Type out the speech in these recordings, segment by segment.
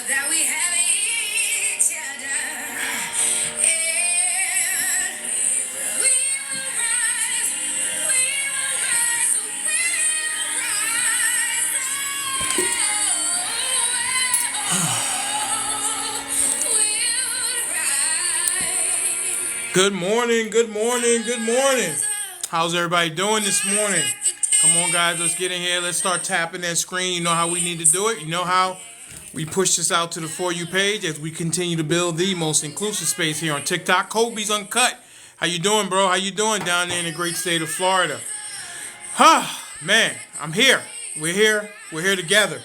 that we have each other, and we will rise, we will rise, we'll rise. Good morning, good morning, good morning. How's everybody doing this morning? Come on, guys, let's get in here. Let's start tapping that screen. You know how we need to do it. You know how we push this out to the For You page as we continue to build the most inclusive space here on TikTok. Kobe's Uncut. How you doing, bro? How you doing down there in the great state of Florida? Man, I'm here. We're here. We're here together.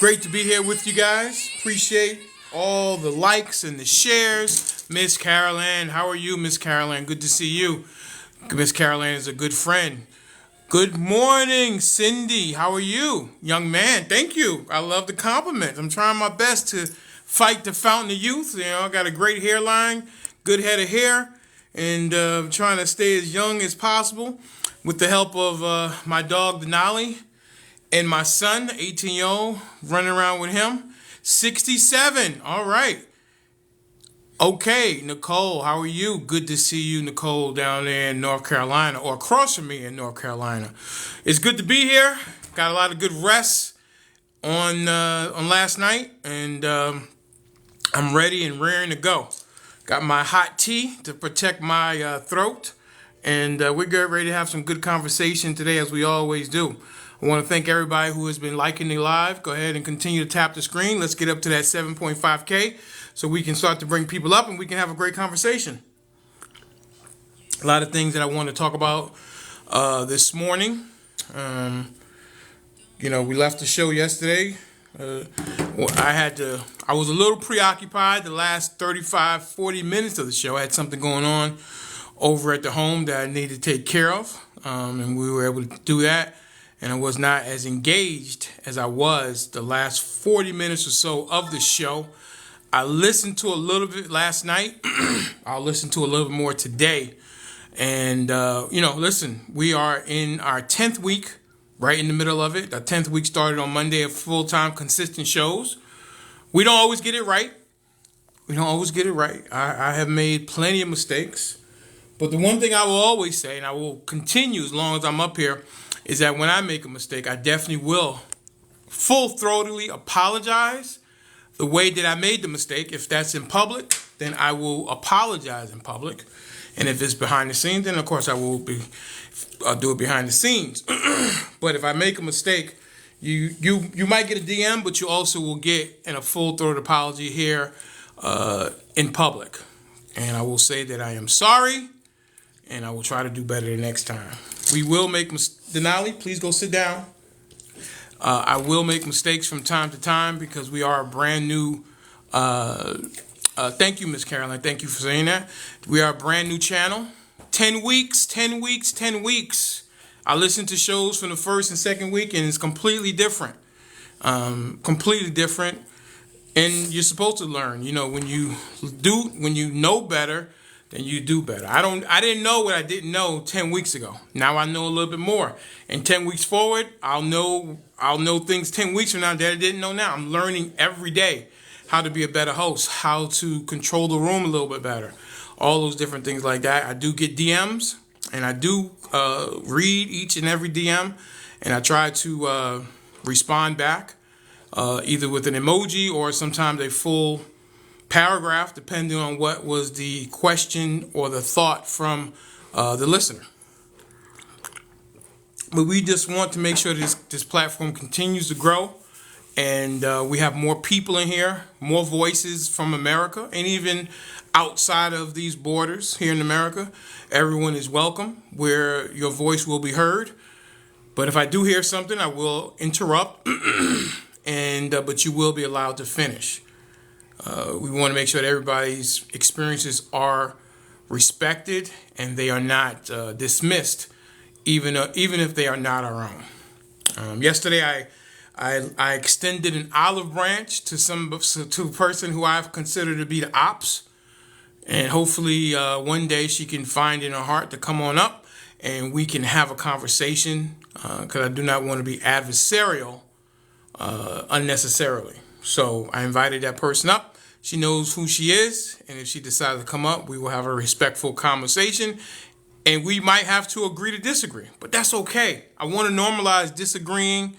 Great to be here with you guys. Appreciate all the likes and the shares. Miss Caroline, how are you, Miss Caroline? Good to see you. Miss Caroline is a good friend. Good morning, Cindy. How are you? Young man, thank you. I love the compliment. I'm trying my best to fight the fountain of youth. You know, I got a great hairline, good head of hair, and trying to stay as young as possible with the help of my dog, Denali, and my son, 18-year-old, running around with him. 67. All right. Okay, Nicole, how are you? Good to see you, Nicole, down there in North Carolina, or across from me in North Carolina. It's good to be here. Got a lot of good rest on last night, and I'm ready and raring to go. Got my hot tea to protect my throat, and we're getting ready to have some good conversation today, as we always do. I want to thank everybody who has been liking the live. Go ahead and continue to tap the screen. Let's get up to that 7.5K so we can start to bring people up and we can have a great conversation. A lot of things that I want to talk about this morning. We left the show yesterday. I was a little preoccupied the last 35, 40 minutes of the show. I had something going on over at the home that I needed to take care of, and we were able to do that. And I was not as engaged as I was the last 40 minutes or so of the show. I listened to a little bit last night. I'll listen to a little bit more today. And, listen, we are in our 10th week, right in the middle of it. Our 10th week started on Monday of full-time consistent shows. We don't always get it right. I have made plenty of mistakes. But the one thing I will always say, and I will continue as long as I'm up here, is that when I make a mistake, I definitely will full-throatedly apologize the way that I made the mistake. If that's in public, then I will apologize in public. And if it's behind the scenes, then of course I'll do it behind the scenes. But if I make a mistake, you might get a DM, but you also will get a full-throated apology here in public. And I will say that I am sorry, and I will try to do better the next time. We will make mistakes. Denali, please go sit down. I will make mistakes from time to time because we are a brand new. Thank you, Miss Caroline. Thank you for saying that. We are a brand new channel. 10 weeks. I listen to shows from the first and second week, and it's completely different. Completely different. And you're supposed to learn. You know, when you know better, then you do better. I didn't know what I didn't know 10 weeks ago. Now I know a little bit more. And 10 weeks forward, I'll know things 10 weeks from now that I didn't know now. I'm learning every day how to be a better host, how to control the room a little bit better. All those different things like that. I do get DMs, and I do read each and every DM, and I try to respond back, either with an emoji or sometimes a full paragraph, depending on what was the question or the thought from the listener. But we just want to make sure this platform continues to grow, and we have more people in here, more voices from America, and even outside of these borders here in America. Everyone is welcome, where your voice will be heard. But if I do hear something, I will interrupt, but you will be allowed to finish. We want to make sure that everybody's experiences are respected and they are not dismissed, even if they are not our own. Yesterday, I extended an olive branch to a person who I've considered to be the ops, and hopefully one day she can find in her heart to come on up and we can have a conversation, because I do not want to be adversarial unnecessarily. So I invited that person up. She knows who she is, and if she decides to come up, we will have a respectful conversation, and we might have to agree to disagree, but that's okay. I want to normalize disagreeing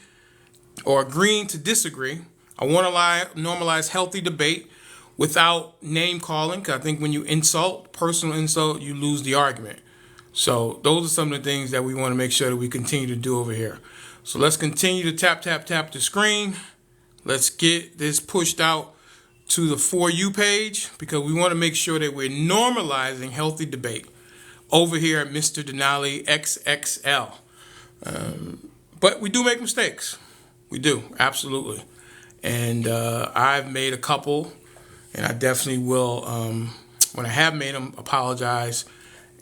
or agreeing to disagree. I want to normalize healthy debate without name calling, because I think when you insult, personal insult, you lose the argument. So those are some of the things that we want to make sure that we continue to do over here. So let's continue to tap the screen. Let's get this pushed out to the For You page, because we want to make sure that we're normalizing healthy debate over here at Mr. Denali XXL. But we do make mistakes. We do, absolutely. And I've made a couple, and I definitely will, when I have made them, apologize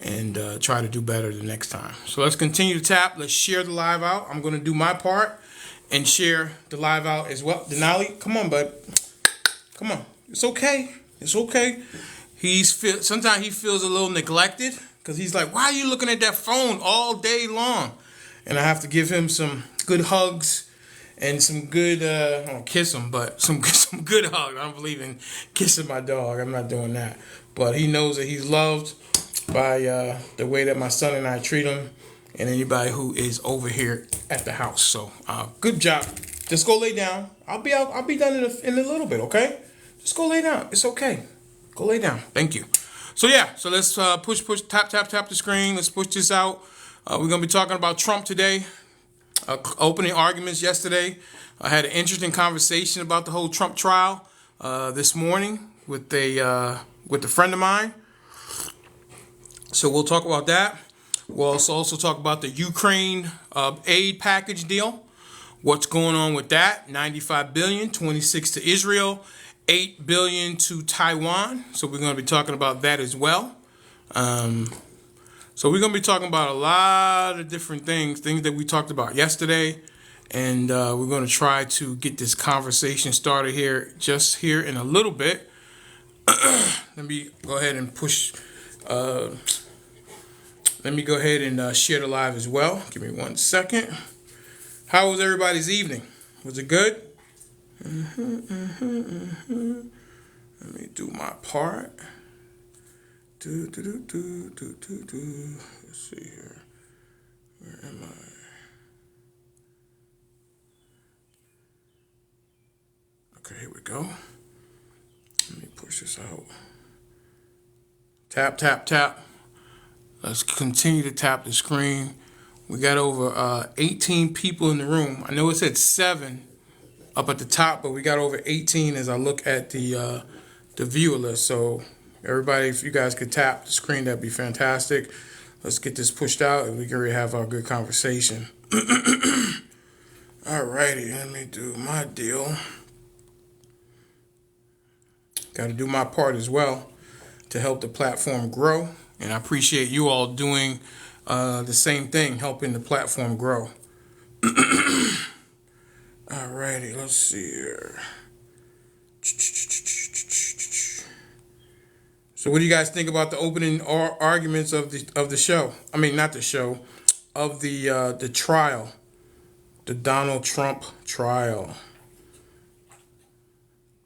and try to do better the next time. So let's continue to tap. Let's share the live out. I'm going to do my part and share the live out as well. Denali, come on, bud. Come on. It's okay. It's okay. Sometimes he feels a little neglected, because he's like, why are you looking at that phone all day long? And I have to give him some good hugs and some good, I don't kiss him, but some good hugs. I don't believe in kissing my dog. I'm not doing that. But he knows that he's loved by the way that my son and I treat him, and anybody who is over here at the house. So good job. Just go lay down. I'll be done in a little bit, okay? Just go lay down. It's okay. Go lay down. Thank you. So yeah, so let's push, tap the screen. Let's push this out. We're going to be talking about Trump today. Opening arguments yesterday. I had an interesting conversation about the whole Trump trial this morning with a friend of mine. So we'll talk about that. We'll also talk about the Ukraine aid package deal. What's going on with that? $95 billion, 26 to Israel, $8 billion to Taiwan. So we're going to be talking about that as well. So we're going to be talking about a lot of different things that we talked about yesterday. And we're going to try to get this conversation started here in a little bit. Let me go ahead and push. Let me go ahead and share the live as well. Give me 1 second. How was everybody's evening? Was it good? Let me do my part. Let's see here. Where am I? Okay, here we go. Let me push this out. Tap. Let's continue to tap the screen. We got over 18 people in the room. I know it said 7 up at the top, but we got over 18 as I look at the viewer list. So everybody, if you guys could tap the screen, that'd be fantastic. Let's get this pushed out and we can really have our good conversation. Alrighty, let me do my deal. Got to do my part as well to help the platform grow. And I appreciate you all doing the same thing, helping the platform grow. Alrighty, let's see here. So what do you guys think about the opening arguments of the show? I mean, not the show, of the trial, the Donald Trump trial.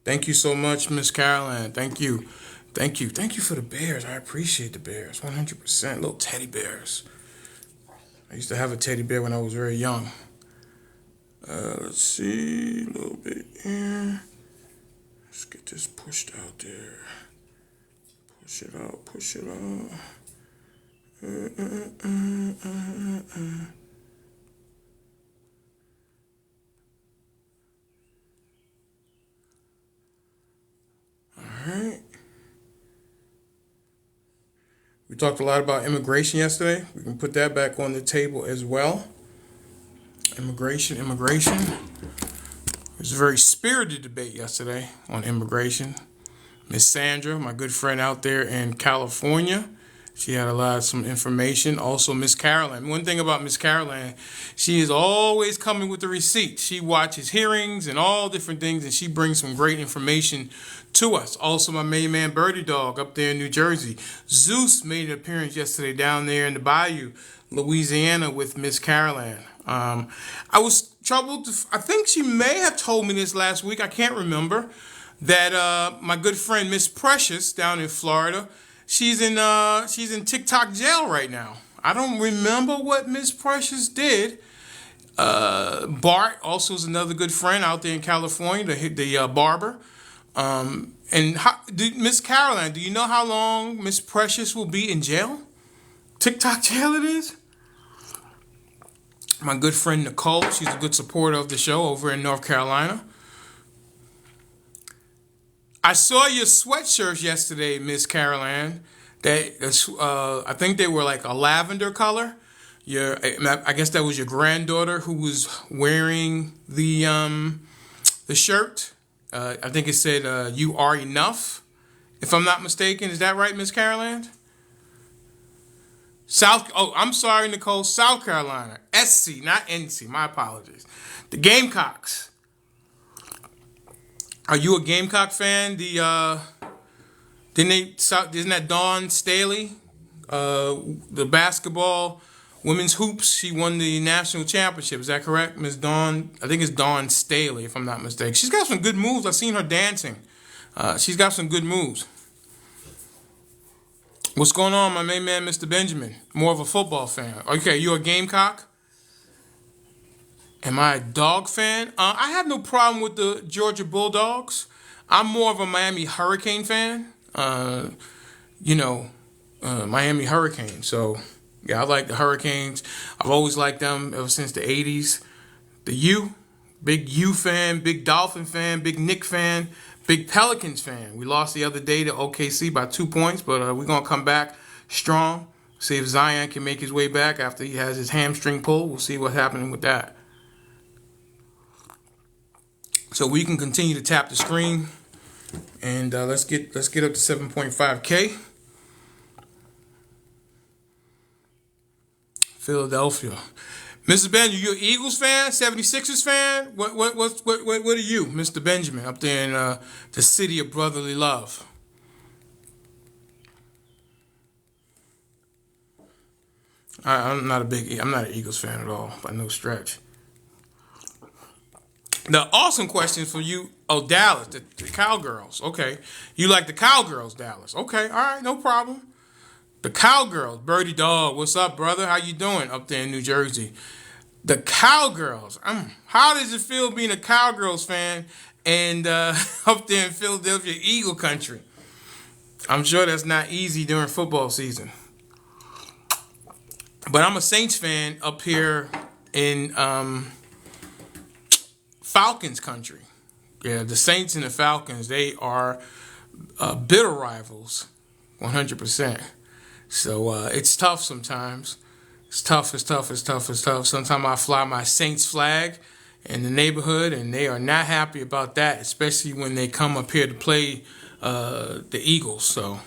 Thank you so much, Miss Caroline. Thank you for the bears. I appreciate the bears, 100%. Little teddy bears. I used to have a teddy bear when I was very young. Let's see, a little bit here. Let's get this pushed out there. Push it out. All right. We talked a lot about immigration yesterday. We can put that back on the table as well. Immigration. It was a very spirited debate yesterday on immigration. Miss Sandra, my good friend out there in California, she had some information. Also, Miss Caroline. One thing about Miss Caroline, she is always coming with the receipts. She watches hearings and all different things, and she brings some great information to us. Also, my main man Bertydog up there in New Jersey. Zeus made an appearance yesterday down there in the Bayou, Louisiana, with Miss Caroline. I was trouble. I think she may have told me this last week. I can't remember. That my good friend Miss Precious down in Florida, she's in TikTok jail right now. I don't remember what Miss Precious did. Bart also is another good friend out there in California, the barber. And Miss Caroline, do you know how long Miss Precious will be in jail? TikTok jail it is. My good friend Nicole, she's a good supporter of the show over in North Carolina. I saw your sweatshirts yesterday, Miss Caroline. I think they were like a lavender color. I guess that was your granddaughter who was wearing the shirt. I think it said "You Are Enough," if I'm not mistaken. Is that right, Miss Caroline? I'm sorry, Nicole. South Carolina. SC, not NC. My apologies. The Gamecocks. Are you a Gamecock fan? Isn't that Dawn Staley? The basketball women's hoops. She won the national championship. Is that correct, Miss Dawn? I think it's Dawn Staley, if I'm not mistaken. She's got some good moves. I've seen her dancing. She's got some good moves. What's going on, my main man, Mr. Benjamin? More of a football fan. Okay, you a Gamecock? Am I a dog fan? I have no problem with the Georgia Bulldogs. I'm more of a Miami Hurricane fan. Miami Hurricane. So, yeah, I like the Hurricanes. I've always liked them ever since the 80s. The U, big U fan, big Dolphin fan, big Knick fan, big Pelicans fan. We lost the other day to OKC by 2 points, but we're going to come back strong. See if Zion can make his way back after he has his hamstring pulled. We'll see what's happening with that. So we can continue to tap the screen. And let's get up to 7.5K. Philadelphia. Mrs. Benjamin, you an Eagles fan? 76ers fan? What are you, Mr. Benjamin, up there in the city of brotherly love? I'm not an Eagles fan at all, by no stretch. The awesome question for you, Dallas, the Cowgirls. Okay. You like the Cowgirls, Dallas. Okay, all right, no problem. The Cowgirls, Bertydog, what's up, brother? How you doing up there in New Jersey? The Cowgirls. How does it feel being a Cowgirls fan and up there in Philadelphia, Eagle country? I'm sure that's not easy during football season. But I'm a Saints fan up here in Falcons country. Yeah, the Saints and the Falcons, they are bitter rivals, 100%. So it's tough sometimes. It's tough. Sometimes I fly my Saints flag in the neighborhood, and they are not happy about that, especially when they come up here to play the Eagles. So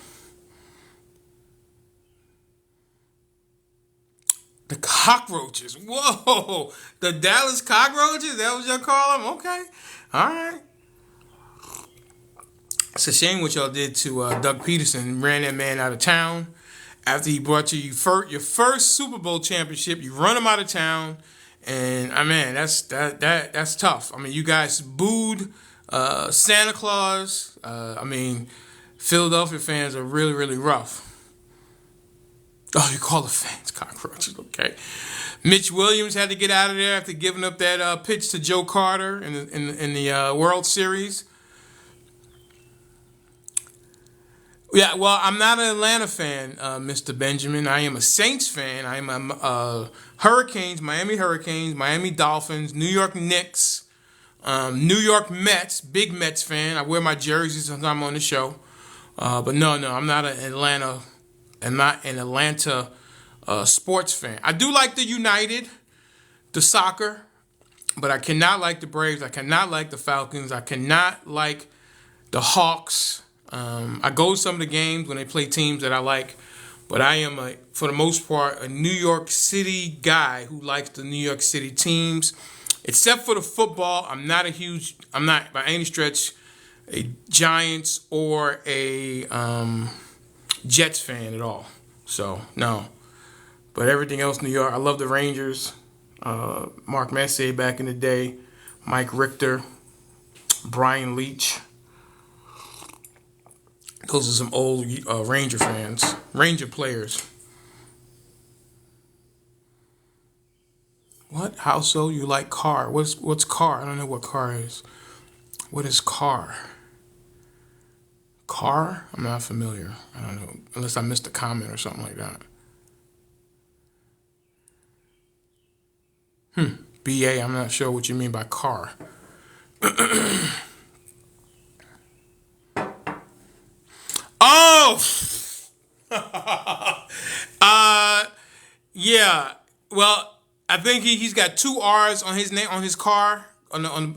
the cockroaches. Whoa, the Dallas cockroaches. That what y'all call them? Okay, all right. It's a shame what y'all did to Doug Peterson. Ran that man out of town. After he brought you your first Super Bowl championship, you run him out of town, and that's tough. I mean, you guys booed Santa Claus. Philadelphia fans are really, really rough. Oh, you call the fans cockroaches, okay? Mitch Williams had to get out of there after giving up that pitch to Joe Carter in the World Series. Yeah, well, I'm not an Atlanta fan, Mr. Benjamin. I am a Saints fan. I am a Miami Hurricanes, Miami Dolphins, New York Knicks, New York Mets, big Mets fan. I wear my jerseys sometimes I'm on the show. But no, I'm not an Atlanta. I'm not an Atlanta sports fan. I do like the United, the soccer, but I cannot like the Braves. I cannot like the Falcons. I cannot like the Hawks. I go to some of the games when they play teams that I like, but I am, for the most part, a New York City guy who likes the New York City teams. Except for the football, I'm not by any stretch a Giants or a Jets fan at all. So, no. But everything else, New York, I love the Rangers. Mark Messier back in the day, Mike Richter, Brian Leach. Those are some old Ranger fans, Ranger players. What? How so? You like car? What's car? I don't know what car is. What is car? Car? I'm not familiar. I don't know. Unless I missed a comment or something like that. BA, I'm not sure what you mean by car. Oh! Yeah. Well, I think he's got two R's on his name on his car.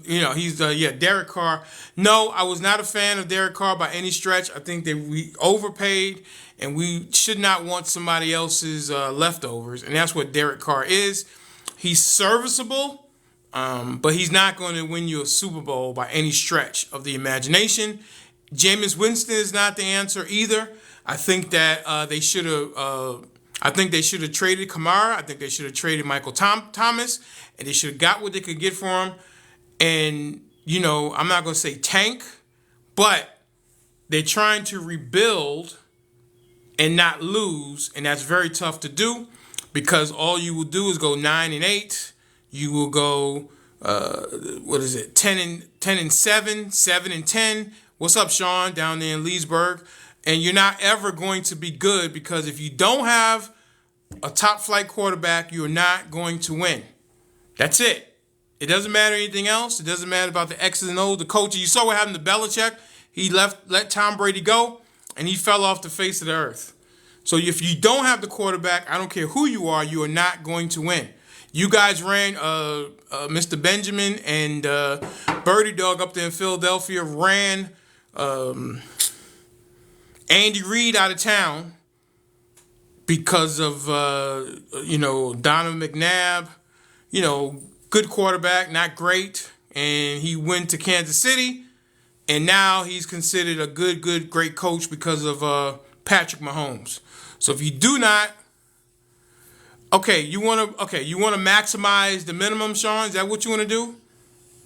He's Derek Carr. No, I was not a fan of Derek Carr by any stretch. I think that we overpaid and we should not want somebody else's leftovers, and that's what Derek Carr is. He's serviceable, but he's not going to win you a Super Bowl by any stretch of the imagination. Jameis Winston is not the answer either. I think that they should have. I think they should have traded Kamara. I think they should have traded Michael Thomas, and they should have got what they could get for him. And I'm not going to say tank, but they're trying to rebuild and not lose, and that's very tough to do because all you will do is go 9-8. You will go 10-7, 7-10. What's up, Sean, down there in Leesburg? And you're not ever going to be good because if you don't have a top flight quarterback, you're not going to win. That's it. It doesn't matter anything else. It doesn't matter about the X's and O's, the coaches. You saw what happened to Belichick. He let Tom Brady go, and he fell off the face of the earth. So if you don't have the quarterback, I don't care who you are not going to win. You guys ran Mr. Benjamin and Bertydog up there in Philadelphia, ran Andy Reid out of town because of, Donovan McNabb, good quarterback, not great. And he went to Kansas City, and now he's considered a great coach because of Patrick Mahomes. So if you do not, you want to maximize the minimum, Sean? Is that what you want to do?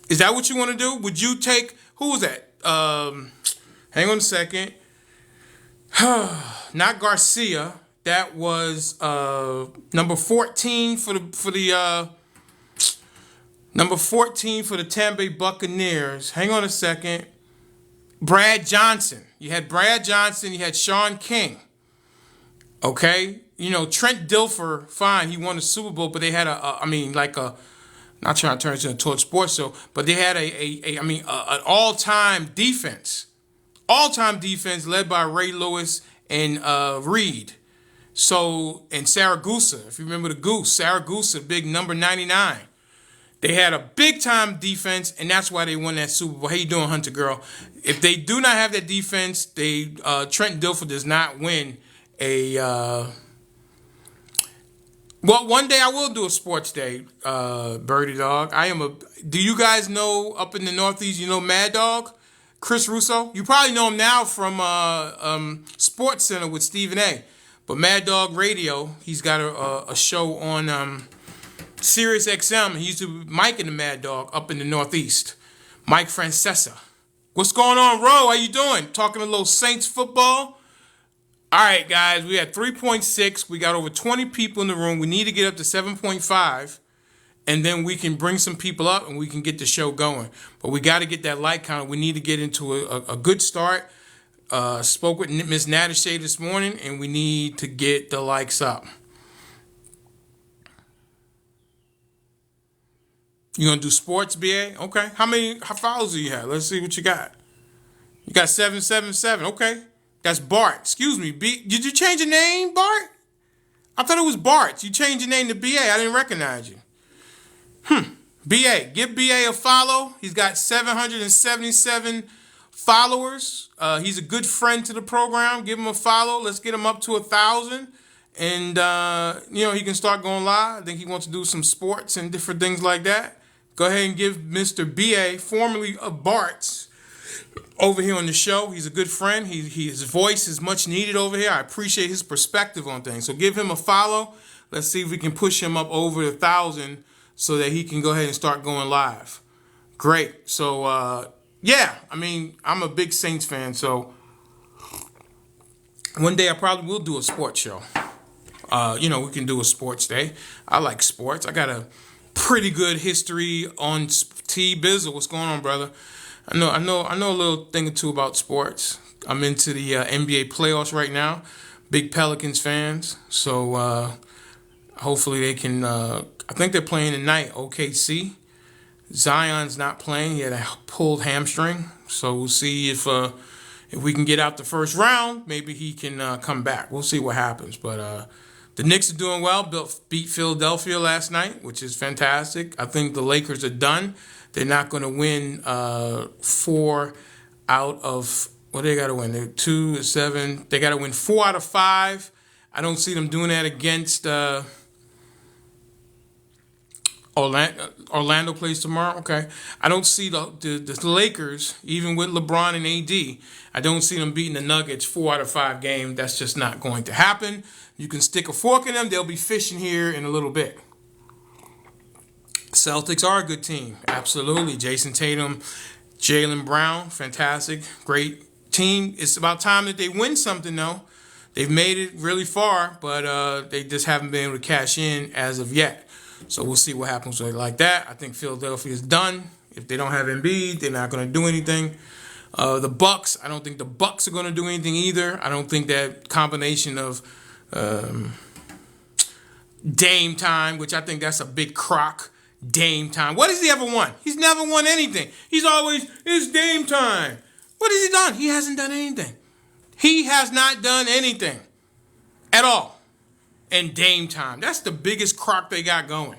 Is that what you want to do? Would you take, who was that? Hang on a second. Not Garcia. That was number 14 for the number 14 for the Tampa Bay Buccaneers. Hang on a second. Brad Johnson. You had Brad Johnson. You had Sean King. Okay. Trent Dilfer, fine, he won the Super Bowl, but they had not trying to turn it into a torch sports show, but they had an all-time defense. All-time defense led by Ray Lewis and Reed. So, and Saragusa, if you remember the Goose, Saragusa, big number 99. They had a big-time defense, and that's why they won that Super Bowl. How you doing, Hunter Girl? If they do not have that defense, Trent Dilfer does not win a... Well, one day I will do a sports day, Bertydog. Do you guys know up in the Northeast, Mad Dog? Chris Russo? You probably know him now from Sports Center with Stephen A. But Mad Dog Radio, he's got a show on Sirius XM. He used to be Mike and the Mad Dog up in the Northeast. Mike Francesa. What's going on, Ro? How you doing? Talking a little Saints football? All right, guys, we had 3.6. We got over 20 people in the room. We need to get up to 7.5, and then we can bring some people up, and we can get the show going. But we got to get that like count. We need to get into a good start. Spoke with Ms. Nattashay this morning, and we need to get the likes up. You going to do sports, BA? Okay. How followers do you have? Let's see what you got. You got 777. Okay. That's Bart. Excuse me. Did you change your name, Bart? I thought it was Bart. You changed your name to BA. I didn't recognize you. BA. Give BA a follow. He's got 777 followers. He's a good friend to the program. Give him a follow. Let's get him up to 1,000. And, he can start going live. I think he wants to do some sports and different things like that. Go ahead and give Mr. BA, formerly of Bart's, over here on the show. He's a good friend. His voice is much needed over here. I appreciate his perspective on things. So give him a follow. Let's see if we can push him up over 1,000 so that he can go ahead and start going live. Great. So, yeah, I mean, I'm a big Saints fan, so one day I probably will do a sports show. We can do a sports day. I like sports. I got a pretty good history on T-Bizzle. What's going on, brother? I know a little thing or two about sports. I'm into the NBA playoffs right now. Big Pelicans fans. So hopefully they can. I think they're playing tonight. OKC. Zion's not playing. He had a pulled hamstring. So we'll see if we can get out the first round. Maybe he can come back. We'll see what happens. But the Knicks are doing well. Beat Philadelphia last night, which is fantastic. I think the Lakers are done. They're not going to win 4 out of, what they got to win? They're 2 to 7. They got to win 4 out of 5. I don't see them doing that against Orlando plays tomorrow. Okay. I don't see the Lakers, even with LeBron and AD, I don't see them beating the Nuggets 4 out of 5 games. That's just not going to happen. You can stick a fork in them. They'll be fishing here in a little bit. Celtics are a good team. Absolutely. Jason Tatum, Jaylen Brown, fantastic. Great team. It's about time that they win something, though. They've made it really far, but they just haven't been able to cash in as of yet. So we'll see what happens with it like that. I think Philadelphia is done. If they don't have Embiid, they're not going to do anything. The Bucks, I don't think the Bucks are going to do anything either. I don't think that combination of Dame time, which I think that's a big crock. Dame time. What has he ever won? He's never won anything. He's always, it's Dame time. What has he done? He hasn't done anything. He has not done anything at all. And Dame time. That's the biggest crock they got going.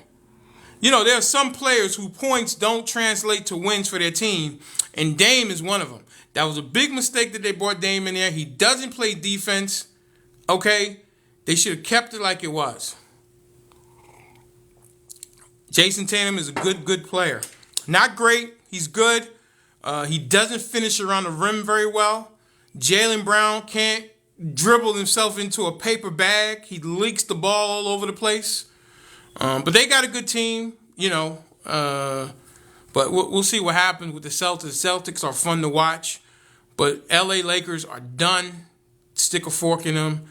There are some players who points don't translate to wins for their team, and Dame is one of them. That was a big mistake that they brought Dame in there. He doesn't play defense. Okay? They should have kept it like it was. Jason Tatum is a good player. Not great. He's good. He doesn't finish around the rim very well. Jaylen Brown can't dribble himself into a paper bag. He leaks the ball all over the place. But they got a good team, But we'll see what happens with the Celtics. Celtics are fun to watch. But LA Lakers are done. Stick a fork in them.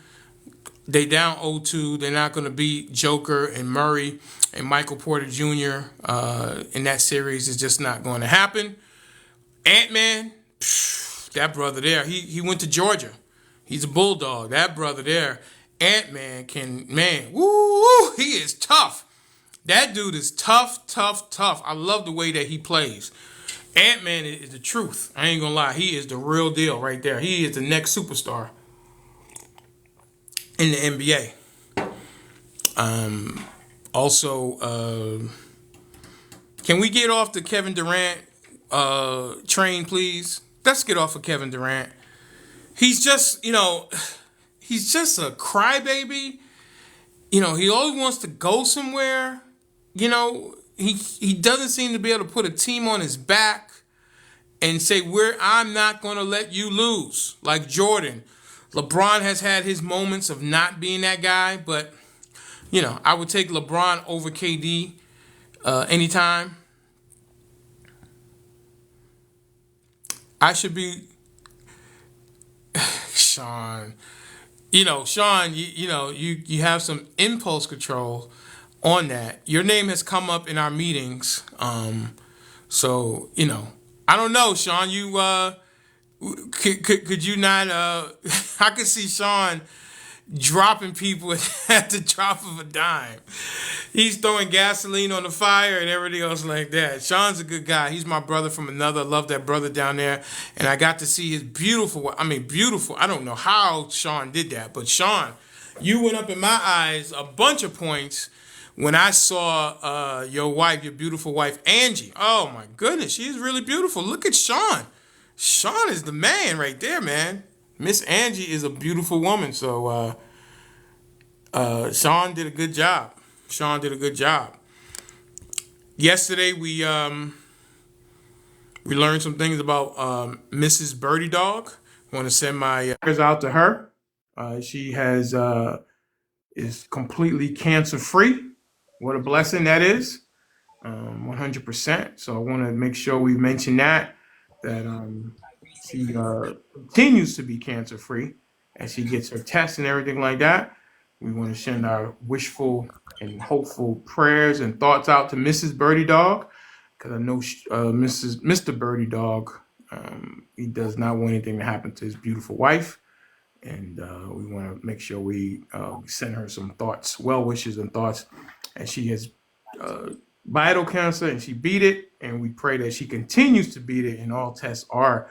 They down 0-2. They're not going to beat Joker and Murray and Michael Porter Jr. In that series. It's just not going to happen. Ant-Man, that brother there, he went to Georgia. He's a bulldog. That brother there, Ant-Man he is tough. That dude is tough. I love the way that he plays. Ant-Man is the truth. I ain't gonna lie. He is the real deal right there. He is the next superstar in the NBA. Also, can we get off the Kevin Durant train, please? Let's get off of Kevin Durant. He's just, he's just a crybaby. He always wants to go somewhere. He doesn't seem to be able to put a team on his back and say, I'm not going to let you lose. Like Jordan. LeBron has had his moments of not being that guy, but, I would take LeBron over KD anytime. I should be... Sean, Sean, you have some impulse control on that. Your name has come up in our meetings. So, I don't know, Sean, you, could you not, I could see Sean dropping people at the drop of a dime. He's throwing gasoline on the fire and everything else like that. Sean's a good guy. He's my brother from another. I love that brother down there. And I got to see his beautiful. I don't know how Sean did that. But Sean, you went up in my eyes a bunch of points when I saw your beautiful wife, Angie. Oh, my goodness. She's really beautiful. Look at Sean. Sean is the man right there, man. Miss Angie is a beautiful woman. So Sean did a good job. Yesterday we learned some things about Mrs. Bertydog. I want to send my prayers out to her. She is completely cancer free. What a blessing that is. 100%. So I want to make sure we mention that she continues to be cancer free as she gets her tests and everything like that. We want to send our wishful and hopeful prayers and thoughts out to Mrs. Bertydog because I know Mr. Bertydog, he does not want anything to happen to his beautiful wife. And we want to make sure we send her some thoughts, well wishes and thoughts, as she has vital cancer and she beat it. And we pray that she continues to beat it, and all tests are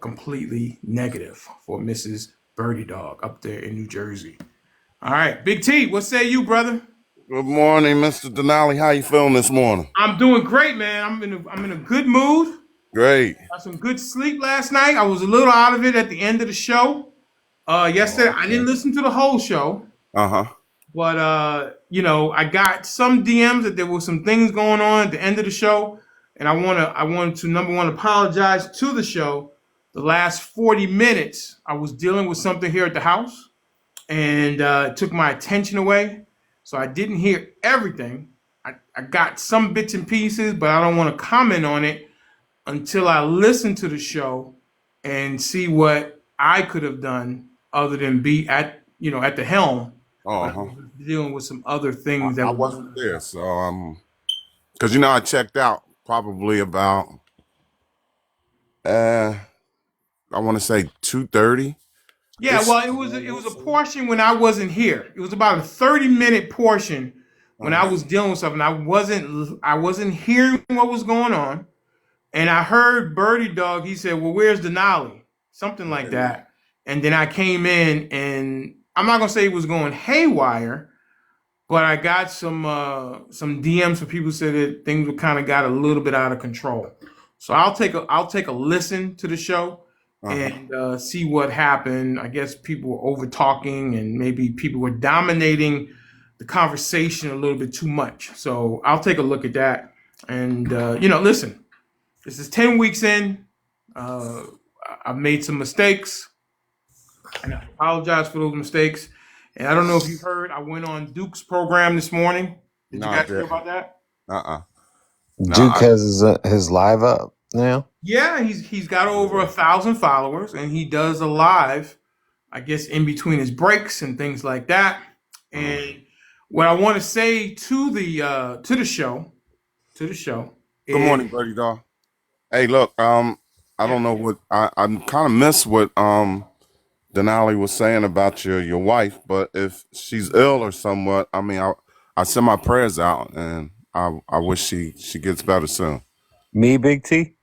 completely negative for Mrs. Bertydog up there in New Jersey. All right, Big T, what say you, brother? Good morning, Mr.Denali. How you feeling this morning? I'm doing great, man. I'm in a good mood. Great. Got some good sleep last night. I was a little out of it at the end of the show. Yesterday, I didn't listen to the whole show, Uh-huh. but I got some DMs that there were some things going on at the end of the show, and I wanted to number one apologize to the show. The last 40 minutes, I was dealing with something here at the house, and it took my attention away, so I didn't hear everything. I got some bits and pieces, but I don't want to comment on it until I listen to the show and see what I could have done other than be at the helm. But I Uh-huh. was dealing with some other things that I were going wasn't on. there, so because I checked out probably about uh I want to say 2:30 Yeah, ish. well, it was a portion when I wasn't here. It was about a 30-minute portion when I Uh-huh. was dealing with something. I wasn't hearing what was going on. And I heard Birdie Dog, he said, "Well, where's Denali?" Something like Yeah. that. And then I came in, and I'm not gonna say it was going haywire, but I got some DMs for people who said that things were kind of got a little bit out of control. So I'll take a listen to the show Uh-huh. and see what happened. I guess people were over talking, and maybe people were dominating the conversation a little bit too much. So I'll take a look at that. And listen, this is 10 weeks in. Uh, I've made some mistakes, and I apologize for those mistakes. And I don't know if you heard, I went on Duke's program this morning. Did you No, I guys hear didn't. about that? Uh-uh. No, Duke has his live up now. Yeah, he's got over 1,000 followers, and he does a live, I guess, in between his breaks and things like that. And what I want to say to the show Good is, morning, Birdie Dog. Hey, look, I yeah, don't know what I kind of miss what Denali was saying about your wife, but if she's ill or somewhat, I send my prayers out, and I wish she gets better soon. Me, Big T.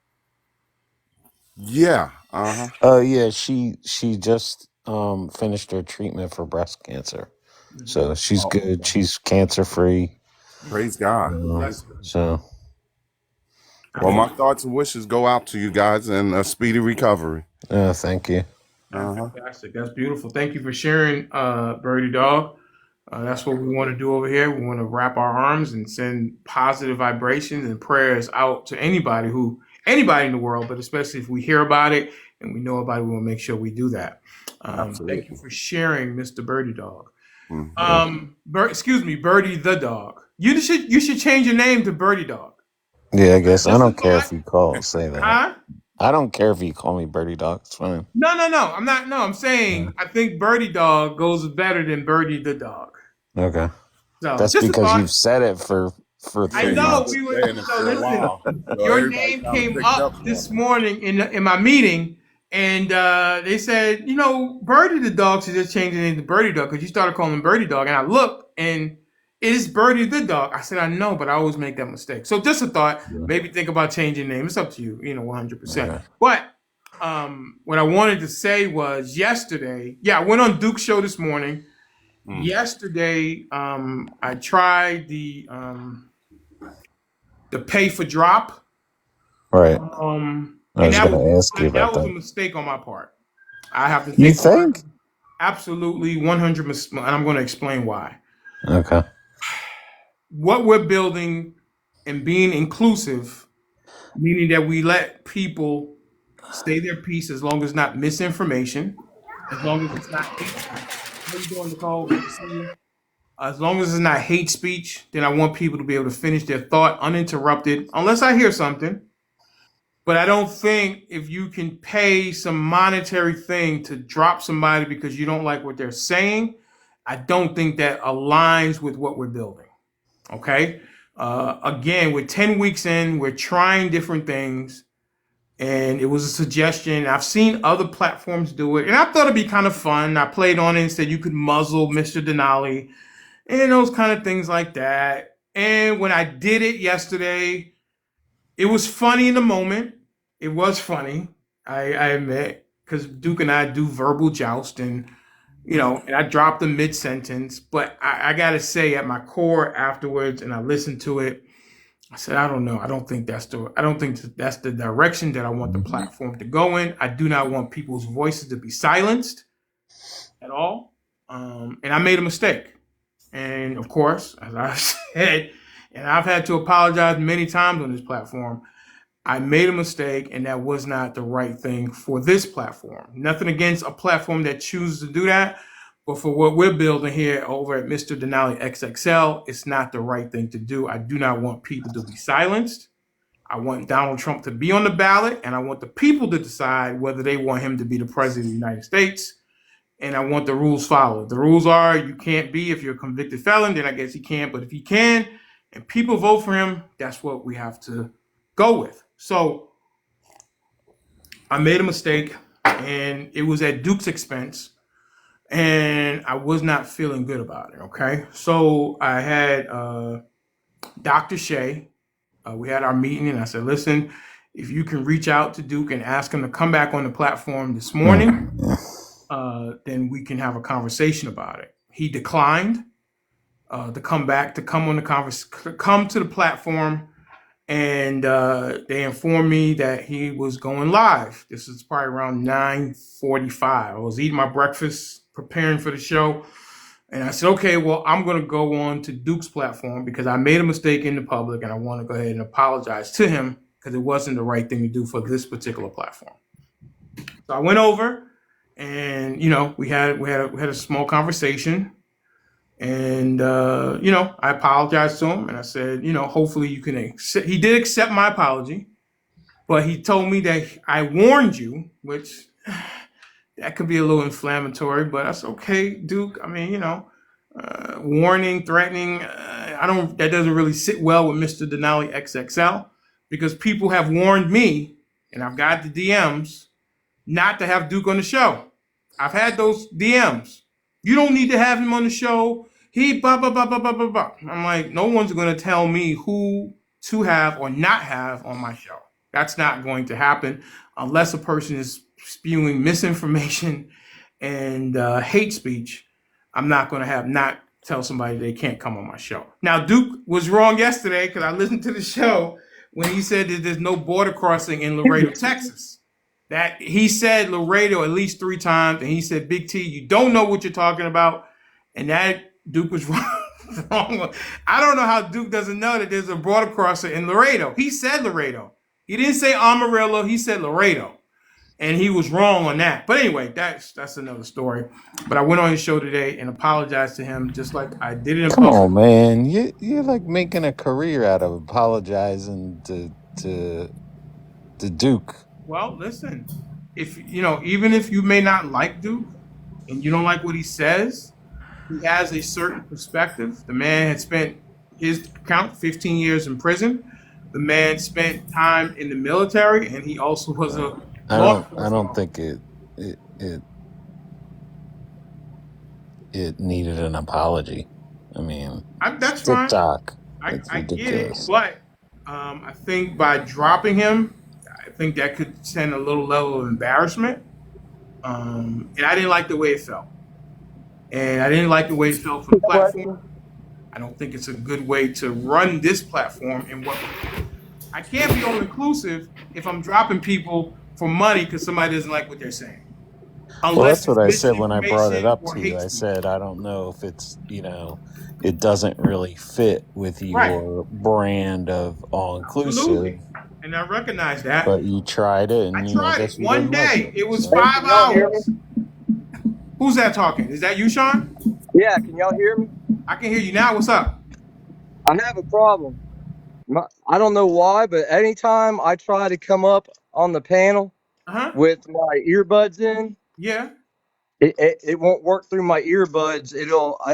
Yeah. Uh-huh. Yeah, she just finished her treatment for breast cancer, mhm, so she's Oh, good. She's cancer free. praise God. bless him. So Well, I my thoughts and wishes go out to you guys and a speedy recovery. thank you. Uh-huh. Fantastic. That's beautiful. Thank you for sharing, Birdie Dog. That's what we want to do over here. We want to wrap our arms and send positive vibrations and prayers out to anybody in the world, but especially if we hear about it and we know about it, we want to make sure we do that. Thank you Absolutely. for sharing, Mr. Birdie Dog. Hmm. Excuse me, Birdie the Dog. You should change your name to Birdie Dog. Yeah, I guess I Just a don't care thought. if you say that. Huh? I don't care if you call me Birdie Dog. It's fine. No, no, no. I'm not. No, I'm Yeah. saying I think Birdie Dog goes better than Birdie the Dog. Okay, So that's just a because thought. you've said it for I Yeah, 3 you've know been months. we were. saying it So for a listen, while, so your everybody name kind of came picked up up on this it. morning in my meeting, and they said, Birdie the Dog should just change the name to Birdie Dog because you started calling him Birdie Dog, and I looked and it is Birdie the Dog. I said I know, but I always make that mistake. So just a thought. Yeah. Maybe think about changing name. It's up to you. 100%. Okay. But what I wanted to say was yesterday. Yeah, I went on Duke's show this morning. Mm. Yesterday, I tried the pay for drop, Right. I and was that was gonna ask you that about was a that. mistake on my part. I have to You take think? absolutely 100, and I'm going to explain why. Okay. What we're building and being inclusive, meaning that we let people say their piece as long as it's not misinformation, as long as it's not hate speech. How you doing, Nicole? Good to see you. As long as it's not hate speech, then I want people to be able to finish their thought uninterrupted, unless I hear something. But I don't think if you can pay some monetary thing to drop somebody because you don't like what they're saying, I don't think that aligns with what we're building. Okay. Again, we're 10 weeks in, we're trying different things, and it was a suggestion. I've seen other platforms do it, and I thought it'd be kind of fun. I played on it and said you could muzzle Mr.Denali and those kind of things like that. And when I did it yesterday, it was funny in the moment. It was funny, I admit, because Duke and I do verbal joust, and and I dropped a mid sentence. But I gotta say, at my core, afterwards, and I listened to it, I said, I don't know. I don't think that's the direction that I want the platform to go in. I do not want people's voices to be silenced at all. And I made a mistake. And of course, as I said, and I've had to apologize many times on this platform, I made a mistake, and that was not the right thing for this platform. Nothing against a platform that chooses to do that, but for what we're building here over at Mr. Denali XXL, it's not the right thing to do. I do not want people to be silenced. I want Donald Trump to be on the ballot, and I want the people to decide whether they want him to be the president of the United States. And I want the rules followed. The rules are you can't be if you're a convicted felon, then I guess he can't. But if he can, and people vote for him, that's what we have to go with. So I made a mistake, and it was at Duke's expense, and I was not feeling good about it. Okay, so I had Dr. Shea. We had our meeting, and I said, "Listen, if you can reach out to Duke and ask him to come back on the platform this morning, then we can have a conversation about it." He declined to come back, to come on the come to the platform. And they informed me that he was going live. This is probably around 9:45. I was eating my breakfast, preparing for the show. And I said, okay, well, I'm going to go on to Duke's platform because I made a mistake in the public, and I want to go ahead and apologize to him because it wasn't the right thing to do for this particular platform. So I went over, and we had a small conversation. And, I apologized to him, and I said, hopefully you can accept. He did accept my apology, but he told me that I warned you, which that could be a little inflammatory, but that's okay, Duke. I mean, warning, threatening, that doesn't really sit well with Mr. Denali XXL because people have warned me, and I've got the DMs, not to have Duke on the show. I've had those DMs. You don't need to have him on the show. He blah, blah, blah, blah, blah, blah, blah. I'm like, no one's going to tell me who to have or not have on my show. That's not going to happen unless a person is spewing misinformation and hate speech. I'm not going to not tell somebody they can't come on my show. Now, Duke was wrong yesterday because I listened to the show when he said that there's no border crossing in Laredo, Texas. That he said Laredo at least 3 times, and he said, Big T, you don't know what you're talking about. And that Duke was wrong. I don't know how Duke doesn't know that there's a border crosser in Laredo. He said Laredo. He didn't say Amarillo. He said Laredo. And he was wrong on that. But anyway, that's another story. But I went on his show today and apologized to him just like I did it in Come public. on, man. You're like making a career out of apologizing to Duke. Well, listen, if even if you may not like Duke and you don't like what he says, he has a certain perspective. The man had spent his count 15 years in prison. The man spent time in the military, and he also was a I don't think it needed an apology. I mean, that's fine. TikTok. I get it, but I think by dropping him, I think that could send a little level of embarrassment. And I didn't like the way it felt. And I didn't like the way it felt for the platform. I don't think it's a good way to run this platform. And I can't be all inclusive if I'm dropping people for money because somebody doesn't like what they're saying. Well, that's what I said when I brought it up to you. I said, I don't know if it's, it doesn't really fit with your brand of all-inclusive. Absolutely. And I recognize that. But you tried it. And I tried it one day. It was 5 hours. Who's that talking? Is that you, Sean? Yeah, can y'all hear me? I can hear you now. What's up? I have a problem. I don't know why, but anytime I try to come up on the panel Uh-huh. with my earbuds in, Yeah. it won't work through my earbuds.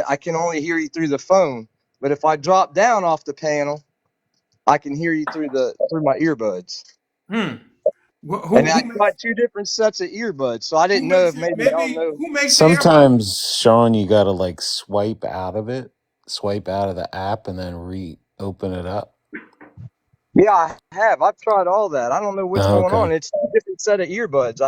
I can only hear you through the phone. But if I drop down off the panel, I can hear you through my earbuds. Hmm. And Who I makes tried two different sets of earbuds, so I didn't know if it? maybe y'all Maybe know. who makes the earbuds? Sometimes, Sean, you got to like swipe out of it, swipe out of the app, and then reopen it up. Yeah, I have. I've tried all that. I don't know what's Oh, going okay. on. It's a different set of earbuds.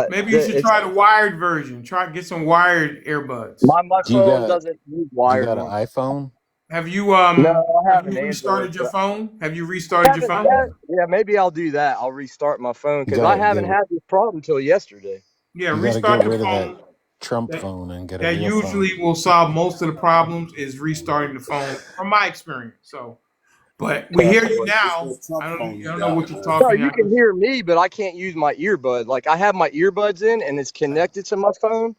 Maybe you should It's try the wired version. Try to get some wired earbuds. my Do you phone got doesn't use do you wired got an ones. iPhone? Have you No, I have an Android, restarted your but phone? Have you I restarted your haven't phone? had. Yeah, maybe I'll do that. I'll restart my phone You because I gotta haven't get had this problem till yesterday. Yeah, you gotta get restart your rid of that phone. Trump That phone and get a that real phone. usually will solve most of the problems is restarting the phone from my experience. So, but we Yeah. hear you It's now. that Trump phone I you don't know got, what you're man. No, talking you about. can hear me, but I can't use my earbud. Like I have my earbuds in and it's connected to my phone,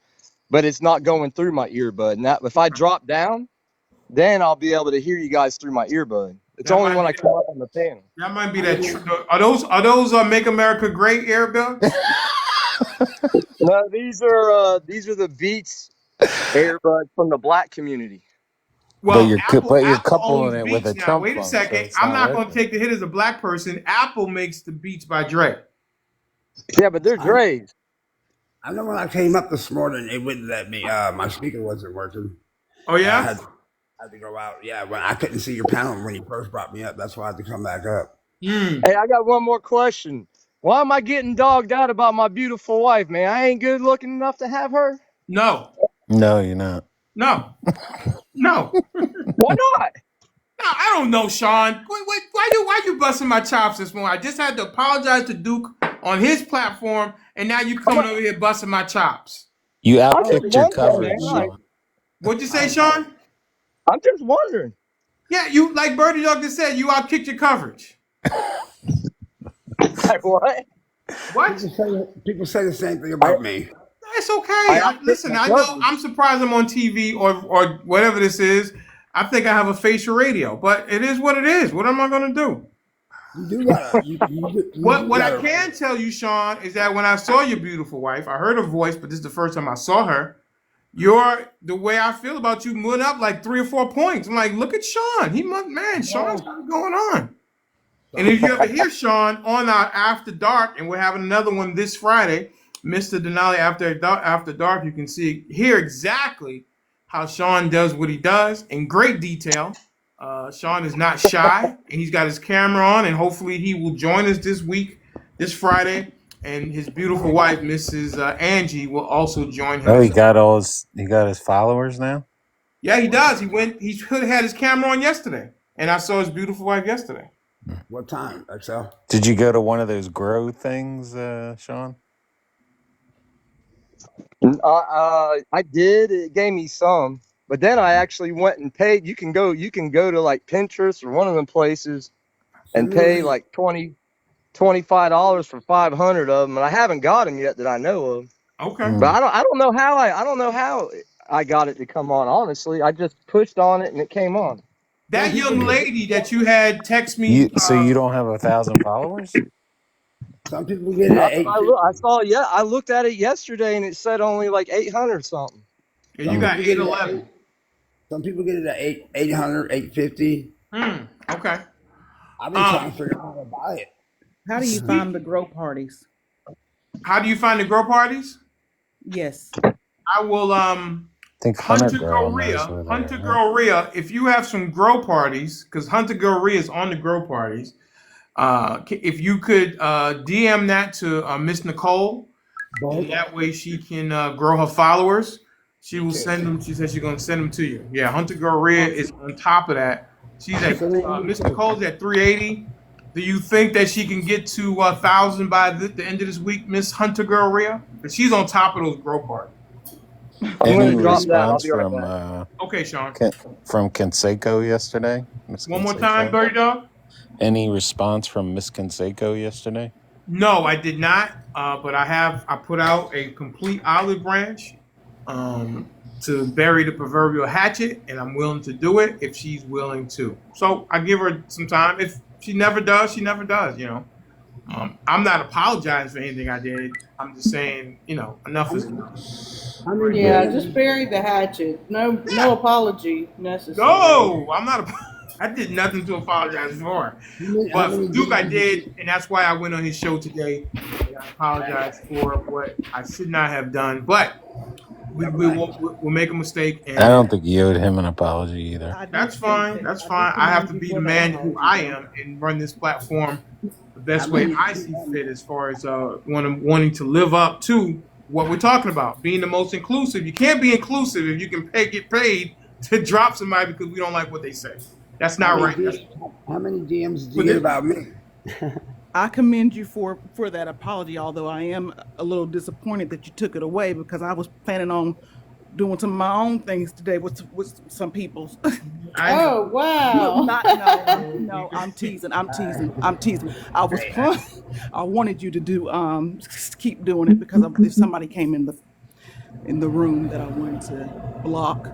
but it's not going through my earbud. And that if I drop down, then I'll be able to hear you guys through my earbud. It's That only might when be I come up on the panel. that might be that. Are those Make America Great earbuds? No, these are the Beats earbuds from the black community. But Well, you're Apple coupling owns it with Beats a now. Trump Wait a phone, so second. it's I'm not not going to working. take the hit as a black person. Apple makes the Beats by Dre. Yeah, but they're I Dre's. I know when I came up this morning, it wouldn't let me. My speaker wasn't working. Oh I yeah. had to go out. Yeah, when I couldn't see your panel when you first brought me up, that's why I had to come back up. Hmm. Hey, I got one more question. Why am I getting dogged out about my beautiful wife, man? I ain't good looking enough to have her. No. No, you're not. No. No. Why not? No, I don't know, Sean. Wait, why you busting my chops this morning? I just had to apologize to Duke on his platform, and now you I'm, coming over here busting my chops. You I'm just outkicked your wondering, coverage, man. Sean. What'd you say, Um, Sean? I'm just wondering. Yeah, you like Bertydog just said, you outkicked your coverage. Like what? What? people say the same thing I about me. It's okay. I outkicked Listen, my I know coverage. I'm surprised I'm on TV or whatever this is. I think I have a facial radio, but it is what it is. What am I gonna do? You do gotta you do What I gotta. can tell you, Sean, is that when I saw your beautiful wife, I heard her voice, but this is the first time I saw her. The way I feel about you went up like 3 or 4 points. I'm like, look at Sean. Sean's got it going on. And if you ever hear Sean on our After Dark, and we're having another one this Friday, Mr.Denali After Dark, you can hear exactly how Sean does what he does in great detail. Sean is not shy, and he's got his camera on, and hopefully he will join us this Friday, and his beautiful wife, Mrs. Angie, will also join him Oh, as well. he got his followers now. Yeah, he does. He had his camera on yesterday, and I saw his beautiful wife yesterday. What time, XL? Did you go to one of those grow things, Sean? I did. It gave me some, but then I actually went and paid. You can go to like Pinterest or one of them places Send and me the pay link. like $25 for 500 of them, and I haven't got them yet that I know of. Okay. But Mm. I don't know how I got it to come on. Honestly, I just pushed on it and it came on. Some That people young get lady that you had text me, You don't have 1,000 followers? some people get it at That's what I look. I 850. saw. Yeah, I looked at it yesterday and it said only like 800 something. and you Some Mm. got people get it at 811. 800, 850. Okay. I've been trying to Um, figure out how to buy it. How do you speak. find the grow parties? How do you find the grow parties? Yes. I will. I think Hunter Girl knows where they Hunter are. Girl Rhea. If you have some grow parties, because Hunter Girl Rhea is on the grow parties. If you could DM that to Miss Nicole, and But that way she can grow her followers. She will okay, send them. She says she's going to send them to you. Yeah, Hunter Girl Rhea is Awesome. on top of that. She's at send me the Miss link. Nicole's at 380. Do you think that she can get to 1,000 by the end of this week, Miss Hunter Girl Rhea? Because she's on top of those grow parties. I'm Any gonna Send drop me that. I'll response be right from back. Okay, Sean. Conseco yesterday, Miss One more time, Conseco? Birdie Dog. Any response from Miss Conseco yesterday? No, I did not. But I put out a complete olive branch. Um, to bury the proverbial hatchet, and I'm willing to do it if she's willing to. So I give her some time. If she never does, she never does. I'm not apologizing for anything I did. I'm just saying, enough is enough. How many Yeah, DMs? just bury the hatchet. No, Yeah. no apology necessary. No, I'm not. I did nothing to apologize for. How But many for Duke, I DMs? did, and that's why I went on his show today. And I apologize for what I should not have done. But we'll make a mistake, I and don't think you owed him an apology either. that's fine. That's fine. I have to be the man who I am and run this platform the best way I see fit, as far as wanting to live up to what we're talking about, being the most inclusive. You can't be inclusive if you can get paid to drop somebody because we don't like what they say. That's not right. How many DMs did you get about me? I commend you for that apology, although I am a little disappointed that you took it away because I was planning on doing some of my own things today with some people's. Oh, wow. No, I'm teasing. I was I wanted you to do keep doing it because if somebody came in the room that I wanted to block,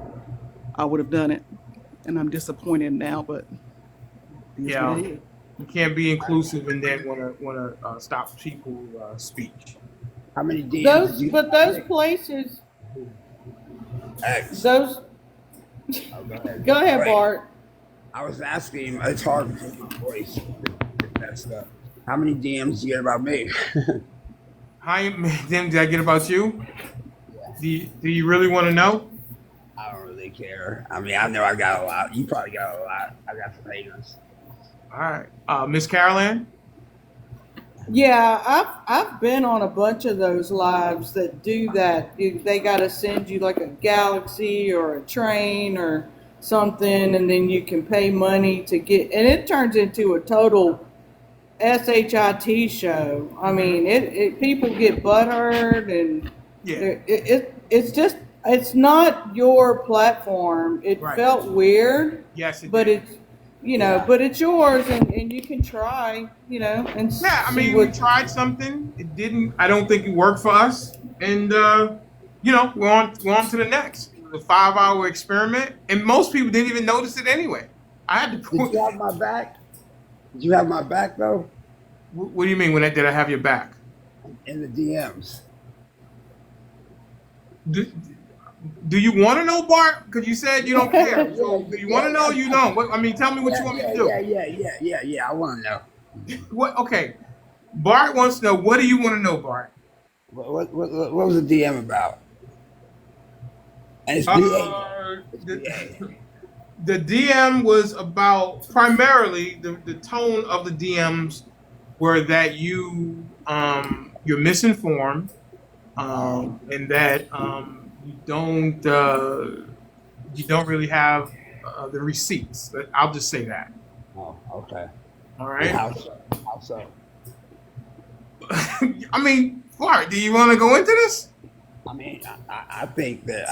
I would have done it, and I'm disappointed now. But Yeah, you can't be inclusive and then want to stop people speech. How many DMs? Those places, X. those. Oh, go ahead. Go ahead, Wait, Bart. I was asking. It's hard to take my voice. That stuff. How many DMs do you get about me? Hi, Tim. Did I get about you? Do you really want to know? I don't really care. I mean, I know I got a lot. You probably got a lot. I got some haters. All right, Miss Caroline. Yeah, I've been on a bunch of those lives that do that. They got to send you like a galaxy or a train or something, and then you can pay money to get, and it turns into a total shit show. I mean, it people get butthurt, and Yeah. it's not your platform. It Right. felt weird, Yes, it but did. it's but it's yours, and you can try, and Yeah, I see mean, we what. tried something. It didn't. I don't think it worked for us, and we're on to the next. It was a 5-hour experiment, and most people didn't even notice it anyway. I had to Did put. you have my back? Did you have my back though? What do you mean? Did I have your back? In the DMs. Do you want to know, Bart? Because you said you don't care. So do you want to know? Or you don't. Tell me what you want me to do. Yeah. I want to know. What? Okay. Bart wants to know. What do you want to know, Bart? What was the DM about? And it's BA. The DM was about primarily the tone of the DMs were that you're misinformed, and that you don't really have the receipts. I'll just say that. Oh, okay. All right. How so? I mean, Bart, do you want to go into this? I mean, I think that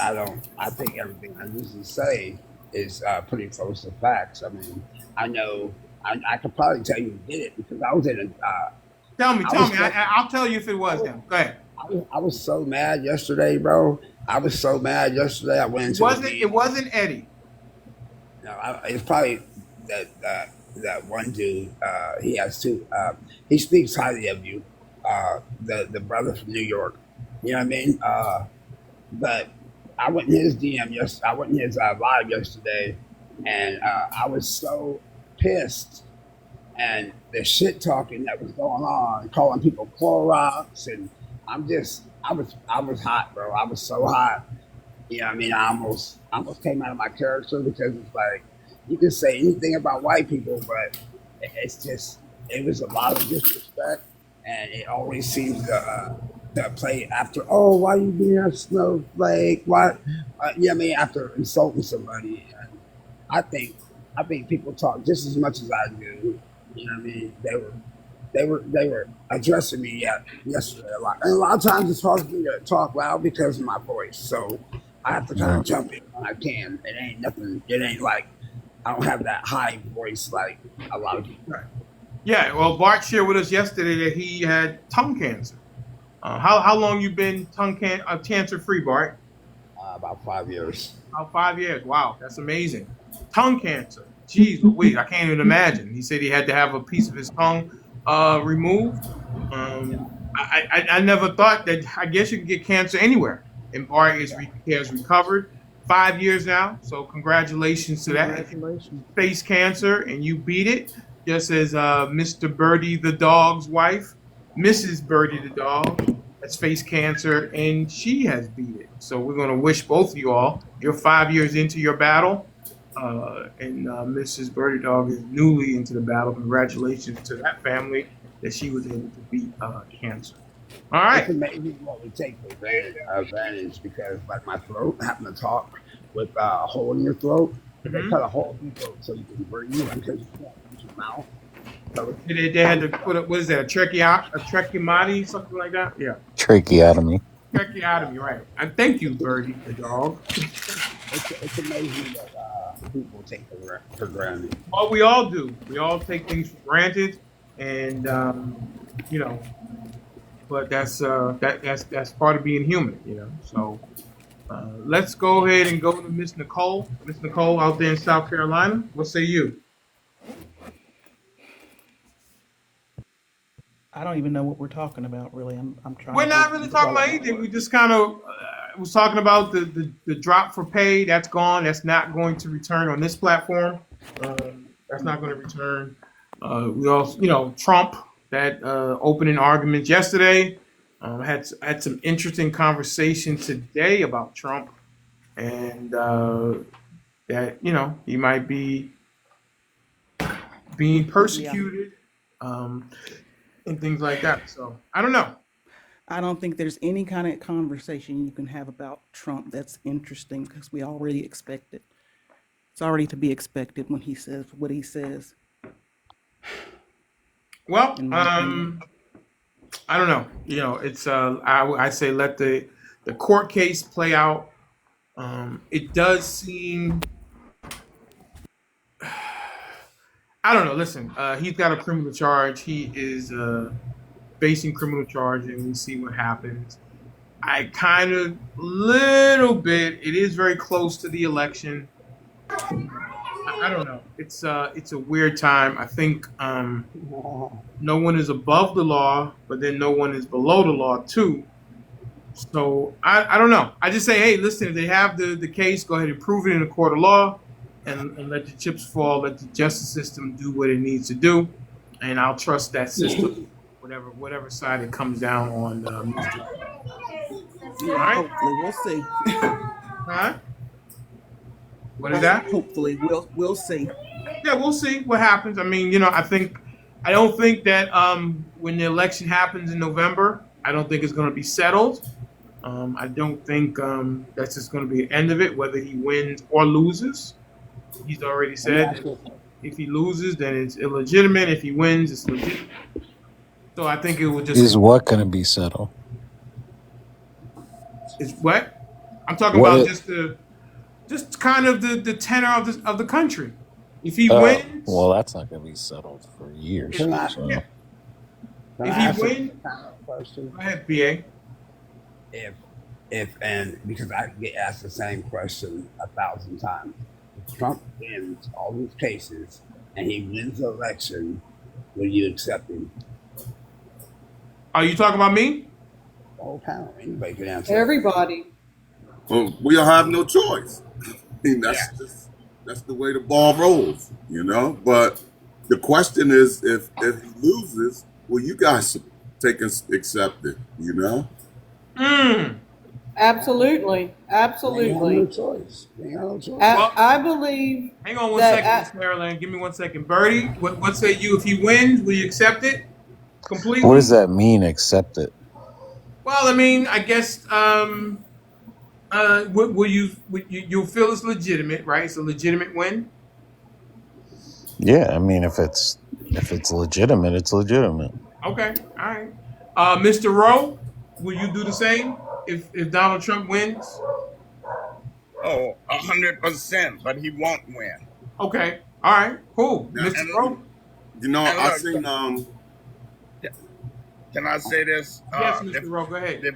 I think everything I usually say is pretty close to facts. I mean, I know I could probably tell you who did it because I was in a. Tell me. I'll tell you if it was them. Go ahead. I was so mad yesterday, bro. I was so mad yesterday. I went into It wasn't Eddie. No, it's probably that one dude. He has two. He speaks highly of you. The brother from New York. You know what I mean? But I went in his DM I went in his live yesterday, and I was so pissed. And the shit talking that was going on, calling people Clorox, and I was hot, bro. I was so hot. You know what I mean? I almost came out of my character because it's like, you can say anything about white people, but it was a lot of disrespect, and it always seems to play after, oh, why you being a snowflake? Why? You know what I mean? After insulting somebody. And I think people talk just as much as I do. You know what I mean? They were addressing me yesterday a lot. And a lot of times it's hard for me to talk loud because of my voice. So I have to kind of jump in when I can. It ain't nothing. It ain't like I don't have that high voice like a lot of people. Right. Yeah, well, Bart shared with us yesterday that he had tongue cancer. How long you been cancer free, Bart? about 5 years. About 5 years. Wow, that's amazing. Tongue cancer. Jeez Louise, I can't even imagine. He said he had to have a piece of his tongue removed. I never thought that. I guess you can get cancer anywhere. And Bart has recovered 5 years now. So congratulations to that. If you Congratulations. face cancer and you beat it, just as Mr. Birdie the dog's wife, Mrs. Birdie the dog, has faced cancer and she has beat it. So we're going to wish both of you all. You're 5 years into your battle, and Mrs. Bertydog is newly into the battle. Congratulations to that family that she was able to beat cancer. All It's right. amazing what we take for advantage because, like, my throat, having to talk with a hole in your throat, they Mhm. cut a hole in your throat so you can breathe because you can't use your mouth. So They had to put up, what is that, a tracheotomy, something like that? Yeah. Tracheotomy. Tracheotomy, right. I thank you, Birdie the dog. it's amazing what people take for granted. Well, we all do. We all take things for granted, and you know, but that's part of being human, you know. So let's go ahead and go to Miss Nicole. Miss Nicole out there in South Carolina. What say you? I don't even know what we're talking about, really. I'm trying We're to not get really things talking all about at anything. We work. just kind of was talking about the drop for pay. That's gone. That's not going to return on this platform. That's not going to return. We also, Trump, that opening arguments yesterday. Had some interesting conversation today about Trump and that he might be being Yeah. persecuted and things like that. So I don't know. I don't think there's any kind of conversation you can have about Trump that's interesting because we already expect it. It's already to be expected when he says what he says, Well, in my opinion. I don't know. It's I say let the court case play out. It does seem. I don't know. Listen, he's got a criminal charge. He is facing criminal charge, and we see what happens. I kind of little bit. It is very close to the election. I don't know. It's a weird time. I think no one is above the law, but then no one is below the law too. So I don't know. I just say, hey, listen, if they have the case, go ahead and prove it in a court of law, and let the chips fall. Let the justice system do what it needs to do, and I'll trust that system, whatever side it comes down on. Mr. All Yeah, right. hopefully we'll see. Huh? What I is said that? hopefully we'll see. Yeah, we'll see what happens. I mean, I don't think that when the election happens in November, I don't think it's going to be settled. I don't think that's just going to be the end of it, whether he wins or loses. He's already Let me said ask that you, if he loses, then it's illegitimate. If he wins, it's legitimate. So I think it will just Is what going to be settled? it's what I'm talking What about. it? Just kind of the tenor of the country. If he Oh, well, wins, that's not going to be settled for years. if can I, yeah, So can if I he ask a wins, kind of question? go ahead, BA. If, and because I get asked the same question 1,000 times, if Trump wins all these cases and he wins the election, will you accept him? Are you talking about me? The whole panel, anybody can answer that. Everybody. Well, we'll have no choice. I mean, Yeah. that's the way the ball rolls, But the question is, if he loses, will you guys accept it? Mm. Absolutely. They ain't got no Absolutely. choice. They ain't got no choice. Well, I believe hang on one second, Miss that Marilyn. Give me 1 second. Birdie, what say you? If he wins, will you accept it what does completely? that mean? Accept it? Well, I mean, I guess you'll feel it's legitimate, right? It's a legitimate win. Yeah, I mean, if it's legitimate, it's legitimate. Okay, all right. Mr. Rowe, will you do the same if Donald Trump wins? Oh, 100%, but he won't win. Okay, all right, cool. Now, Mr. Rowe, And I look, seen can I say this? yes, Mr. Rowe, go ahead. The,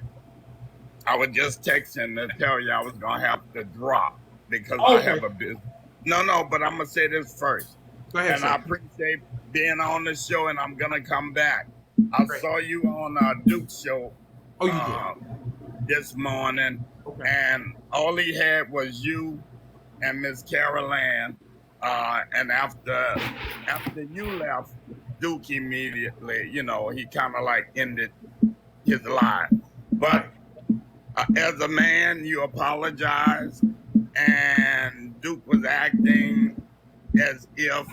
I was just texting to tell you I was gonna have to drop because I Okay. have a business. No, but I'm gonna say this first. Go ahead, And sir. I appreciate being on the show, and I'm gonna come back. I Great. saw you on Duke's show Oh, you did? this morning, Okay. and all he had was you and Miss Carol Ann. And after you left, Duke immediately, he kind of like ended his life. But as a man, you apologized, and Duke was acting as if,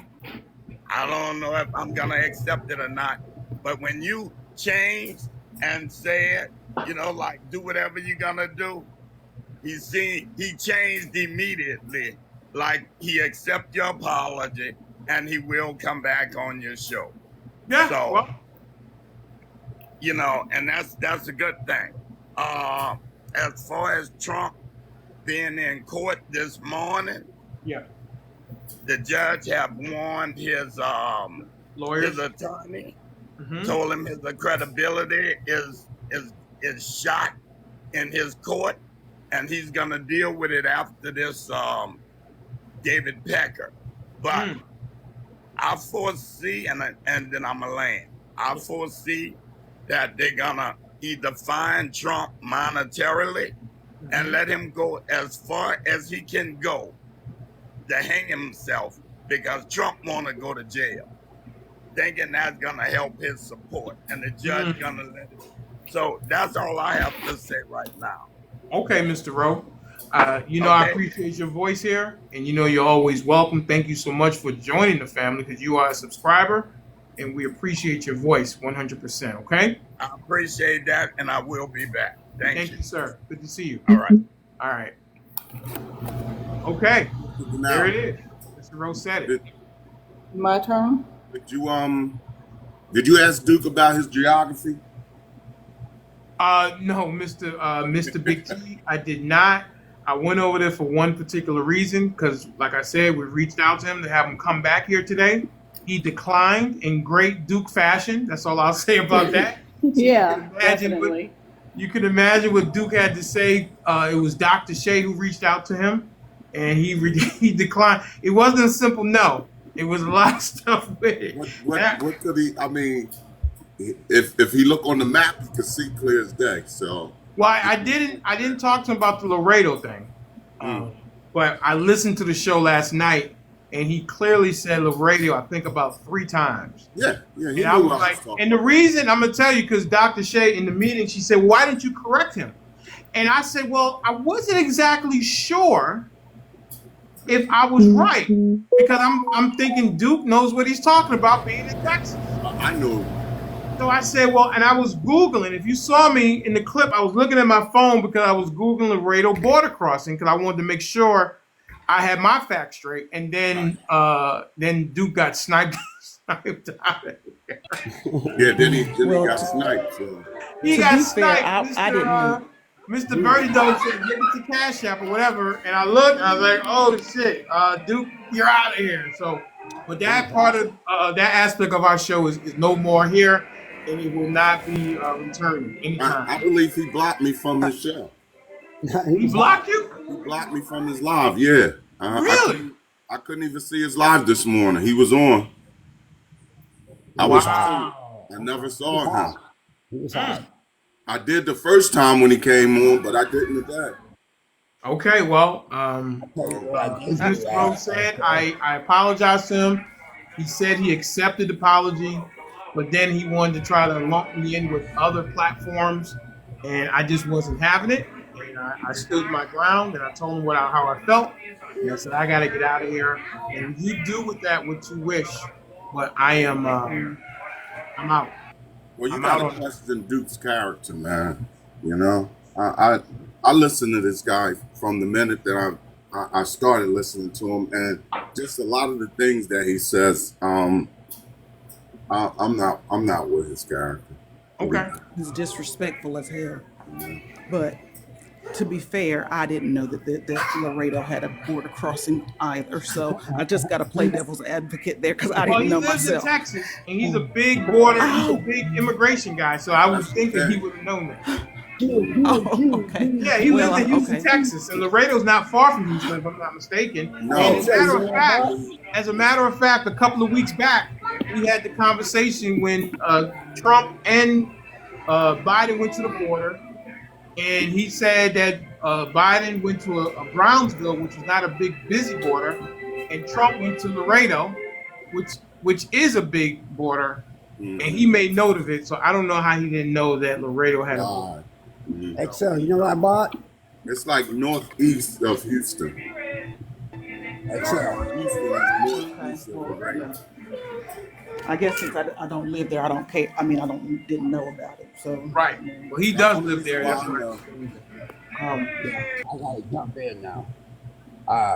I don't know if I'm gonna accept it or not, but when you changed and said, like, do whatever you're gonna do, he changed immediately. Like, he accept your apology and he will come back on your show. Yeah. So, well, and that's a good thing. As far as Trump being in court this morning, yeah. the judge have warned his Lawyers. his attorney, Mm-hmm. told him his credibility is shot in his court, and he's gonna deal with it after this David Pecker. But I foresee, and then I'm a land. I foresee that they're gonna either fine Trump monetarily and let him go as far as he can go to hang himself, because Trump want to go to jail, thinking that's gonna help his support, and the judge gonna let it. So that's all I have to say right now. Okay, Mr. Rowe. I Okay. appreciate your voice here, and you're always welcome. Thank you so much for joining the family, because you are a subscriber, and we appreciate your voice 100%. Okay. I appreciate that, and I will be back. Thank you, sir. Good to see you. All right. All right. Okay. There it is. Mr. Rowe said it. My turn? Did you ask Duke about his geography? No, Mr. Big T, I did not. I went over there for one particular reason, because, like I said, we reached out to him to have him come back here today. He declined in great Duke fashion. That's all I'll say about that. Yeah, definitely. You can imagine what Duke had to say. It was Dr. Shea who reached out to him, and he declined. It wasn't a simple no. It was a lot of stuff with it. What could he? I mean, if he look on the map, he could see clear as day. So. Well, I didn't talk to him about the Laredo thing, but I listened to the show last night, and he clearly said Laredo, I think, about 3 times. Yeah. And I was like, and the reason I'm gonna tell you, because Dr. Shea in the meeting, she said, "Why didn't you correct him?" And I said, "Well, I wasn't exactly sure if I was right, because I'm thinking Duke knows what he's talking about being in Texas." I know. So I said, well, and I was Googling. If you saw me in the clip, I was looking at my phone because I was Googling Laredo border crossing, because I wanted to make sure I had my facts straight. And then Duke got sniped out of here. Yeah, then he got sniped. So. He got sniped. I didn't know. Mr. Bertydog said, "Give it to Cash App or whatever." And I looked, and I was like, "Oh shit, Duke, you're out of here." So, but that part of that aspect of our show is no more here. And it will not be returning anytime. I believe he blocked me from his show. He blocked you? He blocked me from his live, yeah. Really? I couldn't even see his live this morning. He was on. I never saw him. He was hot. I did the first time when he came on, but I didn't today. Okay, well, as Mr. Rose said, I apologize to him. He said he accepted the apology, but then he wanted to try to lump me in with other platforms, and I just wasn't having it. And I stood my ground, and I told him how I felt. And I said, I got to get out of here. And you do with that what you wish, but I'm out. Well, you got to question Duke's character, man. I listened to this guy from the minute that I started listening to him, and just a lot of the things that he says, I'm not with his character. Okay. He's disrespectful as hell. But to be fair, I didn't know that Laredo had a border crossing either. So I just got to play devil's advocate there, because I didn't know myself. He lives in Texas, and he's a big border, he's a big immigration guy. So I was thinking he would have known that. Oh, okay. Yeah, he Well, lived in Houston, okay. Texas, and Laredo's not far from Houston, if I'm not mistaken. No. And See, as a matter of fact, a couple of weeks back, we had the conversation when Trump and Biden went to the border, and he said that Biden went to a Brownsville, which is not a big, busy border, and Trump went to Laredo, which is a big border, and he made note of it. So I don't know how he didn't know that Laredo had a border. Excel, you know what I bought? it's like northeast of Houston. Excel. Houston is northeast of Well, Laredo. I guess since I don't live there, I don't pay. I mean, didn't know about it. So Right. Well, he does live there. That's right. I gotta jump in now.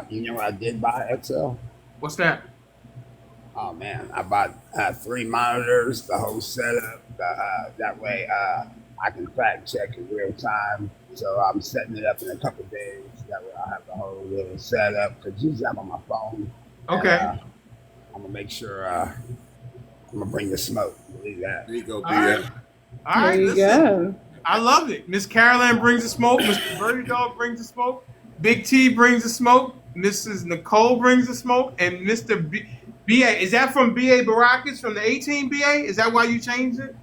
You know what I did buy, Excel? What's that? Oh man, I bought 3 monitors, the whole setup. That way, I can fact check in real time. So I'm setting it up in a couple of days. That way, I'll have the whole little setup. Cause usually I'm on my phone. Okay. And, I'm gonna make sure. I'm gonna bring the smoke. Believe that. There you go, All right. BA. All right. There you Listen, go. I love it. Miss Caroline brings the smoke. Mr. Bertydog brings the smoke. Big T brings the smoke. Mrs. Nicole brings the smoke. And Mr. BA, is that from BA Baracus from the 18 BA? Is that why you changed it?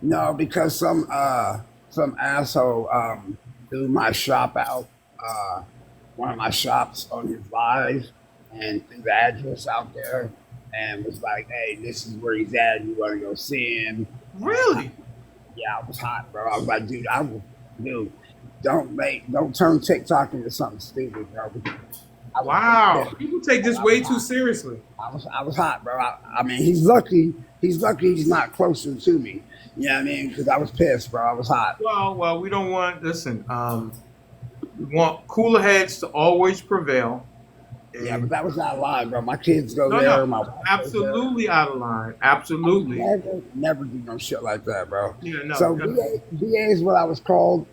No, because some asshole threw my shop out. One of my shops on his live and threw the address out there and was like, "Hey, this is where he's at. You want to go see him?" Really? Yeah, I was hot, bro. I was like, dude, don't turn TikTok into something stupid, bro. Wow. People take this way too seriously. I was hot, bro. I mean, he's lucky. He's lucky he's not closer to me. You know what I mean? Because I was pissed, bro. I was hot. Well, we don't want, listen, we want cooler heads to always prevail. Yeah, but that was out of line, bro. My kids go No, there. no, My wife absolutely out of line. Absolutely. never do no shit like that, bro. Yeah, no. So no. BA is what I was called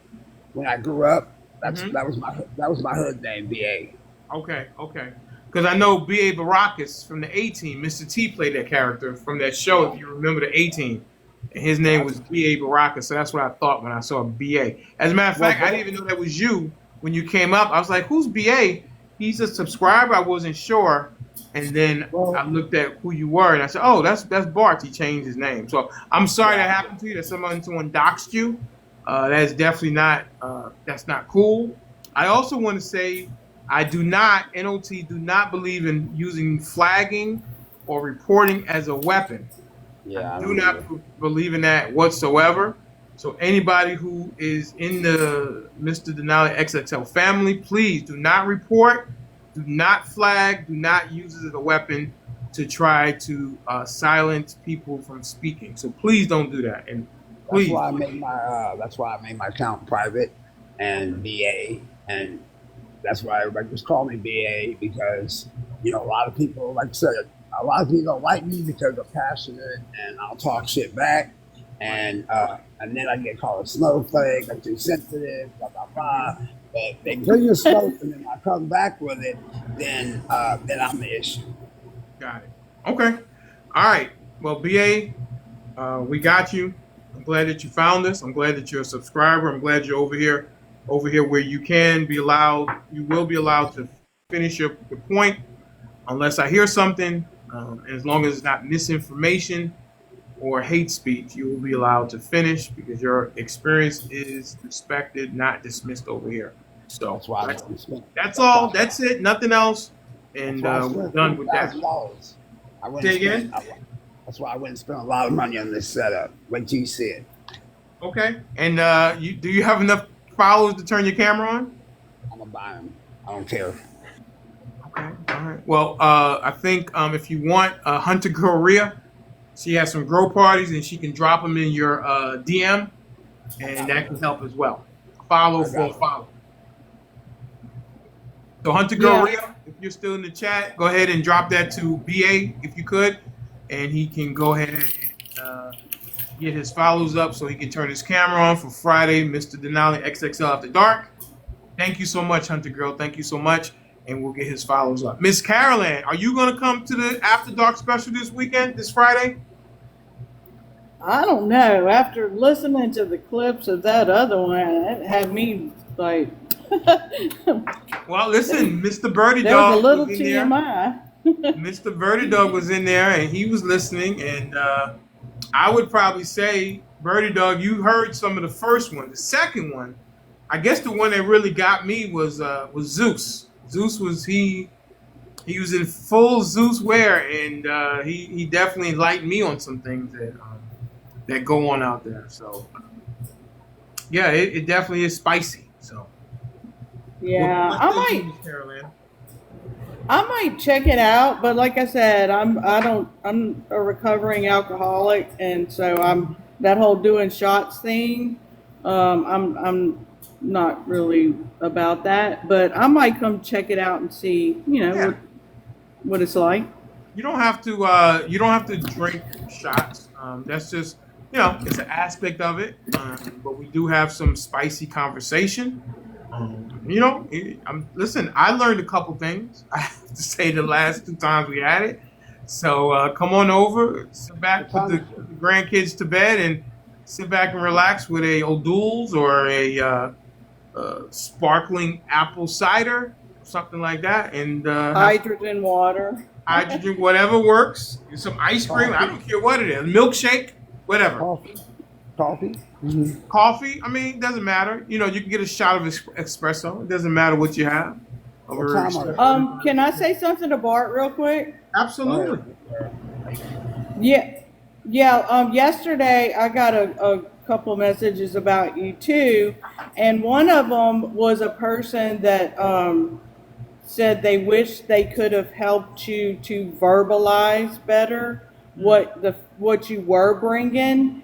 when I grew up. Mhm. That was my hood name, BA. Okay. Because I know B.A. Baracus from the 18, Mr. T played that character from that show, if you remember the 18. And his name was B.A. Baracus, so that's what I thought when I saw B.A. As a matter of fact, I didn't even know that was you when you came up. I was like, who's B.A.? He's a subscriber. I wasn't sure. And then I looked at who you were, and I said, oh, that's Bart. He changed his name. So I'm sorry that happened to you, that someone doxed you. That's definitely not, that's not cool. I also want to say, I do not believe in using flagging or reporting as a weapon. Yeah, I do not believe in that whatsoever. So anybody who is in the Mr. Denali XXL family, please do not report, do not flag, do not use it as a weapon to try to silence people from speaking. So please don't do that. And please. That's why I made my account private and BA, and that's why everybody just call me BA because a lot of people, like I said, a lot of people don't like me because I'm passionate and I'll talk shit back, and then I get called a snowflake, I'm too sensitive, blah blah blah. But they bring the smoke and then I come back with it, then I'm the issue. Got it. Okay. All right. Well, BA, we got you. I'm glad that you found us. I'm glad that you're a subscriber. I'm glad you're over here where you will be allowed to finish your point unless I hear something. And as long as it's not misinformation or hate speech, you will be allowed to finish because your experience is respected, not dismissed over here. So that's all. That's it. Nothing else. And we're done with that. Say again? That's why I wouldn't spend a lot of money on this setup. Wait till you see it. Okay. And do you have enough followers to turn your camera on? I'm gonna buy them. I don't care. Okay. All right. Well, I think if you want Hunter Girl Rhea, she has some grow parties and she can drop them in your DM, and that can help as well. Follow. So Hunter Girl Rhea, if you're still in the chat, go ahead and drop that to BA if you could, and he can go ahead and get his follows up so he can turn his camera on for Friday, Mr. Denali XXL After Dark. Thank you so much, Hunter Girl. Thank you so much. And we'll get his follows up. Miss Caroline, are you going to come to the After Dark special this weekend, this Friday? I don't know. After listening to the clips of that other one, it had me like. Well, listen, Mr. Birdie There was a Dog little was in there. TMI. Mr. Birdie Dog was in there, and he was listening. And I would probably say, Birdie Dog, you heard some of the first one. The second one, I guess the one that really got me was Zeus. Zeus was he was in full Zeus wear, and he definitely lightened me on some things that go on out there. So yeah, it definitely is spicy. So Yeah, what say you, Miss Carolyn? I might check it out, but like I said, I'm a recovering alcoholic, and so I'm that whole doing shots thing. I'm not really about that, but I might come check it out and see, Yeah, what it's like. you don't have to drink shots. That's just it's an aspect of it. But we do have some spicy conversation. Listen. I learned a couple things. I have to say the last 2 times we had it. So come on over, sit back, put the grandkids to bed, and sit back and relax with a O'Doul's or a sparkling apple cider, something like that, and have Hydrogen water. hydrogen, whatever works. Some ice cream. I don't care what it is. Milkshake, whatever. Coffee. Coffee. I mean, it doesn't matter. You can get a shot of espresso. It doesn't matter what you have. Can I say something to Bart real quick? Absolutely. Yeah, yeah. Yesterday I got a couple messages about you too, and one of them was a person that said they wish they could have helped you to verbalize better what you were bringing.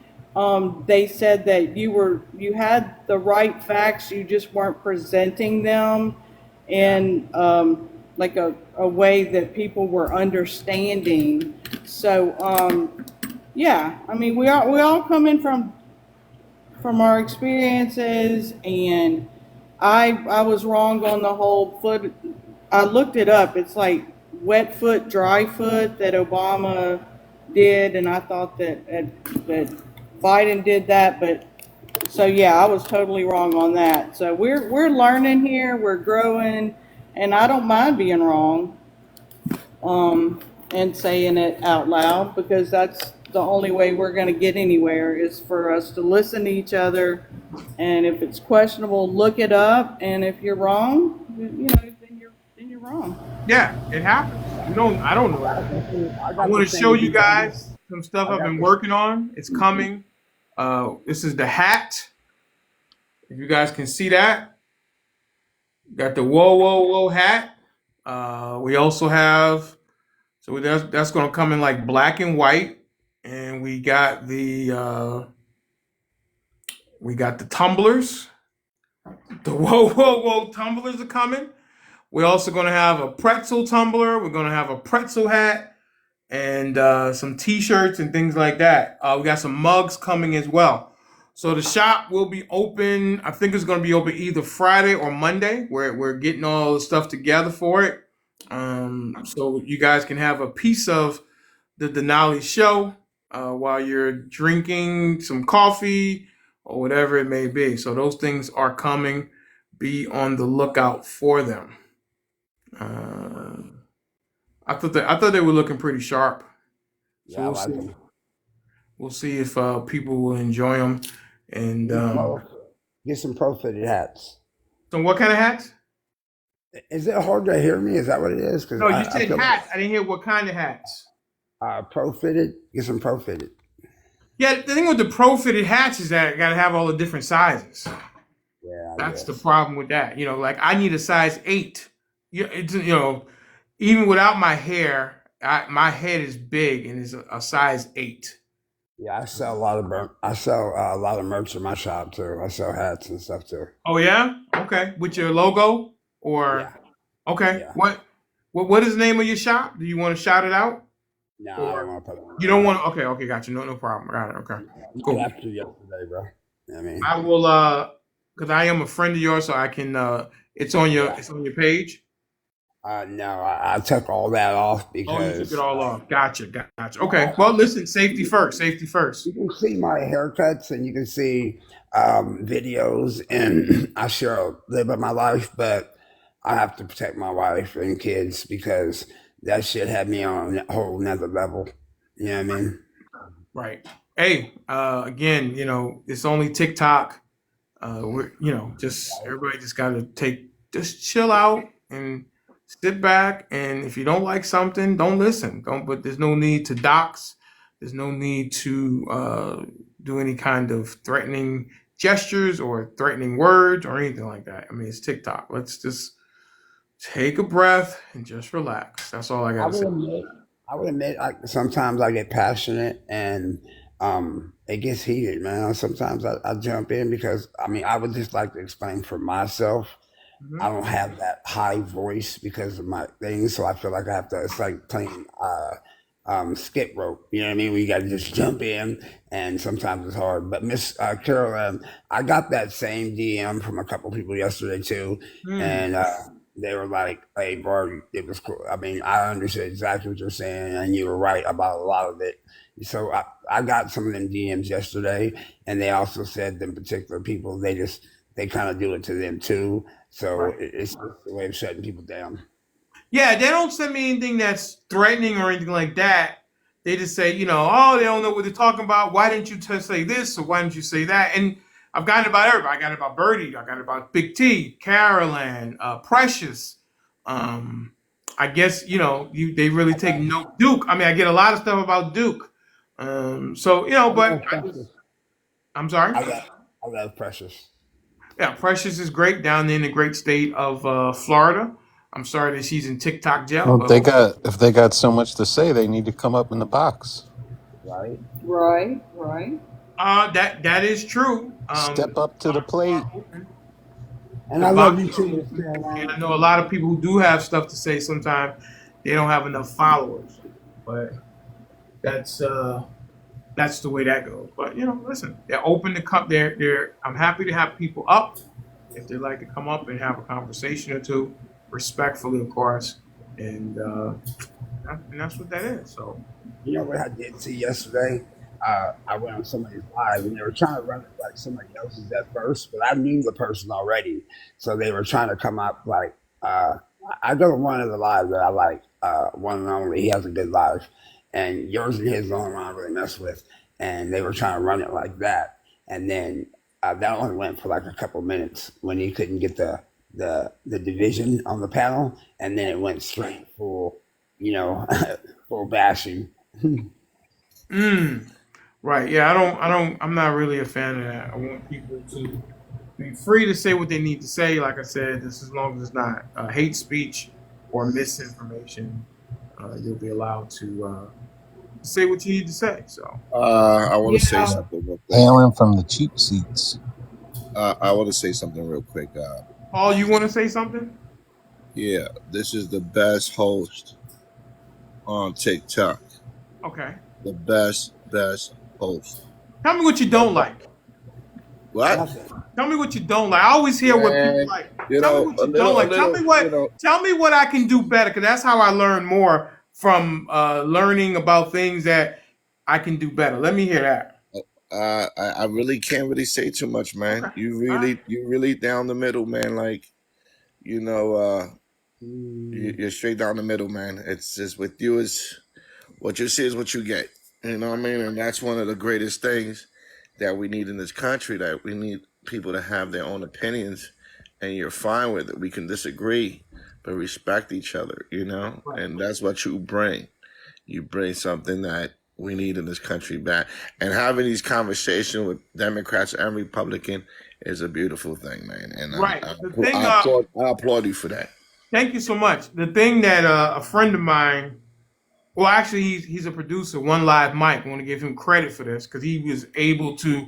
They said that you had the right facts, you just weren't presenting them in like a way that people were understanding. So yeah, I mean we all come in from our experiences, and I was wrong on the whole foot. I looked it up. It's like wet foot, dry foot that Obama did, and I thought that Biden did that, but so yeah, I was totally wrong on that. So we're learning here, we're growing, and I don't mind being wrong, and saying it out loud, because that's the only way we're going to get anywhere, is for us to listen to each other, and if it's questionable, look it up, and if you're wrong, then you're wrong. Yeah, it happens. I don't know. I want to show you guys some stuff I've been working on. It's coming. This is the hat. If you guys can see that. Got the whoa, whoa, whoa hat. We also have, so that's going to come in like black and white. And we got the tumblers. The whoa, whoa, whoa tumblers are coming. We're also going to have a pretzel tumbler. We're going to have a pretzel hat and some T-shirts and things like that. We got some mugs coming as well. So the shop will be open. I think it's going to be open either Friday or Monday. We're getting all the stuff together for it. So you guys can have a piece of the Denali show while you're drinking some coffee or whatever it may be. So those things are coming. Be on the lookout for them. I thought they were looking pretty sharp. So Yeah, I like them. we'll see if people will enjoy them. And Get some pro-fitted hats. so what kind of hats? Is it hard to hear me? Is that what it is? Because No, you said hats. I didn't hear what kind of hats. Pro-fitted. Get some pro-fitted. Yeah, the thing with the pro fitted hats is that I got to have all the different sizes. Yeah, That's the problem with that. Like I need a size 8. It's even without my hair, my head is big and it's a size 8. Yeah, I sell a lot of merch in my shop too. I sell hats and stuff too. Oh yeah, okay. With your logo or Yeah. okay. Yeah. What is the name of your shop? Do you want to shout it out? No, I don't want to put it on. You don't want. Okay, got you. No problem. Got it. Okay, cool. After yesterday, bro. I mean, I will because I am a friend of yours, so I can. It's on your page. No, I took all that off Oh, you took it because all off. Gotcha. Okay. Well, listen, safety first. Safety first. you can see my haircuts and you can see videos, and I sure live my life, but I have to protect my wife and kids because that shit had me on a whole nother level. You know what I mean? Right. Hey, again, it's only TikTok. We're, just everybody just got to just chill out and sit back. And if you don't like something, don't listen. But there's no need to dox. There's no need to do any kind of threatening gestures or threatening words or anything like that. I mean, it's TikTok. Let's just take a breath and just relax. That's all I I got to say. will admit, I would admit, sometimes I get passionate and it gets heated, man. Sometimes I jump in because I mean I would just like to explain for myself. I Mhm. don't have that high voice because of my thing, so I feel like I have to. It's like playing skip rope. You know what I mean? We got to just jump in, and sometimes it's hard. But Miss Carolyn, I got that same DM from a couple people yesterday too, Mm. and they were like, "Hey, bro, it was cool." I mean, I understood exactly what you're saying, and you were right about a lot of it. So I got some of them DMs yesterday, and they also said them particular people they kind of do it to them too. So Right. it's just a way of shutting people down. Yeah, they don't send me anything that's threatening or anything like that. They just say, oh, they don't know what they're talking about. Why didn't you say this or why didn't you say that? And I've got it about everybody. I got it about Birdie. I got it about Big T, Caroline, Precious. Um, I guess they really take note. Duke. I mean, I get a lot of stuff about Duke. So I but love I just, Precious. I'm sorry. I love, I love Precious. Yeah, Precious is great down there in the great state of Florida. I'm sorry that she's in TikTok jail, Well, but if they got so much to say, they need to come up in the box. Right? Right. that is true. Step up to the Boxes are plate. open. And The I love box you are too, Miss open, and I Caroline. know a lot of people who do have stuff to say. Sometimes they don't have enough followers, but that's uh, that's the way that goes. But listen, they're open to come. They're. I'm happy to have people up if they'd like to come up and have a conversation or two, respectfully, of course, and that's what that is. So. You know what I did see yesterday? I went on somebody's live and they were trying to run it like somebody else's at first, but I knew the person already. So they were trying to come up like, I go to one of the lives that I like, one and only. He has a good live. And yours and his the only one I really mess with. And they were trying to run it like that. And then that only went for like a couple minutes when he couldn't get the division on the panel. And then it went straight full, you know, full bashing. Mm. Right. Yeah. I'm not really a fan of that. I want people to be free to say what they need to say. Like I said, this as long as it's not hate speech or misinformation, you'll be allowed to say what you need to say. So, I want to say Yeah. something real quick. Hailing from the cheap seats. I want to say something real quick. Paul, you want to say something? Yeah, this is the best host on TikTok. Okay. The best host. Tell me what you don't like. What? Nothing. Tell me what you don't like. I always hear what people Man, like. Tell me what you don't a like. Tell little, me what I can do better, because that's how I learn more from learning about things that I can do better. Let me hear that. I really can't really say too much, man. Okay. All right. You really down the middle, man. Like, you know, you're straight down the middle, man. It's just with you is what you see is what you get. You know what I mean? And that's one of the greatest things that we need in this country. That we need people to have their own opinions, and you're fine with it. We can disagree, but respect each other. You know, Right. and that's what you bring. You bring something that we need in this country back. And having these conversations with Democrats and Republicans is a beautiful thing, man. And Right. The thing. I applaud you for that. Thank you so much. The thing that a friend of mine, well, actually, he's a producer, One Live Mike. I want to give him credit for this because he was able to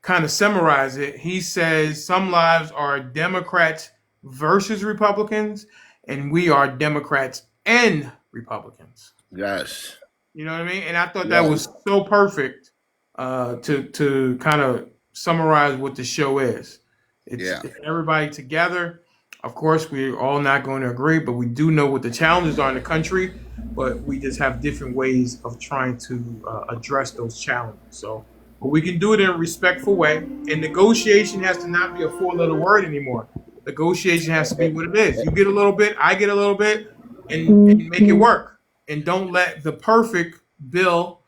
kind of summarize it. He says some lives are Democrats versus Republicans, and we are Democrats and Republicans. Yes. You know what I mean? And I thought that Yeah. was so perfect to kind of summarize what the show is. It's Yeah. everybody together. Of course, we're all not going to agree, but we do know what the challenges are in the country. But we just have different ways of trying to address those challenges. So, but we can do it in a respectful way. And negotiation has to not be a four-letter word anymore. Negotiation has to be what it is. You get a little bit, I get a little bit, and make it work. And don't let the perfect bill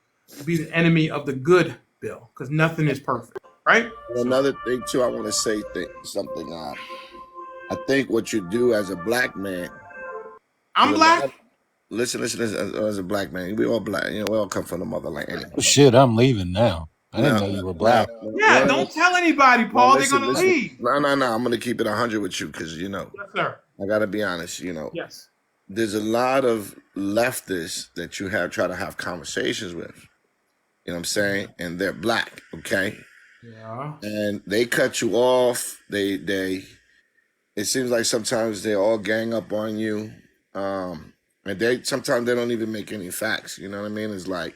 be the enemy of the good bill, because nothing is perfect, right? Another thing too, I want to say something. I think what you do as a black man. I'm black. Listen. As a black man, we all black. You know, we all come from the motherland. Anyway. Shit, I'm leaving now. I didn't know you were black. Yeah, don't tell anybody, Paul. They're gonna leave. No. I'm gonna keep it 100 with you because you know. Yes, sir. I gotta be honest. You know. Yes. There's a lot of leftists that you try to have conversations with. You know what I'm saying? And they're black. Okay. Yeah. And they cut you off. They. It seems like sometimes they all gang up on you. And sometimes they don't even make any facts. You know what I mean? It's like,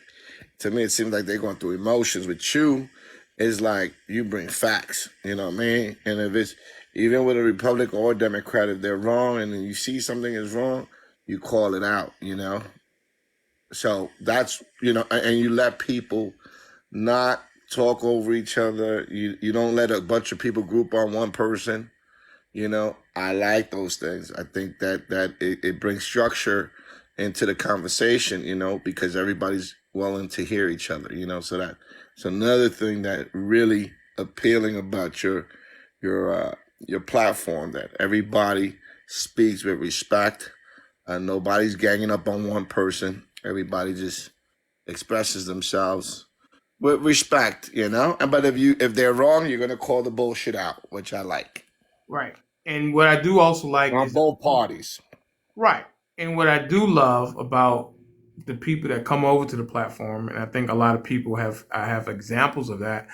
to me, it seems like they're going through emotions. With you, it's like you bring facts. You know what I mean? And if it's even with a Republican or Democrat, if they're wrong and then you see something is wrong, you call it out. You know. So that's and you let people not talk over each other. You don't let a bunch of people group on one person. You know, I like those things. I think that it brings structure into the conversation, you know, because everybody's willing to hear each other, you know. So that's another thing that really appealing about your platform, that everybody speaks with respect. Nobody's ganging up on one person. Everybody just expresses themselves with respect, you know. But if they're wrong, you're gonna call the bullshit out, which I like. Right. And what I do also like on both parties. Right. And what I do love about the people that come over to the platform, and I think a lot of people I have examples of that,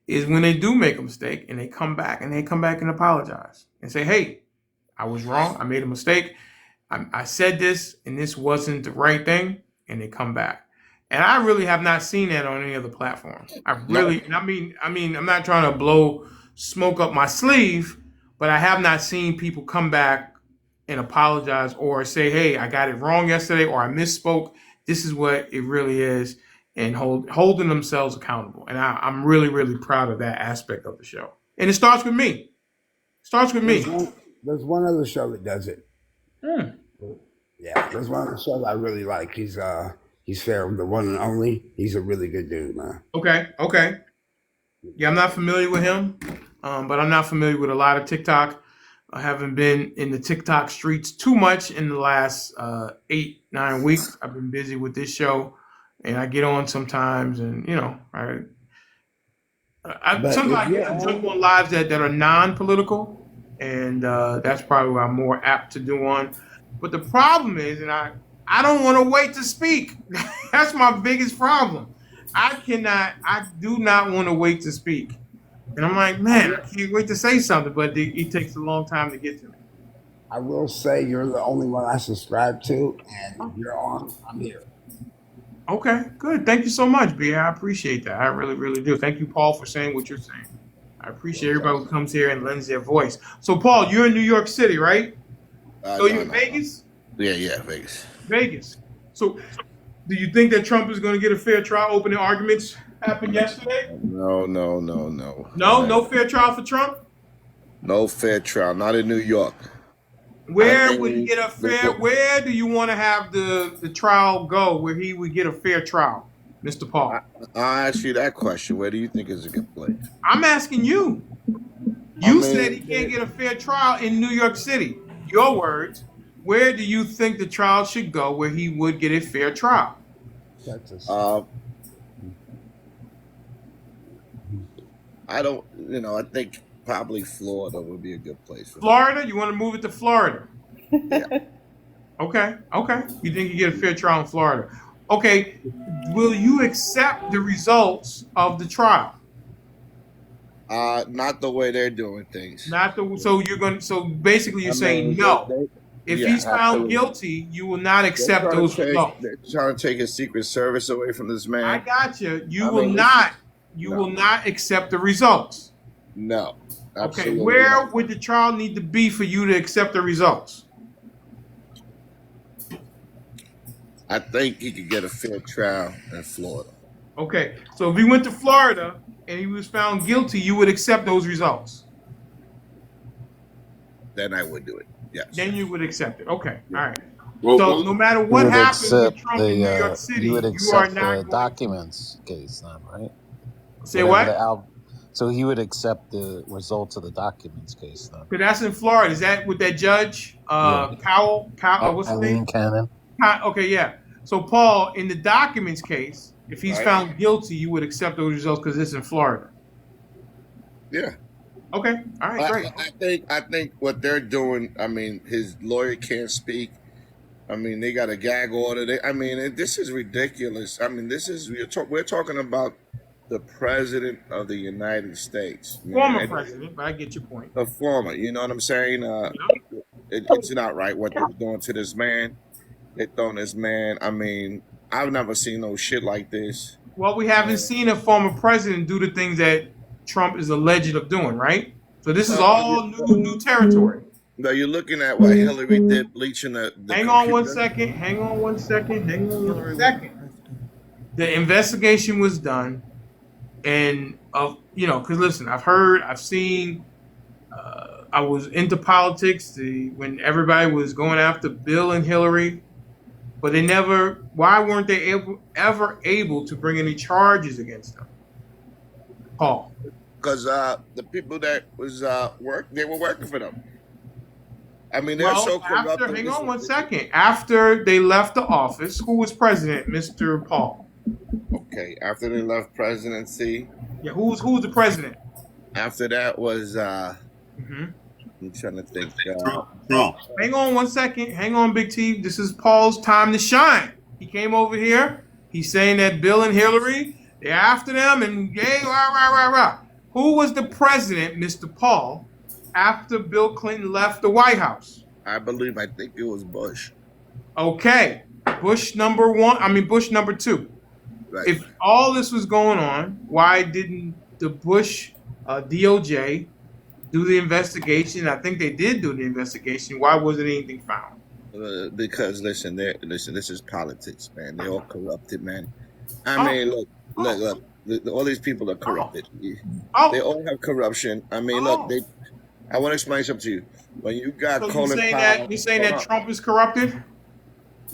is when they do make a mistake and they come back and apologize and say, hey, I was wrong. I made a mistake. I said this and this wasn't the right thing. And they come back. And I really have not seen that on any other platform. I mean, I'm not trying to blow smoke up my sleeve, but I have not seen people come back and apologize or say, hey, I got it wrong yesterday or I misspoke. This is what it really is, and holding themselves accountable. And I'm really, really proud of that aspect of the show. And it starts with me. There's one other show that does it. Yeah, there's one other show I really like. He's fair, the one and only. He's a really good dude, man. Okay. Yeah, I'm not familiar with him. But I'm not familiar with a lot of TikTok. I haven't been in the TikTok streets too much in the last 8-9 weeks. I've been busy with this show, and I get on sometimes, and sometimes I jump on lives that are non-political, and that's probably what I'm more apt to do on. But the problem is, and I don't want to wait to speak. That's my biggest problem. I do not want to wait to speak. And I'm like, man, I can't wait to say something, but it takes a long time to get to me. I will say you're the only one I subscribe to, and if you're on, I'm here. Okay, good. Thank you so much, B. I appreciate that. I really, really do. Thank you, Paul, for saying what you're saying. I appreciate everybody who comes here and lends their voice. So, Paul, you're in New York City, right? So you're in Vegas? Yeah, Vegas. Vegas. So do you think that Trump is going to get a fair trial? Opening arguments happened yesterday? No. No fair trial for Trump? No fair trial. Not in New York. Where would he get a fair? Where do you want to have the trial go where he would get a fair trial, Mr. Paul? I'll ask you that question. Where do you think is a good place? I'm asking you. You said he can't get a fair trial in New York City. Your words. Where do you think the trial should go where he would get a fair trial? Texas. I don't, I think probably Florida would be a good place. Florida? You want to move it to Florida? Yeah. Okay. You think you get a fair trial in Florida? Okay. Will you accept the results of the trial? Not the way they're doing things. So basically you're saying no. If he's found guilty, you will not accept those results. They're trying to take his Secret Service away from this man. I got you. You will not accept the results. No. Okay, Absolutely where not. would the trial need to be for you to accept the results? I think he could get a fair trial in Florida. Okay, so if he went to Florida and he was found guilty, you would accept those results. Then I would do it. Yes. Then you would accept it. Okay, all right. Well, So no matter You what would happens with accept Trump in New York you would City, you are accept the not going documents case then, right? to say Whatever what? so he would accept the results of the documents case then. Because that's in Florida. Is that with that judge, Yeah. Powell? What's his Eileen name? Cannon. Okay, yeah. So Paul, in the documents case, if he's Right. found guilty, you would accept those results because it's in Florida. Yeah. Okay, all right, great. I think what they're doing. I mean, his lawyer can't speak. I mean, they got a gag order. This is ridiculous. I mean, we're talking about the president of the United States. Former president, but I get your point. A former, you know what I'm saying? It's not right what they're doing to this man. They're throwing this man. I mean, I've never seen no shit like this. Well, we haven't seen a former president do the things that Trump is alleged of doing, right? So this is all new territory. Now you're looking at what Hillary did, bleaching the Hang on one second. Hang on one second. The investigation was done, and because listen, I've seen. I was into politics when everybody was going after Bill and Hillary, but they never. Why weren't they ever able to bring any charges against them? Paul. Because the people that was they were working for them. I mean, they're so corrupt. Hang on one second. After they left the office, who was president, Mr. Paul? Okay, after they left presidency. Yeah, who was the president? After that was I'm trying to think. Trump. Hang on one second. Hang on, Big T. This is Paul's time to shine. He came over here. He's saying that Bill and Hillary, they're after them, and yay, rah. Who was the president, Mr. Paul, after Bill Clinton left the White House? I think it was Bush. Okay. Bush number two. Right. If all this was going on, why didn't the Bush DOJ do the investigation? I think they did do the investigation. Why wasn't anything found? Because listen, this is politics, man. They're all corrupted, man. I mean, look. All these people are corrupted. They all have corruption. I mean, look. I want to explain something to you. When you got Colin Powell, you saying that Trump is corrupted?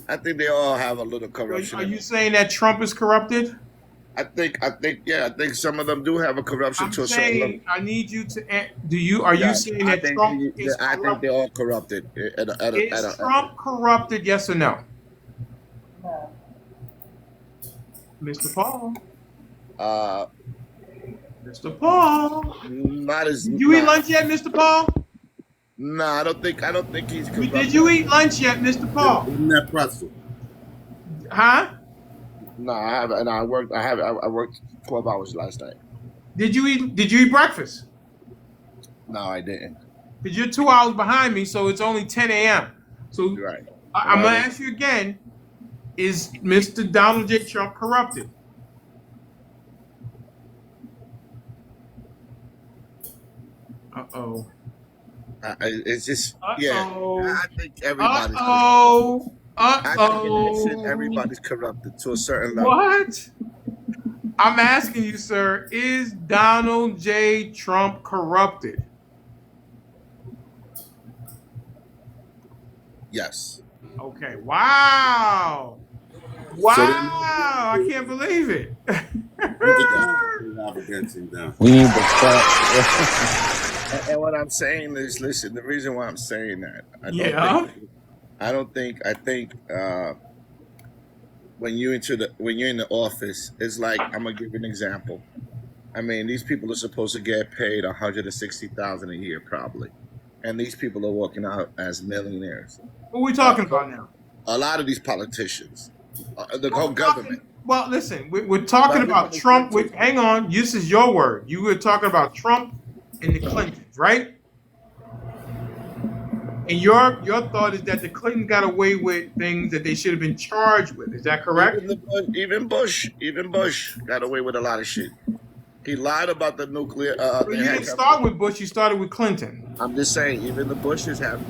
I think they all have a little corruption. Are you saying that Trump is corrupted? I think some of them do have a corruption to a certain level. I need you to. Are you saying that Trump is corrupted? I think they're all corrupted. Is Trump corrupted? Yes or no? No. Mr. Paul. Uh, Mr. Paul. Not as. Did you eat lunch yet, Mr. Paul? No, I don't think he's corrupted. Did you eat lunch yet, Mr. Paul? Isn't that pretzel? Huh? No, I haven't. And I worked 12 hours last night. Did you eat breakfast? No, I didn't. Because you're 2 hours behind me, so it's only 10 a.m. So Right. I'm going to ask you again, is Mr. Donald J. Trump corrupted? Uh-oh. It's just, Uh-oh. yeah. I think everybody's everybody's corrupted to a certain level. What? I'm asking you, sir, is Donald J. Trump corrupted? Yes. Okay. Wow. I can't believe it. We need the facts. And what I'm saying is, listen, the reason why I'm saying that, I think when you're in the office, it's like, I'm gonna give you an example. I mean, these people are supposed to get paid $160,000 a year probably, and these people are working out as millionaires. What are we talking about now? A lot of these politicians, the whole government. Well, listen, we're talking about Trump. Hang on, this is your word. You were talking about Trump and the Clintons, right? And your thought is that the Clintons got away with things that they should have been charged with. Is that correct? Even Bush got away with a lot of shit. He lied about the nuclear. But They you had didn't start with Bush. You started with Clinton. I'm just saying, even the Bushes have.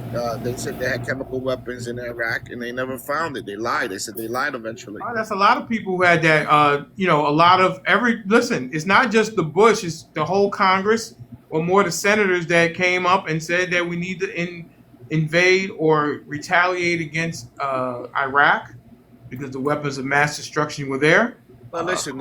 They said they had chemical weapons in Iraq, and they never found it. They lied. They said they lied eventually. Oh, that's a lot of people who had that. A lot of every. Listen, it's not just the Bush; it's the whole Congress, or more the senators that came up and said that we need to invade or retaliate against Iraq because the weapons of mass destruction were there. But listen.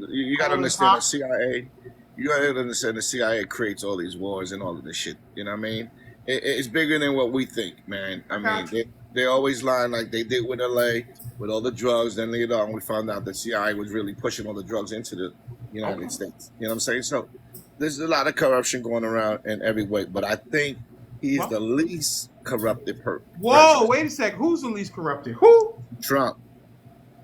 You got to understand the CIA. You got to understand the CIA creates all these wars and all of this shit. You know what I mean? It's bigger than what we think, man. I mean, they always lie like they did with LA with all the drugs. Then later on, we found out the CIA was really pushing all the drugs into the United States. You know what I'm saying? So there's a lot of corruption going around in every way. But I think he's the least corrupted person. Whoa, wait a sec. Who's the least corrupted? Who? Trump.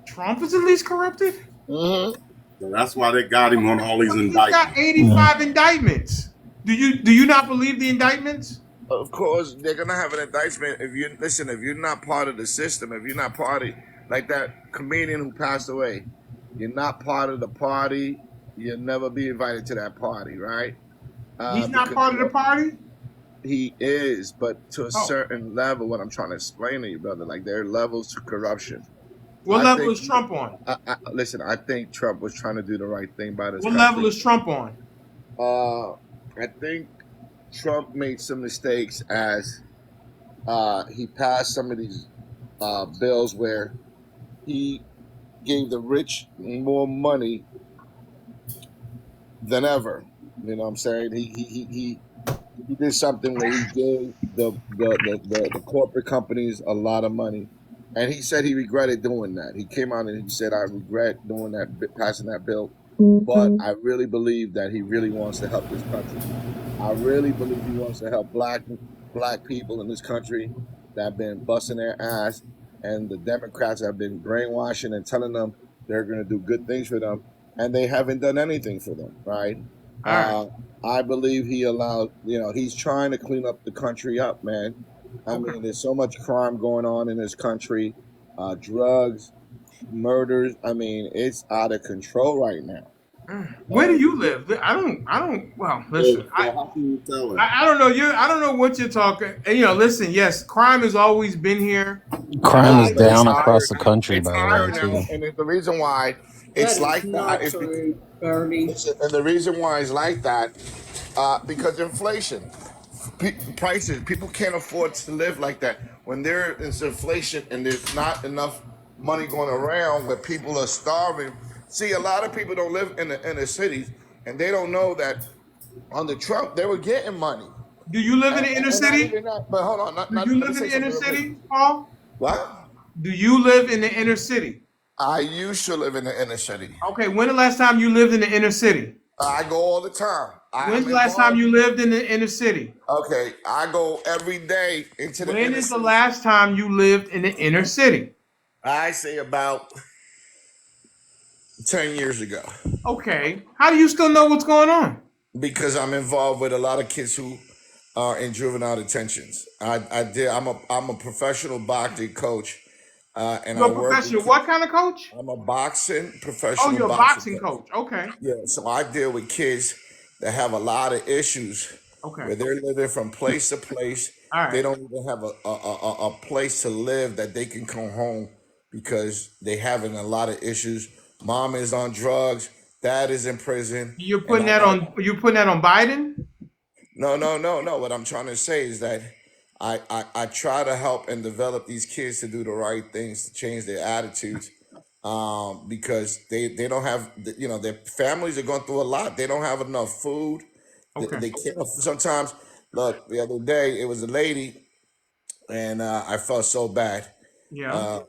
Trump is the least corrupted? Mm-hmm. So that's why they got him on all these indictments. He's got 85 indictments. Do you not believe the indictments? Of course, they're gonna have an indictment if you're not part of the system, if you're not part of like that comedian who passed away, you're not part of the party, you'll never be invited to that party, right? He's not part of the party? He is, but to a certain level, what I'm trying to explain to you, brother, like there are levels to corruption. What level is Trump on? Listen, I think Trump was trying to do the right thing by this country. What level is Trump on? I think Trump made some mistakes as he passed some of these bills where he gave the rich more money than ever. You know what I'm saying? He did something where he gave the corporate companies a lot of money. And he said he regretted doing that. He came out and he said, I regret doing that, passing that bill. But I really believe that he really wants to help this country. I really believe he wants to help black people in this country that have been busting their ass. And the Democrats have been brainwashing and telling them they're going to do good things for them. And they haven't done anything for them, right? I believe he allowed, he's trying to clean up the country up, man. I mean, there's so much crime going on in this country, drugs, murders. I mean, it's out of control right now. Where do you live? I don't. Well, listen. I don't know. I don't know what you're talking. Listen. Yes, crime has always been here. Crime is down across the country, by the way, too. And the reason why it's like that is and the reason why it's like that because inflation. Prices, people can't afford to live like that when there is inflation and there's not enough money going around where people are starving. See, a lot of people don't live in the inner cities and they don't know that under Trump they were getting money. Do you live in the inner city? But hold on, do you live in the inner city, Paul? What? Do you live in the inner city? I used to live in the inner city. Okay, when the last time you lived in the inner city? I go all the time. When's the last time you lived in the inner city? Okay, I go every day into the inner city. When is the last time you lived in the inner city? I say about 10 years ago. Okay. How do you still know what's going on? Because I'm involved with a lot of kids who are in juvenile detentions. I'm a professional boxing coach. And you're a professional. What kind of coach? I'm a boxing professional. Oh, you're a boxing coach. Okay. Yeah, so I deal with kids that have a lot of issues. Okay. Where they're living from place to place. All right. They don't even have a place to live that they can come home because they having a lot of issues. Mom is on drugs. Dad is in prison. You're putting that on Biden? No. What I'm trying to say is that I try to help and develop these kids to do the right things to change their attitudes because they don't have, their families are going through a lot. They don't have enough food. Okay. They can't. Sometimes, look, the other day, it was a lady and I felt so bad. Yeah.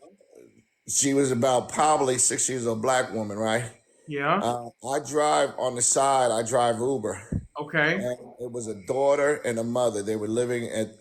She was about probably 6 years old, black woman, right? Yeah. I drive on the side. I drive Uber. Okay. And it was a daughter and a mother. They were living in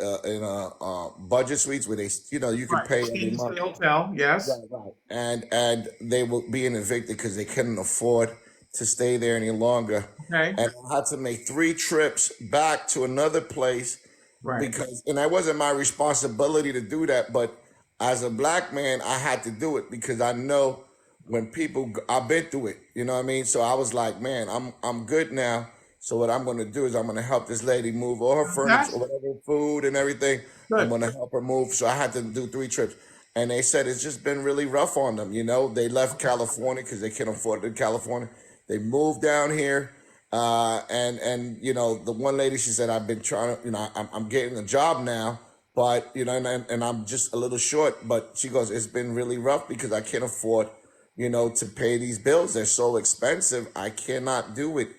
budget suites where they, you can pay every month. Hotel, yes. Right. And they were being evicted because they couldn't afford to stay there any longer. Okay. And I had to make 3 trips back to another place. Right. And that wasn't my responsibility to do that, but as a black man, I had to do it because I know when people, I've been through it, you know what I mean? So I was like, man, I'm good now. So what I'm gonna do is I'm gonna help this lady move all her furniture, Fantastic. whatever, food and everything. I'm Good. gonna help her move. So I had to do 3 trips. And they said it's just been really rough on them, you know. They left California because they can't afford it in California. They moved down here. And you know, the one lady, she said, I've been trying to, you know, I'm getting a job now, but you know, and I'm just a little short. But she goes, it's been really rough because I can't afford, you know, to pay these bills. They're so expensive. I cannot do it.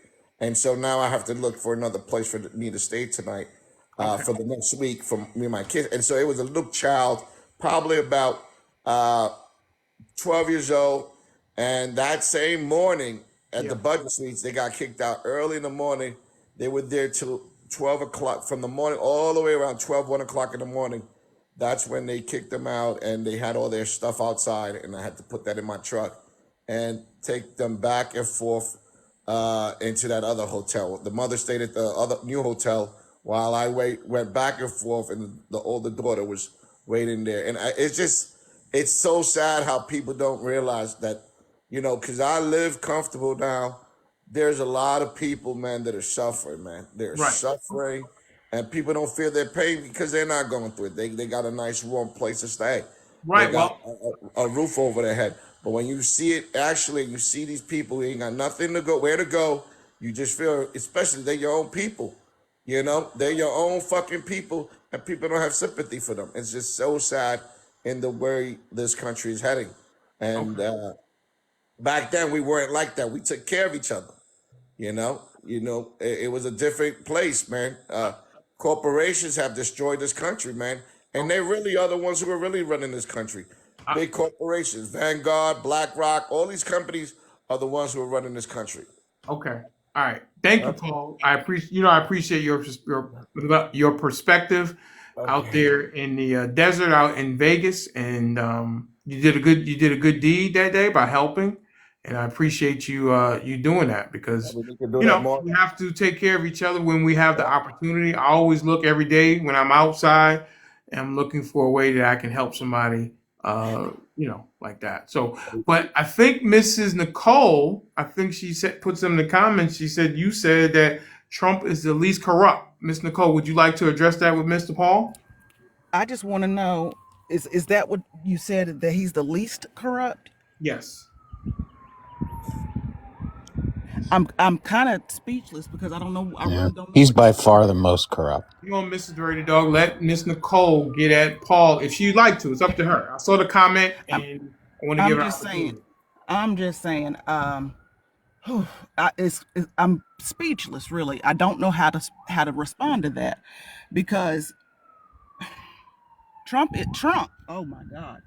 And so now I have to look for another place for me to stay tonight, Okay. for the next week for me and my kids. And so it was a little child, probably about uh, 12 years old. And that same morning at the Yeah. budget suites, they got kicked out early in the morning. They were there till 12 o'clock from the morning, all the way around 12, 1 o'clock in the morning. That's when they kicked them out, and they had all their stuff outside, and I had to put that in my truck and take them back and forth into that other hotel. The mother stayed at the other new hotel while I went back and forth, and the older daughter was waiting there. And it's just, it's so sad how people don't realize that, you know, because I live comfortable now. There's a lot of people, man, that are suffering, man. They're Right. suffering, and people don't feel their pain because they're not going through it. They got a nice warm place to stay. They Right. got Well, a roof over their head. But when you see it, actually, you see these people who ain't got nothing to go, where to go. You just feel, especially they're your own people. You know, they're your own fucking people, and people don't have sympathy for them. It's just so sad in the way this country is heading. And okay. back then, we weren't like that. We took care of each other. It was a different place, man. Corporations have destroyed this country, man, and they Okay. really are the ones who are really running this country. I, Big corporations, Vanguard, BlackRock, all these companies are the ones who are running this country. okay. All right. Thank you, Huh? Paul. I appreciate your perspective out Okay. there in the desert, out in Vegas, and you did a good deed that day by helping, and I appreciate you doing that because We need to do that more. we have to take care of each other when we have the opportunity. I always look every day when I'm outside, and I'm looking for a way that I can help somebody, like that. So, but I think Mrs. Nicole, I think she said, puts in the comments, she said, you said that Trump is the least corrupt. Miss Nicole, would you like to address that with Mr. Paul? I just want to know, is that what you said, that he's the least corrupt? Yes. I'm kind of speechless because I don't know. I Yeah, really don't know he's what to by say. far the most corrupt. You know, Mrs. Bertydog, let Miss Nicole get at Paul if she'd like to. It's up to her. I saw the comment I'm and I want to give I'm her just saying. opportunity. I'm just saying. I'm speechless. Really, I don't know how to respond to that because Trump. Oh my God,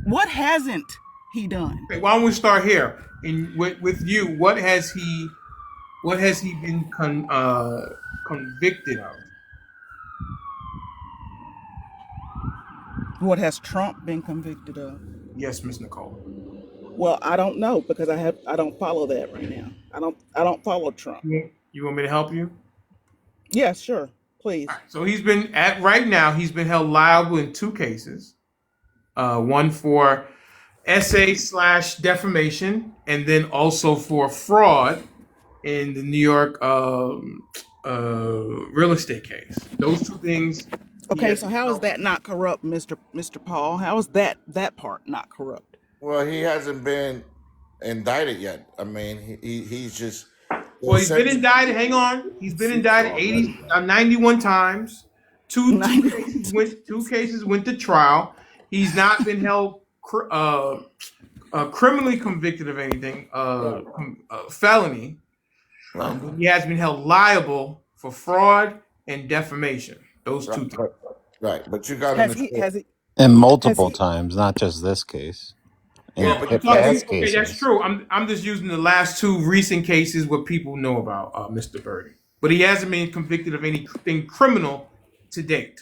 what hasn't he done? Okay, why don't we start here? And with you, what has he been convicted of? What has Trump been convicted of? Yes, Miss Nicole. Well, I don't know because I don't follow that right now. I don't follow Trump. You want me to help you? Yeah, sure, All please. right. So he's been held liable in 2 cases. One for SA/defamation, and then also for fraud in the New York real estate case. Those 2 things he Okay, has so been how is held. that not corrupt, Mr. Paul? How is that part not corrupt? Well, he hasn't been indicted yet. I mean, he's just Well, he's been essentially. indicted. Hang on, he's been indicted 91 times. Two 91. cases went to trial. He's not been held criminally convicted of anything, felony. Right, But he has been held liable for fraud and defamation. Those right, 2 things. right. But you got to Has he understand. has he And has multiple he times, not just this case. Yeah, In Well, but I'm you got talking. past to. Okay, that's cases. true. I'm just using the last 2 recent cases what people know about Mr. Birdie, but he hasn't been convicted of anything criminal to date.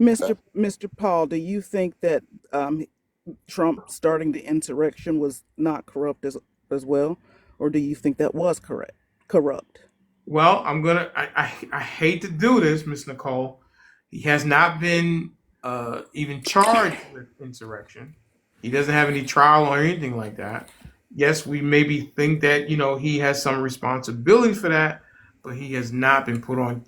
Mr. Paul, do you think that um, Trump starting the insurrection was not corrupt as well, or do you think that was correct corrupt? Well, I'm gonna. I hate to do this, Miss Nicole. He has not been even charged with insurrection. He doesn't have any trial or anything like that. Yes, we maybe think that he has some responsibility for that, but he has not been put on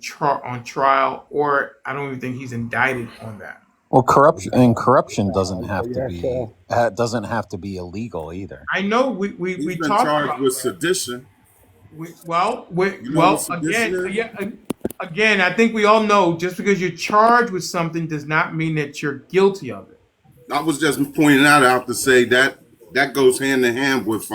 trial, or I don't even think he's indicted on that. Well, corruption doesn't have to be illegal either. I know we He's been talked charged about with that. sedition. You know what sedition Again, is? yeah, again, I think we all know just because you're charged with something does not mean that you're guilty of it. I was just pointing that out to say that that goes hand in hand with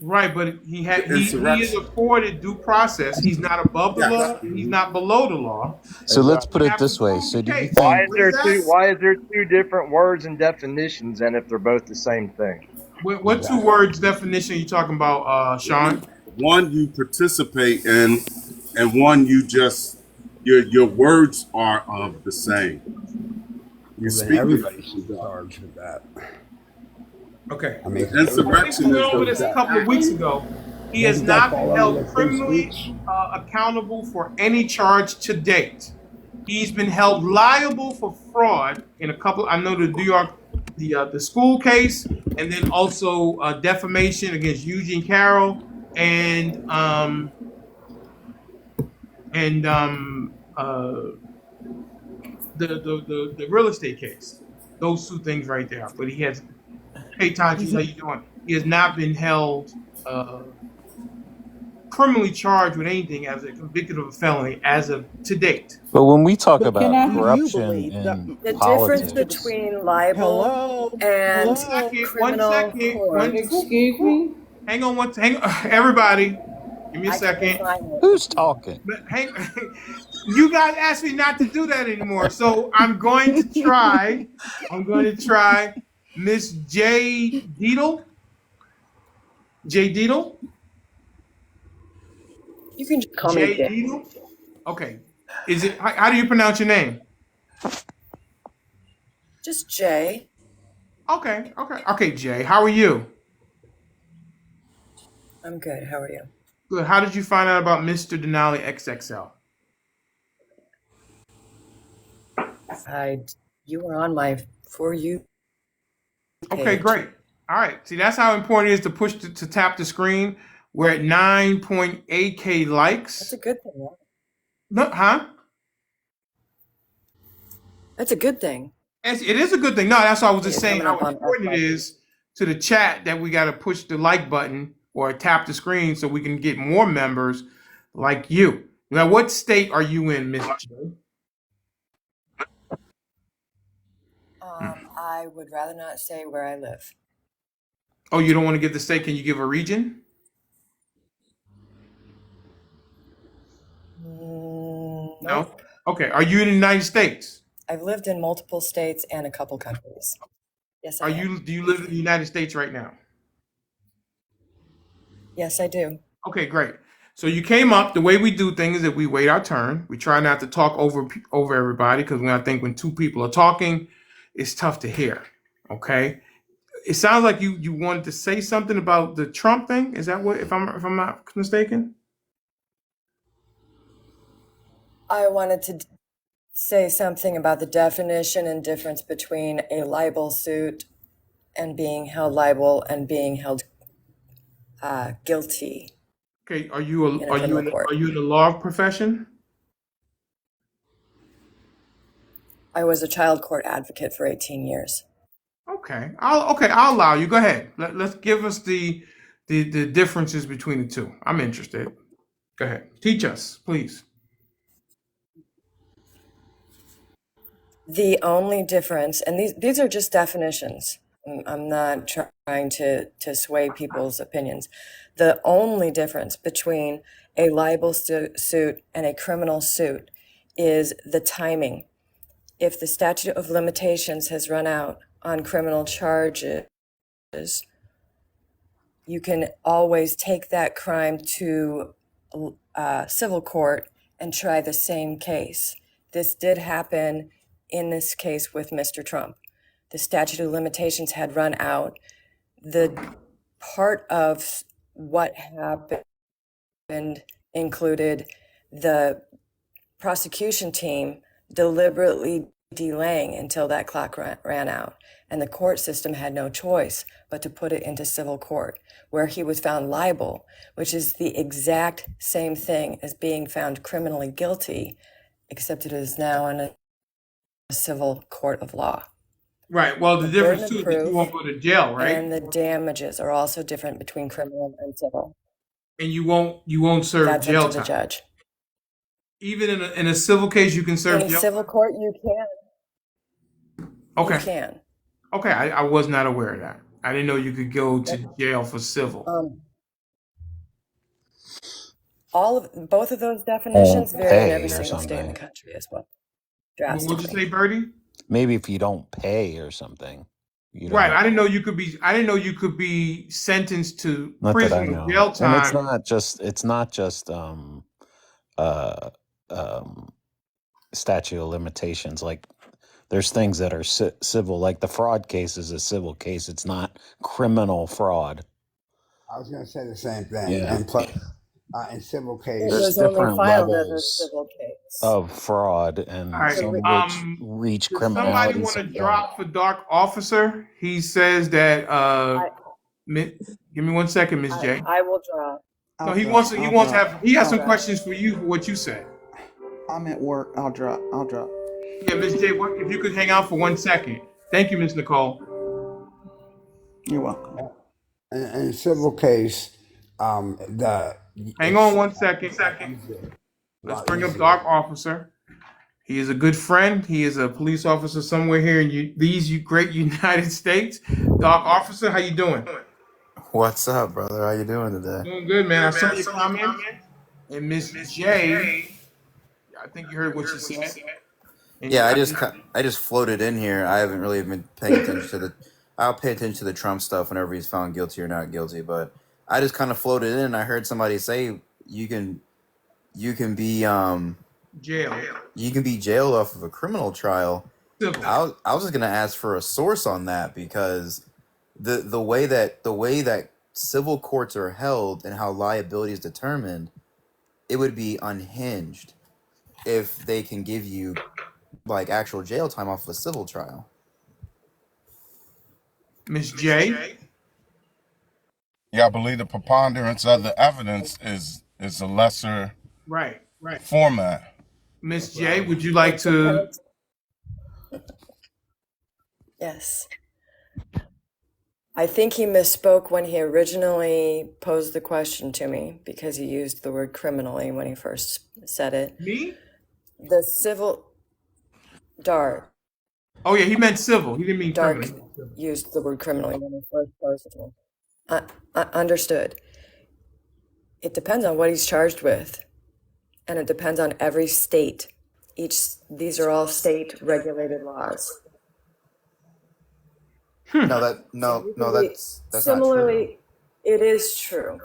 Right, but he is insurrection. afforded due process. He's not above the Yes. law, and he's not below the law. So let's put You it have to this way. prove So the do you case. think? What is that? Why is there two different words and definitions, and if they're both the same thing? What two words definition are you talking about, Sean? One you participate in, and one you just your words are of the same. You speak. Everybody should be charged with that. Okay. I mean, I think Insurrection we went is over this a couple of weeks ago. He has Doesn't that not fall been under held the free criminally speech? accountable for any charge to date. He's been held liable for fraud in a couple. I know the New York, the school case, and then also defamation against Eugene Carroll and the real estate case. Those two things right there. But he has. Hey, Taji, how you doing? He has not been held criminally charged with anything as a convicted of a felony as of to date. But when we talk about can I- corruption believe that- in The politics, difference between libel Hello? and Hello? criminal court. Excuse me? Hang on, everybody. Give me a I can second. define it. who's talking? But you guys asked me not to do that anymore, so I'm going to try. Miss J. Deedle. J. Deedle. You can just call me J. Jay. Deedle. Okay. Is it? How do you pronounce your name? Just Jay. Okay, Jay. How are you? I'm good. How are you? Good. How did you find out about Mr.Denali XXL? You were on my For You page. Okay, great. All right. See, that's how important it is to push to tap the screen. We're at 9.8K likes. That's a good thing. Right? No, huh? That's a good thing. It is a good thing. No, that's why I was just You're saying coming how up on important it is to the chat that we got to push the like button or tap the screen so we can get more members like you. Now, what state are you in, Miss J? I would rather not say where I live. Oh, you don't want to give the state? Can you give a region? Nope. No. Okay. Are you in the United States? I've lived in multiple states and a couple countries. Yes, I am. Do you live in the United States right now? Yes, I do. Okay, great. So you came up. The way we do things is that we wait our turn. We try not to talk over everybody because when two people are talking, it's tough to hear. Okay. It sounds like you wanted to say something about the Trump thing. Is that what? If I'm not mistaken. I wanted to say something about the definition and difference between a libel suit and being held liable and being held guilty. Okay. Are you In a criminal court. are you in the law profession? I was a child court advocate for 18 years. Okay. I'll allow you. Go ahead. Let's give us the differences between the two. I'm interested. Go ahead. Teach us, please. The only difference, and these are just definitions. I'm not trying to sway people's opinions. The only difference between a libel suit and a criminal suit is the timing. If the statute of limitations has run out on criminal charges, you can always take that crime to civil court and try the same case. This did happen in this case with Mr. Trump. The statute of limitations had run out. The part of what happened included the prosecution team deliberately delaying until that clock ran out. And the court system had no choice but to put it into civil court, where he was found liable, which is the exact same thing as being found criminally guilty, except it is now in a civil court of law. Right. Well, the difference too is that you won't go to jail, right? And the damages are also different between criminal and civil. And you won't serve That's jail up to the time. judge. Even in a civil case, you can serve In jail. civil court, you can. Okay. You can. Okay, I was not aware of that. I didn't know you could go to jail for civil. Both of those definitions vary in pay every or single state in something. the country as well. What'd you Drastically. say, Bertie? Maybe if you don't pay or something. You don't Right. I didn't know you could be sentenced to Not that I prison or know. jail And time. it's not just uh statute of limitations. Like there's things that are civil, like the fraud case is a civil case. It's not criminal fraud. I was going to say the same thing. Yeah. And plus, in civil case, It was only filed as a civil case. Of fraud, and All right. some which reach Does criminality. somebody want to drop for Dark Officer? He says that. Give me 1 second, Miss J. I will drop. No, he has some questions for you for what you said. I'm at work. I'll drop. Yeah, Miss J, if you could hang out for 1 second. Thank you, Miss Nicole. You're welcome. in civil case, Hang on 1 second. Let's bring up Dark Officer. He is a good friend. He is a police officer somewhere here in these great United States. Dark Officer, how you doing? What's up, brother? How you doing today? Doing good, man. I saw your comment. And Miss J, I think you heard what she said. And Yeah, I just floated in here. I haven't really been paying attention to I'll pay attention to the Trump stuff whenever he's found guilty or not guilty. But I just kind of floated in. And I heard somebody say you can be jail. You can be jailed off of a criminal trial. Simple. I was just gonna ask for a source on that, because the way that civil courts are held and how liability is determined, it would be unhinged if they can give you like actual jail time off of a civil trial. Miss J? Yeah, I believe the preponderance of the evidence is a lesser Right. format. Miss J, would you like to? Yes. I think he misspoke when he originally posed the question to me, because he used the word criminally when he first said it. Me? The civil Dark. Oh yeah, he meant civil. He didn't mean Dark criminal. used the word criminally when he first posed it to me. Understood. It depends on what he's charged with. And it depends on every state. These are all state regulated laws. No, that's not Similarly, true. it is true.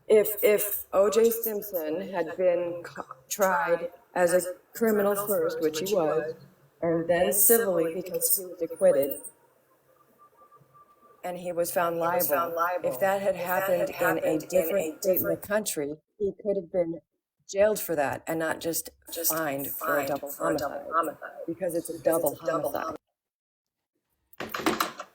If O.J. Simpson had been tried as a criminal first, which he was, and then civilly because he was acquitted, and he was found liable, if that had happened in a different state in the country, he could have been jailed for that and not just fined for a double homicide, because it's a double homicide.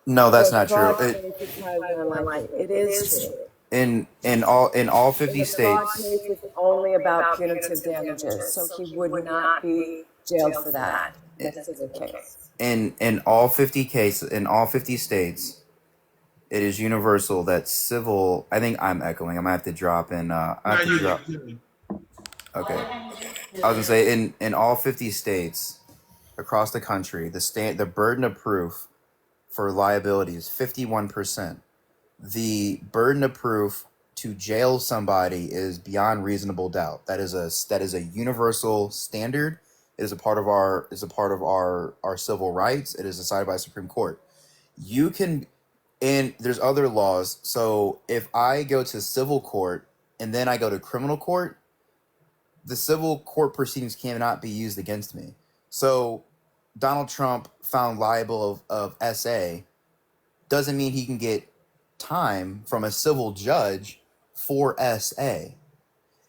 No, that's not true. It is true. In all 50 states. The fraud case is only about punitive damages, so he would not be jailed for that. This is a case. In all 50 states, it is universal that civil. I think I'm echoing. I'm gonna have to drop in. Okay. I was gonna say in all 50 states across the country, the burden of proof for liability is 51%. The burden of proof to jail somebody is beyond reasonable doubt. That is a universal standard. It is a part of our civil rights. It is decided by the Supreme Court. You can, and there's other laws. So if I go to civil court and then I go to criminal court, the civil court proceedings cannot be used against me. So Donald Trump found liable of SA doesn't mean he can get time from a civil judge for SA.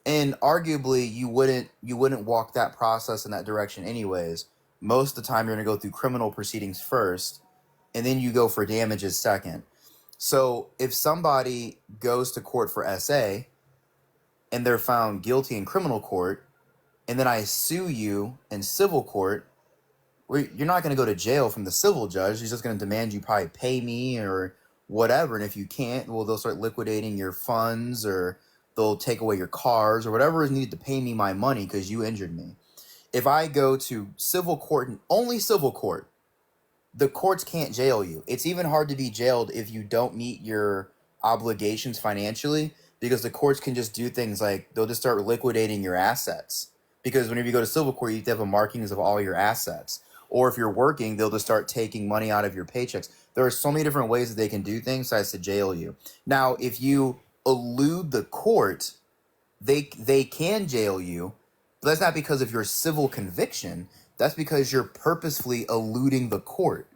And arguably you wouldn't walk that process in that direction anyways, most of the time you're going to go through criminal proceedings first, and then you go for damages second. So if somebody goes to court for SA and they're found guilty in criminal court, and then I sue you in civil court, you're not going to go to jail from the civil judge. He's just going to demand you probably pay me or whatever. And if you can't, well, they'll start liquidating your funds, or they'll take away your cars, or whatever is needed to pay me my money because you injured me. If I go to civil court and only civil court, the courts can't jail you. It's even hard to be jailed if you don't meet your obligations financially, because the courts can just do things like they'll just start liquidating your assets. Because whenever you go to civil court, you have to have a markings of all your assets. Or if you're working, they'll just start taking money out of your paychecks. There are so many different ways that they can do things besides to jail you. Now, if you elude the court, they can jail you, but that's not because of your civil conviction. That's because you're purposefully eluding the court.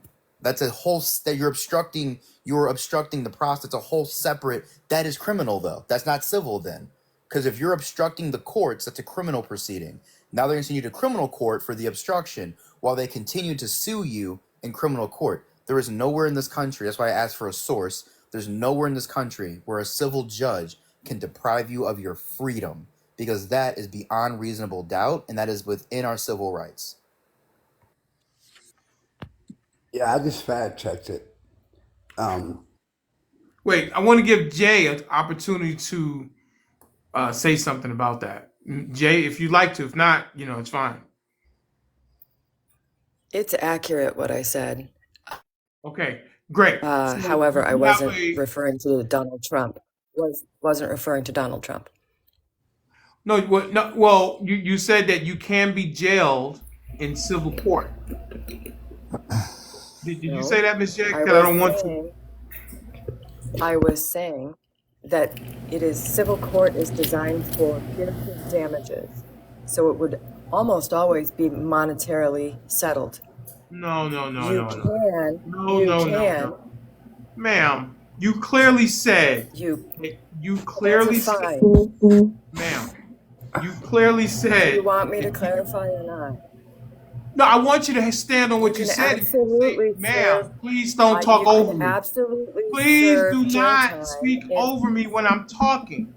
That's a whole you're obstructing the process. It's a whole separate. That is criminal though. That's not civil then. Because if you're obstructing the courts, that's a criminal proceeding. Now they're going to send you to criminal court for the obstruction while they continue to sue you in criminal court. There is nowhere in this country, that's why I asked for a source, there's nowhere in this country where a civil judge can deprive you of your freedom, because that is beyond reasonable doubt, and that is within our civil rights. Yeah, I just fact checked it. Wait, I want to give Jay an opportunity to say something about that. Jay, if you'd like to. If not, it's fine. It's accurate what I said. Okay, great. However, I wasn't referring to Donald Trump. Wasn't referring to Donald Trump. No. Well, you said that you can be jailed in civil court. Did you say that, Ms. Jay? Because I don't want to. I was saying that civil court is designed for punitive damages, so it would almost always be monetarily settled. No. You can. Ma'am, you clearly said. You clearly said. Ma'am, you clearly said. Do you want me to clarify or not? No, I want you to stand on what you said. Absolutely, ma'am, please don't talk over me. Absolutely. Please do not speak over me when I'm talking.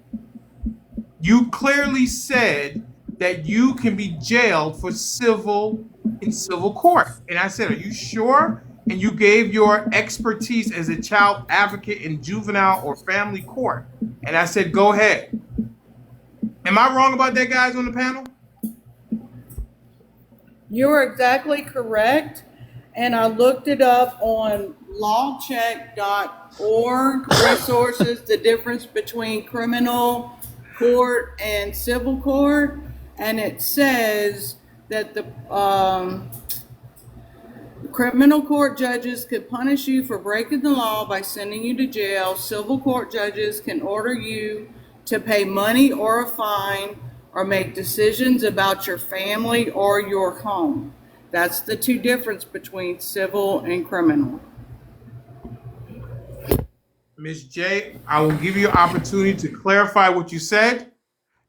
You clearly said that you can be jailed in civil court. And I said, are you sure? And you gave your expertise as a child advocate in juvenile or family court. And I said, go ahead. Am I wrong about that, guys on the panel? You're exactly correct. And I looked it up on lawcheck.org resources, the difference between criminal court and civil court. And it says that the criminal court judges could punish you for breaking the law by sending you to jail. Civil court judges can order you to pay money or a fine, or make decisions about your family or your home. That's the two difference between civil and criminal. Ms. J, I will give you an opportunity to clarify what you said.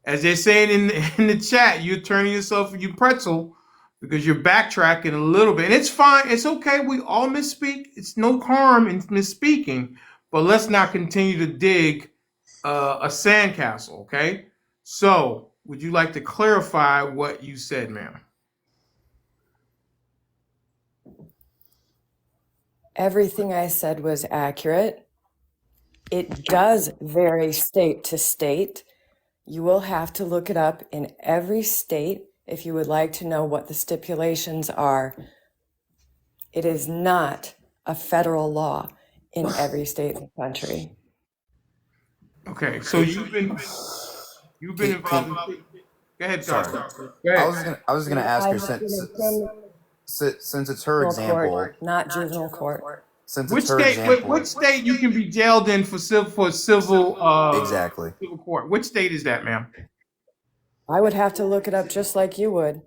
As they're saying in the chat, you're turning yourself into pretzel because you're backtracking a little bit. And it's fine. It's okay. We all misspeak. It's no harm in misspeaking. But let's not continue to dig a sandcastle, okay? So, would you like to clarify what you said, ma'am? Everything I said was accurate. It does vary state to state. You will have to look it up in every state if you would like to know what the stipulations are. It is not a federal law in every state in the country. Okay, so you've been involved. Go ahead, sorry. Go ahead. I was gonna ask her since it's her example, court, not juvenile court. Since Which it's her state? example, Which state you can be jailed in for civil exactly. civil court? Which state is that, ma'am? I would have to look it up just like you would.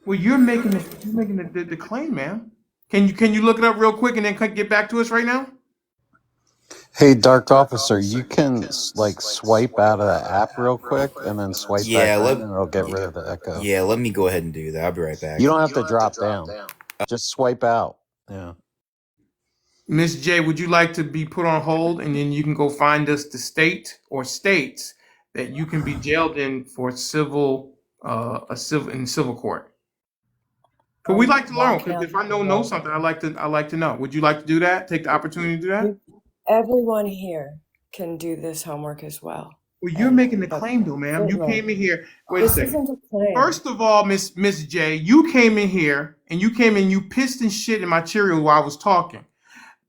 Well, you're making the claim, ma'am. Can you look it up real quick and then get back to us right now? Hey, Dark Officer, you can like swipe out of the app real quick and then swipe back Yeah, in, and it'll get rid of the echo. yeah, let me go ahead and do that. I'll be right back. You don't have to drop down; just swipe out. Yeah. Miss J, would you like to be put on hold, and then you can go find us the state or states that you can be jailed in for civil court? But we like to learn, because if I know something, I like to know. Would you like to do that? Take the opportunity to do that? Everyone here can do this homework as well. Well, you're making the claim, though, ma'am. You came in here. Wait a This second. isn't a claim. First of all, Miss J, you came in here and you pissed and shit in my Cheerios while I was talking.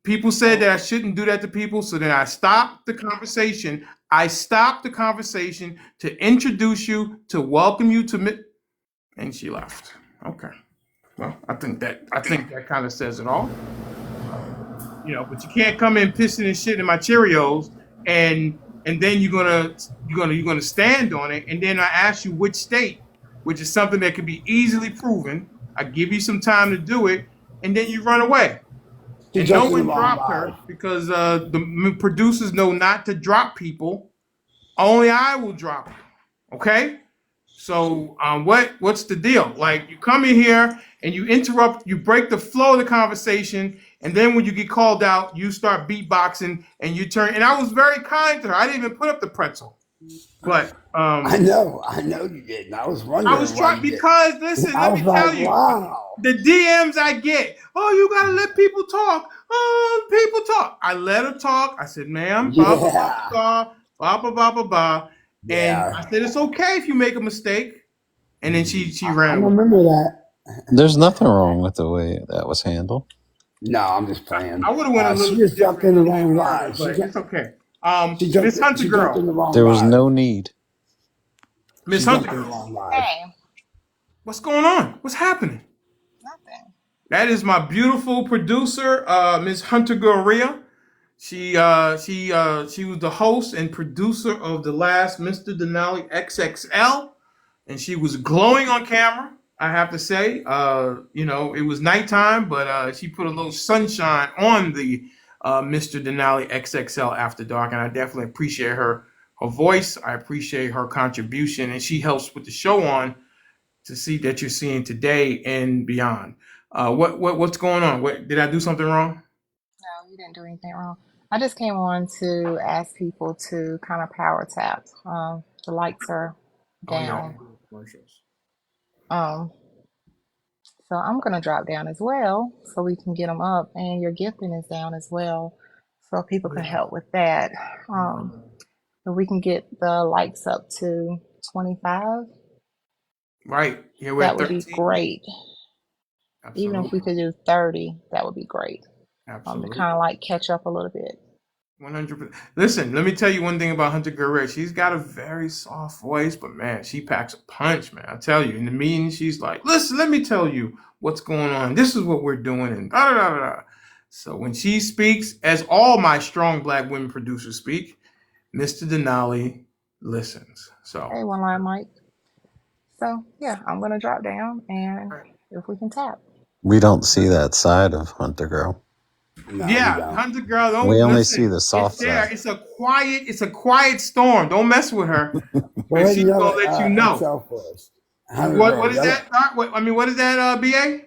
People said that I shouldn't do that to people, so then I stopped the conversation. I stopped the conversation to introduce you, to welcome you to, and she left. Okay. Well, I think that kind of says it all. But you can't come in pissing and shit in my Cheerios, and then you're gonna stand on it, and then I ask you which state, which is something that could be easily proven. I give you some time to do it, and then you run away. And no one dropped her, because the producers know not to drop people. Only I will drop you. Okay? So what's the deal? Like, you come in here and you interrupt, you break the flow of the conversation, and then when you get called out, you start beatboxing and you turn. And I was very kind to her. I didn't even put up the pretzel. But I know you didn't. I was wondering. I was trying, because listen, let me tell you, the DMs I get. Oh, you gotta let people talk. Oh, people talk. I let her talk. I said, ma'am, blah blah blah blah blah blah blah blah. And I said, it's okay if you make a mistake. And then she ran. I remember that. There's nothing wrong with the way that was handled. No, I'm just playing. I would have went a little. She just jumped in the wrong line. But it's okay. Miss Hunter girl. There was no need. Miss Hunter. Hey. What's going on? What's happening? Nothing. That is my beautiful producer, Miss Hunter Goria. She was the host and producer of the last Mr.Denali XXL, and she was glowing on camera. I have to say, it was nighttime, but she put a little sunshine on the Mr.Denali XXL After Dark, and I definitely appreciate her voice. I appreciate her contribution, and she helps put the show on to see that you're seeing today and beyond. What's going on? Did I do something wrong? No, you didn't do anything wrong. I just came on to ask people to kind of power tap. The lights are down. So I'm gonna drop down as well, so we can get them up, and your gifting is down as well, so people can help with that. If we can get the lights up to 25. Right. Yeah, that would be great. Absolutely. Even if we could do 30, that would be great. Absolutely. To kind of like catch up a little bit. 100%. Listen, let me tell you one thing about Hunter Guerrero. She's got a very soft voice, but man, she packs a punch, man. I tell you, in the meeting, she's like, listen, let me tell you what's going on. This is what we're doing, and da da da da. So when she speaks, as all my strong black women producers speak, Mr. Denali listens. So hey, one line, Mike. So yeah, I'm gonna drop down, and if we can tap. We don't see that side of Hunter Girl. No, yeah, Hunter Girl. Don't we only listen. See the soft side. It's a quiet storm. Don't mess with her. She's gonna let you know. What is that? What is that, BA?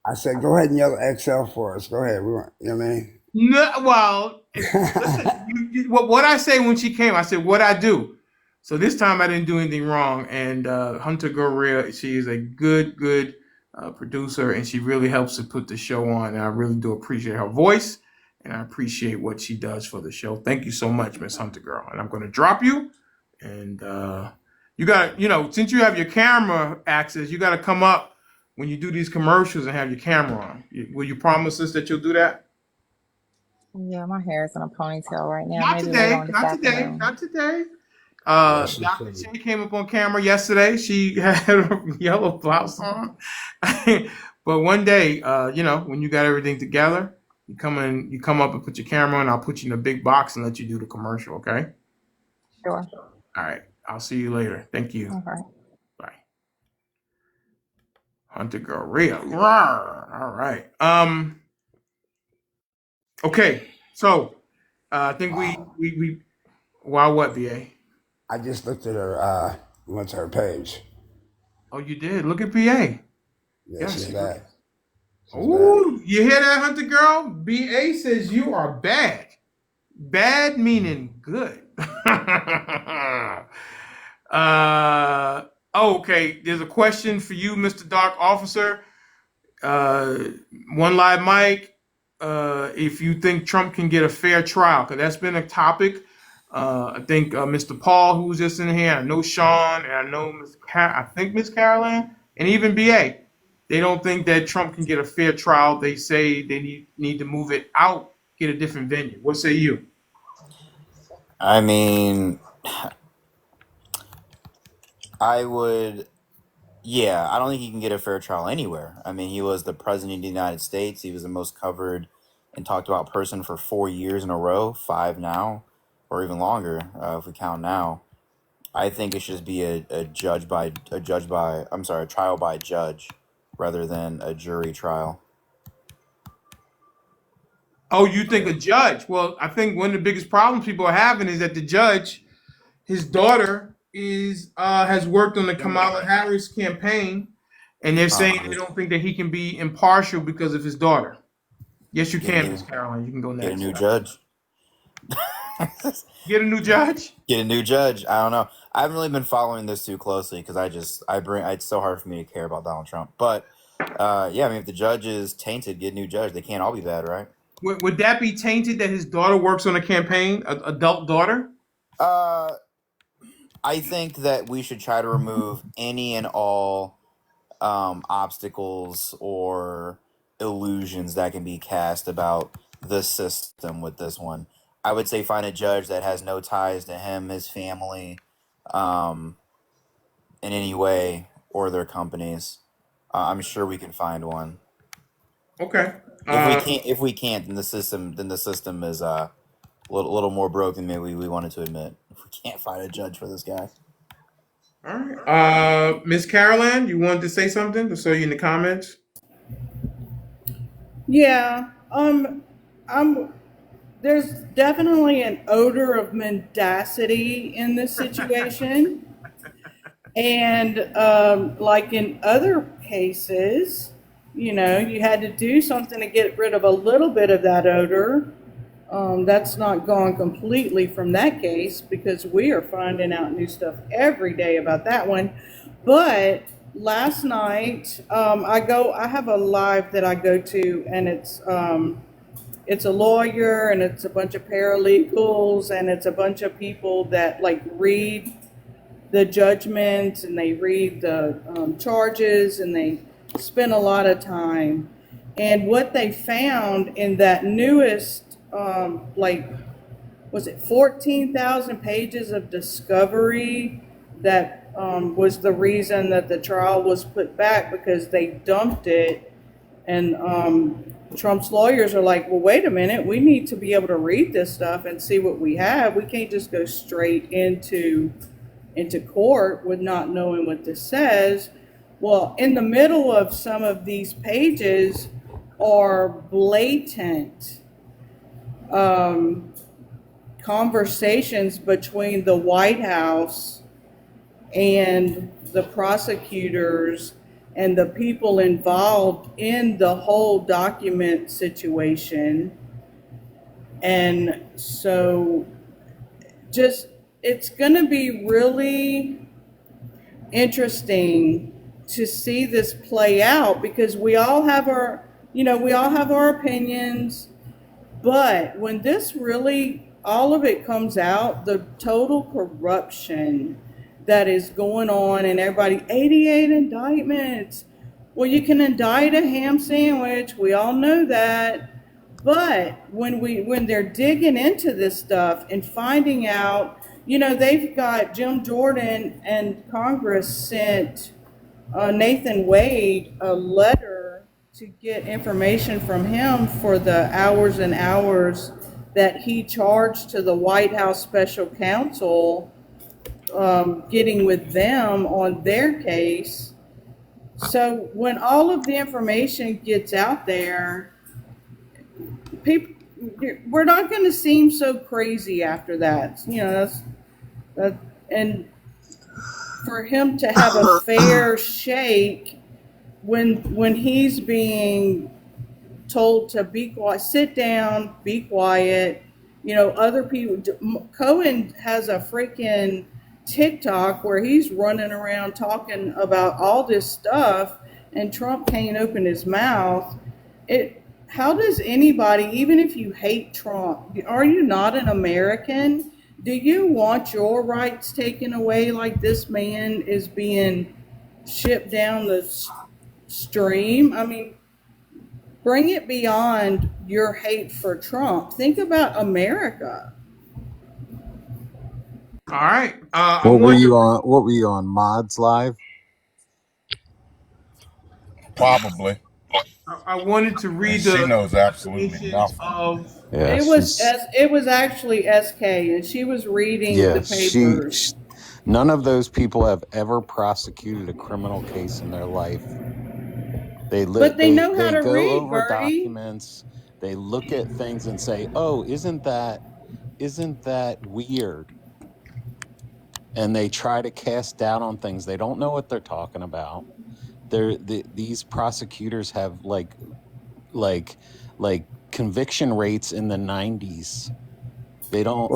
I said, go ahead and yell XL for us. Go ahead. You know what I mean? No, well, listen, what I say when she came, I said, what I do. So this time I didn't do anything wrong. And Hunter Guerrero, she is a good producer, and she really helps to put the show on. And I really do appreciate her voice, and I appreciate what she does for the show. Thank you so much, Miss Hunter Girl. And I'm going to drop you. And you got to, since you have your camera access, you got to come up when you do these commercials and have your camera on. Will you promise us that you'll do that? Yeah, my hair is in a ponytail right now. Not today. Dr. Shay came up on camera yesterday. She had a yellow blouse on. But one day, when you got everything together, you come up and put your camera on. I'll put you in a big box and let you do the commercial, okay? Sure. All right. I'll see you later. Thank you. All right. Bye. Hunter Guerrero. All right. Okay. So I think we why what, BA? I just looked at went to her page. Oh, you did. Look at BA. Yeah, Yes. she's bad. Ooh, you hear that, Hunter girl? BA says you are bad. Bad meaning good. Okay. There's a question for you, Mr. Doc Officer. Uh, One live mic. If you think Trump can get a fair trial, because that's been a topic. I think Mr. Paul, who was just in here, I know Sean, and I know I think Miss Caroline, and even BA. They don't think that Trump can get a fair trial. They say they need to move it out, get a different venue. What say you? I mean, I would. Yeah, I don't think he can get a fair trial anywhere. I mean, he was the president of the United States. He was the most covered and talked about person for 4 years in a row, 5 now, or even longer if we count now. I think it should just be a trial by judge rather than a jury trial. Oh, you think a judge? Well, I think one of the biggest problems people are having is that the judge, his daughter, has worked on the Kamala Harris campaign, and they're saying they don't think that he can be impartial because of his daughter. Yes, you can, Miss Caroline. You can go next. Get a new judge. Get a new judge? Get a new judge. I don't know. I haven't really been following this too closely because it's so hard for me to care about Donald Trump. But yeah, I mean, if the judge is tainted, get a new judge. They can't all be bad, right? Would that be tainted that his daughter works on a campaign, adult daughter? I think that we should try to remove any and all obstacles or illusions that can be cast about the system with this one. I would say find a judge that has no ties to him, his family, in any way, or their companies. I'm sure we can find one. Okay. If we can't, then the system is a little more broken than maybe we wanted to admit. If we can't find a judge for this guy. All right. Miss Caroline, you wanted to say something? I saw you in the comments. Yeah. There's definitely an odor of mendacity in this situation. And like in other cases, you had to do something to get rid of a little bit of that odor. That's not gone completely from that case because we are finding out new stuff every day about that one. But last night, I have a live that I go to, and it's a lawyer, and it's a bunch of paralegals, and it's a bunch of people that read the judgments, and they read the charges, and they spend a lot of time. And what they found in that newest, was it 14,000 pages of discovery that was the reason that the trial was put back, because they dumped it. And Trump's lawyers are like, well, wait a minute, we need to be able to read this stuff and see what we have. We can't just go straight into court with not knowing what this says. Well, in the middle of some of these pages are blatant conversations between the White House and the prosecutors and the people involved in the whole document situation. And so it's going to be really interesting to see this play out, because we all have our opinions, but when this really, all of it comes out, the total corruption that is going on, and everybody, 88 indictments. Well, you can indict a ham sandwich. We all know that. But when they're digging into this stuff and finding out, they've got Jim Jordan, and Congress sent Nathan Wade a letter to get information from him for the hours and hours that he charged to the White House special counsel, getting with them on their case. So when all of the information gets out there, we're not going to seem so crazy after that. And for him to have a fair shake when he's being told to be quiet, sit down, be quiet. Other people. Cohen has a freaking TikTok where he's running around talking about all this stuff, and Trump can't open his mouth. How does anybody, even if you hate Trump, are you not an American? Do you want your rights taken away like this man is being shipped down the stream? I mean, bring it beyond your hate for Trump. Think about America. All right. What were you on Mods Live? Probably. I wanted to read She knows absolutely nothing. Yeah, it was actually SK, and she was reading the papers. None of those people have ever prosecuted a criminal case in their life. But they know how to go read, over Bertie. documents. They look at things and say, "Oh, isn't that weird?" And they try to cast doubt on things. They don't know what they're talking about. These prosecutors have like conviction rates in the 90s. They don't.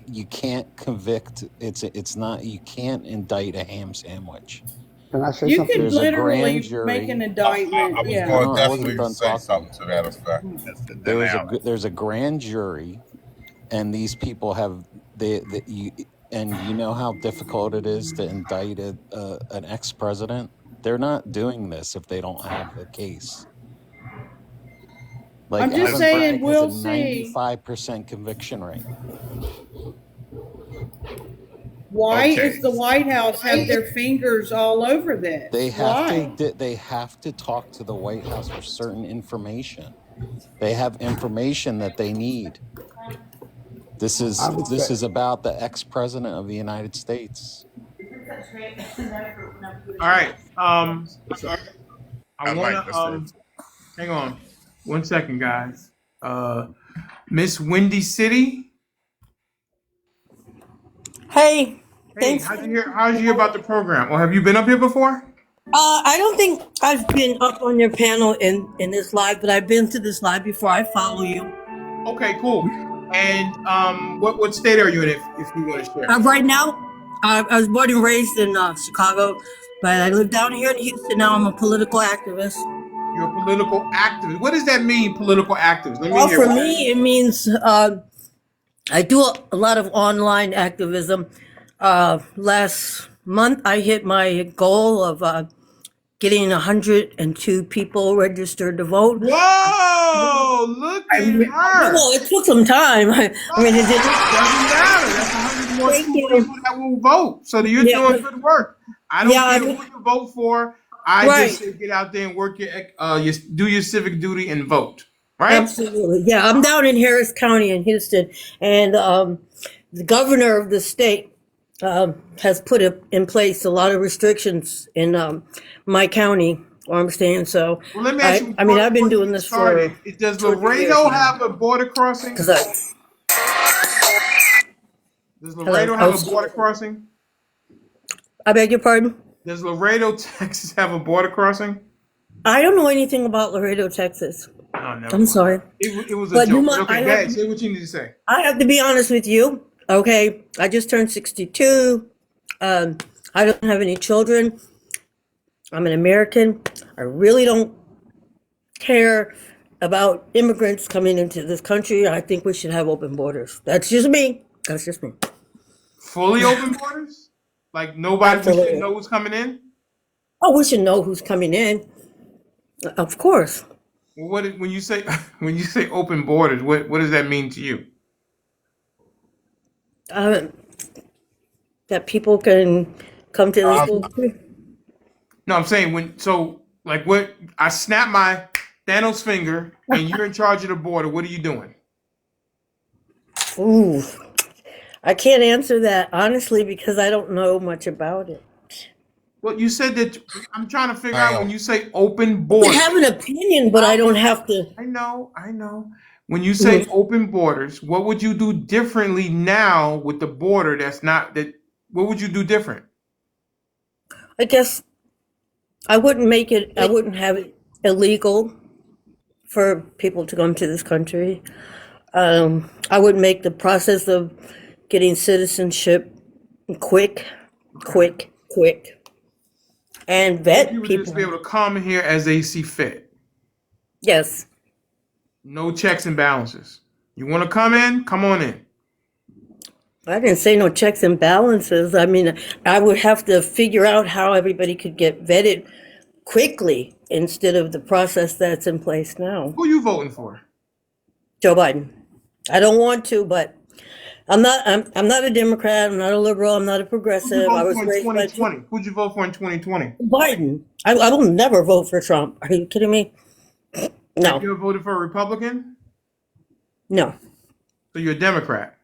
You can't convict. It's not. You can't indict a ham sandwich. Can I say You something? could There's a literally grand jury. make an indictment. I was Yeah. going to I wasn't definitely done say talking. something to that effect. There's a grand jury, and these people have you know how difficult it is to indict an ex-president. They're not doing this if they don't have a case. Like, I'm just Alvin saying, Bragg we'll has a see. 95% conviction rate. Why is the White House have their fingers all over this? They have Why? they have to talk to the White House for certain information. They have information that they need. This is about the ex-president of the United States. All right. I I want like to this. hang on 1 second, guys. Miss Windy City. Hey, Hey, thanks. how'd you hear about the program? Or have you been up here before? I don't think I've been up on your panel in this live, but I've been to this live before. I follow you. Okay, cool. And what state are you in, if you want to share? Right now, I was born and raised in Chicago, but I live down here in Houston now. I'm a political activist. You're a political activist. What does that mean, political activist? Let me Well, hear. for me, it means I do a lot of online activism. Last month, I hit my goal of getting 102 people registered to vote. Whoa! Look at her. Well, it took some time. I mean, it didn't matter. That's 100 more people that will vote. So you're doing good work. I don't care who you vote for. I just say get out there and work do your civic duty and vote. Right? Absolutely. Yeah, I'm down in Harris County in Houston, and the governor of the state has put in place a lot of restrictions in my county where I'm staying. So, well, let me ask you. I mean, I've been doing this for. Does Laredo have a border crossing? Does Laredo have a border crossing? I beg your pardon? Does Laredo, Texas have a border crossing? I don't know anything about Laredo, Texas. Oh, never. I'm sorry. It was a joke. Okay, Dad, say what you need to say. I have to be honest with you. Okay, I just turned 62. I don't have any children. I'm an American. I really don't care about immigrants coming into this country. I think we should have open borders. That's just me. Fully open borders? Like nobody should know who's coming in? Oh, we should know who's coming in. Of course. Well, when you say open borders, what does that mean to you? That people can come to this country. No, I'm saying what I snap my Thanos finger and you're in charge of the border, what are you doing? Ooh. I can't answer that honestly because I don't know much about it. Well, you said that I'm trying to figure out when you say open borders. I have an opinion, but I don't have to. I know. When you say open borders, what would you do differently now with the border that's not that? What would you do different? I guess I wouldn't make it. I wouldn't have it illegal for people to come to this country. I would make the process of getting citizenship quick, and vet You would people. just be able to come here as they see fit. Yes. No checks and balances. You want to come in? Come on in. I didn't say no checks and balances. I mean, I would have to figure out how everybody could get vetted quickly instead of the process that's in place now. Who are you voting for? Joe Biden. I don't want to, but I'm not a Democrat, I'm not a liberal, I'm not a progressive. I was raised by 2020. Who'd you vote for in 2020? Biden. I will never vote for Trump. Are you kidding me? No. Have you ever voted for a Republican? No. So you're a Democrat?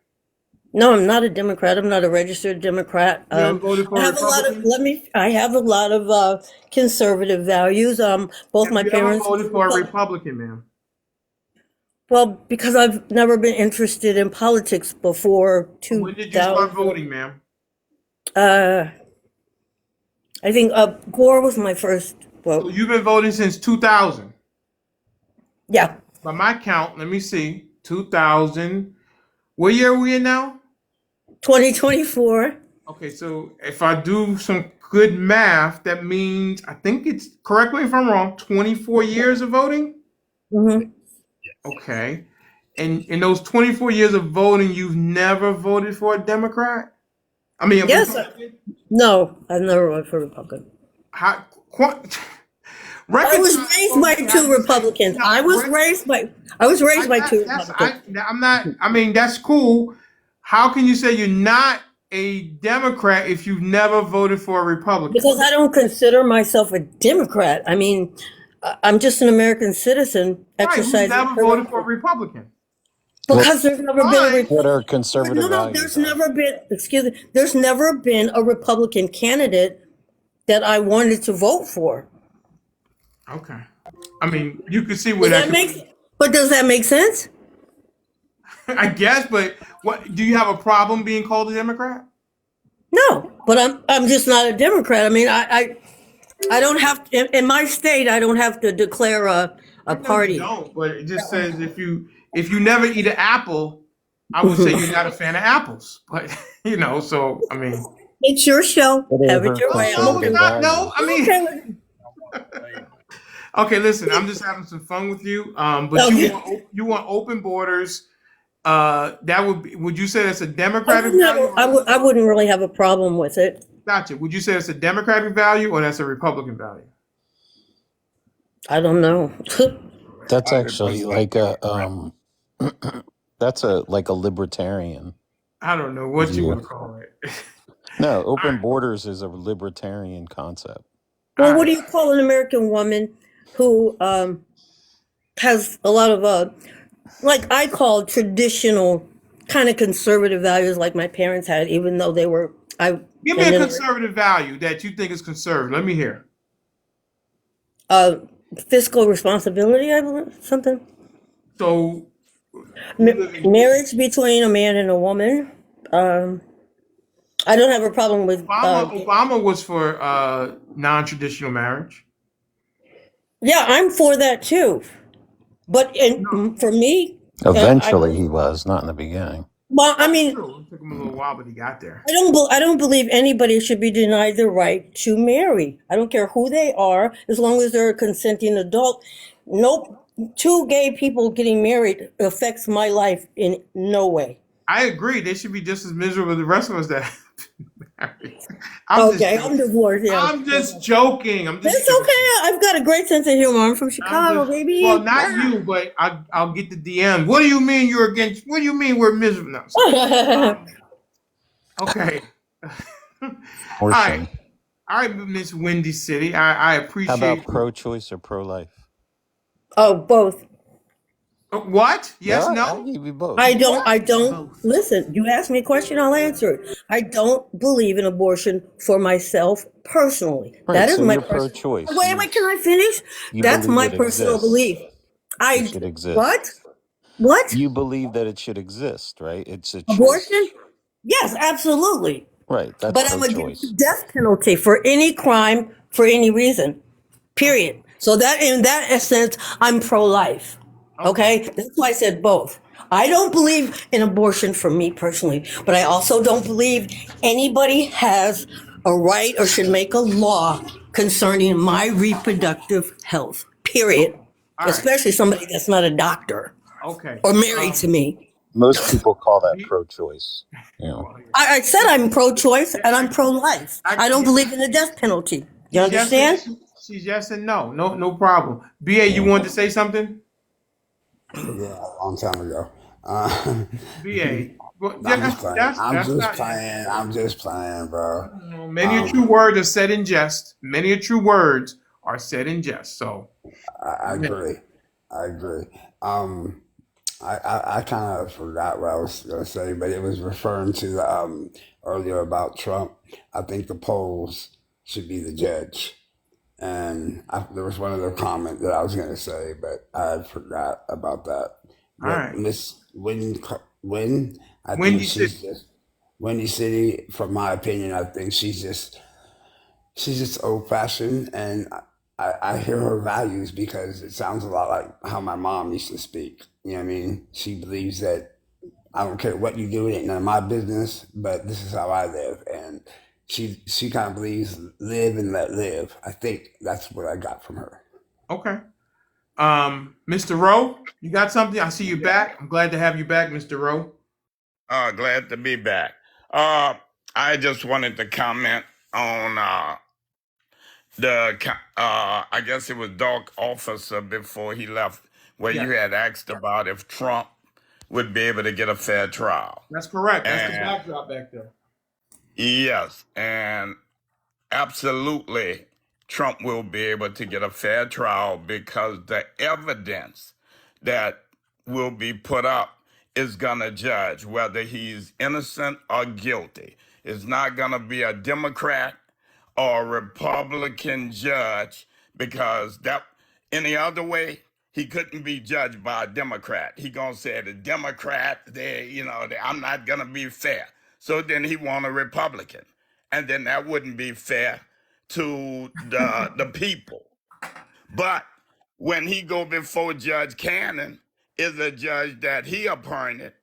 No, I'm not a Democrat. I'm not a registered Democrat. You ever voted for I a have a lot of Republican? I have a lot of conservative values. Both my Have you ever parents. voted for a Republican, ma'am? Well, because I've never been interested in politics before When did you start 2000. voting, ma'am? I think Gore was my first So vote. you've been voting since 2000. Yeah, By my count, let me see. 2000. What year are we in now? 2024. Okay, so if I do some good math, that means, I think it's, correct me if I'm wrong, 24 years of voting? Mm-hmm. Okay. And in those 24 years of voting, you've never voted for a Democrat? I mean, a Yes. Republican? No, I've never voted for Republican. How, I was raised by two Republicans. I was raised by two Republicans. I mean, that's cool. How can you say you're not a Democrat if you've never voted for a Republican? Because I don't consider myself a Democrat. I mean, I'm just an American citizen Right, who's exercising. never voted for a Republican? Because there's never been What are conservative values? there's never been, excuse me, there's never been a Republican candidate that I wanted to vote for. Okay. I mean, you can see where that But does that make sense? I guess, but what do you have a problem being called a Democrat? No, but I'm just not a Democrat. I mean, I don't have in my state. I don't have to declare a party. You don't, but it just says if you never eat an apple, I would say you're not a fan of apples. But so I mean, it's your show. Have it your way. No, I mean. Okay, listen. I'm just having some fun with you. But you want open borders. That would you say that's a Democratic value? I wouldn't really have a problem with it. Gotcha. Would you say that's a Democratic value or that's a Republican value? I don't know. That's actually like a that's like a libertarian. I don't know what you want to call it. No, open borders is a libertarian concept. Well, what do you call an American woman who has a lot of like I call traditional kind of conservative values like my parents had, even though they were Give me a conservative value that you think is conservative. Let me hear. Fiscal responsibility, I believe, something. So marriage between a man and a woman. I don't have a problem with Obama was for non-traditional marriage. Yeah, I'm for that too. But for me, eventually he was, not in the beginning. Well, I mean, it took him a little while, but he got there. I don't believe anybody should be denied the right to marry. I don't care who they are, as long as they're a consenting adult. Nope, two gay people getting married affects my life in no way. I agree. They should be just as miserable as the rest of us that have been married. I'm divorced. Yeah. I'm just joking. It's okay. I've got a great sense of humor. I'm from Chicago, baby. Well, not you, but I'll get the DM. What do you mean you're against? What do you mean we're miserable? No, okay. All right, Miss Windy City. I appreciate. How about pro-choice or pro-life? Oh, both. What? Yes, Yeah, no? I'll give you both. I don't listen. You ask me a question, I'll answer it. I don't believe in abortion for myself personally. Right, that is so my you're pro-choice. Wait, can I finish? You That's believe my it personal exists. belief. It should exist. What? What? You believe that it should exist, right? It's a choice. Abortion? Yes, absolutely. Right. That's But I'm against the pro-choice. death penalty for any crime for any reason. Period. So that in that essence, I'm pro-life. Okay? That's why I said both. I don't believe in abortion for me personally, but I also don't believe anybody has a right or should make a law concerning my reproductive health. Period. All right. Especially somebody that's not a doctor Okay. or married to me. Most people call that pro-choice. You know. I said I'm pro-choice and I'm pro-life. I don't believe in the death penalty. You understand? She's yes and no. No problem. BA, you wanted to say something? Yeah, a long time ago. BA. I'm just playing. I'm just playing, bro. Many a true word are said in jest. Many a true words are said in jest. So I agree. I kind of forgot what I was going to say, but it was referring to earlier about Trump. I think the polls should be the judge. And there was one other comment that I was going to say, but I forgot about that. But all right. Miss Wynn, I think she's just Windy City. From my opinion, I think she's just old fashioned, and I hear her values because it sounds a lot like how my mom used to speak. You know what I mean? She believes that I don't care what you do, it ain't none of my business, but this is how I live. And she kind of believes live and let live. I think that's what I got from her. Okay. Mr. Rowe, you got something? I see you back. I'm glad to have you back, Mr. Rowe. Glad to be back. I just wanted to comment on I guess it was dog officer before he left, where you had asked about if Trump would be able to get a fair trial. That's correct. That's the backdrop back there. Yes, and absolutely, Trump will be able to get a fair trial because the evidence that will be put up is going to judge whether he's innocent or guilty. It's not going to be a Democrat or a Republican judge, because that any other way he couldn't be judged by a Democrat. He gonna say the Democrat, I'm not gonna be fair. So then he want a Republican, and then that wouldn't be fair to the people. But when he go before Judge Cannon, is a judge that he appointed.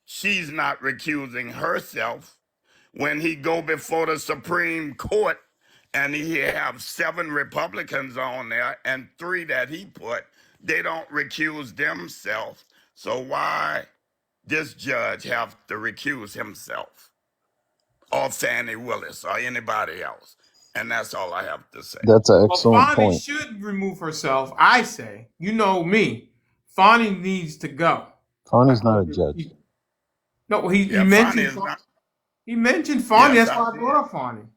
She's not recusing herself. When he go before the Supreme Court, and he have 7 Republicans on there and 3 that he put, they don't recuse themselves. So why this judge have to recuse himself, or Fanni Willis, or anybody else? And that's all I have to say. That's an excellent Fanni point. should remove herself. I say, you know me, Fanni needs to go. Fanni's not a judge. No, he mentioned Fanni. He mentioned Fanni. Yes, that's why I brought up Fanni.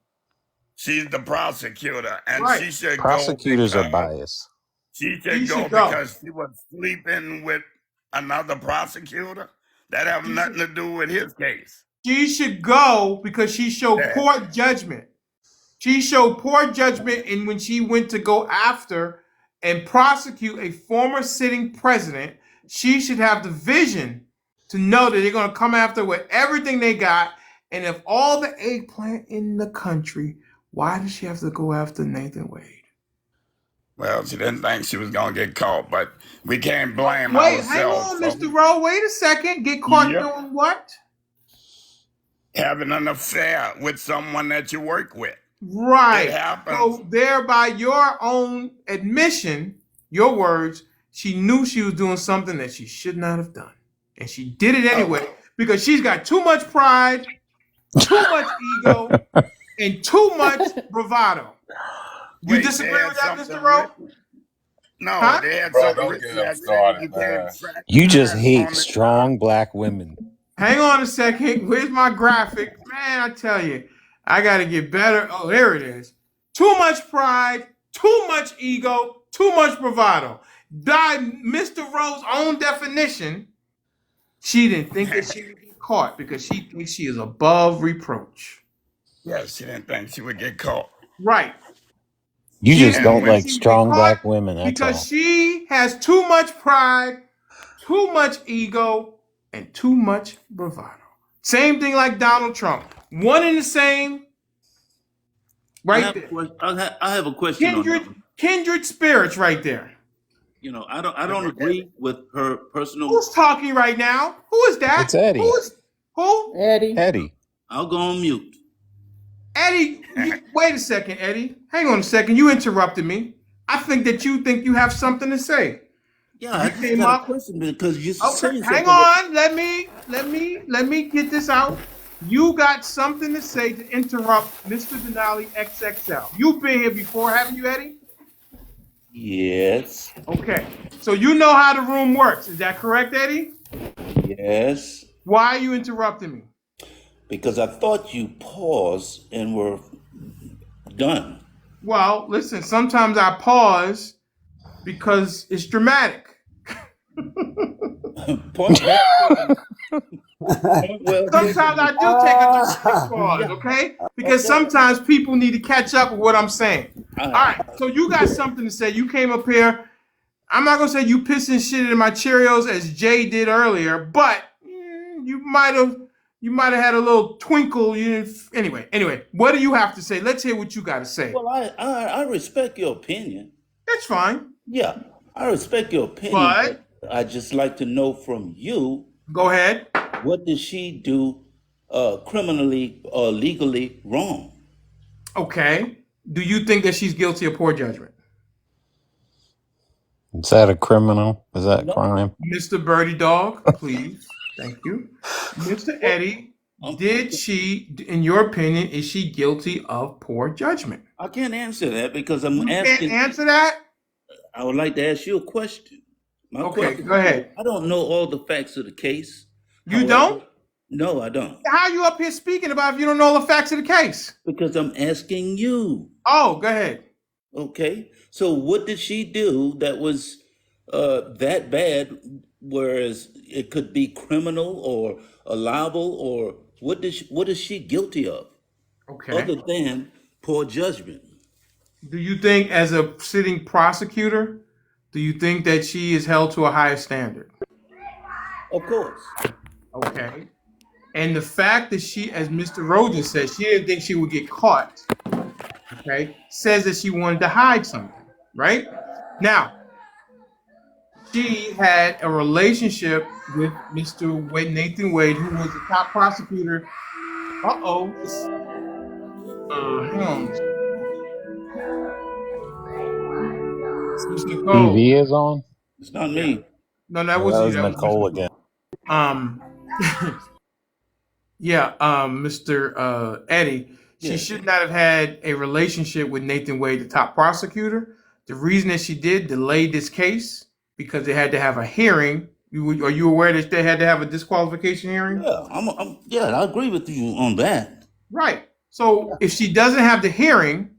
She's the prosecutor, and she should Prosecutors go are biased. She should go because she was sleeping with another prosecutor. That have nothing to do with his case. She should go because she showed poor judgment. She showed poor judgment in when she went to go after and prosecute a former sitting president. She should have the vision to know that they're going to come after with everything they got. And if all the eggplant in the country, why does she have to go after Nathan Wade? Well, she didn't think she was going to get caught, but we can't blame Wait, ourselves. hang on, Mr. Rowe. Wait a second. Get caught doing what? Having an affair with someone that you work with. Right. It happens. So thereby your own admission, your words, she knew she was doing something that she should not have done. And she did it anyway because she's got too much pride, too much ego, and too much bravado. You disagree with that, Mr. Rowe? No, they had something You just hate strong black women. Hang on a second. Where's my graphic? Man, I tell you, I got to get better. Oh, there it is. Too much pride, too much ego, too much bravado. By Mr. Rowe's own definition, she didn't think that she would get caught because she thinks she is above reproach. Yes, she didn't think she would get caught. Right. You just don't like strong black women, that's because all. she has too much pride, Too much ego and too much bravado. Same thing like Donald Trump. One and the same. Right there. I have a question on that. Kindred spirits right there. You know, I don't agree with her personal. Who's talking right now? Who is that? It's Eddie. Who? Eddie. I'll go on mute. Eddie, wait a second, Eddie. Hang on a second. You interrupted me. I think that you have something to say. Yeah, I just got a question because you said hang on. Let me get this out. You got something to say to interrupt Mr. Denali XXL. You've been here before, haven't you, Eddie? Yes. Okay. So you know how the room works. Is that correct, Eddie? Yes. Why are you interrupting me? Because I thought you paused and were done. Well, listen, sometimes I pause because it's dramatic. Sometimes I do take a dramatic pause, okay? Because sometimes people need to catch up with what I'm saying. All right, so you got something to say. You came up here. I'm not going to say you pissing shit in my Cheerios as Jay did earlier, but you might have had a little twinkle. Anyway, what do you have to say? Let's hear what you got to say. Well, I respect your opinion. That's fine. Yeah, I respect your opinion. But I just like to know from you. Go ahead. What did she do criminally or legally wrong? Okay. Do you think that she's guilty of poor judgment? Is that a criminal? Is that a crime? Mr. Bertydog, please. Thank you. Mr. Eddie, did she, in your opinion, is she guilty of poor judgment? I can't answer that because I'm You asking. Can't answer that? I would like to ask you a question. Okay, go ahead. I don't know all the facts of the case. You don't? No, I don't. How are you up here speaking about if you don't know all the facts of the case? Because I'm asking you. Oh, go ahead. Okay. So what did she do that was that bad, whereas it could be criminal or allowable, or what is she guilty of? Okay. Other than poor judgment. Do you think, as a sitting prosecutor, do you think that she is held to a higher standard? Of course. Okay. And the fact that she, as Mr. Rogen said, she didn't think she would get caught, okay, says that she wanted to hide something, right? Now, she had a relationship with Mr. Nathan Wade, who was the top prosecutor. Hang on. TV is on? It's not me. No, that was you. That was Nicole again. Mr. Eddie, she should not have had a relationship with Nathan Wade, the top prosecutor. The reason that she did delayed this case because they had to have a hearing. Are you aware that they had to have a disqualification hearing? Yeah, I agree with you on that. Right. So if she doesn't have the hearing,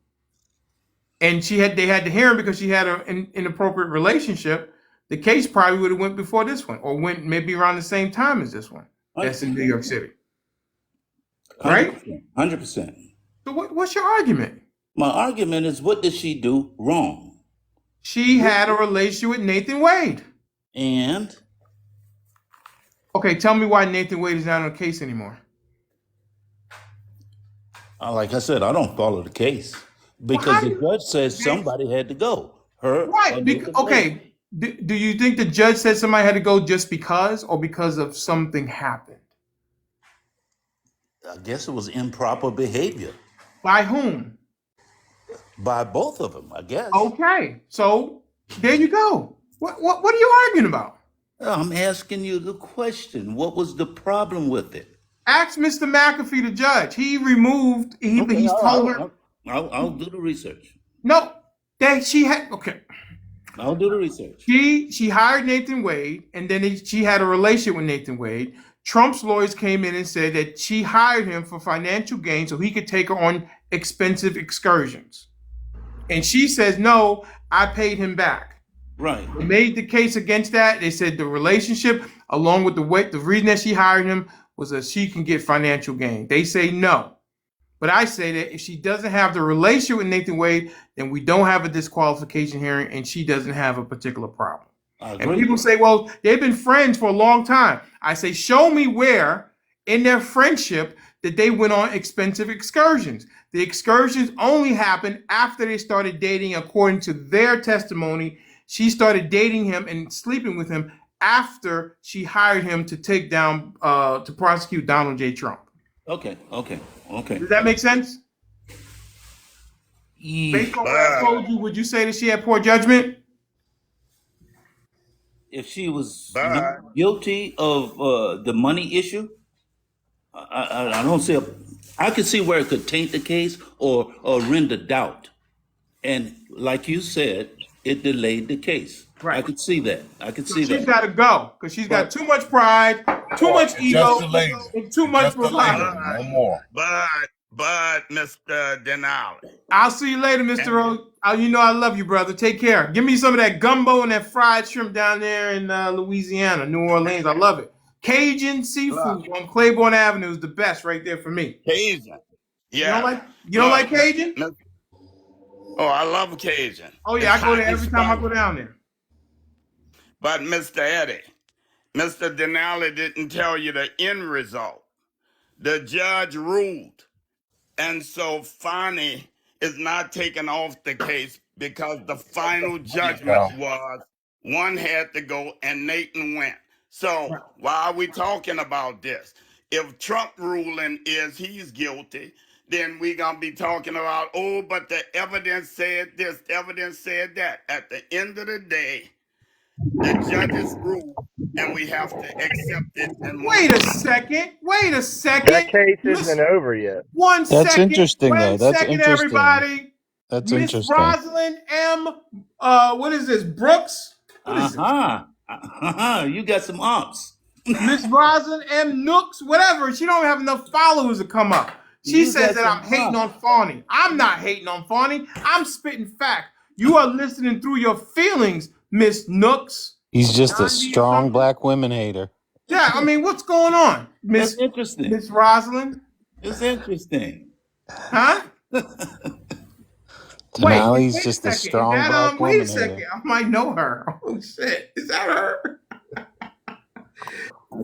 and they had the hearing because she had an inappropriate relationship, the case probably would have went before this one, or went maybe around the same time as this one. That's in New York City. Right? 100%. So what's your argument? My argument is, what did she do wrong? She had a relationship with Nathan Wade. And? Okay, tell me why Nathan Wade is not on the case anymore. Like I said, I don't follow the case. Because the judge says somebody had to go. Her. Right. Okay. Do you think the judge said somebody had to go just because, or because of something happened? I guess it was improper behavior. By whom? By both of them, I guess. Okay. So there you go. What are you arguing about? I'm asking you the question. What was the problem with it? Ask Mr. McAfee, the judge. He's told her. I'll do the research. No, she had. Okay. I'll do the research. She hired Nathan Wade, and then she had a relationship with Nathan Wade. Trump's lawyers came in and said that she hired him for financial gain so he could take her on expensive excursions. And she says, no, I paid him back. Right. They made the case against that. They said the relationship, along with the reason that she hired him was that she can get financial gain. They say no. But I say that if she doesn't have the relationship with Nathan Wade, then we don't have a disqualification hearing and she doesn't have a particular problem. I And agree. people say, well, they've been friends for a long time. I say, show me where in their friendship that they went on expensive excursions. The excursions only happened after they started dating, according to their testimony. She started dating him and sleeping with him after she hired him to take down, to prosecute Donald J. Trump. Okay. Does that make sense? Based on what I told you, would you say that she had poor judgment? If she was not guilty of the money issue, I don't see I could see where it could taint the case or render doubt. And like you said, it delayed the case. Right. I could see that. She's got to go because she's got too much pride, too much ego, and too much bravado. No more. But Mr. Denali. I'll see you later, Mr. Rose. You know I love you, brother. Take care. Give me some of that gumbo and that fried shrimp down there in Louisiana, New Orleans. I love it. Cajun seafood on Claiborne Avenue is the best right there for me. Cajun. Yeah. You don't like Cajun? Oh, I love Cajun. Oh, yeah. I go there every time I go down there. But Mr. Eddie, Mr. Denali didn't tell you the end result. The judge ruled. And so Fanni is not taken off the case because the final judgment was one had to go and Nathan went. So why are we talking about this? If Trump ruling is he's guilty, then we're going to be talking about, oh, but the evidence said this, the evidence said that. At the end of the day, the judges ruled, and we have to accept it. And Wait a second. That case isn't over yet. One That's second. interesting, though. One That's second, interesting. everybody. That's Miss interesting. Rosalind M. What is this? Brooks? What is this? You got some umps. Miss Rosalind M. Nooks, whatever. She don't have enough followers to come up. She says that I'm hating on Fanni. I'm not hating on Fanni. I'm spitting fact. You are listening through your feelings, Miss Nooks. He's just a strong black women hater. Yeah, I mean, what's going on, Miss? That's interesting. Miss Rosalind. It's interesting. Huh? Denali's just a strong black woman Wait a second. hater. I might know her. Oh shit, is that her? I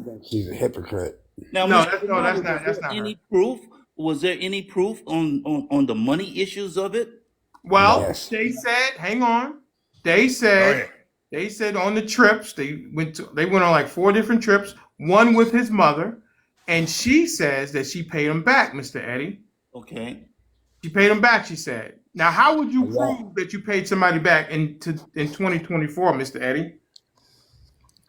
think she's a hypocrite. Now, No, Mr. that's Denali, not her. any proof? Was there any proof on the money issues of it? Well, Yes. they said, hang on. They said on the trips they went on like 4 different trips. One with his mother, and she says that she paid him back, Mr. Eddie. Okay. She paid him back. She said. Now, how would you prove that you paid somebody back in 2024, Mr. Eddie?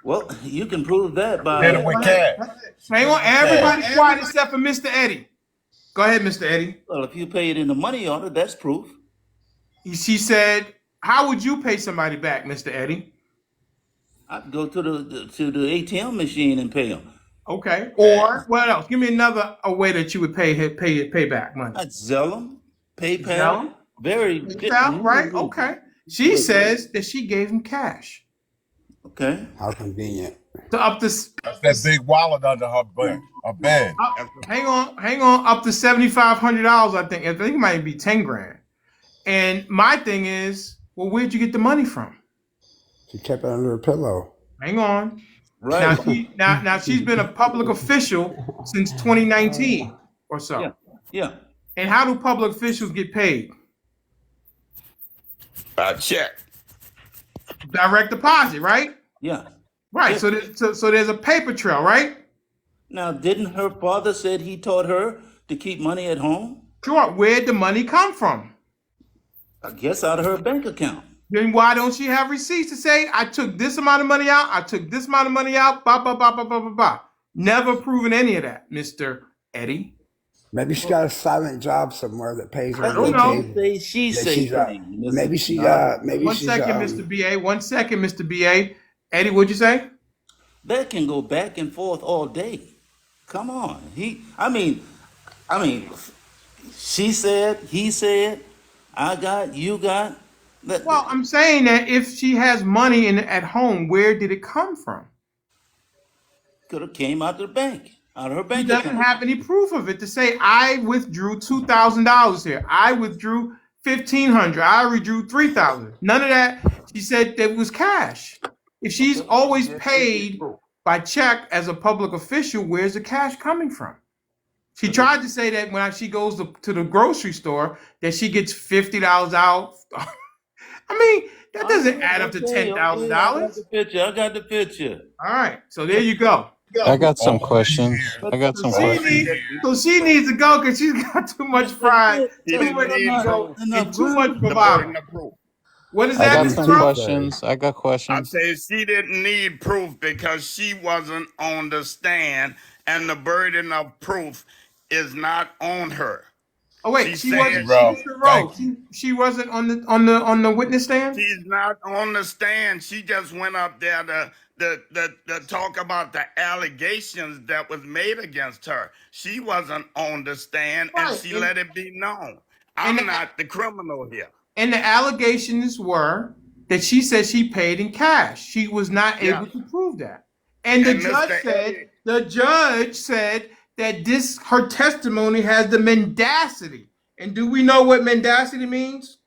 Well, you can prove that by. Hang on, everybody quiet except for Mr. Eddie. Go ahead, Mr. Eddie. Well, if you pay it in the money order, that's proof. She said, how would you pay somebody back, Mr. Eddie? I'd go to the ATM machine and pay them. Okay. Or what else? Give me another way that you would pay back money. I'd Zelle them, PayPal. Zelle? PayPal, right? Okay. She says that she gave him cash. Okay. How convenient. To up this. That's that big wallet under her bed. Hang on. Up to $7,500, I think. I think it might be 10 grand. And my thing is, well, where'd you get the money from? She kept it under her pillow. Hang on. Right. Now she's been a public official since 2019 or so. Yeah. And how do public officials get paid? Check. Direct deposit, right? Yeah. Right. So there's a paper trail, right? Now, didn't her father said he taught her to keep money at home? Sure. Where'd the money come from? I guess out of her bank account. Then why don't she have receipts to say, I took this amount of money out, I took this amount of money out, blah, blah, blah, blah, blah, blah, blah. Never proven any of that, Mr. Eddie. Maybe she got a silent job somewhere that pays her. I don't know. Maybe she's One second, Mr. B.A. 1 second, Mr. B.A. Eddie, what'd you say? That can go back and forth all day. Come on. I mean, she said, he said, I got, you got. Well, I'm saying that if she has money at home, where did it come from? Could have came out of the bank, out of her bank She doesn't account. have any proof of it to say, I withdrew $2,000 here. I withdrew $1,500. I withdrew $3,000. None of that. She said that it was cash. If she's always paid by check as a public official, where's the cash coming from? She tried to say that when she goes to the grocery store that she gets $50 out. I mean, that doesn't add up to $10,000. I got the picture. I got the picture. All right, so there you go. I got some All these questions. years. I got some So questions. she needs to go because she's got too much pride, He too much didn't need ego, and too much the bravado. burden of proof. What is I that, got Mr. some Rowe? questions. I got I questions. say she didn't need proof because she wasn't on the stand, and the burden of proof is not on her. Oh wait, she said wasn't. Bro, Mr. thank Rowe, you. she wasn't on the witness stand. she's not on the stand. She just went up there to talk about the allegations that was made against her. She wasn't on the stand, and Right, she let it be known. and I'm not the criminal here. and the allegations were that she said she paid in cash. She was not Yeah. able to prove that. And the And judge said that her testimony has the mendacity. And do we know what mendacity means?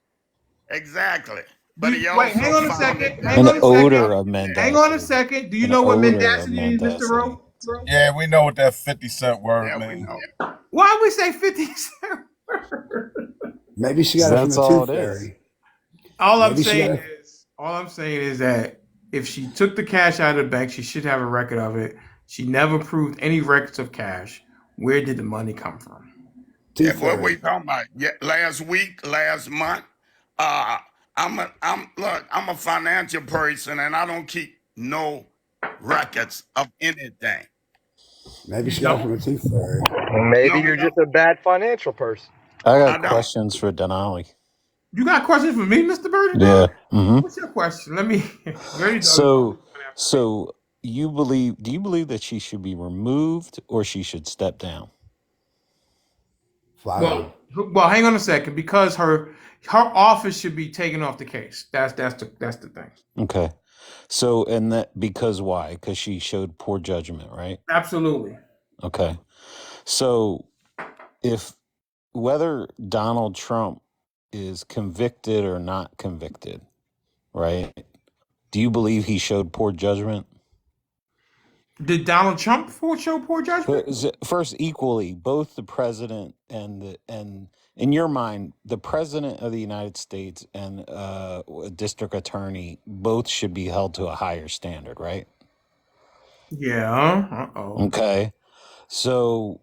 Exactly. But he Wait, also hang on a found second. it Hang An on a odor second. of mendacity. Hang on a second. Do you An know what odor of mendacity means, Mr. Rowe? Yeah, we know what that 50-cent word Yeah, we means. know. Why we say 50 cents? Maybe she got it from That's the all tooth it is. fairy. All I'm Maybe she saying got it. is, that if she took the cash out of the bank, she should have a record of it. She never proved any records of cash. Where did the money come from? Yeah, Tooth what we fairy. talking about? Yeah, last week, last month. I'm a financial person, and I don't keep no records of anything. Maybe she You got it don't? from a tooth fairy. Maybe No, you're just a bad financial person. I I got don't. questions for Denali. You got questions for me, Mr. Bertydog? Yeah. Mm-hmm. What's your question? Let me. Bertydog. So do you believe that she should be removed or she should step down? Fired. Well, hang on a second, because her office should be taken off the case. That's the thing. Okay. So, and that, because why? Because she showed poor judgment, right? Absolutely. Okay. So if whether Donald Trump is convicted or not convicted, right? Do you believe he showed poor judgment? Did Donald Trump show poor judgment? First, equally, both the president and in your mind, the president of the United States and a district attorney both should be held to a higher standard, right? Yeah. Uh-oh. Okay. So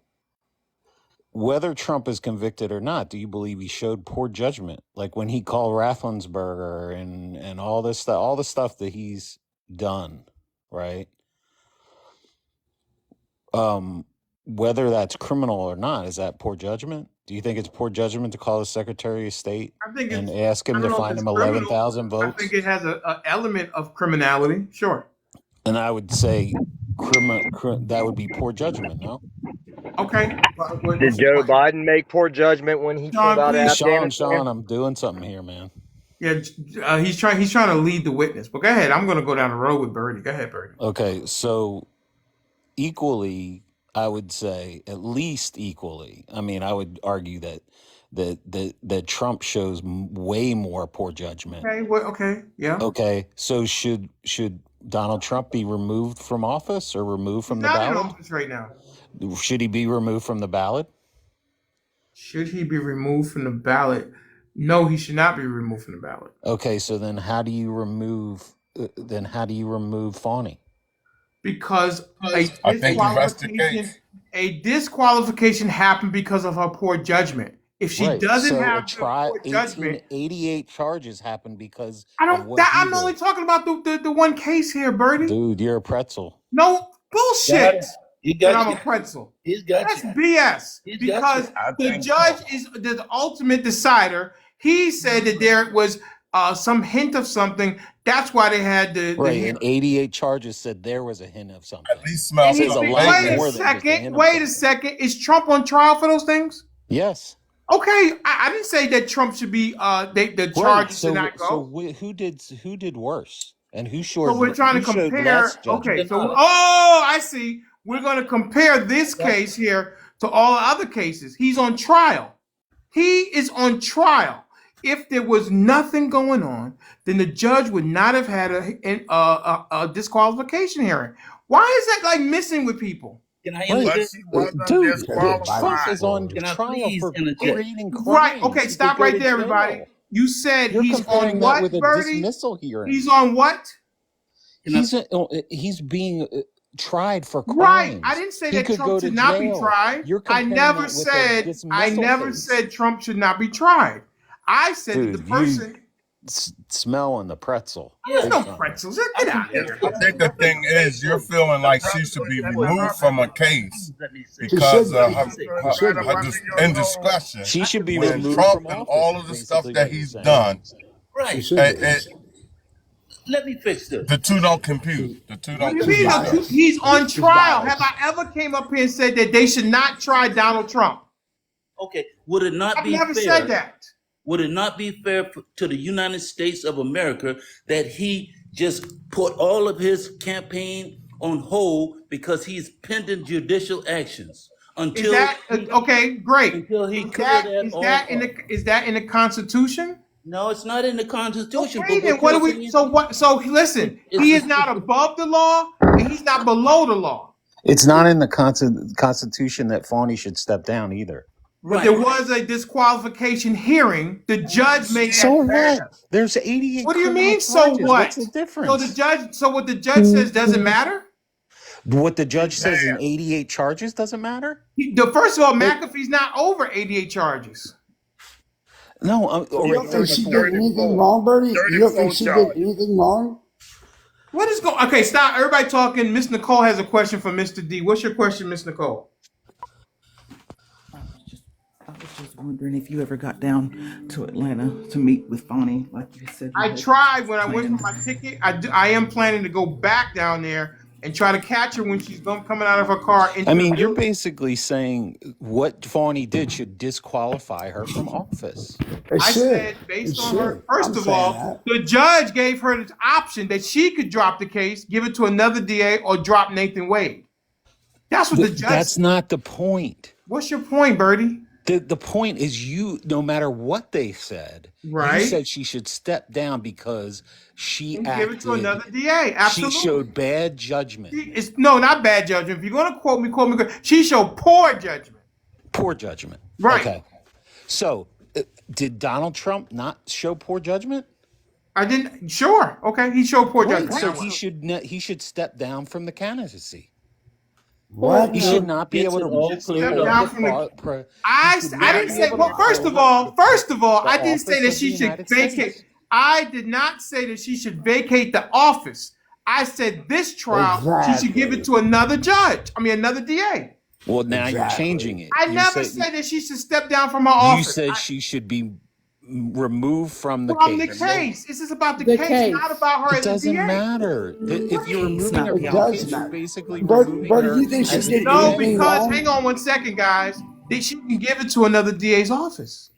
whether Trump is convicted or not, do you believe he showed poor judgment? Like when he called Raffensperger and all this stuff, all the stuff that he's done, right? Whether that's criminal or not, is that poor judgment? Do you think it's poor judgment to call the Secretary of State and ask him to find him 11,000 votes? I think it has an element of criminality. Sure. And I would say that would be poor judgment, no? Okay. Did Joe Biden make poor judgment when he pulled out of Afghanistan? Sean, I'm doing something here, man. Yeah, he's trying to lead the witness. But go ahead. I'm going to go down the road with Bertie. Go ahead, Bertie. Okay, so equally, I would say at least equally. I mean, I would argue that Trump shows way more poor judgment. Okay. Okay. Yeah. Okay. So should Donald Trump be removed from office or removed from the Not in ballot? office right now. Should he be removed from the ballot? Should he be removed from the ballot? No, he should not be removed from the ballot. Okay. So then, how do you remove Fanni? Because I think you rest the case. a disqualification happened because of her poor judgment. If she doesn't have poor judgment, 88 charges happened because I'm only talking about the one case here, Bertie. Dude, you're a pretzel. No bullshit. I'm a pretzel. That's BS. Because the judge is the ultimate decider. He said that there was some hint of something. That's why they had the and 88 charges said there was a hint of something. At least smells something. Wait a second. Is Trump on trial for those things? Yes. Okay, I didn't say that Trump should be. The charges should not go. So who did worse, and who showed? So we're trying to compare. Okay, so I see. We're going to compare this case here to all other cases. He's on trial. He is on trial. If there was nothing going on, then the judge would not have had a disqualification hearing. Why is that like missing with people? Can I But interject? she wasn't Dude, Trump disqualified. is on Can I trial please for interject? creating Right. crimes. Okay. He could Stop go right to there, everybody. jail. You said You're he's on comparing that what, with a Bertie? dismissal hearing. He's on what? He's being tried for Right. crimes. I didn't say He that could Trump go to should not be jail. tried. You're I comparing never that with a said dismissal case. Trump should not be tried. I said that the Dude, person. smelling the pretzel. There's Big no time. pretzels. Get out of here. I think the thing is, you're feeling like she should be removed from a case because of her indiscretion. She should be when removed Trump from and office. all of the stuff that he's done. Right. Let me fix this. The two don't compute. The two What don't do you mean? compute. He's on trial. Have I ever came up here and said that they should not try Donald Trump? Okay. Would it not I've be never fair? said that. Would it not be fair to the United States of America that he just put all of his campaign on hold because he's pending judicial actions until okay? Great. Until he cleared that is that in the Constitution? No, it's not in the Constitution. Okay, then what do we? So what? So listen, he is not above the law, and he's not below the law. It's not in the Constitution that Fanni should step down either. But there was a disqualification hearing. The judge made So that. what? There's 88. What do you mean? So charges. what? What's the difference? So what the judge says doesn't matter. What the judge says in 88 charges doesn't matter. First of all, McAfee's not over 88 charges. No, you don't think she did anything wrong, Bertie? You don't think she did anything wrong? What is going? Okay, stop. Everybody talking. Miss Nicole has a question for Mr. D. What's your question, Miss Nicole? I was just wondering if you ever got down to Atlanta to meet with Fanni, like you said. I tried when I went for my ticket. I am planning to go back down there and try to catch her when she's coming out of her car. I mean, you're basically saying what Fanni did should disqualify her from office. I said based on her. First of all, the judge gave her the option that she could drop the case, give it to another DA, or drop Nathan Wade. That's what the judge. That's not the point. What's your point, Bertie? The point is no matter what they said, right? You said she should step down because she acted. Give it to another DA. Absolutely. She showed bad judgment. No, not bad judgment. If you're going to quote me, good. She showed poor judgment. Poor judgment. Right. Okay. So, did Donald Trump not show poor judgment? I didn't. Sure. Okay. He showed poor judgment. So he should step down from the candidacy. What? He should not be able to step down from the. I didn't say. Well, first of all, I didn't say that she should vacate. I did not say that she should vacate the office. I said this trial she should give it to another judge. I mean, another DA. Well, now you're changing it. I never said that she should step down from her office. You said she should be removed from the case. This is about the case, not about her. It doesn't matter. If you're removing her case, you're basically removing but her. You think she did no, because hang on one second, guys. She can give it to another DA's office.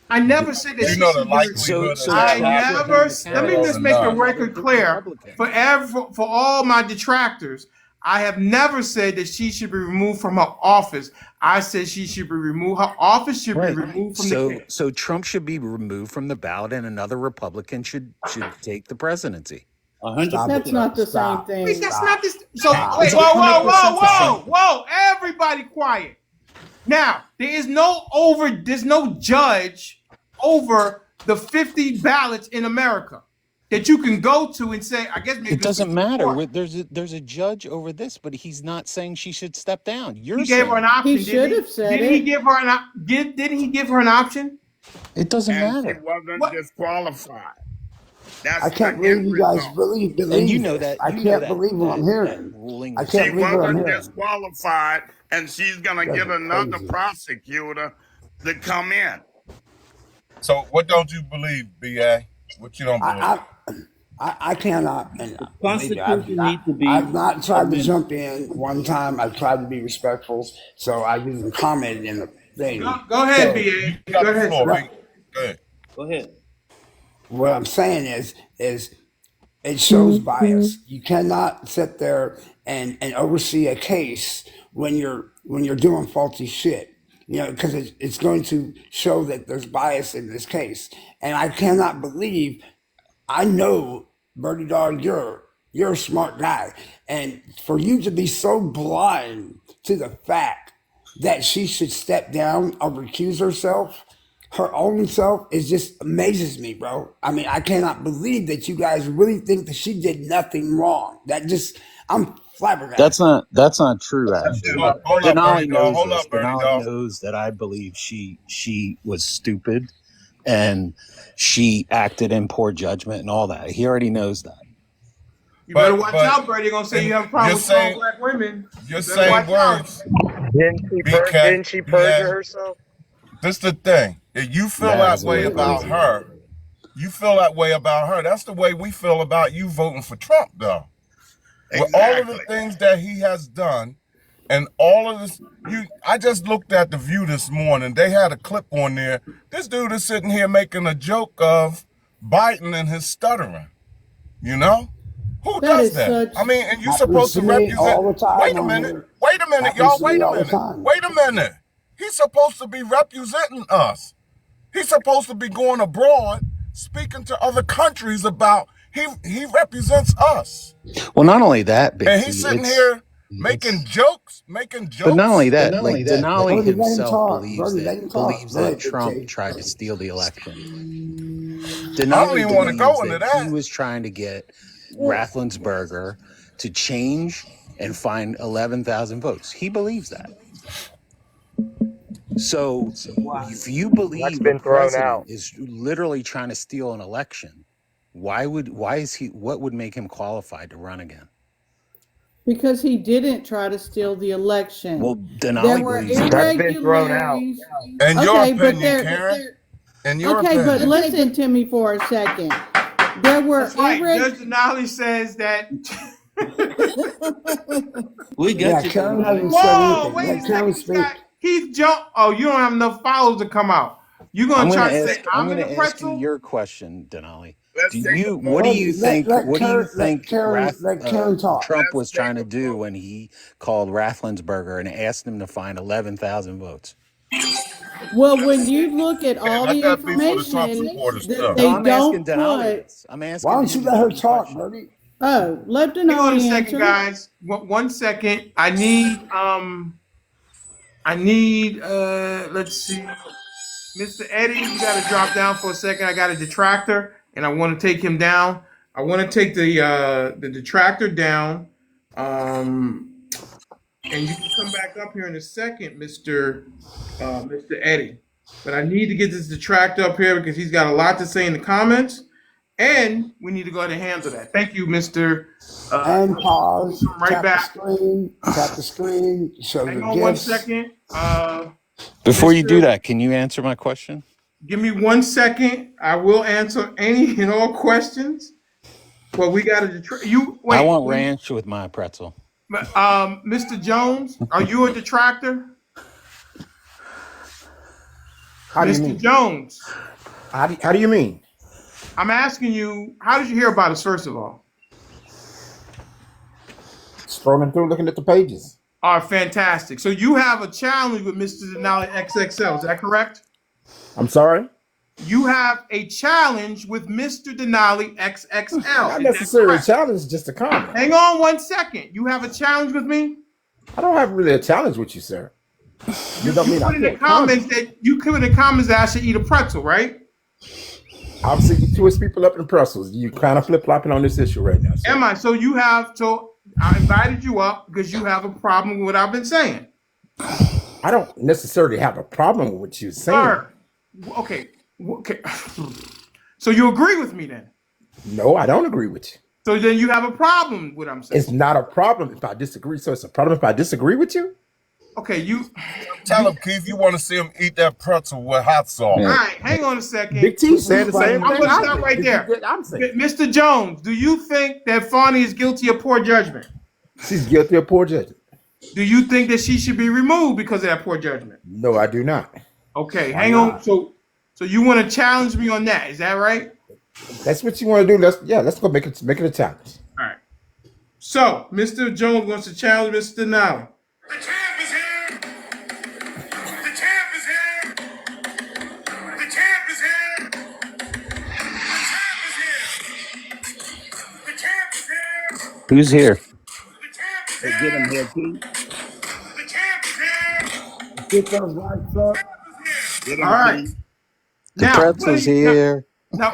I never said that. You know the likelihood. I never. Let me just make the record clear for all my detractors. I have never said that she should be removed from her office. I said she should be removed. Her office should be removed from the case. So Trump should be removed from the ballot, and another Republican should take the presidency. That's not the same thing. Wait, that's not this. So wait, whoa! Everybody quiet. Now there's no judge over the 50 ballots in America that you can go to and say, I guess maybe it doesn't matter. There's a judge over this, but he's not saying she should step down. He gave her an option. He should have said it. Didn't he give her an option? It doesn't matter. She wasn't disqualified. I can't believe you guys believe and you know that. I can't believe what I'm hearing. I can't believe what I'm hearing. She wasn't disqualified, and she's going to get another prosecutor to come in. So what don't you believe, BA? What you don't believe? I cannot. And Constitution needs to be. I've not tried to jump in one time. I've tried to be respectful, so I didn't comment in the thing. Go ahead, BA. Go ahead. Go ahead. What I'm saying is it shows bias. You cannot sit there and oversee a case when you're doing faulty shit. because it's going to show that there's bias in this case. And I cannot believe, I know, Bertydog, you're a smart guy. And for you to be so blind to the fact that she should step down or recuse herself, her own self, is just amazes me, bro. I mean, I cannot believe that you guys really think that she did nothing wrong. I'm flabbergasted. That's not true. Actually, Hold up, Denali Bertie Dog. knows Hold this. up, Bertie Denali Dog. knows that I believe she was stupid, and she acted in poor judgment and all that. He already knows that. You better watch out, Bertie. You're gonna say you have a problem with small black women. Your same words. Didn't she perjure herself? This the thing. If you feel that way about her, you feel that way about her. That's the way we feel about you voting for Trump, though. With all of the things that he has done, and all of this, I just looked at The View this morning. They had a clip on there. This dude is sitting here making a joke of Biden and his stuttering. You know? Who does that? I mean, and you're supposed to represent. Wait a minute, y'all. Wait a minute. He's supposed to be representing us. He's supposed to be going abroad, speaking to other countries about. He represents us. Well, not only that, and he's sitting here making jokes. But not only that, Denali himself believes that Trump tried to steal the election. Denali I don't even want to go into that. He was trying to get Rafflensberger to change and find 11,000 votes. He believes that. So if you believe the president is literally trying to steal an election, what would make him qualified to run again? Because he didn't try to steal the election. Well, Denali believes that's been thrown out. In your opinion, Karen. In your opinion. But listen to me for a second. There were Judge Denali says that. We got you. Karen hasn't said Whoa, anything. wait Let a Karen second. speak. He's jumped. Oh, you don't have enough followers to come out. You're gonna try to say I'm in the pretzel? Ask you your question, Denali. Karen What do you think talk. Trump was trying to do when he called Rafflensberger and asked him to find 11,000 votes? Well, when you look at all the information that they don't put, I'm asking. Why don't you let her talk, Bertie? Oh, let Hang on a Denali second, answer. guys. 1 second. I need let's see. Mr. Eddie, you gotta drop down for a second. I got a detractor and I want to take him down. I want to take the detractor down. And you can come back up here in a second, Mr. Eddie. But I need to get this detractor up here because he's got a lot to say in the comments. And we need to go ahead and handle that. Thank you, Mr. And pause. Right tap back. Tap the screen. Show Hang the on 1 second. Before you do that, can you answer my question? Give me 1 second. I will answer any and all questions. Well, we got to I want ranch with my pretzel. Mr. Jones, are you a detractor? How do you mean? Mr. Jones. How do you mean? I'm asking you, how did you hear about us, first of all? Scrolling through, looking at the pages. All right, fantastic. So you have a challenge with Mr. Denali XXL, is that correct? I'm sorry? You have a challenge with Mr. Denali XXL. Not necessarily a challenge, just a comment. Hang on 1 second. You have a challenge with me? I don't have really a challenge with you, sir. You don't mean put in the comments that I should eat a pretzel, right? Obviously, you twist people up in pretzels. You kind of flip-flopping on this issue right now. Sir. Am I? So I invited you up because you have a problem with what I've been saying. I don't necessarily have a problem with what you're saying. Sir, okay. So you agree with me then? No, I don't agree with you. So then you have a problem with what I'm saying. It's not a problem if I disagree. So it's a problem if I disagree with you? Okay, tell him, Keith, you want to see him eat that pretzel with hot sauce. All right, hang on a second. Big T said the same thing. I'm going to stop right there. Mr. Jones, do you think that Fanni is guilty of poor judgment? She's guilty of poor judgment. Do you think that she should be removed because of that poor judgment? No, I do not. Okay, hang on. So you want to challenge me on that? Is that right? That's what you want to do. Let's go make it a challenge. All right. So Mr. Jones wants to challenge Mr. Denali. The champ is here. The champ Who's here? Hey, get him here, Keith. Get those lights up. Get All him, right. Keith. The Now, what pretzel's do you, here. now,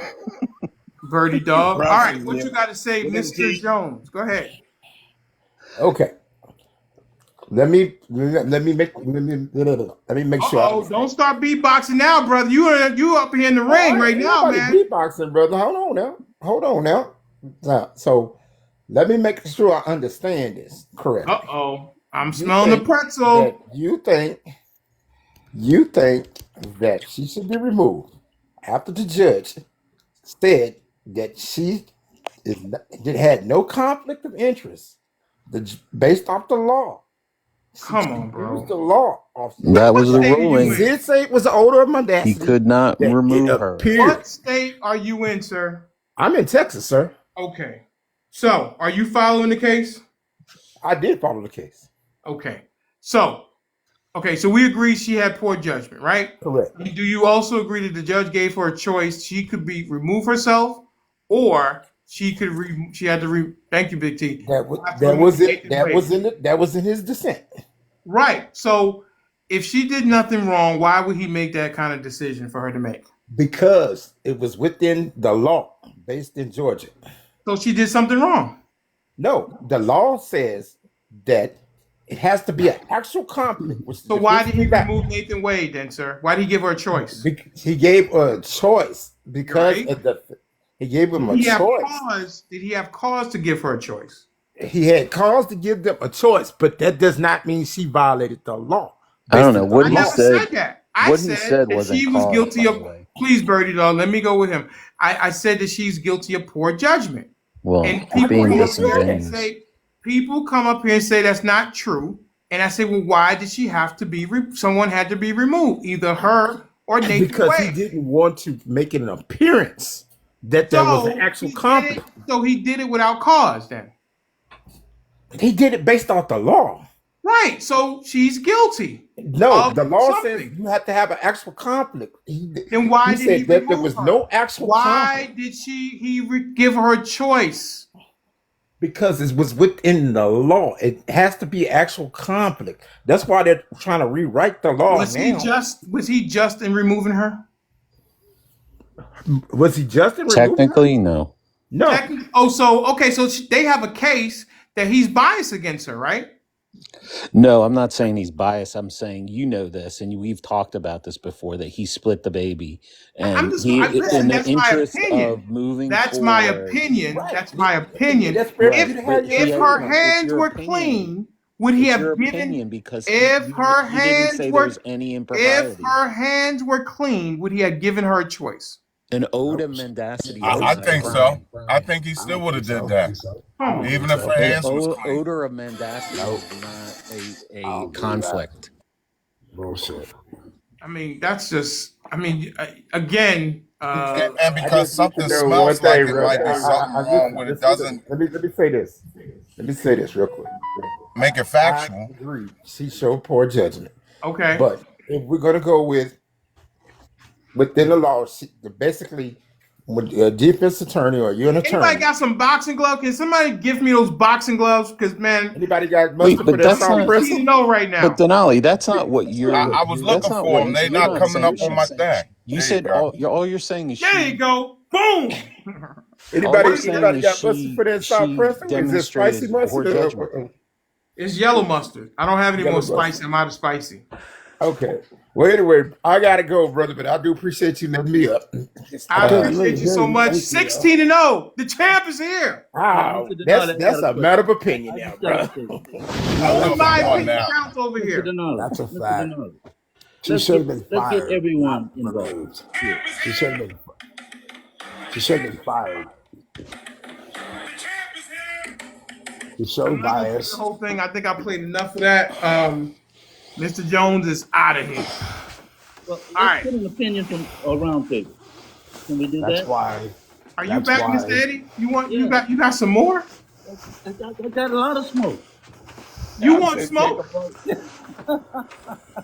Bertydog. All right, Preston's what here. you got to say, Get him, Mr. Keith. Jones? Go ahead. Okay. Let me make sure. Uh-oh, don't start beatboxing now, brother. You up here in the ring right Ain't now, nobody man. beatboxing, brother. Hold on now. So let me make sure I understand this correctly. Uh-oh, I'm You smelling the think pretzel. that you think that she should be removed after the judge said that she had no conflict of interest based off the law. Come on, Used bro. the law off. That What was the state are you ruling. He in? did say it was an odor of He mendacity could not that it remove her. appeared. What state are you in, sir? I'm in Texas, sir. Okay. So, are you following the case? I did follow the case. Okay. So we agree she had poor judgment, right? Correct. Do you also agree that the judge gave her a choice? She could remove herself, or she could thank you, Big T. That was it. That was in his dissent. Right. So if she did nothing wrong, why would he make that kind of decision for her to make? Because it was within the law based in Georgia. So she did something wrong. No, the law says that it has to be an actual conflict. So why did he remove Nathan Wade then, sir? Why did he give her a choice? He gave her a choice because he gave him a choice. Did he have cause to give her a choice? He had cause to give them a choice, but that does not mean she violated the law. I don't know what I he never said. said that. I What he said said that wasn't she was cause, guilty by of. the way. Please, Bertydog, let me go with him. I said that she's guilty of poor judgment. Well, And being people come up here and say that's not true. And I say, well, why did she have to be? Someone had to be removed, either her or Nathan because Wade. he didn't want to make an appearance that there was an actual conflict. So he did it without cause. Then he did it based off the law. Right. So she's guilty. No, the law says you have to have an actual conflict. Then why did he said that there remove was her? no actual Why conflict? did give her a choice? Because it was within the law. It has to be actual conflict. That's why they're trying to rewrite the law Was he just in removing her? Was he just in removing Technically, her? no. No. So they have a case that he's biased against her, right? No, I'm not saying he's biased. I'm saying you know this, and we've talked about this before, that he split the baby, and in the interest of moving That's forward. my opinion. Right. That's my opinion. Right. If her hands were clean, would he have given? Because If her hands say were there's any impropriety. if her hands were clean, would he have given her a choice? An ode of mendacity. I think so. I think he still would have did that, even if her hands was clean. Odor of mendacity is not a conflict. Bullshit. I mean, that's just. I mean, again. And because something smells like it might be something wrong with it, doesn't. Let me say this. Let me say this real quick. Make it factual. I agree. She showed poor judgment. Okay. But if we're gonna go within the law, basically, with a defense attorney or you're an attorney. Anybody got some boxing gloves? Can somebody give me those boxing gloves? Because man, anybody got mustard for that salt pretzel? No, right now. But Denali, that's not what you're. I was looking for them. They not coming up on my thing. You said all you're saying is there you go. Boom. Anybody got mustard for that salt pretzel? Is it spicy mustard? It's yellow mustard. I don't have any more spicy. I'm out of spicy. Okay. Well, anyway, I gotta go, brother, but I do appreciate you letting me up. I appreciate you so much. 16-0. The champ is here. Wow, that's a matter of opinion now, bro. My opinion counts over here. That's a fact. She should have been fired. Let's get everyone involved. She should have been fired. She showed bias. The whole thing. I think I played enough of that. Mr. Jones is out of here. Well, let's get an opinion from a round table. Can we do that? That's why. Are you back, Mr. Eddie? You got some more? I got a lot of smoke. You want smoke?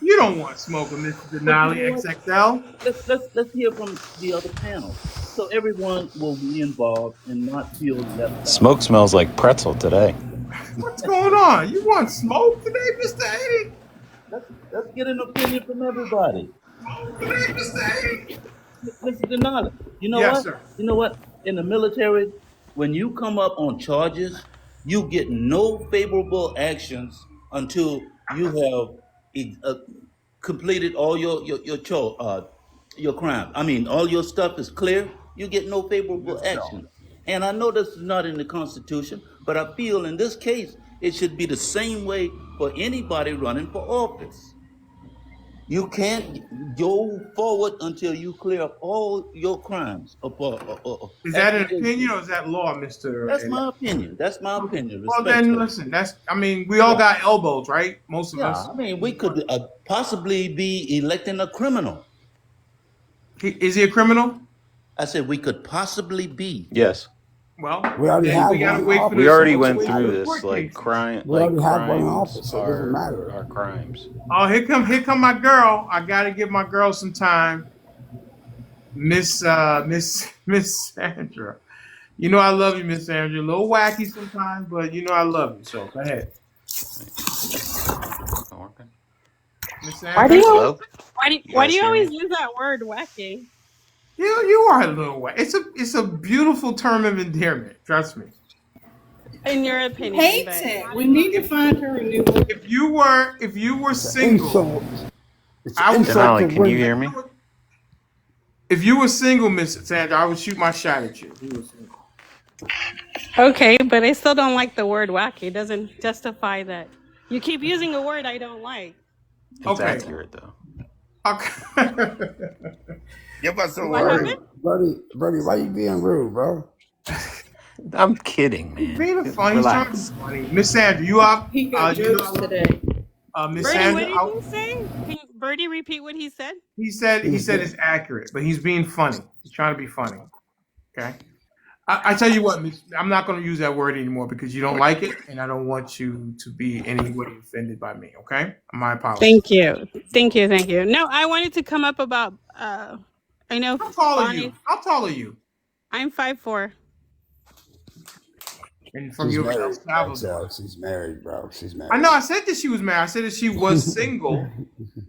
You don't want smoke with Mr. Denali XXL. Let's hear from the other panel. so everyone will be involved and not feel left out. Smoke smells like pretzel today. What's going on? You want smoke today, Mr. Eddie? Let's get an opinion from everybody. Today, Mr. Eddie? Mr. Denali, you know Yes, what? sir. You know what? In the military, when you come up on charges, you get no favorable actions until you have completed all your crime. I mean, all your stuff is clear. You get no favorable action. And I know this is not in the Constitution, but I feel in this case it should be the same way for anybody running for office. You can't go forward until you clear up all your crimes. Is that an opinion or is that law, Mr. That's Eddie? my opinion. That's my opinion. Well, then listen. We all got elbows, right? Most of us. I mean, we could possibly be electing a criminal. Is he a criminal? I said we could possibly be. Yes. Well, We already have we gotta one. wait for We this already one. went through this. Like crime, We already like have one in crimes office, so it doesn't matter. are crimes. Oh, here come my girl. I gotta give my girl some time. Miss Sandra. You know I love you, Miss Sandra. A little wacky sometimes, but you know I love you. So go ahead. Miss Sandra. Why do Hello? you always use that word wacky? You are a little wacky. It's a beautiful term of endearment. Trust me. In your opinion. Hates it. We need to find her a new one. If you were single, I would. Denali, can you hear me? If you were single, Miss Sandra, I would shoot my shot at you. If you were single. Okay, but I still don't like the word wacky. It doesn't justify that. You keep using a word I don't like. It's accurate though. Okay. Give us a What word. happened? Brody, why you being rude, bro? I'm kidding, man. Being funny, he's trying to be funny. Miss Sandra, you up? He got jokes today. Miss Bertie, Sandra, what did he say? Can Bertie repeat what he said? he said it's accurate, but he's being funny. He's trying to be funny. Okay. I tell you what, Miss, I'm not going to use that word anymore because you don't like it, and I don't want you to be any way offended by me. Okay. My apologies. Thank you. No, I wanted to come up about. I know. How tall are you? How tall are you? I'm 5'4". And from She's your married. El Salvador. So she's married, bro. She's married. I know. I said that she was married. I said that she was single.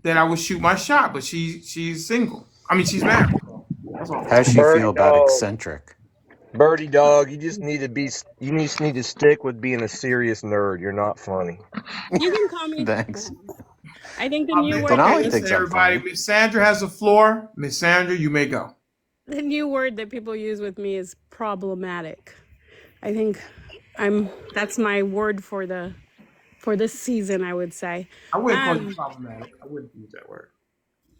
That I would shoot my shot, but she's single. I mean, she's married. That's all. How does she feel about eccentric? Bertydog, you just need to stick with being a serious nerd. You're not funny. You can call me. Thanks. I think the new word. Denali Listen, thinks I'm everybody. funny. Miss Sandra has the floor. Miss Sandra, you may go. The new word that people use with me is problematic. I think that's my word for this season, I would say. I wouldn't call you problematic. I wouldn't use that word.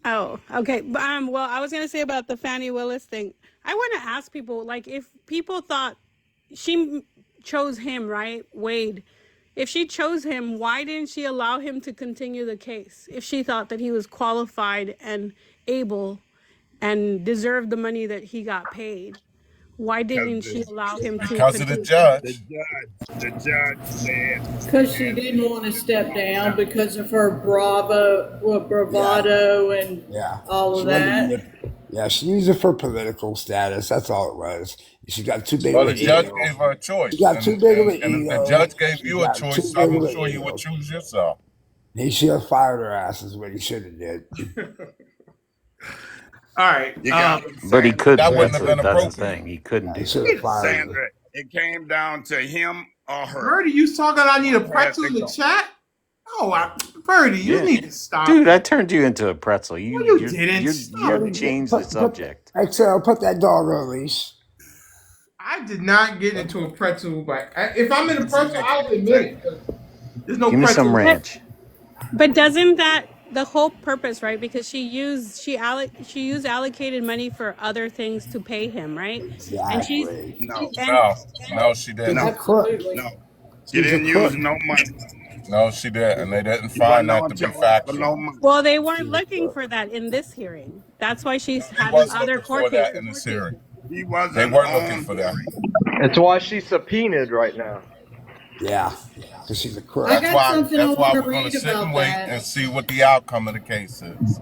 Oh, okay. But well, I was gonna say about the Fanni Willis thing. I want to ask people, like, if people thought she chose him, right, Wade. If she chose him, why didn't she allow him to continue the case? If she thought that he was qualified and able and deserved the money that he got paid, why didn't she allow him to? Because of the continue? judge. The judge said Because she didn't want to step down because of her bravado and all of that. Yeah, she used it for political status. That's all it was. She got too big Well, of the an judge ego. gave her a choice. She got too big of an And if ego. the judge gave She you a got choice, too big I'm of an sure you ego. would choose yourself. He should have fired her ass is what he should have did. All right. But he could. That wouldn't That's have been the appropriate. thing. He couldn't do should that. have fired her. Sandra, it came down to him or her. Bertie, you talking? I need a pretzel in the chat. Oh, Bertie, you need to stop. Dude, I turned you into a pretzel. You didn't. You changed the subject. Excel, put that dog on a leash. I did not get into a pretzel, but if I'm in a pretzel, I'll admit it. There's no Give me pretzel. some ranch. But doesn't that the whole purpose, right? Because she used allocated money for other things to pay him, right? And she's No, she didn't. No. She didn't use no money. No, she didn't. And they didn't find that to be factual. well, they weren't looking for that in this hearing. That's why she's He having was other looking for court that cases. in this hearing. He wasn't. They weren't looking for that. That's why she's subpoenaed right now. Yeah, because she's a crook. I got something I That's why want to we're going read to sit and about wait that. and see what the outcome of the case is.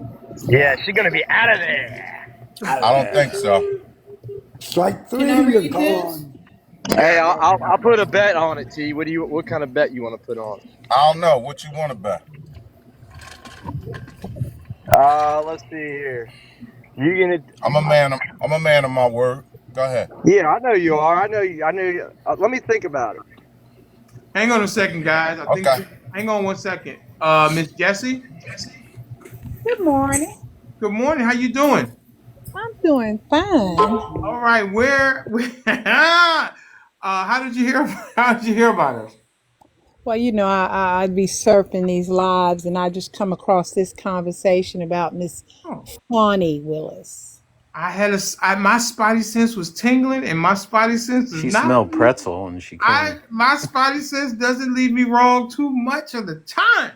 Yeah, she's gonna be out of there. I don't think so. Strike Can I three, you're read this? gone. Hey, Yeah, go ahead. I'll put a bet on it, T. What kind of bet you want to put on it? I don't know what you want to bet. Let's see here. You gonna? I'm a man of my word. Go ahead. Yeah, I know you are. I know you. I know you. Let me think about it. Hang on a second, guys. I think. Okay. Hang on one second. Miss Jessie. Good morning. Good morning. How you doing? I'm doing fine. All right. How did you hear? How did you hear about us? Well, I'd be surfing these lives and I just come across this conversation about Miss Oh, Fanni Willis. my spidey sense was tingling, and my spidey sense does She not. smelled pretzel and she came. My spidey sense doesn't lead me wrong too much of the time.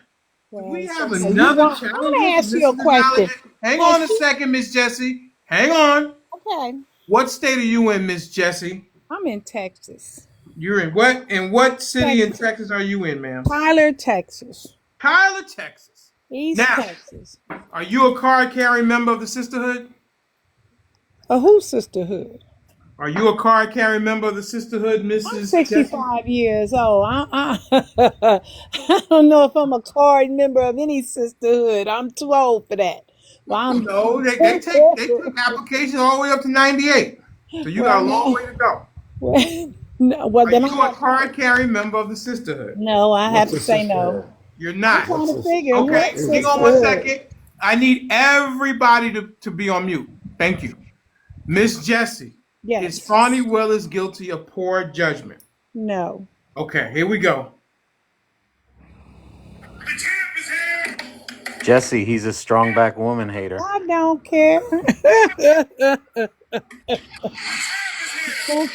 Do we Well, have so you another want, I'm challenger going to for ask you Mr. a question. Denali? Hang Has on a she, second, Miss Jessie. Hang on. okay, What state are you in, Miss Jessie? I'm in Texas. You're in what? In what city in Texas. Texas are you in, ma'am? Tyler, Texas. Tyler, Texas. East Now, Texas. are you a card carrying member of the sisterhood? A who sisterhood? Are you a card carrying member of the sisterhood, I'm Mrs. Jessie? 65 years old. I don't know if I'm a card member of any sisterhood. I'm too old for that. But I'm No, they took applications all the way up to 98. So you well, got a long no, way to go. well, no, well Are then I you a got card carrying member of the sisterhood? no. I have What's to a say no. sister? You're I'm not. trying What's to a figure what what Okay, hang on one sisterhood. second. I need everybody to be on mute. Thank you. Miss Jessie, is Yes. Fannie Willis guilty of poor judgment? No. Okay, here we go. Jesse, he's a strong back woman hater. I don't care.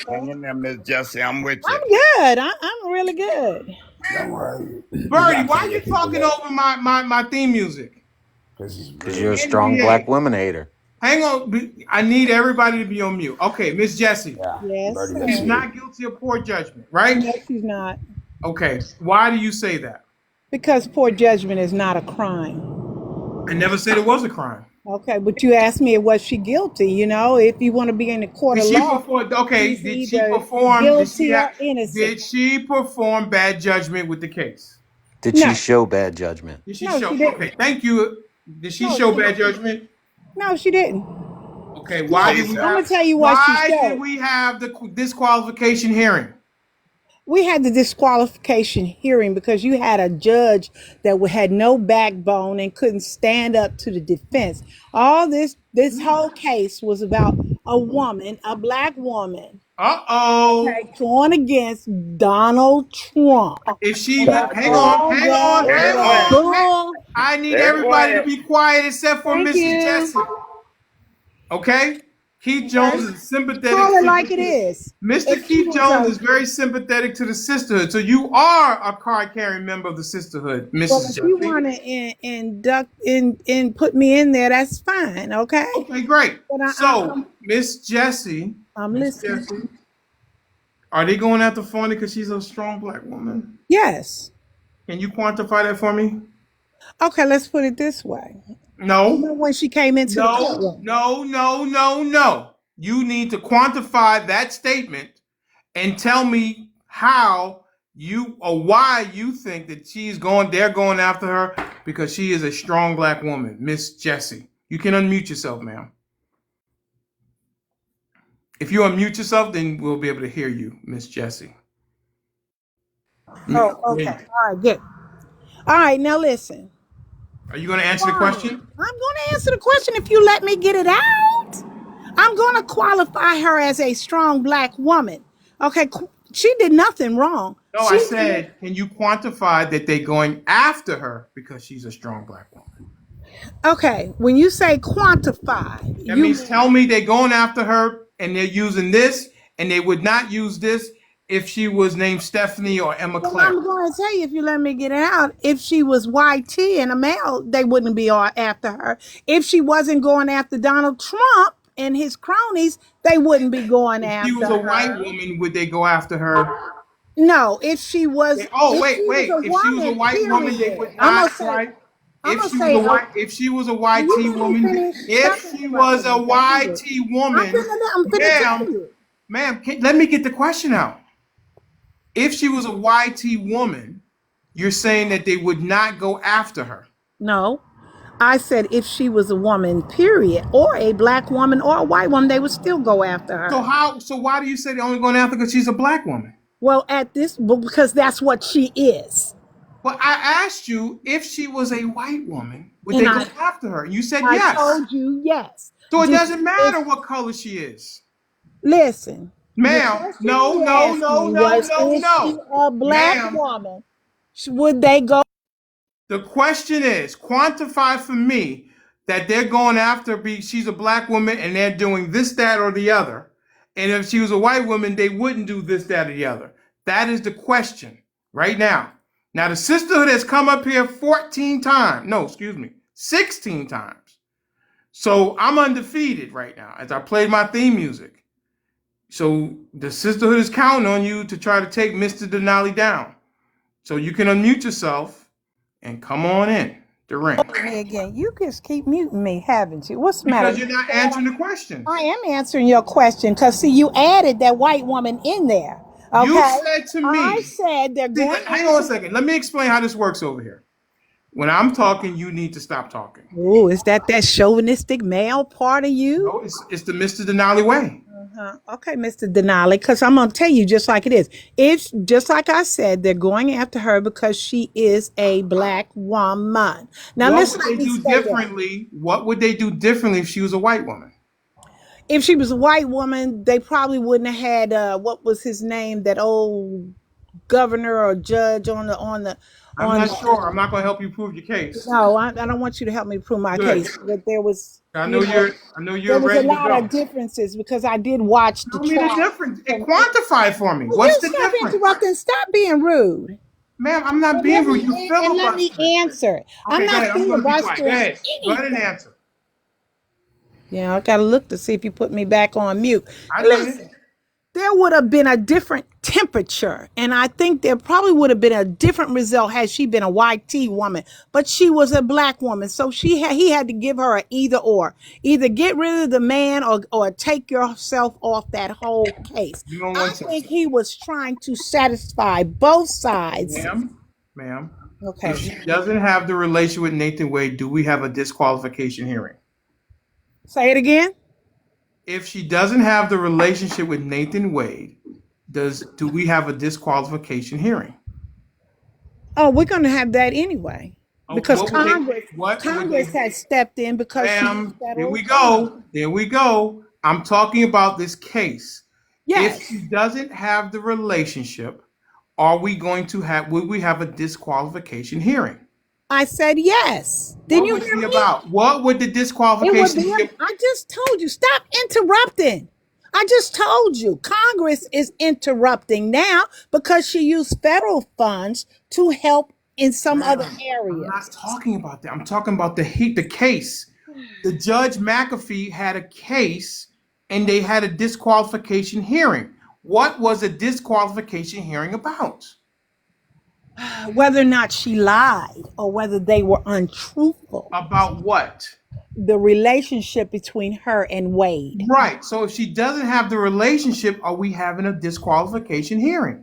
Hang in there, Miss Jessie. I'm with you. I'm good. I'm really good. Don't worry. We Birdie, got why are plenty you of people talking that over my theme music? because he's Because you're a rude. strong NBA. black woman hater. Hang on. I need everybody to be on mute. Okay, Miss Jessie, Yeah, Yes, Birdie, she's that's sir. you. not guilty of poor judgment, right? No, she's not. Okay, why do you say that? Because poor judgment is not a crime. I never said it was a crime. Okay, but you asked me, was she guilty? If you want to be in the court Did of she law, perform? Okay, she's did she either perform? guilty or innocent. Did she perform bad judgment with the case? Did she No, show bad judgment? Did she no, show? she didn't. Okay, thank you. Did she No, show she bad didn't. judgment? No, she didn't. Okay, why Look, did we I'm have? gonna tell you what she Why did showed. we have the disqualification hearing? We had the disqualification hearing because you had a judge that had no backbone and couldn't stand up to the defense. All this whole case was about a woman, a black woman, Uh-oh. okay, going against Donald Trump. If she, And that's hang on, all hang that on, Very hang quiet. was on. bull. I need Very everybody to quiet. be quiet except for Thank Mrs. you. Jessie. Okay? Keith Jones Okay. is sympathetic Call it like it to is. Mr. If she Keith was Jones a is very sympathetic to the sisterhood. So you are a card carrying member of the sisterhood, well, Mrs. if you Jessie. want to induct in put me in there, that's fine. Okay. Okay, great. But So, Miss Jessie, I'm Miss listening. Jessie, are they going after Fannie because she's a strong black woman? Yes. Can you quantify that for me? Okay, let's put it this way. No. When she came into the courtroom. No. You need to quantify that statement and tell me how you or why you think that they're going after her because she is a strong black woman, Miss Jessie. You can unmute yourself, ma'am. If you unmute yourself, then we'll be able to hear you, Miss Jessie. Oh, okay. All right, good. All right, now listen. Are you going to answer the question? I'm going to answer the question if you let me get it out. I'm going to qualify her as a strong black woman. Okay, she did nothing wrong. No, I said, can you quantify that they're going after her because she's a strong black woman? Okay, when you say quantify, that means tell me they're going after her and they're using this and they would not use this if she was named Stephanie or Emma Claire. I'm going to tell you if you let me get it out. If she was YT and a male, they wouldn't be all after her. If she wasn't going after Donald Trump and his cronies, they wouldn't be going after her. If she was a white woman, would they go after her? No, if she was. Wait. If she was a white woman, they would not, right? I'm if gonna she was a say, white, if she was a will you YT let me woman, finish? Stop if she was interrupting a me. Don't do it. YT woman, I'm finna tell ma'am, you. ma'am, let me get the question out. If she was a YT woman, you're saying that they would not go after her. No, I said if she was a woman, period, or a black woman or a white woman, they would still go after So her. how? So why do you say they're only going after because she's a black woman? Well, because that's what she is. Well, I asked you if she was a white woman, would And they go after her? You said I yes. told you yes. So it Just doesn't matter what color she is. listen. The Ma'am, question no, you no, asked no, me no, was, no, is she no. a black Ma'am, woman? Would they go? the question is quantify for me that they're going after she's a black woman and they're doing this, that, or the other. And if she was a white woman, they wouldn't do this, that, or the other. That is the question right now. Now, the sisterhood has come up here 14 times. No, excuse me, 16 times. So I'm undefeated right now as I played my theme music. So the sisterhood is counting on you to try to take Mr. Denali down. So you can unmute yourself and come on in the ring. Me again. You just keep muting me, haven't you? What's the matter? Because you're not answering the questions. I am answering your question because see, you added that white woman in there. Okay. You said to me. I said they're going. Hang on a second. Let me explain how this works over here. When I'm talking, you need to stop talking. Oh, is that chauvinistic male part of you? No, it's the Mr. Denali way. Okay, Mr. Denali, because I'm going to tell you just like it is. It's just like I said, they're going after her because she is a black woman. Now, What listen, would they do differently? What would they do differently if she was a white woman? If she was a white woman, they probably wouldn't have had what was his name? That old governor or judge on the. I'm not sure. I'm not going to help you prove your case. No, I don't want you to help me prove my case. But there was. I know you're there was ready a to lot go. of differences because I did watch the Tell me the difference. Quantify for me. Well, What's you the stop difference? interrupting. Stop being rude. Ma'am, I'm not being rude. You filibustering. And let me answer. I'm not filibustering. Go ahead and answer. Yeah, I gotta look to see if you put me back on mute. Listen, there would have been a different temperature, and I think there probably would have been a different result had she been a YT woman. But she was a black woman, so he had to give her an either or. Either get rid of the man or take yourself off that whole case. I think he was trying to satisfy both sides. Ma'am. Okay. If she doesn't have the relation with Nathan Wade, do we have a disqualification hearing? Say it again. If she doesn't have the relationship with Nathan Wade, do we have a disqualification hearing? Oh, we're going to have that anyway. Because Congress has stepped in because there we go. There we go. I'm talking about this case. Yes. If she doesn't have the relationship, will we have a disqualification hearing? I said yes. Didn't you hear me? What would the disqualification be? I just told you. Stop interrupting. I just told you. Congress is interrupting now because she used federal funds to help in some other areas. I'm not talking about that. I'm talking about the case. The Judge McAfee had a case and they had a disqualification hearing. What was a disqualification hearing about? Whether or not she lied or whether they were untruthful. About what? The relationship between her and Wade. Right. So if she doesn't have the relationship, are we having a disqualification hearing?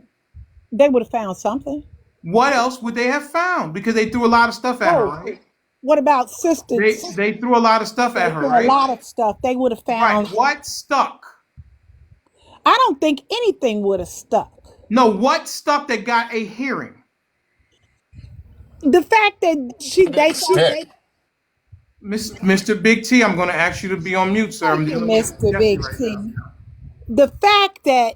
They would have found something. What else would they have found? Because they threw a lot of stuff at her, right? What about sisters? They threw a lot of stuff at her, right? A lot of stuff. They would have found. Right. What stuck? I don't think anything would have stuck. No, what stuck that got a hearing? The fact that Mr. Big T, I'm going to ask you to be on mute, sir. Mr. Big T. The fact that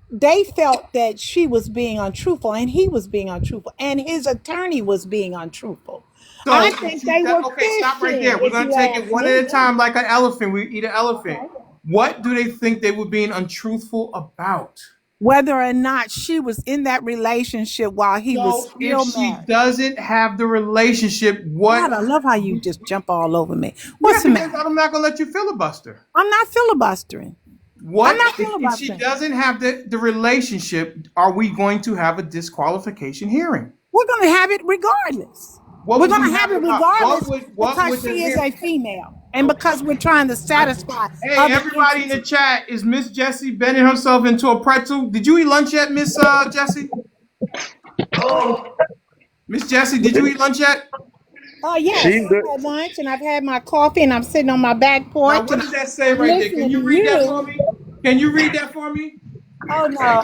they felt that she was being untruthful and he was being untruthful and his attorney was being untruthful. So I think they were fishing. Stop right there. We're going to take it one at a time like an elephant. We eat an elephant. What do they think they were being untruthful about? Whether or not she was in that relationship while he was still if she doesn't have the relationship, what? God, I love how you just jump all over me. What's the matter? I'm not going to let you filibuster. I'm not filibustering. What? I'm not filibustering. If she doesn't have the relationship, are we going to have a disqualification hearing? We're going to have it regardless. What We're would gonna you have have it about regardless what because would she the is a female, and because we're trying to satisfy Hey, other everybody in the entities. chat, is Miss Jessie bending herself into a pretzel? Did you eat lunch yet, Miss Jessie? Oh, Miss Jessie, did you eat lunch yet? Oh yes, she's I've had lunch and I've had my coffee and I'm sitting on my back Now, porch what and does that say I'm right there? Can listening to you read that for you. me? Can you read that for me? Oh no,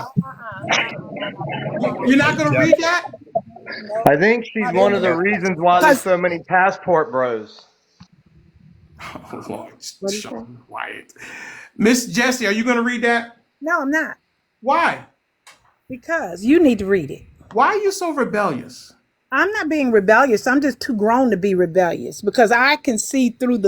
no, You're not gonna read that? no, I think she's not one of doing the it. reasons why there's Because so many passport bros. Oh Lord, what do you say? Sean, quiet. Miss Jessie, are you gonna read that? No, I'm not. Why? Because you need to read it. Why are you so rebellious? I'm not being rebellious. I'm just too grown to be rebellious because I can see through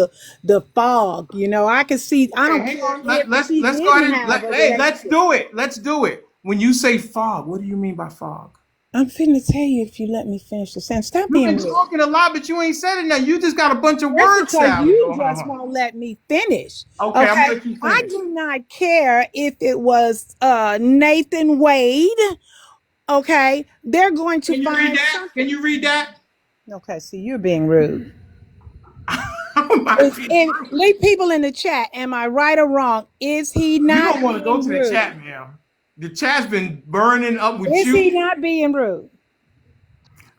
the fog. You know, I can see. I Okay, don't hang care on. if she Let's go didn't ahead and have a hey, let's relationship. do it. Let's do it. When you say fog, what do you mean by fog? I'm finna tell you if you let me finish the sentence. Stop You've being been rude. talking a lot, but you ain't said it now. You just got a bunch of That's word because salad you going just on. won't let me finish. Okay, I'm gonna Okay. let you I finish. do not care if it was Nathan Wade. Okay. They're going to Can you read find that? Can something. you read that? Okay, see, you're being rude. I'm not being rude. Leave people in the chat. Am I right or wrong? Is he You not don't want to go being to the rude? chat, ma'am. The chat's been burning up with Is he you, not being rude?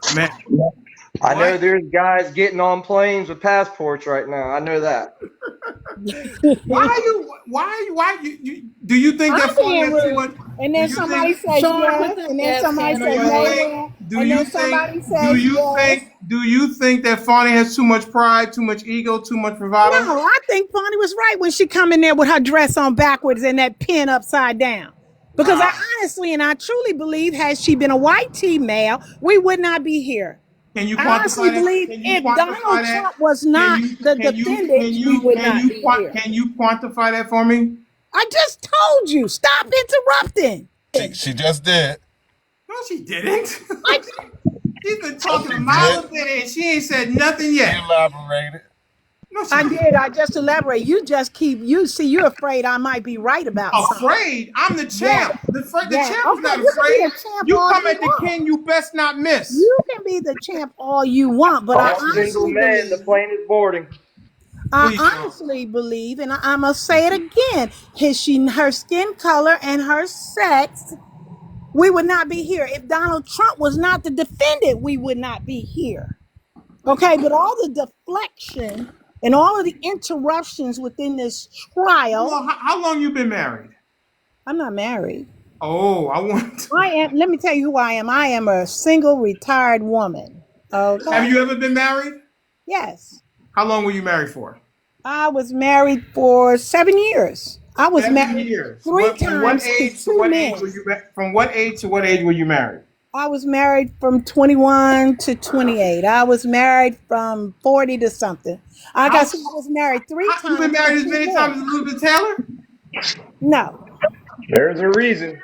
man. I know What? there's guys getting on planes with passports right now. I know that. Why are you? Do you think I'm that Fanny being has too rude. much? And Do then you think? somebody says Sean, put yes, that and then gas somebody can Do on says your you head. nowhere, think? Do and you then think? somebody Do says you yes. think? Do you think that Fanny has too much pride, too much ego, too much bravado? No, I think Bonnie was right when she come in there with her dress on backwards and that pin upside down. Because I honestly and I truly believe, had she been a white tea male, we would not be here. Can you I honestly quantify that? believe Can you if quantify Donald that? Trump was Can not you the can you defendant, can we you would can not you be here. can you quantify that for me? I just told you, stop interrupting. She just did. No, she didn't. I She's been Yes, talking she a mile did. a day and she ain't said nothing She yet. elaborated. No, she I didn't. did. I just elaborate. You just keep. You see. You're afraid I might be right about something. Afraid? I'm the Yeah. champ. The Yeah. champ is Okay. not You can be afraid. the champ You all come you at the want. king, you best not miss. You can be the champ all you want, but I All single honestly men, the believe. plane is boarding. I Please don't. honestly believe, and I must say it again. Her skin color and her sex, we would not be here. If Donald Trump was not the defendant, we would not be here. Okay, but all the deflection and all of the interruptions within this trial. How long you been married? I'm not married. Oh, I want to. I am. Let me tell you who I am. I am a single retired woman. Have Okay. you ever been married? Yes. How long were you married for? I was married for 7 years. I was 7 married years. three From what times to age to two what age men. were you? From what age to what age were you married? I was married from 21 to 28. I was married from 40 to something. Like I How? said, I was married three You been times to married as two many men. times as Elizabeth Taylor? No, There's a reason.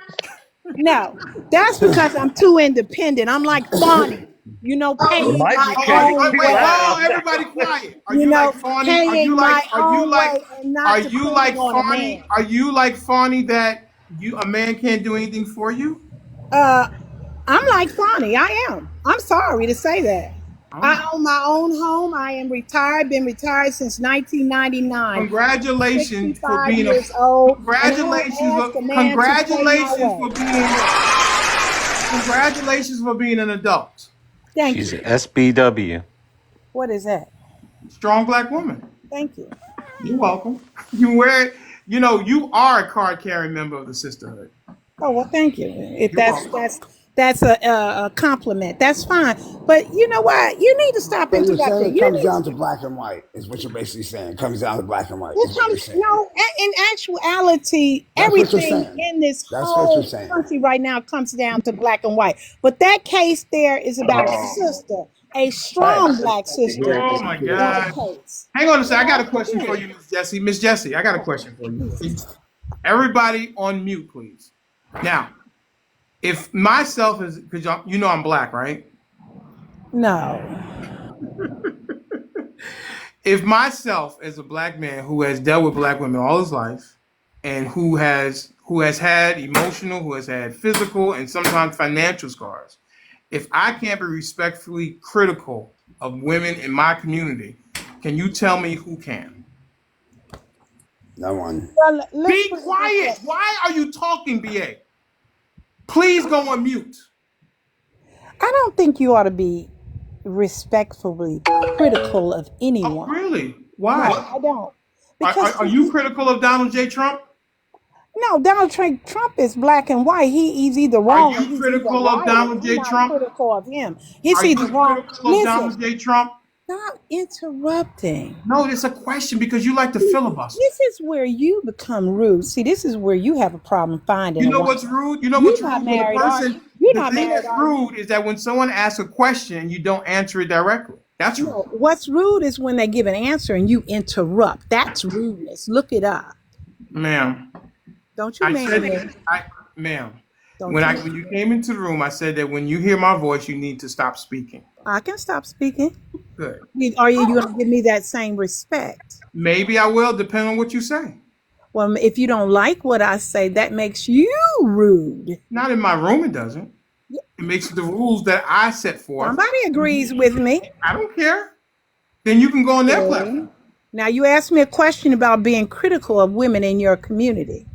no. That's because I'm too independent. I'm like Fanni, It paying might my be because you're own too Wait, way. loud. oh, everybody quiet. Are You you like know, Fawny? paying my own way and not depending on a man. Are you like Fawny that a man can't do anything for you? Uh, I'm like Fanni. I am. I'm sorry to say that. I own my own home. I am retired. Been retired since 1999. I'm Congratulations for 65 being a years old, and I don't congratulations ask a man to pay my congratulations way. for being congratulations for being an adult. Thank She's you. a SBW. What is that? Strong black woman. Thank you. You're welcome. You wear it, you are a card carrying member of the sisterhood. Oh well, thank you. If You're welcome. that's a compliment, that's fine. But you know what? You need to stop So you're saying interrupting. it You comes need down to. to black and white, is what you're basically saying. It comes down to black and white, It is what you're comes saying. no. In actuality, That's what you're everything saying. in this That's what you're whole saying. country right now comes down to black and white. But that case there is about a Oh, sister, a I am strong so black sick of sister hearing Oh this my shit. in the God. case. Hang on a second. I got a So question for yeah. you, Miss Jessie. Miss Jessie, I got a question for you. Everybody on mute, please. Now, if myself is, because I'm black, right? No. If myself as a black man who has dealt with black women all his life and who has had emotional, who has had physical and sometimes financial scars, if I can't be respectfully critical of women in my community. Can you tell me who can? No one. Well, let's Be put it this quiet. way. Why are you talking, BA? Please go on mute. I don't think you ought to be respectfully critical of anyone. Really? No, Why? I don't. Because Are you critical of Donald J. Trump? no, Donald Trump is black and white. He's either Are wrong or you he's either critical of right, and Donald I'm J. not Trump? critical of him. He's Are you either wrong. critical of Listen, Donald J. Trump? stop interrupting. No, it's a question because you like to filibuster. This is where you become rude. See, this is where you have a problem finding You a know woman. what's rude? You know You're what's not rude with a married, are you? person? You're The not thing married, that's are you? rude is that when someone asks a question and you don't answer it directly. That's rude. No, what's rude is when they give an answer and you interrupt. That's rudeness. Look it up. Ma'am, Don't you I man said, me. ma'am, Don't when you came into the room, I said that when you hear my voice, you need to stop speaking. I can stop speaking. Good. Are you going to give me that same respect? Maybe I will, depending on what you say. Well, if you don't like what I say, that makes you rude. Not in my room, it doesn't. It makes the rules that I set forth. Somebody agrees with me. I don't care. Then you can go on their platform. Now, you asked me a question about being critical of women in your community.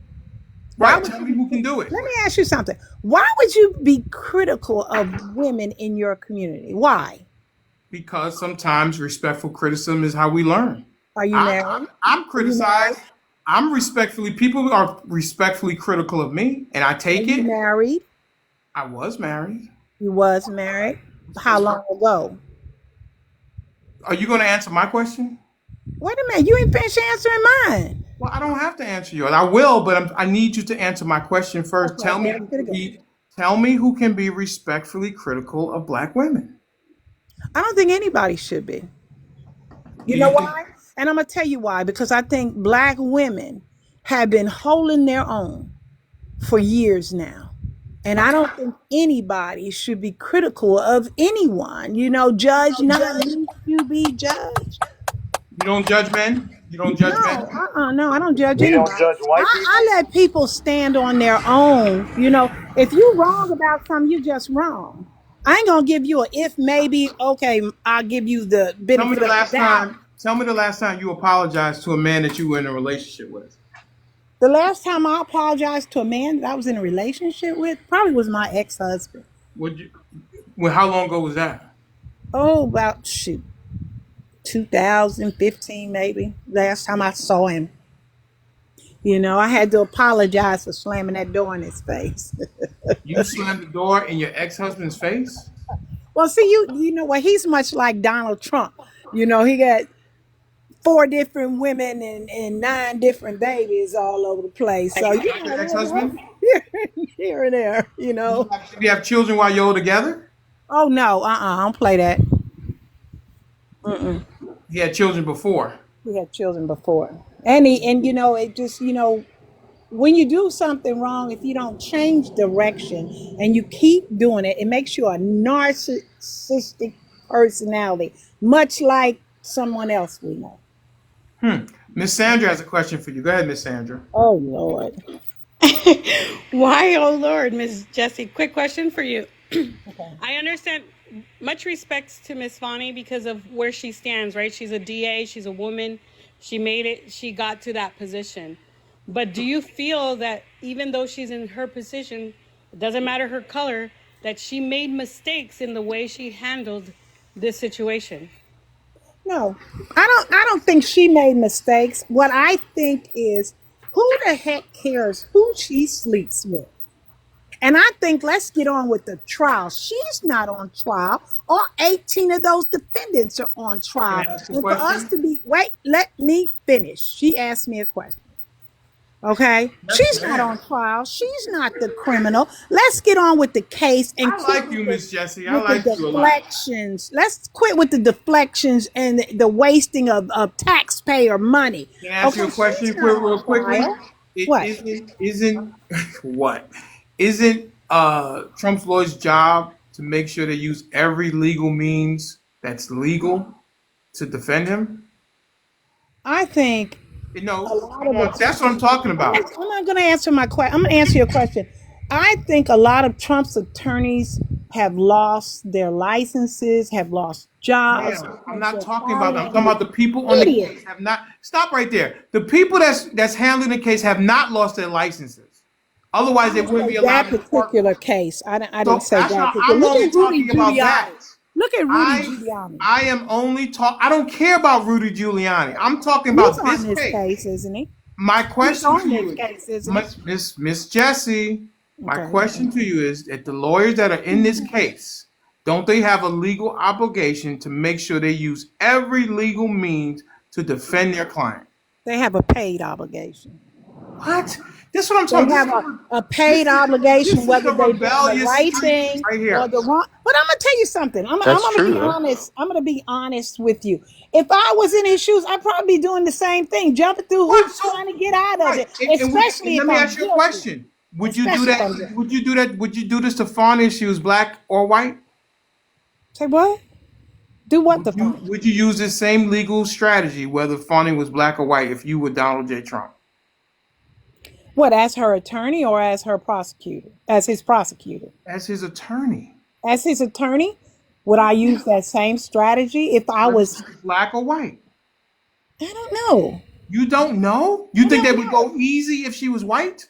Right. Tell me who can do it. Let me ask you something. Why would you be critical of women in your community? Why? Because sometimes respectful criticism is how we learn. Are you married? I'm criticized. I'm respectfully, people are respectfully critical of me, and I take it. You married? I was married. You was married? How long ago? Are you going to answer my question? Wait a minute. You ain't finished answering mine. Well, I don't have to answer yours. I will, but I need you to answer my question first. Okay, Tell me who can be respectfully critical of black women. I don't think anybody should be. You know why? And I'm going to tell you why. Because I think black women have been holding their own for years now. And I don't think anybody should be critical of anyone. You know, judge not lest you be judged. You don't judge men? You don't judge men? No, I don't judge You anybody. don't judge white people? I let people stand on their own. You know, if you're wrong about something, you're just wrong. I ain't gonna give you a if maybe. Okay, I'll give you the benefit Tell me the last of the doubt. time. Tell me the last time you apologized to a man that you were in a relationship with. The last time I apologized to a man that I was in a relationship with probably was my ex-husband. How long ago was that? Oh, about 2015 maybe. Last time I saw him. You know, I had to apologize for slamming that door in his face. You slammed the door in your ex-husband's face? Well, see, you know what? He's much like Donald Trump. You know, he got 4 different women and 9 different babies all over the place. So you know, your ex-husband? Here and there, you know. Did you have children while you were together? Oh no, I don't play that. He had children before. We had children before, and you know, it just, you know, when you do something wrong, if you don't change direction and you keep doing it, it makes you a narcissistic personality, much like someone else we know. Miss Sandra has a question for you. Go ahead, Miss Sandra. Oh Lord. Why, oh Lord, Miss Jessie? Quick question for you. I understand. Much respects to Miss Fanni because of where she stands, right? She's a DA, she's a woman, she made it, she got to that position. But do you feel that even though she's in her position, it doesn't matter her color, that she made mistakes in the way she handled this situation? No, I don't think she made mistakes. What I think is, who the heck cares who she sleeps with? And I think let's get on with the trial. She's not on trial. All 18 of those defendants are on trial. And for us to be, let me finish. She asked me a question. Okay? She's not on trial. She's not the criminal. Let's get on with the case and I like you, Miss Jessie. I with like the you a lot. deflections. Let's quit with the deflections and the wasting of taxpayer money. Can I ask you a question real quickly? What? Isn't Trump's lawyer's job to make sure they use every legal means that's legal to defend him? I think that's what I'm talking about. I'm not going to answer my question. I'm going to answer your question. I think a lot of Trump's attorneys have lost their licenses, have lost jobs Ma'am, I'm because not they're talking about that. I'm filing talking about the people on the idiots. case have not. Stop right there. The people that's handling the case have not lost their licenses. I Otherwise, they didn't wouldn't say be allowed that in the courtroom. particular case. I didn't So say that's that not. particular. I'm Look only at Rudy talking about Giuliani. that. Look at Rudy I Giuliani. I am only talk. I don't care about Rudy Giuliani. I'm talking He's about on this this case. case, isn't he? My He's question to on you this is, case, isn't he? Miss Jessie. My Okay. question to you is that the lawyers that are in this case, don't they have a legal obligation to make sure they use every legal means to defend their client? They have a paid obligation. What? That's what I'm They talking. have a paid obligation, This is whether the they're doing the rebellious right streets thing right or here. the wrong. But I'm gonna tell you something. I'm That's gonna true be though. honest. I'm gonna be honest with you. If I was in his shoes, I'd probably be doing the same thing, jumping through What? hoops, So trying to get out of right, it. and Especially let if me I'm ask you a guilty. question. Would you do Especially if that? I'm guilty. Would you do that? Would you do this to Fanni if she was black or white? Say what? Do what the fuck? Would you use this same legal strategy whether Fanni was black or white if you were Donald J. Trump? What, as her attorney or as her prosecutor? As his prosecutor? As his attorney. As his attorney? Would I use that same strategy if I Whether was? she was black or white? I don't know. You don't know? You I think they don't would know. go easy if she was white?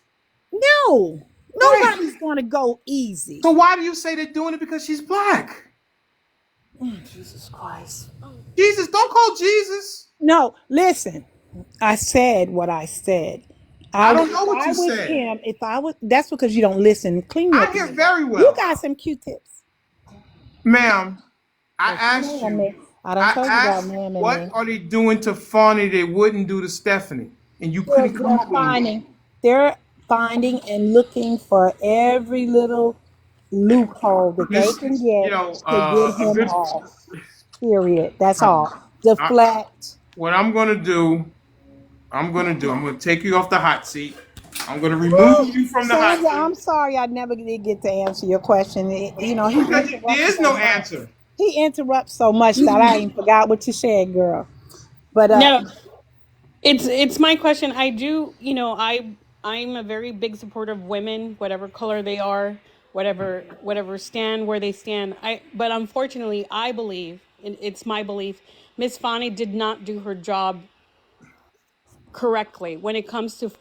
No. Right. Nobody's going to go easy. So why do you say they're doing it because she's black? Jesus Christ. Jesus, don't call Jesus. No, listen. I said what I said. I don't know what you said. Him, if I was, that's because you don't listen. Clean your I hear ears. very well. You got some Q-tips. Ma'am, I asked you. I done told you about ma'am and what me. are they doing to Fanni they wouldn't do to Stephanie? And you couldn't come up with anything. They're finding and looking for every little loophole that they Miss, can get to get a him good. off. Period. That's all. Deflect. What I'm gonna do, I'm gonna take you off the hot seat. I'm gonna remove you from the hot Sandra, seat. I'm sorry I never did get to answer your question. He Because interrupts there is so no much. answer. He interrupts so much that I even forgot what you said, girl. But No, it's my question. I do, I'm a very big supporter of women, whatever color they are, whatever stand where they stand. But unfortunately, I believe, and it's my belief, Miss Fanni did not do her job correctly when it comes to,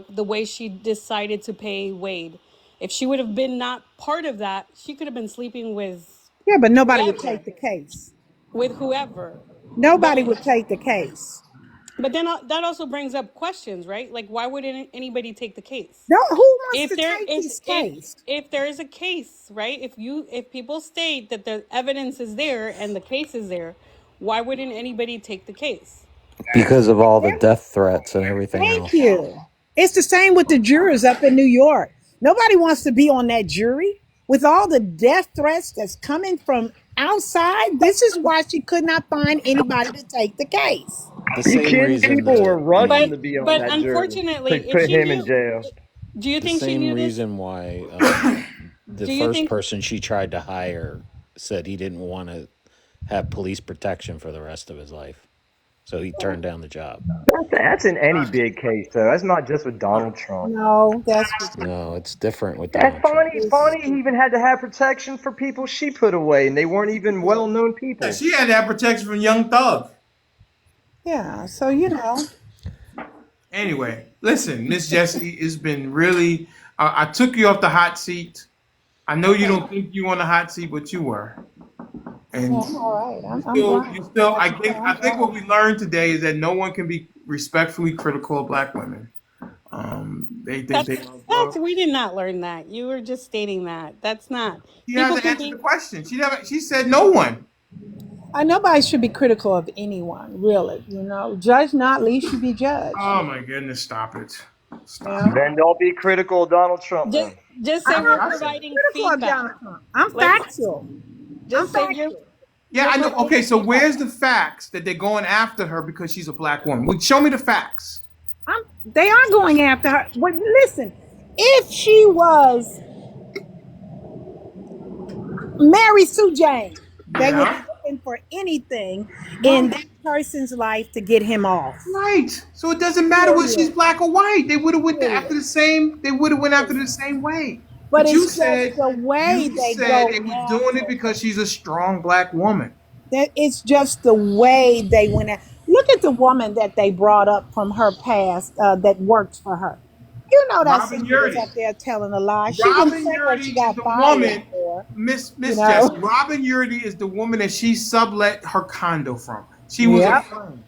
the way she decided to pay Wade. If she would have been not part of that, she could have been sleeping with yeah, but nobody would whoever, take the case. with whoever. Nobody But would take the case. But then that also brings up questions, right? Like, why wouldn't anybody take the case? No, who wants If to there take is this case? if there is a case, right? If people state that the evidence is there and the case is there, why wouldn't anybody take the case? Because of all the death threats and everything Thank else. you. It's the same with the jurors up in New York. Nobody wants to be on that jury with all the death threats that's coming from outside. This is why she could not find anybody to take the case. The You same kidding? reason People were rushing to But be on but that jury unfortunately, to if put she him in knew, jail. do you the think she same knew this? reason why the Do you first think? person she tried to hire said he didn't want to have police protection for the rest of his life. So he turned down the job. That's in any big case, though. That's not just with Donald Trump. No, that's No, it's different with That's Donald Trump. Fonny even had to have protection for people she put away, and they weren't even well-known people. Yeah, she had that protection from Young Thug. yeah. So Anyway, listen, Miss Jessie, it's been really. I took you off the hot seat. I know you don't think you on the hot seat, but you were. And I'm all right. I'm glad. you still. I think what we learned today is that no one can be respectfully critical of black women. That's we did not learn that. You were just stating that. That's not. She People hasn't can answered be. the question. She said no one. Nobody should be critical of anyone, really. Judge not, least you be judged. Oh my goodness! Stop it. Then don't be critical of Donald Trump. Just say we're providing feedback. I'm factual. Just say you're. Yeah, I know. Okay, so where's the facts that they're going after her because she's a black woman? Well, show me the facts. They are going after her. Well, listen, if she was Mary Sue Jane, they would be looking for anything in that person's life to get him off. Right. So it doesn't matter whether she's black or white. They would have went after the same. They would have went after the same way. But But it's just the way you they said go they was doing it after. because she's a strong black woman. That it's just the way they went at. Look at the woman that they brought up from her past that worked for her. You know that Robin sister was Yurdy. up there telling a lie. She didn't Robin say what she Yurdy is got the fired woman, for. You Miss Jessie. know. Robin Yurdy is the woman that she sublet her condo from. She was a Yep. friend.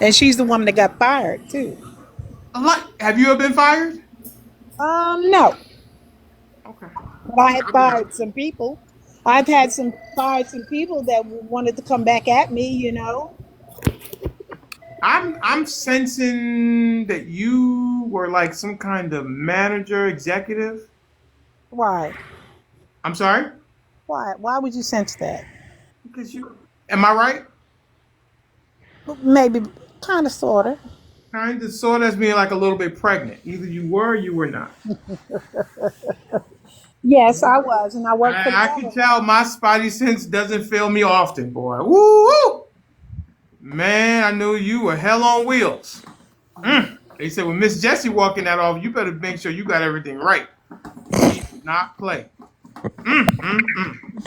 And she's the woman that got fired too. A lot. Have you ever been fired? No, Okay. but I had fired some people. I've had some fired some people that wanted to come back at me. You know. I'm sensing that you were like some kind of manager, executive. Why? I'm sorry? Why? Why would you sense that? Because you am I right? Maybe, kind of, sorta. Kind of sort of as being like a little bit pregnant. Either you were or you were not. Yes, I was, and I worked for the I can government. tell my spidey sense doesn't fail me often, boy. Woo woo! Man, I knew you were hell on wheels. They said when Miss Jessie walking that off, you better make sure you got everything right. She did not play.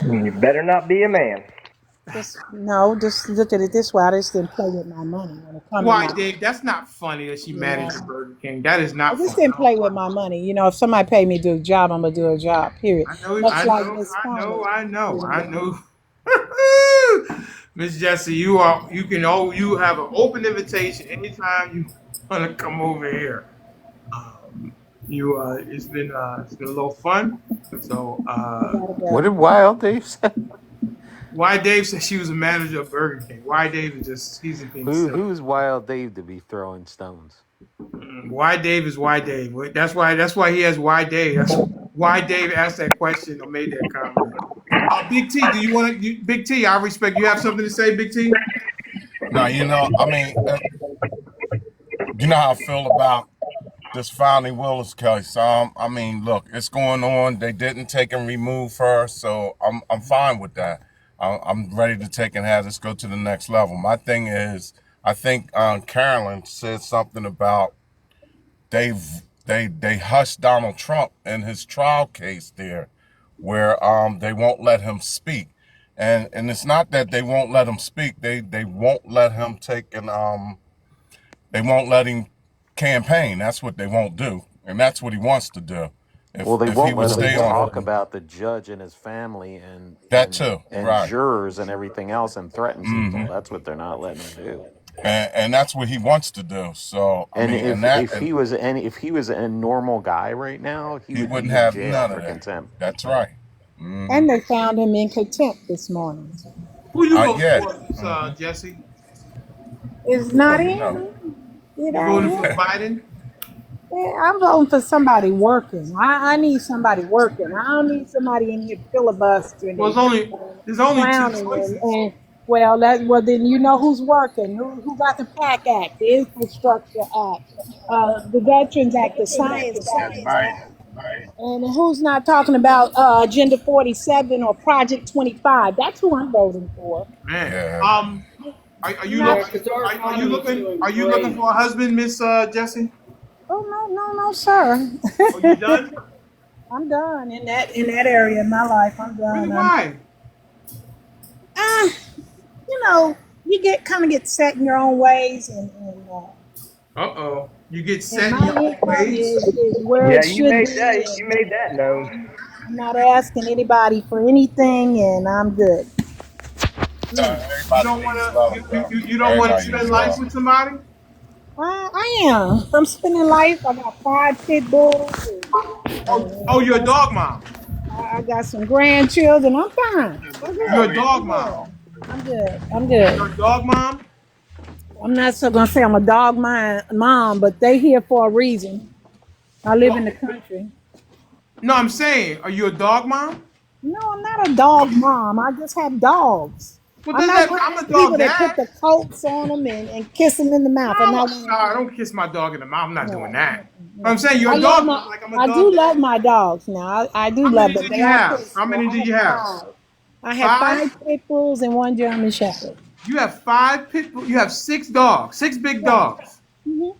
You better not be a man. Just no, just look at it this way. I just didn't play with my money when it comes to Why, my. Dave? That's not funny that she Yeah, managed the Burger King. That is I not just funny. didn't play with my money. You know, if somebody paid me to do a job, I'm gonna do a job. Period. I know, Much I like know, Miss I know, Fanni. I know, You I know. know. Miss Jessie, you have an open invitation anytime you want to come over here. It's been a little fun. So I gotta What did go. Wild Dave say? why Dave said she was a manager of Burger King? Why Dave is he's just being silly. Who's Wild Dave to be throwing stones? Why Dave is why Dave. That's why he has why Dave. That's why Dave asked that question or made that comment. Big T, do you want to? Big T, I respect. You have something to say, Big T? No, I mean, you know how I feel about this Fanni Willis case. I mean, look, it's going on. They didn't take and remove her, so I'm fine with that. I'm ready to take and have this go to the next level. My thing is, I think Carolyn said something about they hushed Donald Trump in his trial case there, where they won't let him speak, and it's not that they won't let him speak. They won't let him take and they won't let him campaign. That's what they won't do, and that's what he wants to do. Well, they If he won't would let him stay talk on about the judge and his family and that too, right? jurors and everything else and threaten people. That's what they're not letting him do. And that's what he wants to do. So I And mean, and that if he was a normal guy right now, he he would wouldn't be in have jail none for of that. contempt. That's right. And they found him in contempt this morning. Who you voting Yeah. for, Jesse? It's not Well, you know. in. It You voting ain't. for Biden? Yeah, I'm voting for somebody working. I need somebody working. I don't need somebody in here filibustering Well, and there's only two clowning choices. and well then you know who's working. Who got the PAC Act, the Infrastructure Act, the Veterans Act, the Science That's Act, Biden. and who's not talking about Agenda 47 or Project 25? That's who I'm voting for. Man, Yeah. are you Not, Yeah, looking? because our Are you economy's looking? doing Are you looking great. for a husband, Miss Jesse? oh no, sir. Are you done? I'm done in that area of my life. I'm Really? done. Why? Uh, you know, you get set in your own ways, You get and set in my your own income ways. is where Yeah, it you should made be, that. You and made that known. I'm not asking anybody for anything, and I'm good. You Everybody don't want needs to. love, though. You don't want to Everybody spend needs life love. with somebody. I am. I'm spending life. I got 5 pit bulls, Oh, you're a dog mom. I got some grandchildren. I'm fine. I'm You're good. a dog I'm good. mom. I'm good. I'm good. You're a dog mom. I'm not so gonna say I'm a dog mom, but they here for a reason. I live in the Well, country. no, I'm saying, are you a dog mom? No, I'm not a dog mom. I just have dogs. Well, I'm does not that? one of I'm them a people dog that put dad. the coats on them and kiss them in the mouth. I'm No, not one no, of I them. don't kiss my dog in the mouth. I'm not doing No, that. But I'm no. saying you're I a love dog my. mom, like I'm a I dog do love dad. my dogs. Now I do How love many them. did They you are have? pretty. How So many I did have you have? 5. I have Five. 5 pit bulls and 1 German Shepherd. You have 5 pit bulls. You have 6 dogs, 6 big Yeah. dogs. hmm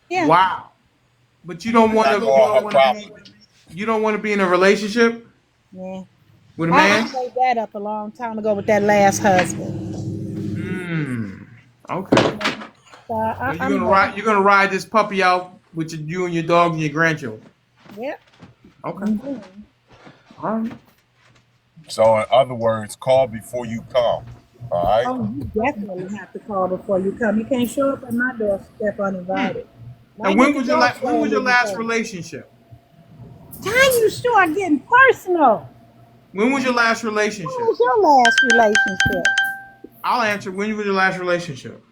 Yeah. Wow. But you You don't did want not to. go You on don't her want to be. property. You don't want to be in a relationship Yeah. with a I man? gave that up a long time ago with that last husband. Okay. So So I'm done. you're gonna ride this puppy out with you and your dog and your grandchildren. Yep. Okay. I'm done. All right. So, in other words, call before you come. All right. Oh, you definitely have to call before you come. You can't show up at my doorstep uninvited. Now, Might get the dog when was slammed your in your last face. relationship? Time you start getting personal. When was your last When relationship? was your last relationship? I'll answer. When was your last relationship?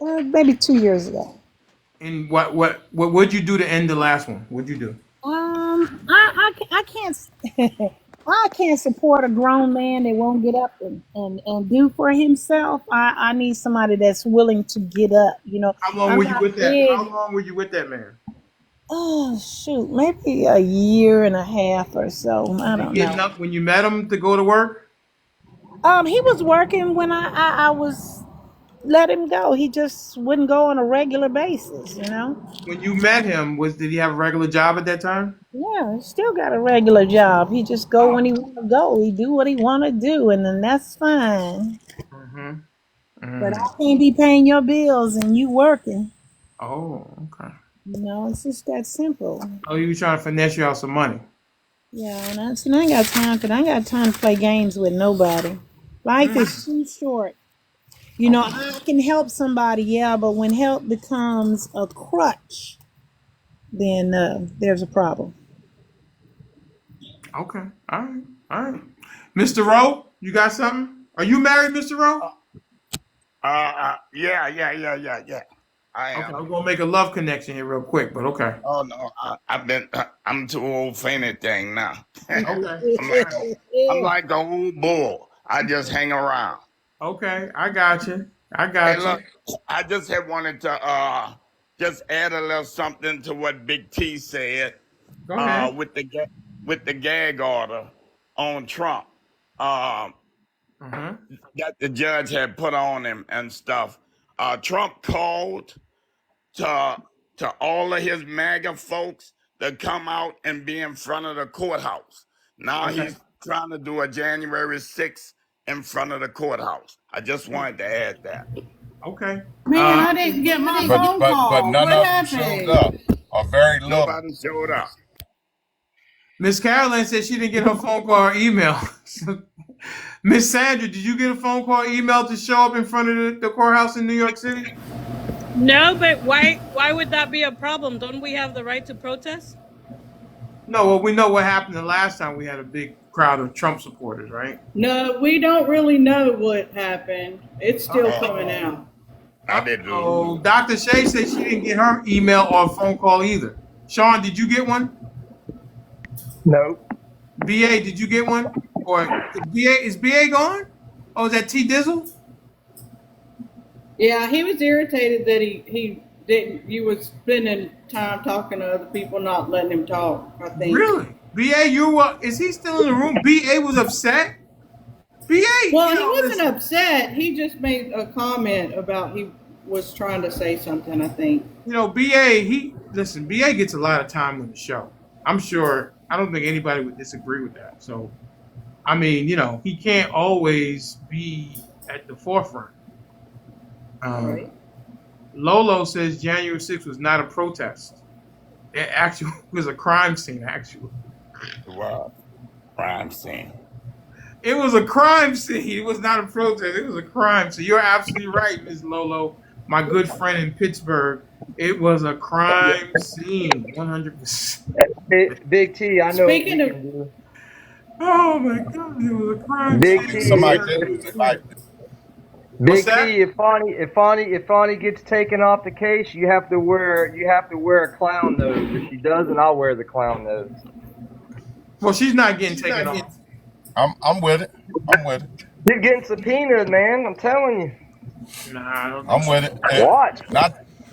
Maybe 2 years ago. And what would you do to end the last one? What'd you do? I can't I can't support a grown man that won't get up and do for himself. I need somebody that's willing to get up. How long I'm were you not with that? How big. long were you with that man? Oh shoot, maybe a year and a half or so. Was I he don't getting know. up when you met him to go to work? He was working when I was let him go. He just wouldn't go on a regular basis. When you met him, did he have a regular job at that time? Yeah, he still got a regular job. He just go when Oh. he want to go. He do what he want to do, and then that's fine. Mm-hmm. But I can't be paying your bills and you working. Oh, okay. It's just that simple. Oh, you trying to finesse you out some money? Yeah, and I ain't got time for that. I ain't got time to play games with nobody. Life is too short. I can help somebody, yeah, but when help becomes a crutch, then there's a problem. Okay. All right. All right. Mr. Rowe, you got something? Are you married, Mr. Rowe? Yeah. I Okay, am. I'm gonna make a love connection here real quick, but okay. Oh no, I'm too old for anything now. Okay. I'm like the old bull. I just hang around. Okay, I got you. I Hey, got you. look, I just had wanted to just add a little something to what Big T said Go ahead. with the gag order on Trump that the judge had put on him and stuff. Trump called to all of his MAGA folks to come out and be in front of the courthouse. Now Okay. he's trying to do a January 6th in front of the courthouse. I just wanted to add that. Okay. Man, I didn't get my phone But call. none What of them showed up, happened? or very little. Nobody showed up. Miss Carolyn said she didn't get her phone call or email. Miss Sandra, did you get a phone call or email to show up in front of the courthouse in New York City? No, but why would that be a problem? Don't we have the right to protest? No, well, we know what happened the last time we had a big crowd of Trump supporters, right? No, we don't really know what happened. It's still coming out. I did. Oh, Dr. Shay said she didn't get her email or phone call either. Sean, did you get one? Nope. BA, did you get one? Or is BA gone? Oh, is that T Dizzle? Yeah, he was irritated that he didn't. You was spending time talking to other people, not letting him talk. I think. Really? BA, is he still in the room? BA was upset? BA. Well, he wasn't upset. He just made a comment about he was trying to say something, I think. BA, BA gets a lot of time on the show. I'm sure, I don't think anybody would disagree with that. So, I mean, he can't always be at the forefront. Right. Lolo says January 6th was not a protest. It actually was a crime scene, actually. Wow. Crime scene. It was a crime scene. It was not a protest. It was a crime scene. You're absolutely right, Ms. Lolo, my good friend in Pittsburgh. It was a crime scene, 100%. Big T, I know. Speaking of, Oh my God, it was a crime Big scene. T, Somebody did lose their life. What's Big that? T, if Fanni gets taken off the case, you have to wear a clown nose. If she doesn't, I'll wear the clown nose. Well, she's not getting taken off. I'm with it. I'm with it. You're getting subpoenaed, man. I'm telling you. Nah, I don't I'm with it. Watch.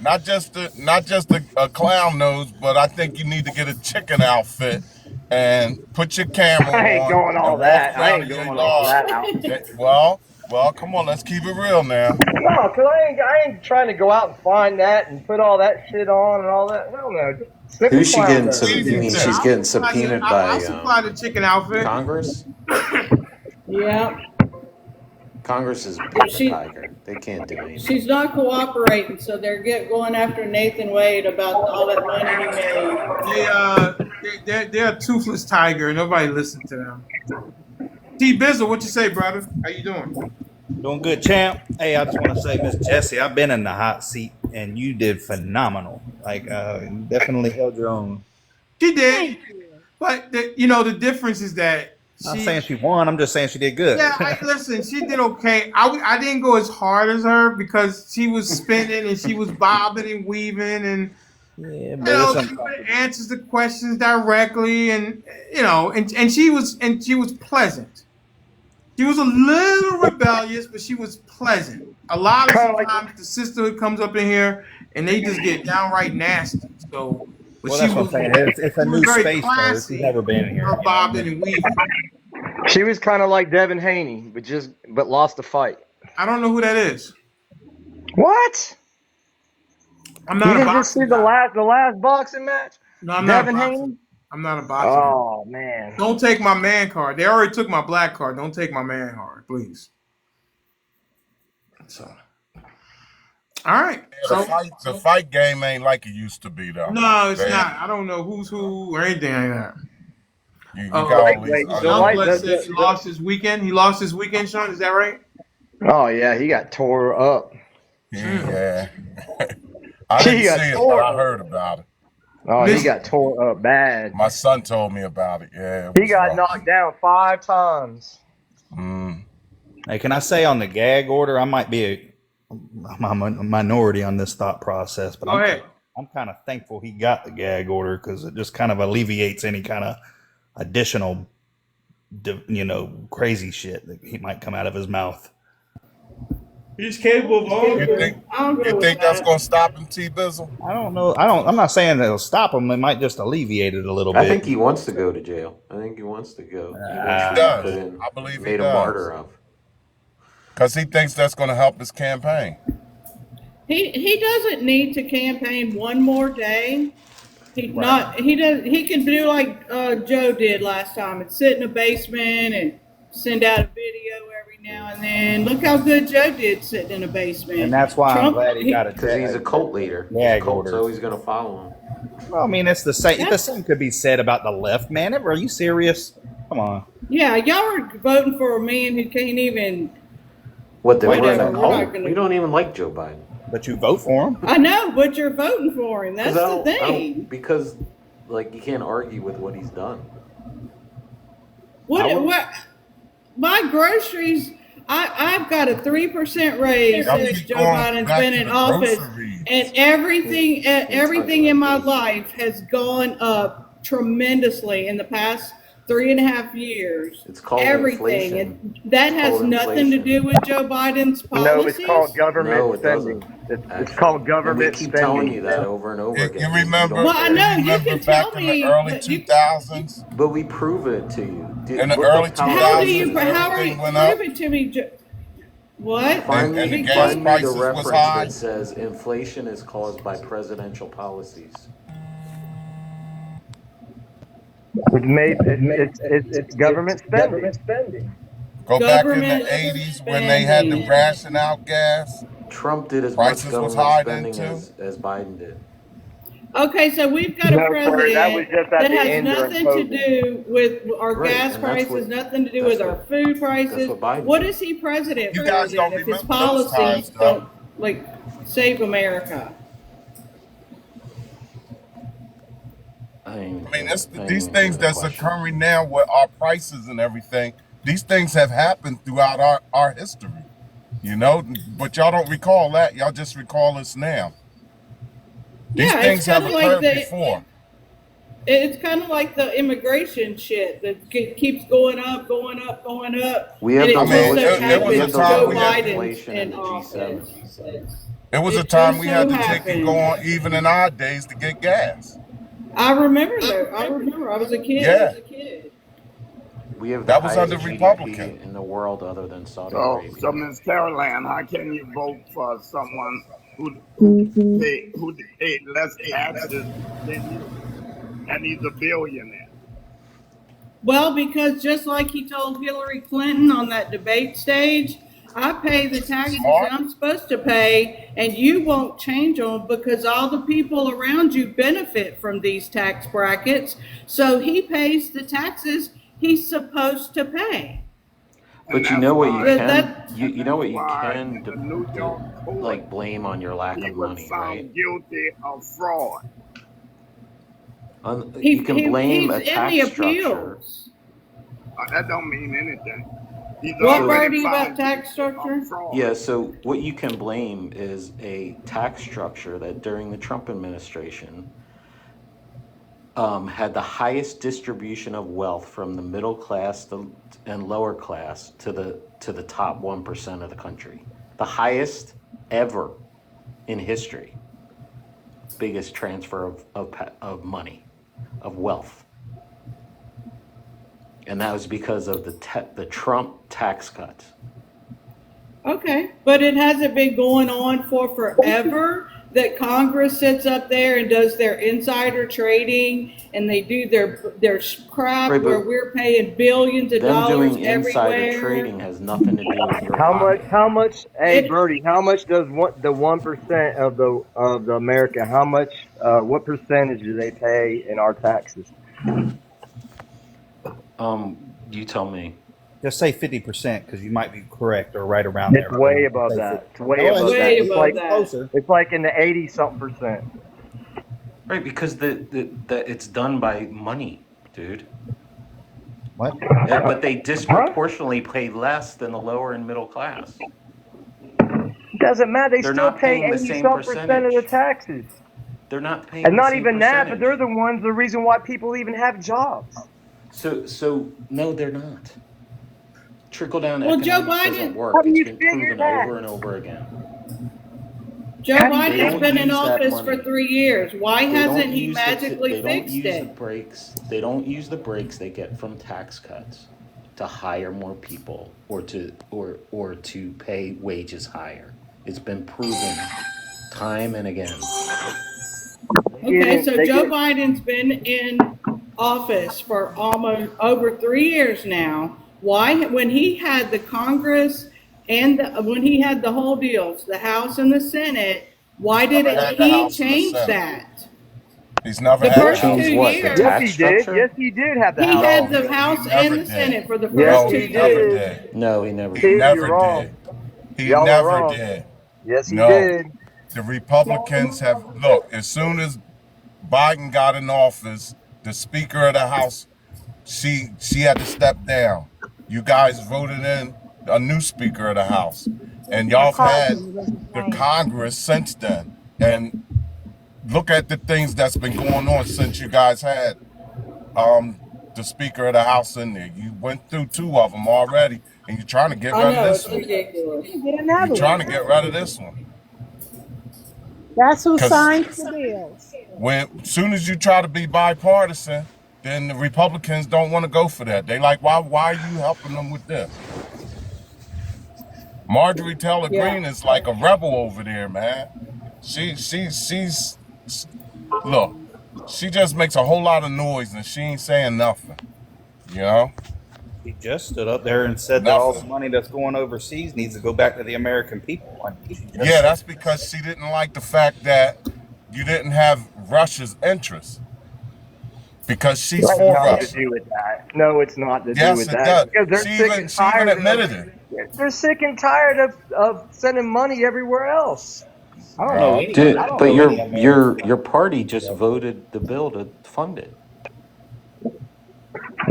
Not just a clown nose, but I think you need to get a chicken outfit and put your camera I ain't on going all and walk that. I around ain't in your going all yard. that out. Well, come on, let's keep it real now. No, cause I ain't trying to go out and find that and put all that shit on and all that. No. Simple Who's she clown getting? nose. You Easy mean tip. she's getting subpoenaed I'll by supply the chicken outfit. Congress? Yeah. Congress is a big She tiger. They can't do anything. she's not cooperating, so they're going after Nathan Wade about all that money he made. They're a toothless tiger. Nobody listens to them. T Bizzle, what you say, brother? How you doing? Doing good, champ. Hey, I just want to say, Miss Jessie, I've been in the hot seat, and you did phenomenal. Like, you definitely held your own. She did, but the difference is that I'm not saying she won. I'm just saying she did good. Yeah, listen, she did okay. I didn't go as hard as her because she was spinning and she was bobbing and weaving and yeah, but she answers the questions directly and and she was pleasant. She was a little rebellious, but she was pleasant. A lot of times the sisterhood comes up in here and they just get downright nasty. So, but well, she that's what was I'm saying. It's a new very space for her. She's classy. never been in here. Her bobbing and weaving. She was kind of like Devin Haney, but lost the fight. I don't know who that is. What? I'm not you a didn't just see the last boxing match? No, I'm Devin not a Haney? boxing. I'm not a boxing. Oh man! Don't take my man card. They already took my black card. Don't take my man card, please. So, all right. The fight game ain't like it used to be, though. No, it's not. I don't know who's who or anything like that. You got all these. Youngblood said he lost his weekend. He lost his weekend, Sean. Is that right? Oh yeah, he got tore up. Yeah. I didn't see it, but I heard about it. Oh, he got tore up bad. My son told me about it. Yeah, he got knocked down 5 times. Hey, can I say on the gag order, I might be a minority on this thought process, but I'm kind of thankful he got the gag order because it just kind of alleviates any kind of additional, crazy shit that he might come out of his mouth. He's capable of all. You think that's gonna stop him, T Bizzle? I don't know. I'm not saying it'll stop him. It might just alleviate it a little bit. I think he wants to go to jail. I think he wants to go. He does. I believe he made does. a martyr of. Because he thinks that's going to help his campaign. He doesn't need to campaign one more day. He can do like Joe did last time and sit in a basement and send out a video every now and then. Look how good Joe did sitting in a basement. And that's why I'm glad he got it. Because he's a cult leader. Yeah, cult's always going to follow him. Well, I mean, it's the same. The same could be said about the left, man. Are you serious? Come on. Yeah, y'all are voting for a man who can't even. What? We're Whatever, in a we're not cult. gonna- We don't even like Joe Biden. But you vote for him. I know, but you're voting for him. That's the thing. Because, you can't argue with what he's done. What? My groceries. I've got a 3% raise since Joe Biden's been in office, and everything in my life has gone up tremendously in the past 3.5 years. It's called everything, inflation. and that has nothing to do with Joe Biden's policies. No, it's called government spending. It's called government we keep spending. telling you that over and over again. You remember? Well, I know you remember can back tell in me, the early but you- 2000s? But we prove it to you. In the early 2000s, How are you everything went up. prove it to me? What? Find And me the gas the prices was reference high. that says inflation is caused by presidential policies. It's government spending. Go back in Government the 80s when they had to spending. ration out gas. Trump did as Prices much was government high then, spending too. as Biden did. Okay, so we've got a No, sir, president that was just at that the has end during nothing to COVID. do with our Right, gas and that's prices, what- nothing to do that's with our what- food prices. what Biden What did. is he president You for guys then don't if his remember those policies times, though. don't save America? I mean, these things that's occurring now with our prices and everything, these things have happened throughout our history, but y'all don't recall that. Y'all just recall this now. These Yeah, things it's have kinda like occurred the- before. It's kind of like the immigration shit that keeps going up, going up, going up. We have and the it just lowest- so it was happens a time Joe we had Biden's inflation in in the G7. office. It was a It time just we so had to take happened. it going even in our days to get gas. I remember that. I remember. I was a kid. Yeah. We have the That was highest under GDP Republican. in the world other than Saudi So, Arabia. so Ms. Caroline, how can you vote for someone who paid less taxes than you? and he's a billionaire? Well, because just like he told Hillary Clinton on that debate stage, I pay the taxes that I'm supposed to pay, and you won't change them because all the people around you benefit from these tax brackets. So he pays the taxes he's supposed to pay. But you know what you can, you know what you why can the New York court, like blame on your lack he of was money, found right? guilty of fraud. You can blame a he's in the tax structure. appeals. That don't mean anything. He's What, already Bertie, about found tax guilty structure? of fraud. Yeah, so what you can blame is a tax structure that during the Trump administration had the highest distribution of wealth from the middle class and lower class to the top 1% of the country. The highest ever in history. Biggest transfer of money, of wealth. And that was because of the Trump tax cuts. Okay, but it hasn't been going on for forever that Congress sits up there and does their insider trading and they do their crap Right, where but we're paying billions of them dollars doing insider everywhere. trading has nothing to do with your How pocket. much? Hey, Bertie, how much does the 1% of the America? How much? What percentage do they pay in our taxes? You tell me. Just say 50% because you might be correct or right around there. It's way above that. It's way No, above that. It's like closer. it's like in the 80-something percent. Right, because the it's done by money, dude. What? But they disproportionately pay less than the lower and middle class. Doesn't matter. They They're still not pay paying the same 80-something% of the taxes. They're not paying And the not same even that, but percentage. they're the reason why people even have jobs. So no, they're not. Trickle down Well, Joe economics Biden, doesn't work. How do It's you been figure proven that? over and over again. Joe They Biden's don't been in use that office for money. 3 years. Why They hasn't don't he use magically they don't fixed use the it? breaks. They don't use the breaks they get from tax cuts to hire more people or to pay wages higher. It's been proven time and again. Okay, so Joe Biden's been in office for almost over 3 years now. Why, when he had the Congress and when he had the whole deals, the House and the Senate, why didn't he change that? He's never The had first the House. 2 What, the years, Yes, tax he did. structure? Yes, he did have the he House. had No, the House he and never the did. Senate for the first Yes, No, 2 he he never years. did. did. No, he never He Steve, did. you're never wrong. did. He Y'all are never wrong. did. Yes, he No. did. The Republicans have, look, as soon as Biden got in office, the Speaker of the House, she had to step down. You guys voted in a new Speaker of the House. And y'all have had the Congress since then. And look at the things that's been going on since you guys had the Speaker of the House in there. You went through 2 of them already, and you're trying to get I rid of know, this it's one. ridiculous. Get You're another trying one. to get rid of this one. That's who Because signed the bills. as soon as you try to be bipartisan, then the Republicans don't want to go for that. They like, why are you helping them with this? Marjorie Taylor Greene is like a rebel over there, man. She's look, she just makes a whole lot of noise and she ain't saying nothing. You know? He just stood up there and said that all the money that's going overseas needs to go back to the American people. Yeah, that's because she didn't like the fact that you didn't have Russia's interest. Because she's That's for nothing Russia. to do with that. No, it's not to do Yes, with it that. does. Because they're She sick even and tired admitted it. They're sick and tired of sending money everywhere else. I don't know any. Dude, I don't but know any American. your party just voted the bill to fund it.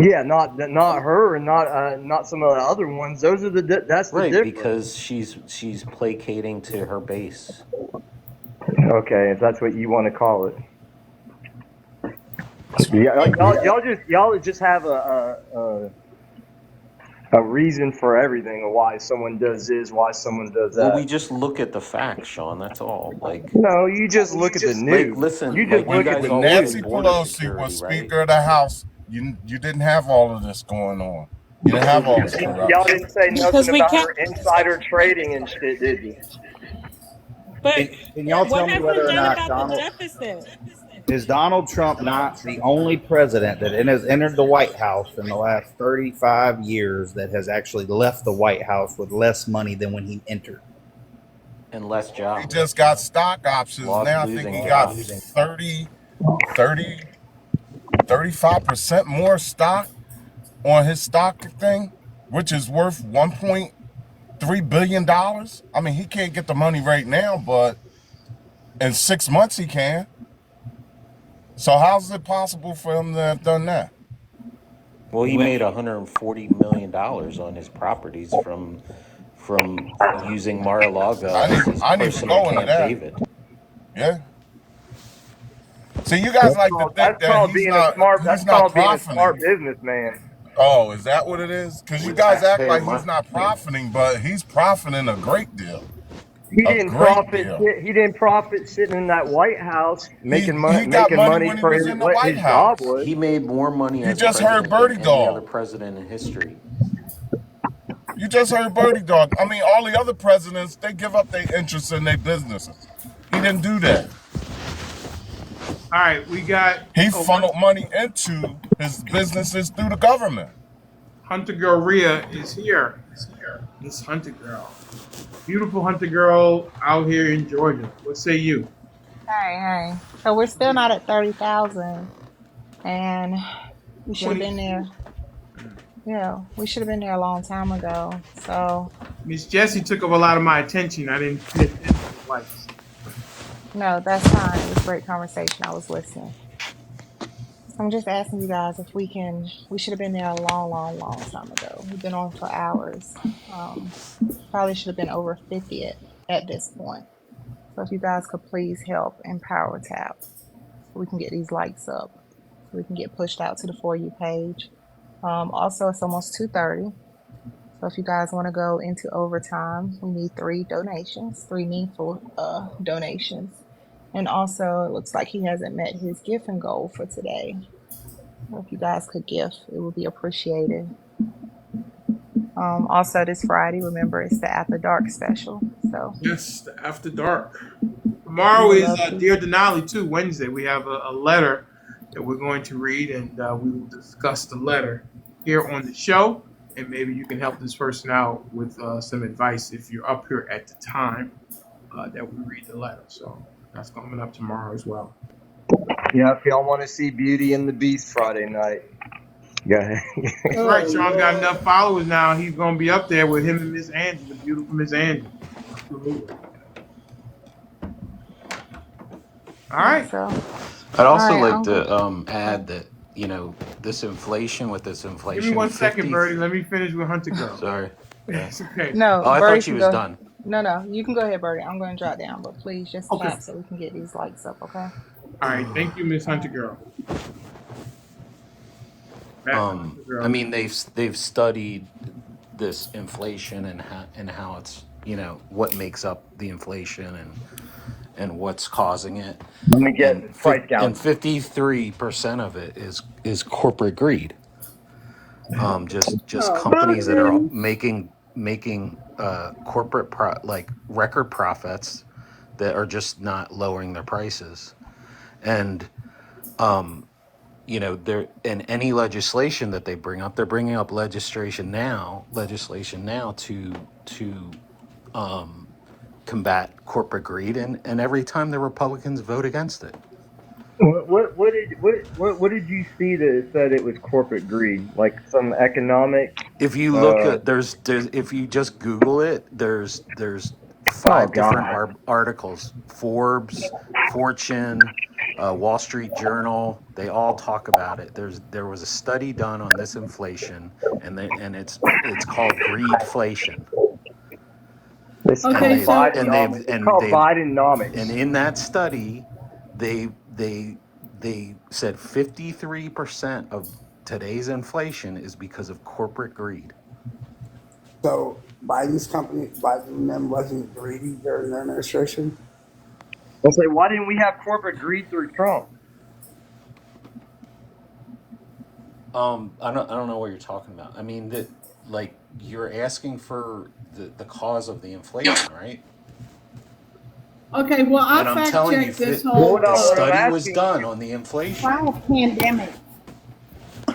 Yeah, not her and not some of the other ones. Those are that's the Right, difference. because she's placating to her base. Okay, if that's what you want to call it. Y'all just have a reason for everything, or why someone does this, why someone does that. Well, we just look at the facts, Sean. That's all. Like, no, you just look at the news. like, listen, you like just look at guys the all news. live Nancy in border Pelosi security, was right? Speaker of the House. You didn't have all of this going on. You didn't have all this corruption. Y'all didn't say Because nothing we about can't. her insider trading and shit, did you? But Can y'all tell what me has whether been or done not about the Donald? deficit? Is Donald Trump not the only president that has entered the White House in the last 35 years that has actually left the White House with less money than when he entered? And less He jobs. just got stock options now. I think Losing he got jobs. 30, 35% more stock on his stock thing, which is worth $1.3 billion. I mean, he can't get the money right now, but in 6 months he can. So how's it possible for him to have done that? Well, he made $140 million on his properties from using Mar-a-Lago as his I didn't even personal go into Camp that. David. Yeah. See, you guys like to think That's that called he's being a smart. That's not called being a smart profiting. businessman. Oh, is that what it is? Because you With guys act taxpayer like he's money. not profiting, but he's profiting a great deal. He A didn't great profit. deal. He didn't profit sitting in that White House He making money. got Making money money when he for was his in the what White his job House. was. He made more money You as just heard president than any other Bertydog. president in history. You just heard Bertydog. I mean, all the other presidents, they give up their interests in their businesses. He didn't do that. All right, we got He funneled money into his businesses through the government. Hunter Girl Rhea is here. This Hunter Girl. Beautiful Hunter Girl out here in Georgia. What say you? Hey. So we're still not at 30,000, and we should have been there. Yeah, we should have been there a long time ago. So Miss Jessie took up a lot of my attention. I didn't pay attention to the likes. no, that's fine. It was a great conversation. I was listening. I'm just asking you guys if we should have been there a long time ago. We've been on for hours. Probably should have been over 50 at this point. So if you guys could please help and power tap so we can get these likes up, so we can get pushed out to the For You page. Also, it's almost 2:30. So if you guys want to go into overtime, we need 3 donations, 3 meaningful donations. And also, it looks like he hasn't met his gifting goal for today. So if you guys could gift, it would be appreciated. Also, this Friday, remember, it's the After Dark special. So Yes, the After Dark. Tomorrow is Dear Denali too. Wednesday, we have a letter that we're going to read, and we will discuss the letter here on the show. And maybe you can help this person out with some advice if you're up here at the time that we read the letter. So that's coming up tomorrow as well. Yeah, if y'all want to see Beauty and the Beast Friday night, yeah. That's right. Sean's got enough followers now. He's going to be up there with him and Miss Angie, the beautiful Miss Angie. Absolutely. All right. So, I'd also all right, like to add that, this inflation with this inflation. Give me 1 second, Bertie. Let me finish with Hunter Girl. Sorry. It's okay. No, Oh, I Bertie thought she can was go. done. No, you can go ahead, Bertie. I'm going to drop down, but please just Okay. tap so we can get these likes up, okay? All right. Thank you, Miss Hunter Girl. I mean, they've studied this inflation and how it's what makes up the inflation and what's causing it. Let me get And price gouging. 53% of it is corporate greed. Just companies that are making corporate record profits that are just not lowering their prices, and they're in any legislation that they bring up, they're bringing up legislation now to combat corporate greed, and every time the Republicans vote against it. What did you see that said it was corporate greed? Like some economic? If you look at there's if you just Google it, there's 5 different articles: Forbes, Fortune, Wall Street Journal. They all talk about it. There was a study done on this inflation, and it's called greedflation. It's called Bidenomics. And in that study, they said 53% of today's inflation is because of corporate greed. So Biden men wasn't greedy during their administration? I'll say, why didn't we have corporate greed through Trump? I don't know what you're talking about. I mean that, like, you're asking for the cause of the inflation, right? Okay, well, I And I'm fact telling you, checked this the whole. What I'm study was asking, done on the inflation, Wow, pandemic.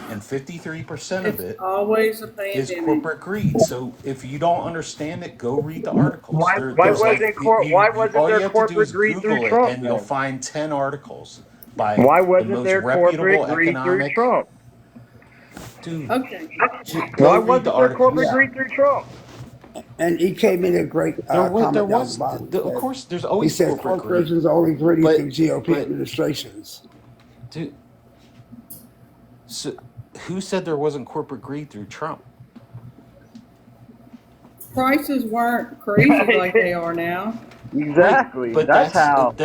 and 53% of It's it always a is pandemic. corporate greed. So if you don't understand it, go read the articles. why There, why there's like wasn't cor- why wasn't all there you have to do corporate is greed through Google it, Trump and you'll then? find 10 articles by Why the wasn't most there corporate reputable greed through economic Trump? dude. Okay. Go Why read the wasn't there corporate articles. Yeah. greed through Trump? And he came in a great There comment down the was, bottom. of course, there's He always said corporate greed, corporations are only greedy through but GOP but administrations. dude, so who said there wasn't corporate greed through Trump? Prices weren't crazy like they are now. Right, Exactly. but That's how.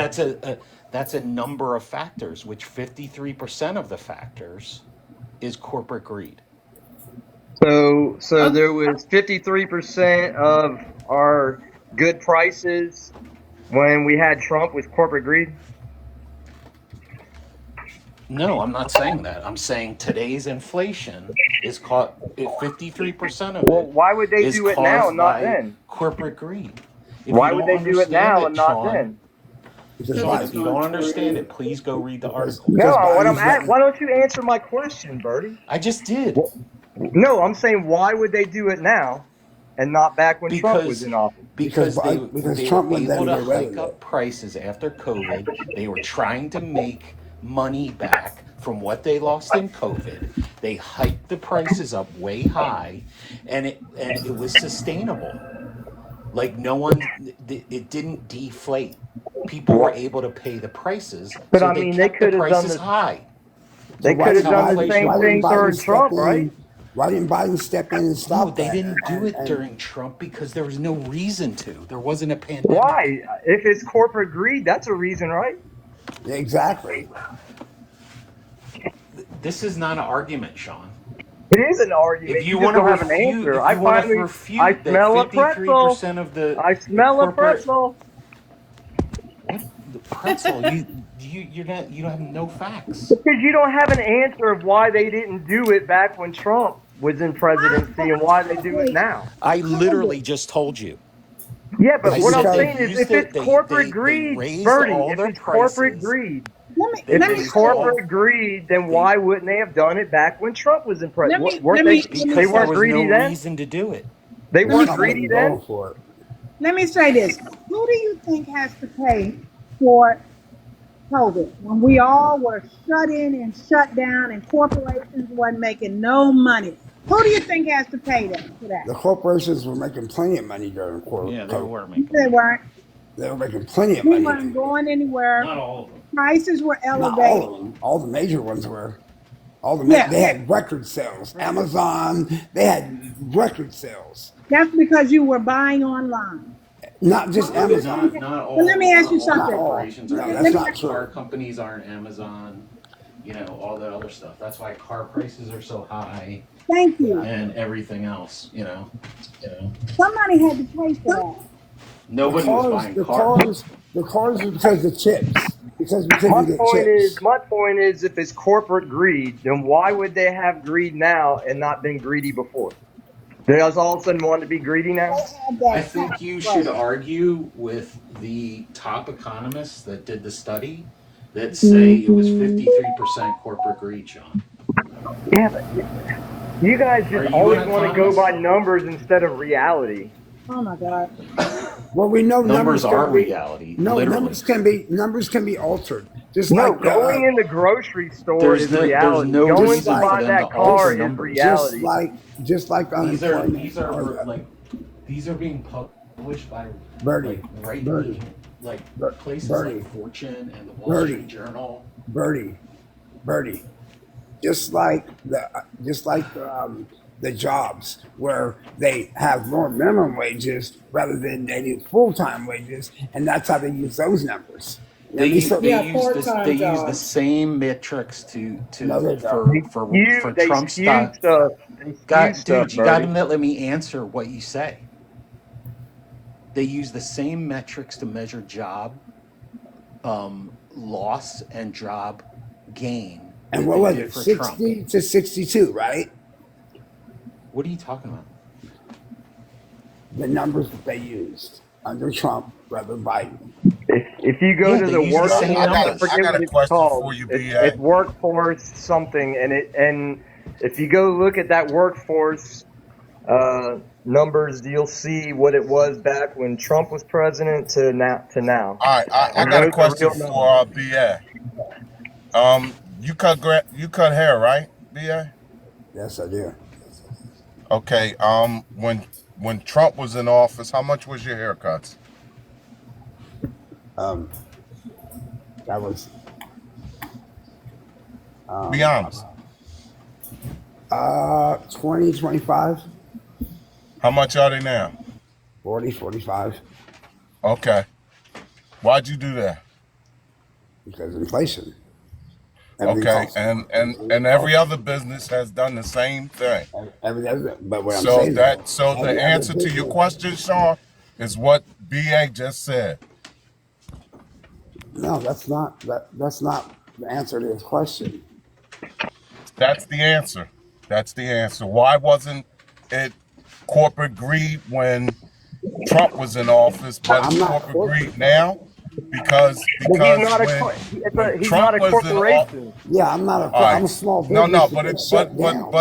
that's a number of factors, which 53% of the factors is corporate greed. So there was 53% of our good prices when we had Trump with corporate greed. No, I'm not saying that. I'm saying today's inflation is caught. 53% of Well, it why would they is do it now and caused not by then? corporate greed. If you Why would don't they do it understand now it, and not Sean, then? Because Because if it's you Biden, don't not understand true. it, please go read the because articles. No, because Biden's letting. why don't you answer my question, Bertie? I just did. Well, no, I'm saying why would they do it now and not back when Trump was because in office? Because they were Trump wouldn't let able him to get away hike with up it. prices after COVID. They were trying to make money back from what they lost in COVID. They hiked the prices up way high, and it was sustainable. Like no one, it didn't deflate. People were What? able to pay the prices, But so I they mean, they kept the could have done prices this. high. So They could That's have how done the inflation same why didn't thing works. Biden during step Trump, right? in? Why didn't Biden step in and No, stop they that? didn't do it And during Trump because there was no reason to. There wasn't a Why? pandemic. If it's corporate greed, that's a reason, right? exactly. This is not an argument, Sean. It is an argument. You just don't have an answer. If you want to I refute that smell a pretzel. 53% of the I smell a corporate pretzel. what the pretzel, you're not, you have no facts. Because you don't have an answer of why they didn't do it back when Trump was in presidency and why they do it now. I literally just told you. Yeah, but I what I'm said they Because saying is used if it's it. corporate They greed, raised Bertie, all if their it's corporate prices. greed, They if Let it's me raised say all corporate greed, then they why wouldn't they have done it back when Trump was in let president? me Weren't let they? me let me They because there weren't was no greedy then. reason to do it. They let because me weren't Trump say greedy wasn't then. going for it. Let me say this. Who do you think has to pay for COVID when we all were shut in and shut down and corporations wasn't making no money? Who do you think has to pay that for that? The corporations were making plenty of money during Yeah, they COVID. were making They money. weren't. They were making plenty of We money. weren't going anywhere. Not all of them. Prices were Not all elevated. of them. All the major ones were. Yeah, They had record sales. Amazon, they had record sales. that's because you were buying online. Not But just who do you think? Amazon. But let me ask Not you all Not something. all. corporations are No, Let that's me not Amazon. true. Car companies aren't Amazon. All that other stuff. That's why car prices are so high thank you. and everything else. Somebody had to pay for that. The Nobody was cars, buying the cars. cars, the cars are because of chips. Because we couldn't get chips. My point is, if it's corporate greed, then why would they have greed now and not been greedy before? They just all of a sudden want to be greedy They now. had I that tax think you should break. argue with the top economists that did the study that say it was 53% corporate greed, Sean. Yeah, but you guys Are just you always an want to go economist? by numbers instead of reality. Oh my God. Well, we know Numbers numbers are can be reality, no literally. numbers can be altered. Just No, like going in the grocery store is There's reality. no Going just to reason like for buy them to that alter car is numbers. reality. just like These are unemployment these are or like these are being published by like Birdie, right Birdie, like places like Birdie, Fortune and the Wall Street Birdie, Journal. Birdie, Birdie. Just like the jobs where they have more minimum wages rather than they do full time wages, and that's how they use those numbers. You know what I mean? So They Yeah, use this. They part-time use the jobs. same metrics to no, they don't. for They Trump skew stock. stuff. They skew God, stuff, dude, you got to Bertie. let me answer what you say. They use the same metrics to measure job loss and job gain And that what they was did it, for Trump. 60 to 62, right? What are you talking about? The numbers that they used. under Trump rather than Biden. If you go Yeah, to they the use the work, same I numbers. forget I got what a it's question called. for you, It's BA. workforce something, and if you go look at that workforce numbers, you'll see what it was back when Trump was president to now. All right, I And got a those are question real for numbers. BA. You cut hair, right, BA? Yes, I do. Okay. When Trump was in office, how much was your haircuts? Um, that was Be honest. 20, 25, How much are they now? 40, 45, Okay. Why'd you do that? because inflation. Everything Okay, costs. and every other business has done the same thing. Everything other, but what I'm So saying though, the every other answer to your business. question, Sean, is what BA just said. No, that's not the answer to his question. That's the answer. That's the answer. Why wasn't it corporate greed when Trump was in office, but it's I'm not corporate corporate. greed now? Because But he's not when he's not Trump a was in office, corporation. Yeah, all I'm right. a small No, business that but they shut down.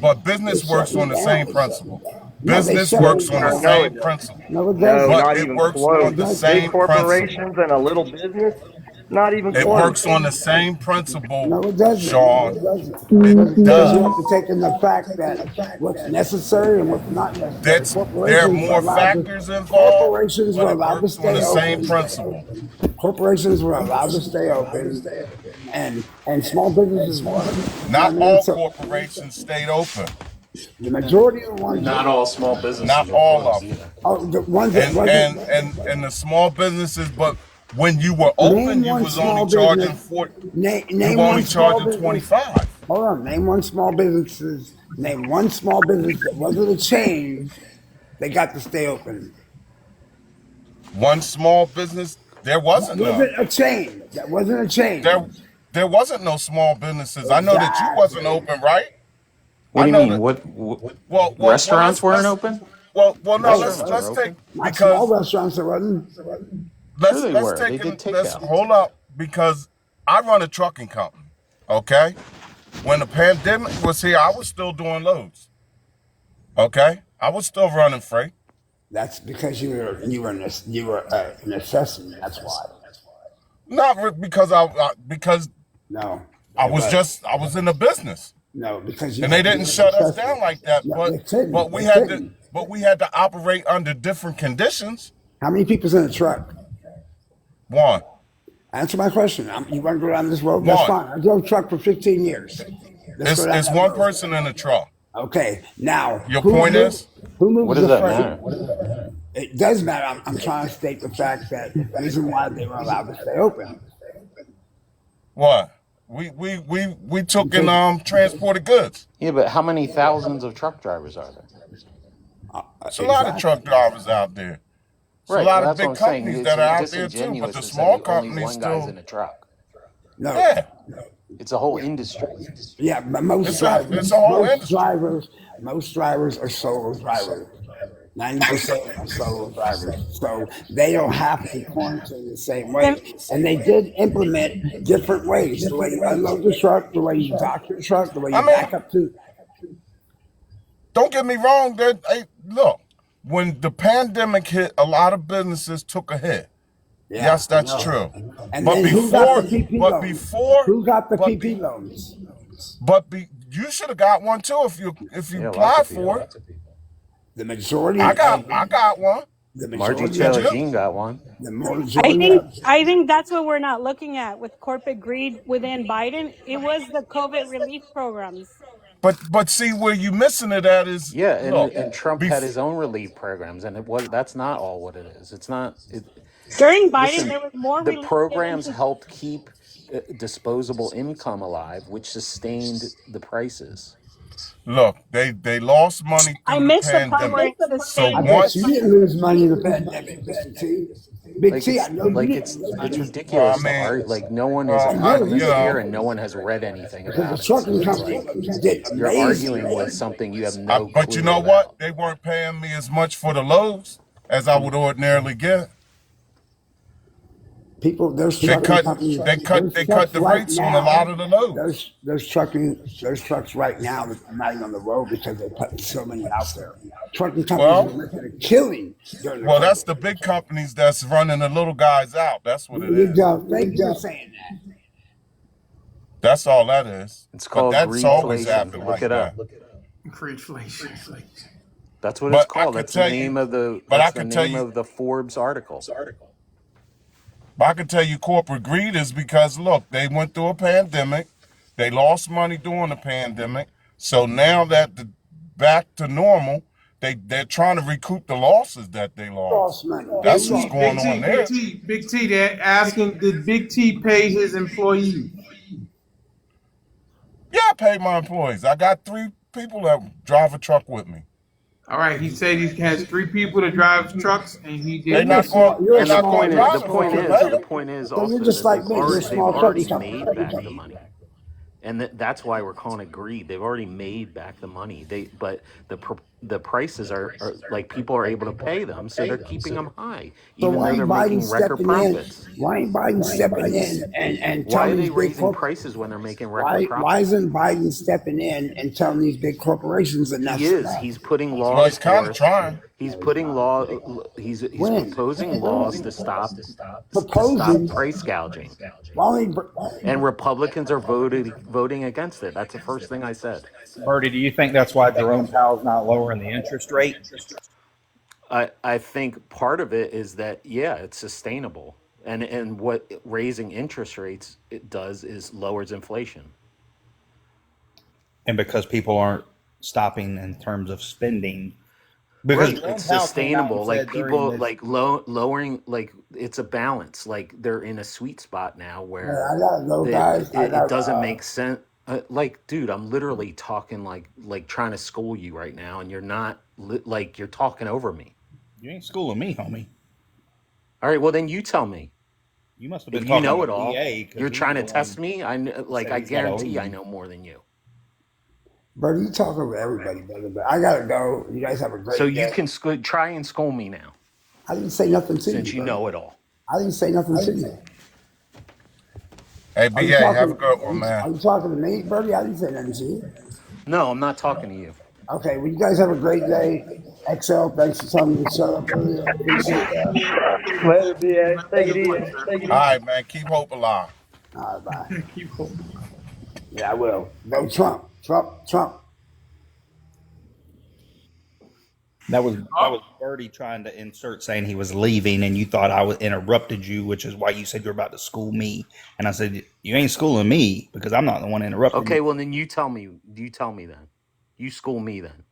but They business shut works me on the same down. principle. No, they Business shut me works on the down. No, it same doesn't. principle. No, it No, doesn't. But not it even works It on close. the Big same doesn't. principle. corporations and a little business, not even It close. works on the same principle, No, it doesn't. Sean. It doesn't. It It doesn't because you does. have to take in the fact that what's necessary and what's not necessary. There are more factors involved, Corporations were but it allowed to works on stay the same open. principle. Corporations were allowed to stay open, and small businesses weren't. You know what Not I mean? all So corporations stayed open. the majority of the ones Not that all small businesses Not were all closed of them. either. the ones that And wasn't. and and the small businesses, but when you were Name open, you one was only small charging business. 40. You Name were one only small charging business. 25. Hold on. Name one small businesses. Name one small business that wasn't a chain. They got to stay open. One small business, there That wasn't none. wasn't a chain. That wasn't a There chain. there wasn't no small businesses. I know that you wasn't Exactly. open, right? What I do you know mean? that. What Well, restaurants weren't open? no. No, Restaurants were Let's take open. not small because restaurants. That wasn't. Sure they let's were. take They did let's takeout. hold up because I run a trucking company. Okay, when the pandemic was here, I was still doing loads. Okay, I was still running freight. That's because you were a necessity. That's why. Not because because No, it was. I was in the business, No, because you and they had to didn't be a shut us necessity. down like that. No, they But couldn't. we They had to couldn't. operate under different conditions. How many people's in a truck? One, Answer my question. You want to go down this road? That's one. fine. I drove truck for 15 years. Let's go down It's that one road. person in the truck. Okay. Now, Your point is, who What moves does the that freight? matter? It does matter. I'm trying to state the fact that the reason why they were allowed to stay open. what? We took Because and transported goods. Yeah, but how many thousands of truck drivers are there? It's a lot of exactly. truck drivers out there. It's a Right. Well, lot of that's what big I'm saying. companies It's that are out there too, but disingenuous the to say small only companies one guy's still, in a truck. No. yeah. It's a whole industry. Yeah, but It's a whole industry. most drivers are solo drivers. 90% are solo drivers. So they don't have to quarantine the same way. And they did implement different ways. The way you unload the truck, the way you dock your truck, the way I you back mean, up to. don't get me wrong. Look, when the pandemic hit, a lot of businesses took a hit. Yeah, Yes, I that's know. true. And But then who got the before, PP but loans? before, Who got the but PP be, loans? you should have got one too if you Yeah, lots applied of for people. it. The majority I of got one. the Margie majority Did Taylor of you? Jean got one. the I majority think of I think that's what we're not looking at with corporate greed within Biden. It was the COVID relief programs. But see where you missing it at is Yeah, look, and Trump had bef- his own relief programs, and that's not all what it is. It's not. During Biden, Listen, there was more the relief given programs to. helped keep disposable income alive, which sustained the prices. look, they lost money I through the missed the part where pandemic. it So I sustained the bet you once, didn't lose money in the pandemic, Mr. T. Big Like T, I know you didn't lose it's money. I ridiculous to mean, argue. Like no one is well, I know you economist didn't. here, and no one has read anything Because the about it. So trucking it's company like did you're arguing amazing. with something you have no but you clue know what? about. They weren't paying me as much for the loads. as I would ordinarily get. People, there's They trucking cut companies. they cut There's they cut trucks the right rates on a lot now. of the loads. There's trucks right now that are not even on the road because they're putting so many out there. Trucking companies are Well, making a killing during the well, COVID. that's the big companies that's running the little guys out. That's what it There you is. go. Thank you for saying that. That's all that is. It's But called that's always greedflation. happened Look like it up. that. Inflation. That's what it's But I called. could That's the tell you, name of the. but I That's the could tell name you, of the Forbes article. but I could tell you, corporate greed is because look, they went through a pandemic, they lost money during the pandemic, so now that the back to normal, they're trying to recoup the losses that they lost. Lost money. They That's what's lost going on there. Big T, they're asking, did Big T pay his employees? Yeah, I pay my employees. I got 3 people that drive a truck with me. All right, he said he has 3 people that drive trucks, and he So They did. you're not going. you're a They're And the not going small to point is, drive the the point full is, conveyor. the point is So you're also just that like me. You're a they've small trucking already company. made back the money, and that's why we're calling it greed. They've already made back the money. But the prices are like people are able to pay them, so they're keeping them high, So even why though they're ain't Biden making record stepping in? profits. Why ain't Biden stepping in and Why are telling they these big raising corp? prices when they're making record Why profits? isn't Biden stepping in and telling these big corporations He enough's is. enough? He's putting Well, laws he's kind of forth. trying. He's putting law. He's When proposing laws to stop proposing, price gouging, why ain't and Republicans are voting against it. That's the first thing I said. Bertie, do you think that's why Jerome Powell's not lowering the interest rate? I think part of it is that yeah, it's sustainable, and what raising interest rates it does is lowers inflation. And because people aren't stopping in terms of spending. Because Right, Jerome it's Powell came out and sustainable. Like said during people this, like lowering, like it's a balance. Like they're in a sweet spot now man, where I gotta go, guys. I it got doesn't make sense. Like, dude, I'm literally talking like trying to school you right now, and you're not like you're talking over me. you ain't schooling me, homie. All right, well then you tell me. You must have been If you talking know to it all, EA because you're he's trying to the test one me. said I he's got a guarantee I lead. know more than you. Bertie, you talk over everybody, brother. But I gotta go. You guys have a So great you day. can try and school me now, I didn't say nothing to since you, you brother. know it all. I didn't say nothing to you. Hey, Are you BA, have a talking? good one, man. Are you talking to me, Bertie? I didn't say nothing to you. No, I'm not talking to you. Okay, well, you guys have a great day. XL, thanks for telling me to shut up earlier. I appreciate that. Later, BA. Take it easy. All right, man. Keep hope alive. All right, bye. Keep holding. Yeah, I will. Go Trump. Trump. That was Bertie trying to insert saying he was leaving, and you thought I interrupted you, which is why you said you're about to school me. And I said you ain't schooling me because I'm not the one interrupting Okay, you. well then you tell me. You tell me then. You school me then.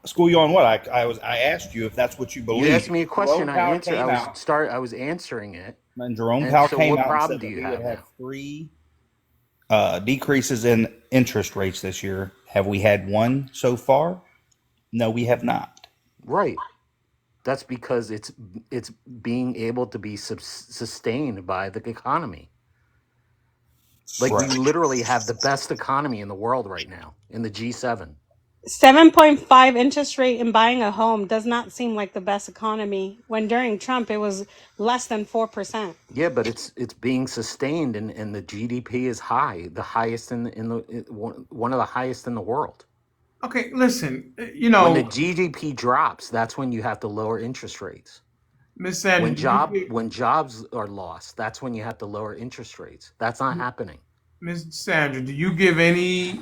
School you on what? I asked you if that's what you You asked believe. me a question. Jerome I Powell answered. came out, I was answering it. and Jerome And Powell so, came what out and problem said do that you we would have have now? 3 decreases in interest rates this year. Have we had one so far? No, we have not. Right. That's because it's being able to be sustained by the economy. Like we Right. literally have the best economy in the world right now in the G7. 7.5 interest rate in buying a home does not seem like the best economy when during Trump it was less than 4%. Yeah, but it's being sustained, and the GDP is high, the highest one of the highest in the world. Okay, listen. When the GDP drops, that's when you have to lower interest rates. Miss Sandra, When jobs are lost, that's when you have to lower interest rates. That's not happening. Miss Sandra, do you give any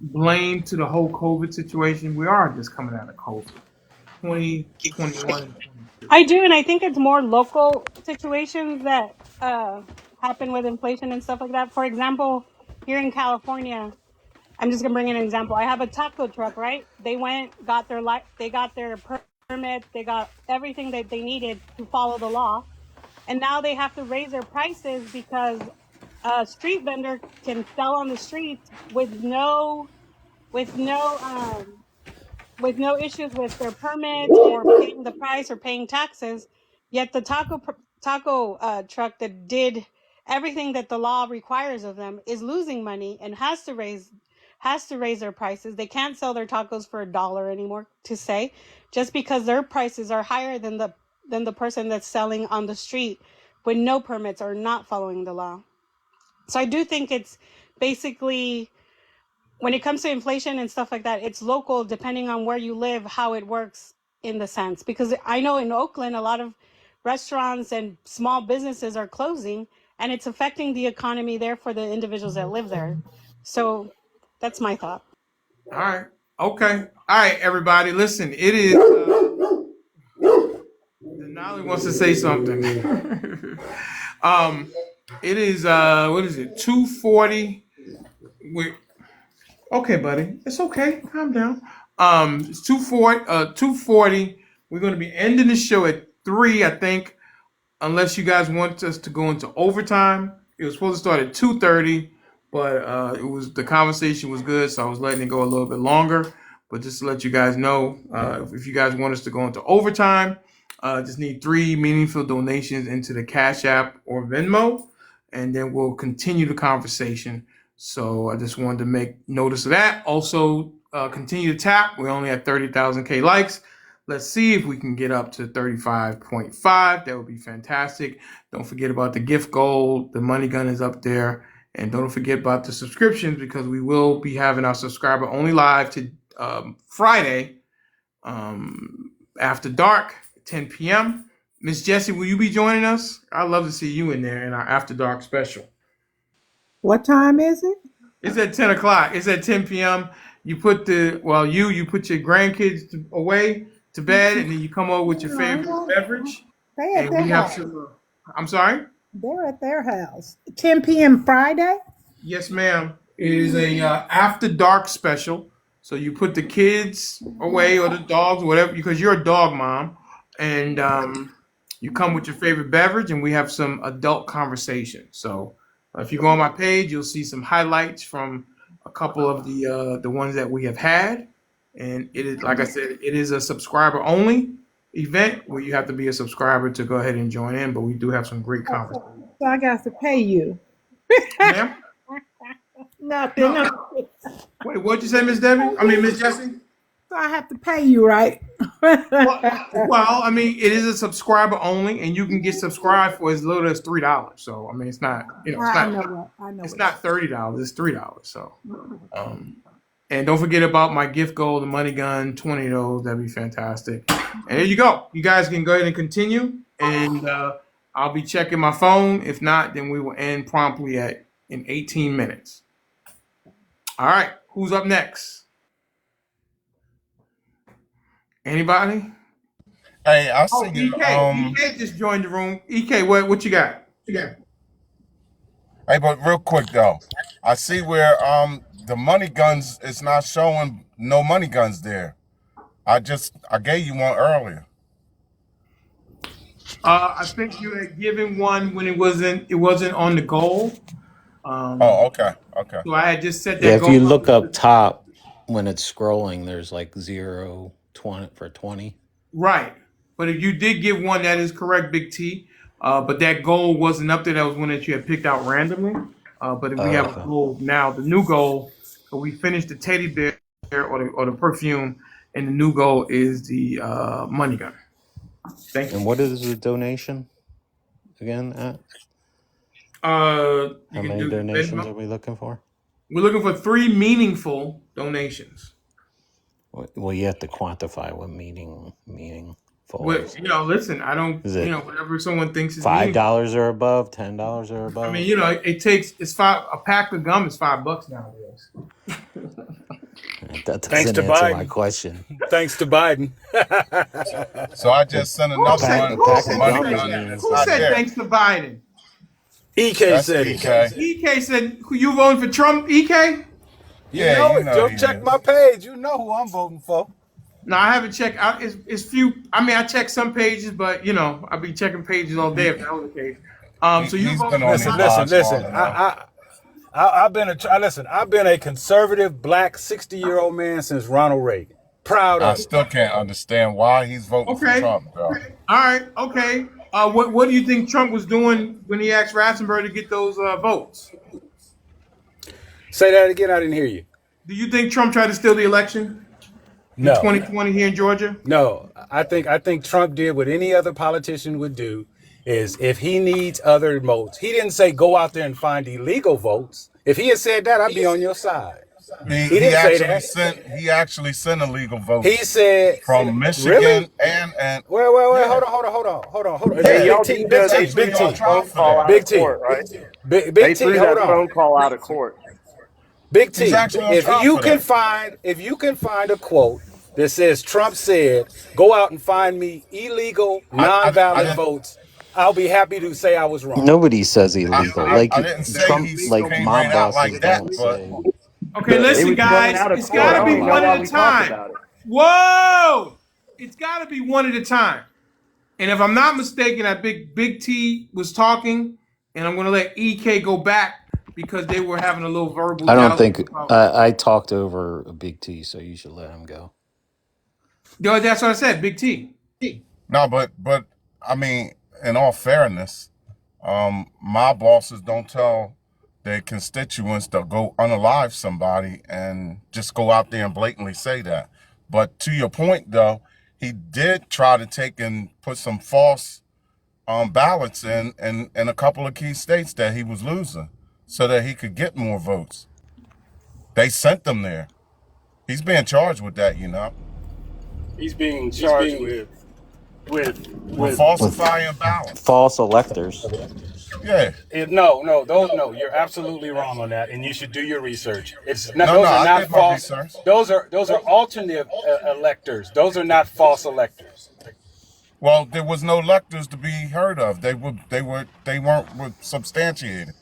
blame to the whole COVID situation? We are just coming out of COVID, 2021. I do, and I think it's more local situations that happen with inflation and stuff like that. For example, here in California, I'm just gonna bring an example. I have a taco truck, right? They got their permits, they got everything that they needed to follow the law, and now they have to raise their prices because a street vendor can sell on the streets with no with no issues with their permits or paying the price or paying taxes. Yet the taco truck that did everything that the law requires of them is losing money and has to raise their prices. They can't sell their tacos for $1 anymore, to say, just because their prices are higher than the person that's selling on the street with no permits or not following the law. So I do think it's basically, when it comes to inflation and stuff like that, it's local depending on where you live, how it works in the sense. Because I know in Oakland, a lot of restaurants and small businesses are closing, and it's affecting the economy there for the individuals that live there. So that's my thought. All right. Okay. All right, everybody. Listen, it is. Denali wants to say something. It is. What is it? 2:40. Okay, buddy. It's okay. Calm down. It's 2:40. 2:40. We're going to be ending the show at 3, I think, unless you guys want us to go into overtime. It was supposed to start at 2:30, but the conversation was good, so I was letting it go a little bit longer. But just to let you guys know, if you guys want us to go into overtime, just need 3 meaningful donations into the Cash App or Venmo, and then we'll continue the conversation. So I just wanted to make notice of that. Also, continue to tap. We're only at 30,000 likes. Let's see if we can get up to 35.5. That would be fantastic. Don't forget about the gift goal. The money gun is up there. And don't forget about the subscriptions, because we will be having our subscriber only live to Friday after dark, 10 p.m. Miss Jessie, will you be joining us? I'd love to see you in there in our after dark special. What time is it? It's at 10 o'clock. It's at 10 p.m. You put you put your grandkids away to bed, and then you come over with your favorite beverage. They at And their we have house. some. I'm sorry? They're at their house. 10 p.m. Friday? Yes, ma'am. It is a after dark special. So you put the kids away or the dogs, whatever, because you're a dog mom, and you come with your favorite beverage, and we have some adult conversation. So if you go on my page, you'll see some highlights from a couple of the ones that we have had. And it is, like I said, it is a subscriber only event where you have to be a subscriber to go ahead and join in. But we do have some great conversations. So I got to pay you. Ma'am? Nothing. Wait, what'd you say, Miss Debbie? I mean, Miss Jessie? So I have to pay you, right? Well, I mean, it is a subscriber only, and you can get subscribed for as little as $3. So, I mean, it's not, it's I not, know. it's not $30. It's $3. So, and don't forget about my gift goal, the money gun, 20 of those. That'd be fantastic. And there you go. You guys can go ahead and continue, and I'll be checking my phone. If not, then we will end promptly in 18 minutes. All right. Who's up next? Anybody? Hey, I see you. EK just joined the room. EK, what you got? Hey, but real quick though, I see where the money guns is not showing no money guns there. I gave you one earlier. I think you had given one when it wasn't on the goal. Okay. So I had just set that Yeah, if goal you look up. up top when it's scrolling, there's like 0, 20 for 20. Right. But if you did give one, that is correct, Big T. But that goal wasn't up there. That was one that you had picked out randomly. But if we have a goal now, the new goal, so we finished the teddy bear or the perfume, and the new goal is the money gun. Thank you. And what is the donation again at? How many donations are we looking for? We're looking for 3 meaningful donations. Well, you have to quantify what meaningful Well, is. Listen, I don't, Is it whatever someone thinks is $5 or above, $10 or above? I mean, it's a pack of gum is $5 nowadays. That doesn't answer my question. Thanks to Biden. So I just sent another one. Who said thanks to Biden? EK said it. EK said, you voting for Trump, EK? Yeah, you know, check my page. You know who I'm voting for. No, I haven't checked out. It's few. I mean, I check some pages, but I'll be checking pages all day if that was the case. So you voting for Listen. I've been a conservative black 60-year-old man since Ronald Reagan. Proud of it. I still can't understand why he's voting for Trump, though. Okay. All right. Okay. What do you think Trump was doing when he asked Ratzenberger to get those votes? Say that again. I didn't hear you. Do you think Trump tried to steal the election in No, 2020 here in Georgia? no. I think Trump did what any other politician would do. Is if he needs other votes, he didn't say go out there and find illegal votes. If he had said that, I'd be on your side. He didn't say that. He actually sent illegal votes. He said from Michigan really? and wait. Hold on. Hey, y'all Big do know they T, threw Big T, that phone call out Big of T, court, right? Big They T. threw Hold that on. phone call out of court. Big T. He's actually on If trial you for can that. find a quote that says Trump said, "Go out and find me illegal, non-valid votes," I'll be happy to say I was wrong. Nobody says illegal. I Like didn't say Trump, he like came mob right out bosses like that, don't but say. Okay, It listen, was coming guys. out of It's court. got I to don't be even know one why at a we talked time. about it. Whoa! It's got to be one at a time. And if I'm not mistaken, I think Big T was talking, and I'm going to let EK go back because they were having a little verbal I don't dialogue think about. I talked over a Big T, so you should let him go. Yo, that's what I said, Big T. no, but I mean, in all fairness, my bosses don't tell their constituents to go unalive somebody and just go out there and blatantly say that. But to your point, though, he did try to take and put some false ballots in a couple of key states that he was losing, so that he could get more votes. They sent them there. He's being charged with that, you know. He's being charged with falsifying ballots. False electors. Yeah. No. You're absolutely wrong on that, and you should do your research. Those are I not did my false. research. Those are alternate electors. Those are not false electors. Well, there was no electors to be heard of. They weren't substantiated.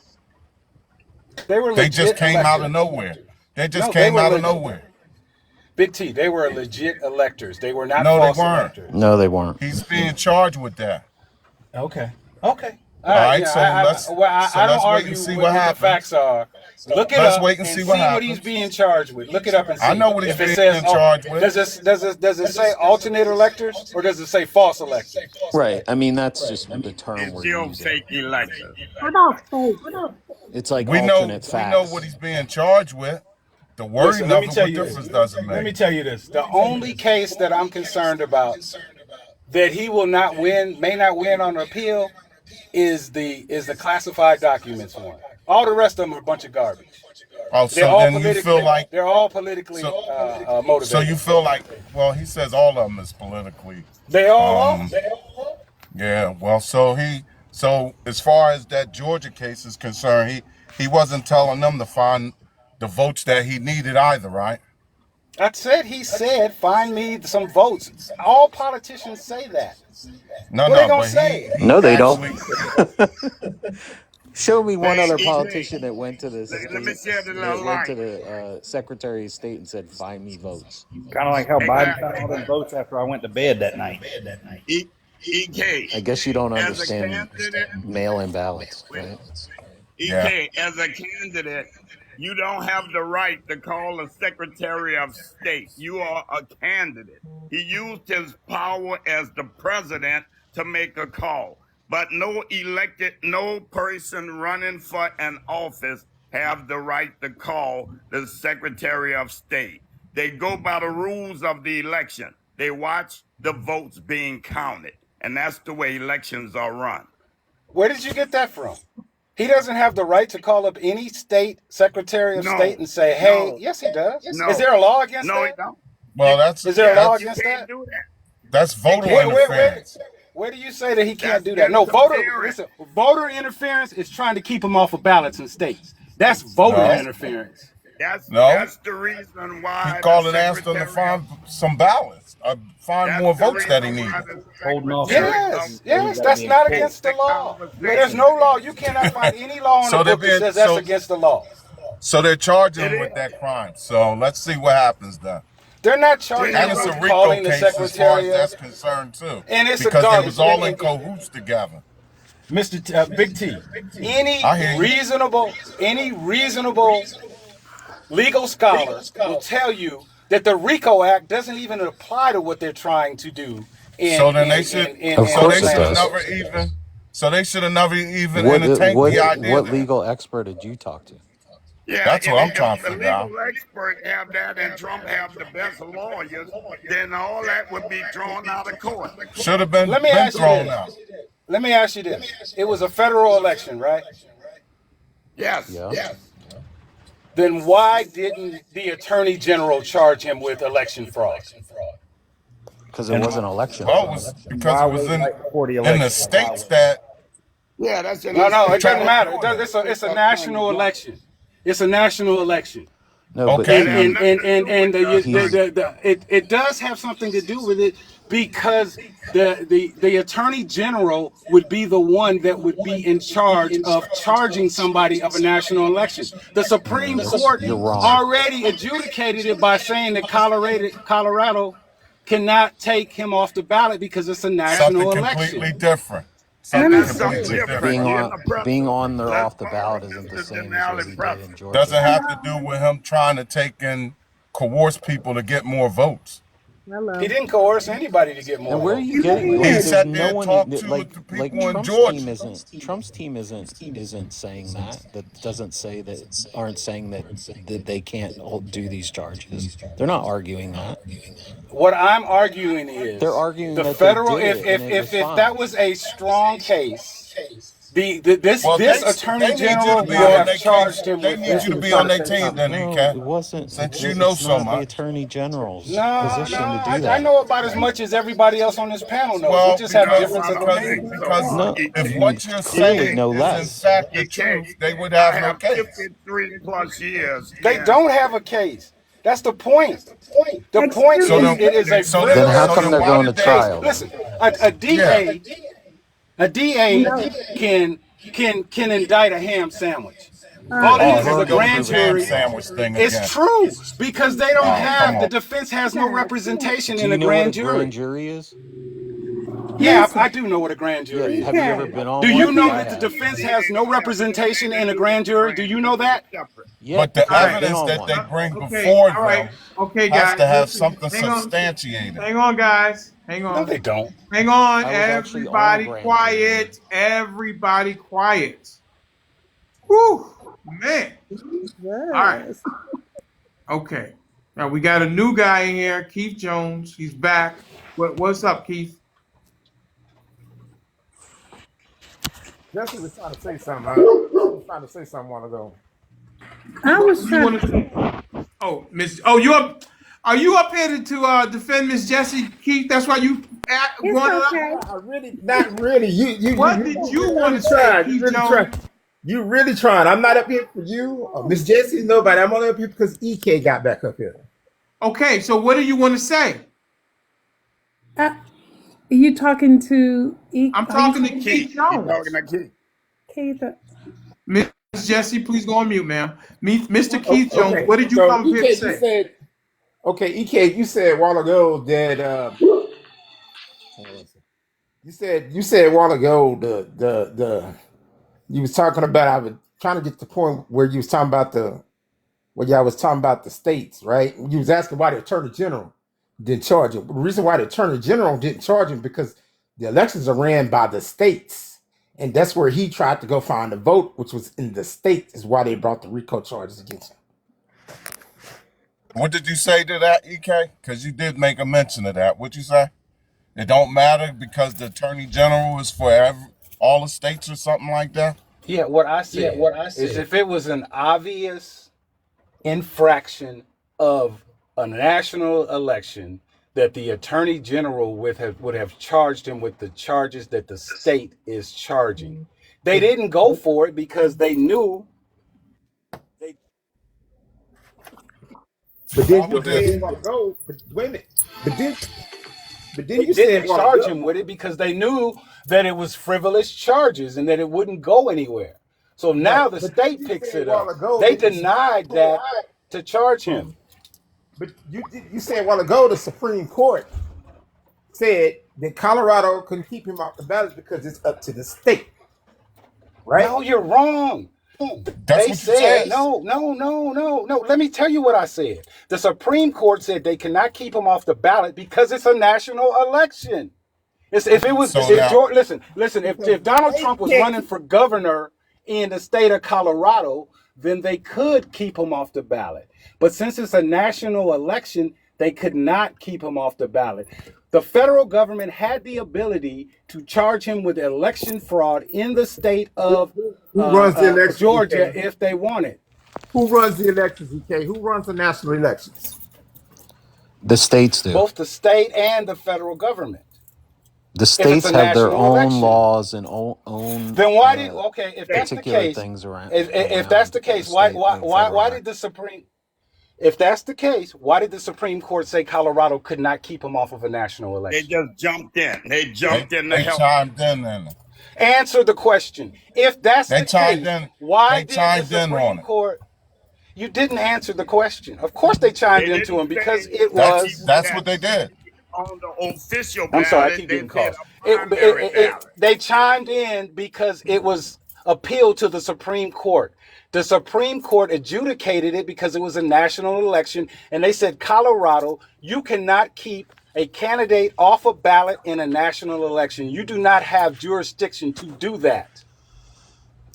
They just came out of nowhere. They just came out of nowhere. Big T, they were legit electors. They were not No, false they weren't. electors. No, they weren't. He's being charged with that. Okay. All right, so let's I don't wait argue and see with what the happens. facts are. Look it Let's up wait and see what what he's happens. being charged with. Look it up and see. I know what he's If it being says, charged with. Does it say alternate electors or does it say false electors? Right. I mean, that's just the term It's we're still using. fake electors. It's like We know alternate facts. what he's being charged with. The wording Listen, of it, what difference does it make? Let me tell you this. The only case that I'm concerned about that he will not win, may not win on appeal, is the classified documents one. All the rest of them are a bunch of garbage. Oh, so then you feel like they're all politically motivated. So you feel like, well, he says all of them is politically. They all are. Yeah. Well, so as far as that Georgia case is concerned, he wasn't telling them to find the votes that he needed either, right? He said, find me some votes. All politicians say that. No, what no, they gonna but say? No, they actually, don't. Show me one other EK, politician that went to the let me share the little light. Secretary of State and said, "Find me votes." Kind of like how Biden Exactly. found all them votes after I went to bed that night. EK. I guess you don't As a understand candidate, mail-in ballots, right? EK, as a candidate, you don't have the right to call a Secretary of State. You are a candidate. He used his power as the president to make a call. But no person running for an office have the right to call the Secretary of State. They go by the rules of the election. They watch the votes being counted. And that's the way elections are run. Where did you get that from? He doesn't have the right to call up any state Secretary of State and say, hey, yes, he does. No. Is there a law against that? No, he don't. Well, Is there a law against You that? can't do that. That's voter interference. Where do you say that he can't do that? No, voter interference is trying to keep him off of ballots in states. That's voter interference. That's the reason why. He called and asked them to find some ballots, find more votes that he needed. Holding off. Yes, that's not against the law. There's no law. You cannot find any law in the book that says that's against the law. So they're charging him with that crime. So let's see what happens then. They're not charging And him it's a with RICO calling the case as far Secretary as of... that's concerned too. And it's because a garbage. they was all in cahoots together. Mr. Big T, any reasonable legal scholar will tell you that the RICO Act doesn't even apply to what they're trying to do. So then they should. So they should have never even entertained the idea. What legal expert did you talk to? Yeah, That's what I'm trying if to the figure out. legal expert have that and Trump have the best lawyers, then all that would be thrown out of court. Should have been Let me ask you thrown this. out. Let me ask you this. It was a federal election, right? Yes. Yeah. Then why didn't the attorney general charge him with election fraud? Because it was an election. Well, it was because Why it was wait right before the in election? the states that Yeah, that's in No, the no, it state. doesn't matter. It's a national election. It's a national election. No, but okay. And he's it does have something to do with it because the attorney general would be the one that would be in charge of charging somebody of a national election. The no, Supreme that's Court you're wrong. already adjudicated it by saying that Colorado cannot take him off the ballot because it's a something national completely election. different. And Something that's something completely different. different. In the Being preface, on there let's off the borrow ballot isn't the Mr. same as what Denali he did in preface. Georgia. Doesn't have to do with him trying to take and coerce people to get more votes. He didn't coerce anybody to get more And where are votes. you getting? He There's sat there no and one talked to like the people in Trump's Georgia. team isn't saying that. That doesn't say that aren't saying that they can't do these charges. They're not arguing that. What I'm arguing is They're arguing the that they federal. did it and it was If fine. that was a strong case, this Well, attorney they need you general to be would on have their charged case. him They with need that. you to be on their team, then, No, EK. it wasn't. Since you know It's so not the much. attorney general's No, position to I do that. know about as much as everybody else on this panel knows. We Well, just have No, different I don't think opinions. so. No, if you what you're clearly saying know is in less. fact the EK, truth, they would I have no have case. 53 plus years. They in- don't have a case. That's the point. The point So is then, it is a so Then how frivolous come they're why going to did they? trial? Listen, a Yeah. DA can indict a ham sandwich. All it Oh, is here a we go with grand this ham jury. sandwich thing It's again. true because they don't Oh, come have the on. defense has no representation Do in you a know what a grand jury. grand jury is? Yeah, I do know what a grand Yeah. jury is. Have you ever been on Do one? you know I that the have. defense has no representation in a grand jury? Do you know that? Yeah, But the because I've been evidence on that one. they bring Okay, before all right. them Okay, has guys. to have Listen, something hang on. substantiated. Hang on, guys. Hang No, on. they don't. Hang on. I was actually on a Everybody grand quiet. Everybody quiet. Whew. Man. All right. Okay. Now we got a new guy in here, Keith Jones. He's back. What's up, Keith? Jesse was trying to say something. He was trying to say something a while ago. I was You trying want to? Oh, Miss. Oh, you up? Are you up here to defend Miss Jessie Keith? That's why you going up. I really, not really. What did you want to say, try? Keith You really Jones? try. You really trying. I'm not up here for you or Miss Jessie, nobody. I'm only up here because EK got back up here. Okay, so what do you want to say? you talking to I'm talking to Keith He's Jones. talking to Keith. Keith? Miss Jessie, please go on mute, ma'am. Mr. Keith Jones, Okay. what did you So come here EK, to say? EK, you said a while ago that you said a while ago the you was talking about, I was trying to get to the point where you was talking about y'all was talking about the states, right? You was asking why the attorney general didn't charge him. The reason why the attorney general didn't charge him because the elections are ran by the states, and that's where he tried to go find the vote, which was in the states, is why they brought the RICO charges against him. What did you say to that, EK? Because you did make a mention of that. What'd you say? It don't matter because the attorney general is for all the states or something like that? Yeah, what I said is if it was an obvious infraction of a national election, that the attorney general would have charged him with the charges that the state is charging. They didn't go for it because they knew. But then you said a while ago, wait a minute. But then you said Didn't charge him with it because they knew that it was frivolous charges and that it wouldn't go anywhere. So now the state picks it up. They denied that to charge him. But you said a while ago the Supreme Court said that Colorado couldn't keep him off the ballot because it's up to the state. Right? No, you're wrong. They said no. Let me tell you what I said. The Supreme Court said they cannot keep him off the ballot because it's a national election. If Donald Trump was running for governor in the state of Colorado, then they could keep him off the ballot. But since it's a national election, they could not keep him off the ballot. The federal government had the ability to charge him with election fraud in the state of Who runs the elections, Georgia EK? if they wanted. Who runs the elections, EK? Who runs the national elections? The states do. Both the state and the federal government. The If it's states a have their national own election. laws and own Then why did if that's the particular case, things around. if that's the case, why did the Supreme? If that's the case, why did the Supreme Court say Colorado could not keep him off of a national They election? just jumped in. They jumped in to They help. chimed in then. Answer the question. If that's They the chimed case, in. why They did the chimed in on Supreme it. Court? You didn't answer the question. Of course they chimed They into him didn't because say it that was. That's what they did. on the official I'm sorry, I ballot. keep They getting said calls. a primary ballot. They chimed in because it was appealed to the Supreme Court. The Supreme Court adjudicated it because it was a national election, and they said, Colorado, you cannot keep a candidate off a ballot in a national election. You do not have jurisdiction to do that.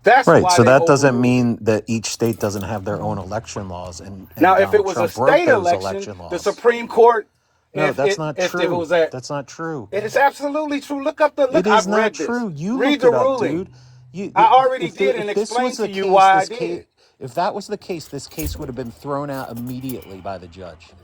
That's Right. why So they that doesn't overruled it. mean that each state doesn't have their own election laws, and Now, if it Donald was a Trump broke state those election, election the laws. Supreme Court, No, if that's it not if it true. was a, That's not true. it is absolutely true. Look up the It look. is I've not read this. true. You Read looked the it up, ruling. dude. I already did and If this explained was the to you case, why I this case, did. if that was the case, this case would have been thrown out immediately by the judge.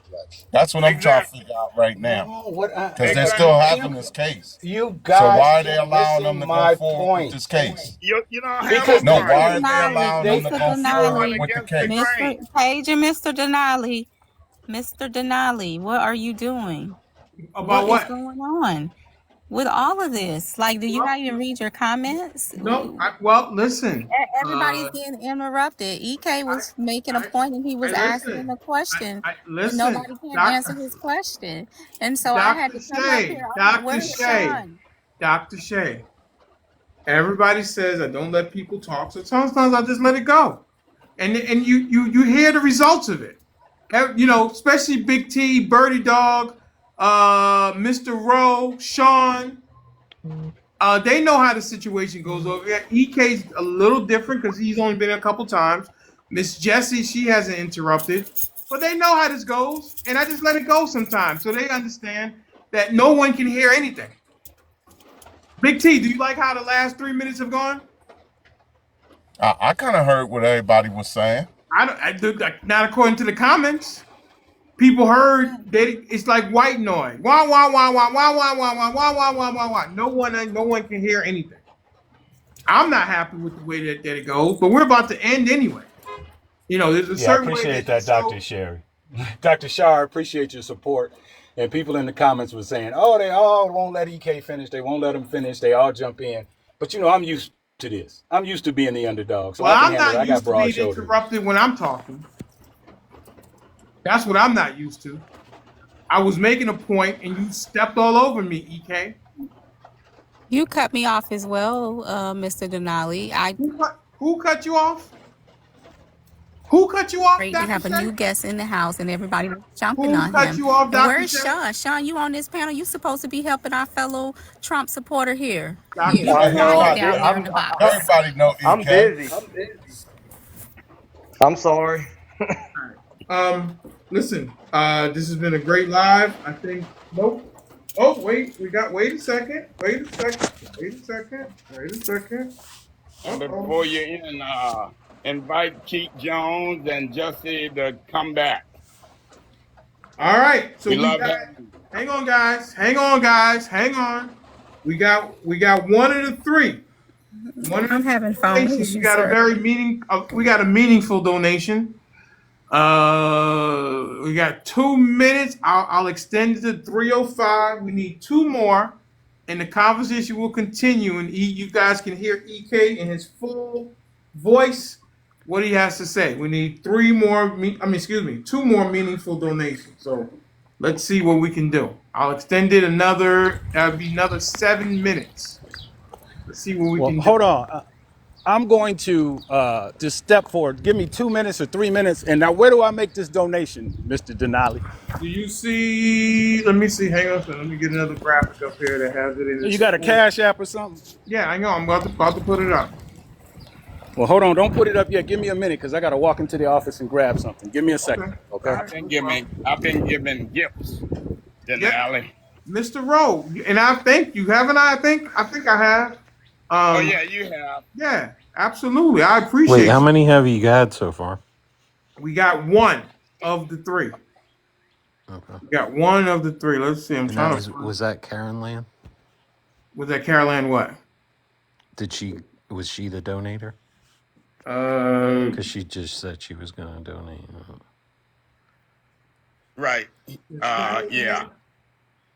That's what I'm trying to Exactly. figure out right now. No, what? Because they're Exactly. still having this case. You So guys why are they keep allowing them missing to go my forward with point. this case? You don't have Because a No, point. why are Mr. they Denali, allowing them to Mr. go You forward run Denali, with the against the case? Mr. grain. Page and Mr. Denali, Mr. Denali, what are you doing? About What is what? going on with all of this? Like, do you Well, not even read your comments? no. Well, listen. Everybody's getting interrupted. EK I, was making a I, point and he I was asking listen. a question, and Listen. nobody can answer his question. And so I had Dr. to come up Shay, here. Dr. Where's Shay, Sean? Dr. Shay. Everybody says I don't let people talk, so sometimes I just let it go, and you hear the results of it. You know, especially Big T, Bertydog, Mr. Rowe, Sean. They know how the situation goes over here. EK's a little different because he's only been a couple times. Miss Jessie, she hasn't interrupted, but they know how this goes, and I just let it go sometimes, so they understand that no one can hear anything. Big T, do you like how the last 3 minutes have gone? I kind of heard what everybody was saying. Not according to the comments. People heard that it's like white noise. Wah wah wah wah wah wah wah wah wah wah wah wah wah. No one can hear anything. I'm not happy with the way that it goes, but we're about to end anyway. You know, there's a Yeah, I certain way appreciate that that, Dr. Sherry. Dr. Shar, I appreciate your support. And people in the comments were saying, oh, they all won't let EK finish. They won't let him finish. They all jump in. But, you know, I'm used to this. I'm used to being the underdog. So Well, I can I'm handle it. I not got used to broad being shoulders. interrupted when I'm talking. That's what I'm not used to. I was making a point and you stepped all over me, EK. You cut me off as well, Mr. Denali. Who cut you off? Who cut you off, Great to Dr. have a Shay? new guest in the house and everybody was jumping Who on cut him. you off, And Dr. where's Shay? Sean? Sean, you on this panel? You supposed to be helping our fellow Trump supporter here. Dr. You Shay, quiet down there in the box. Everybody know EK. I'm busy. I'm sorry. Listen, this has been a great live. I think, nope. Oh, wait a second. And before you end, invite Keith Jones and Jesse to come back. All right. So We we love got, having you. hang on, guys. We got one of the three. I'm having phone donations. issues, We got sir. a meaningful donation. We got 2 minutes. I'll extend it to 3:05. We need two more, and the conversation will continue. And you guys can hear EK in his full voice what he has to say. We need two more meaningful donations. So let's see what we can do. I'll extend it that'll be another 7 minutes. Let's see what we can do. Hold on. I'm going to just step forward. Give me 2 minutes or 3 minutes. And now where do I make this donation, Mr. Denali? Do you see? Let me see. Hang on. Let me get another graphic up here that has it in. You got a Cash App or something? Yeah, I know. I'm about to put it up. Well, hold on. Don't put it up yet. Give me a minute because I got to walk into the office and grab something. Give me a second, Okay. okay? I've been giving gifts, Yep. Denali. Mr. Rowe, and I thank you, haven't I? I think I have. Oh yeah, you have. Yeah, absolutely. I Wait, appreciate how you. many have you had so far? We got one of the three. Okay. We got one of the three. Let's see. I'm And that trying to. was that Karen Land? Was that Caroline what? Was she the donator? Because she just said she was going to donate. Right. Yeah.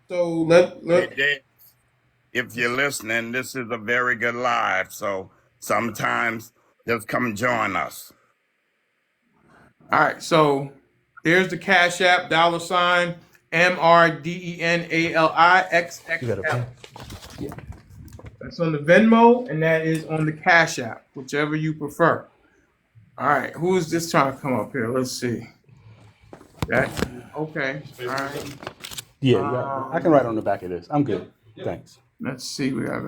So Hey, Dave, if you're listening, this is a very good live. So sometimes just come join us. All right. So there's the Cash App $ MRDENALIXXL. Yeah. That's on the Venmo, and that is on the Cash App, whichever you prefer. All right. Who is this trying to come up here? Let's see. That okay. All right. Yeah. I can write on the back of this. I'm good. Thanks. Let's see. We have.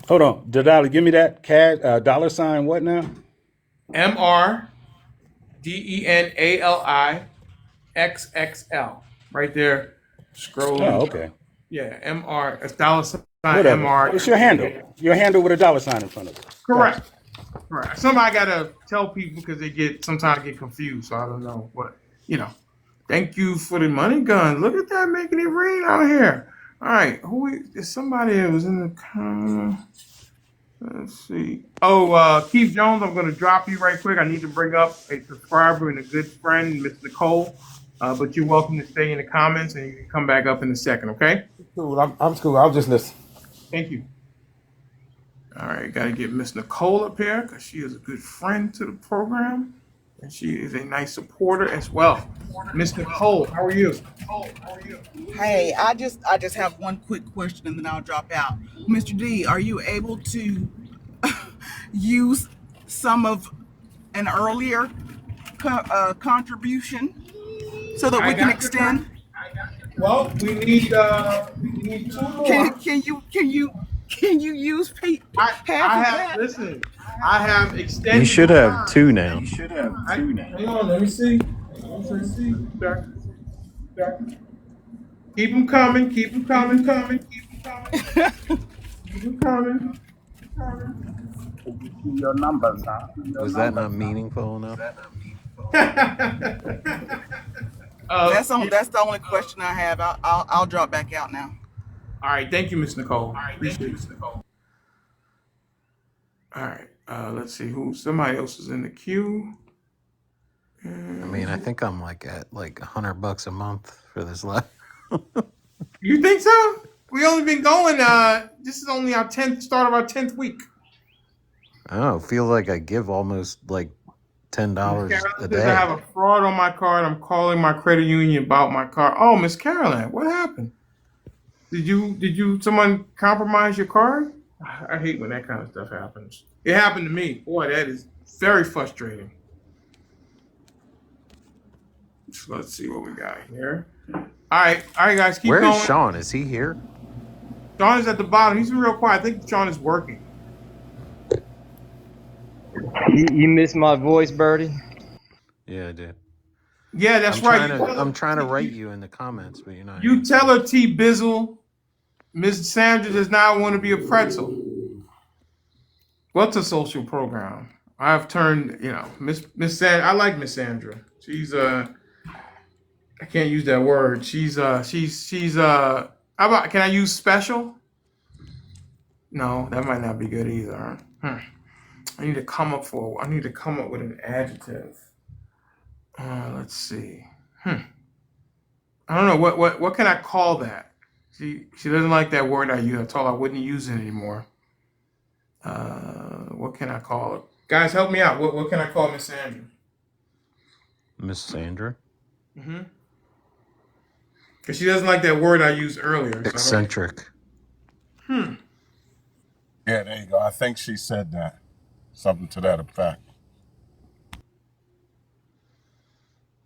Hold on. Denali, give me that cash $ what now? MRDENALIXXL. Right there. Scrolling. Oh, okay. Yeah. MR. It's $ Whatever. MR. It's your handle. Your handle with a $ in front of it. Correct. Gotcha. Correct. Somebody gotta tell people because they sometimes get confused. So I don't know what Thank you for the money gun. Look at that, making it rain out here. All right. Is somebody that was in the comments? Let's see. Oh, Keith Jones, I'm going to drop you right quick. I need to bring up a subscriber and a good friend, Miss Nicole. But you're welcome to stay in the comments, and you can come back up in a second, okay? Cool. I'm cool. I'll just listen. Thank you. All right, got to get Miss Nicole up here because she is a good friend to the program, and she is a nice supporter as well. Miss Nicole, how are you? Hey, I just have one quick question and then I'll drop out. Mr. D, are you able to use some of an earlier contribution so that we can extend? Well, we need 2 more. Can you use half of that? Listen, I have extended. You should have 2 now. Hang on, let me see. Keep them coming. Keep them coming. Your numbers, huh? Was that not meaningful enough? That's the only question I have. I'll drop back out now. All right, thank you, Miss Nicole. Appreciate it. All right, let's see somebody else is in the queue. I mean, I think I'm at $100 a month for this live. You think so? We only been going. This is only our start of our 10th week. Oh, feel like I give almost $10 a day. I have a fraud on my card. I'm calling my credit union about my card. Oh, Miss Caroline, what happened? Did someone compromise your card? I hate when that kind of stuff happens. It happened to me. Boy, that is very frustrating. So let's see what we got here. All right, guys, keep going. Where is Sean? Is he here? Sean is at the bottom. He's real quiet. I think Sean is working. You missed my voice, Bertie? Yeah, I did. Yeah, that's right. I'm trying to write you in the comments, but you're not. You tell her, T. Bizzle, Miss Sandra does not want to be a pretzel. What's a social program? I've turned, Miss Sandra. I like Miss Sandra. She's I can't use that word. She's how about, can I use special? No, that might not be good either. I need to come up with an adjective. Let's see. I don't know what can I call that? She doesn't like that word I use. I told her I wouldn't use it anymore. What can I call it? Guys, help me out. What can I call Miss Sandra? Miss Sandra? Mm-hmm. Because she doesn't like that word I used earlier. Eccentric. Yeah, there you go. I think she said that. Something to that effect.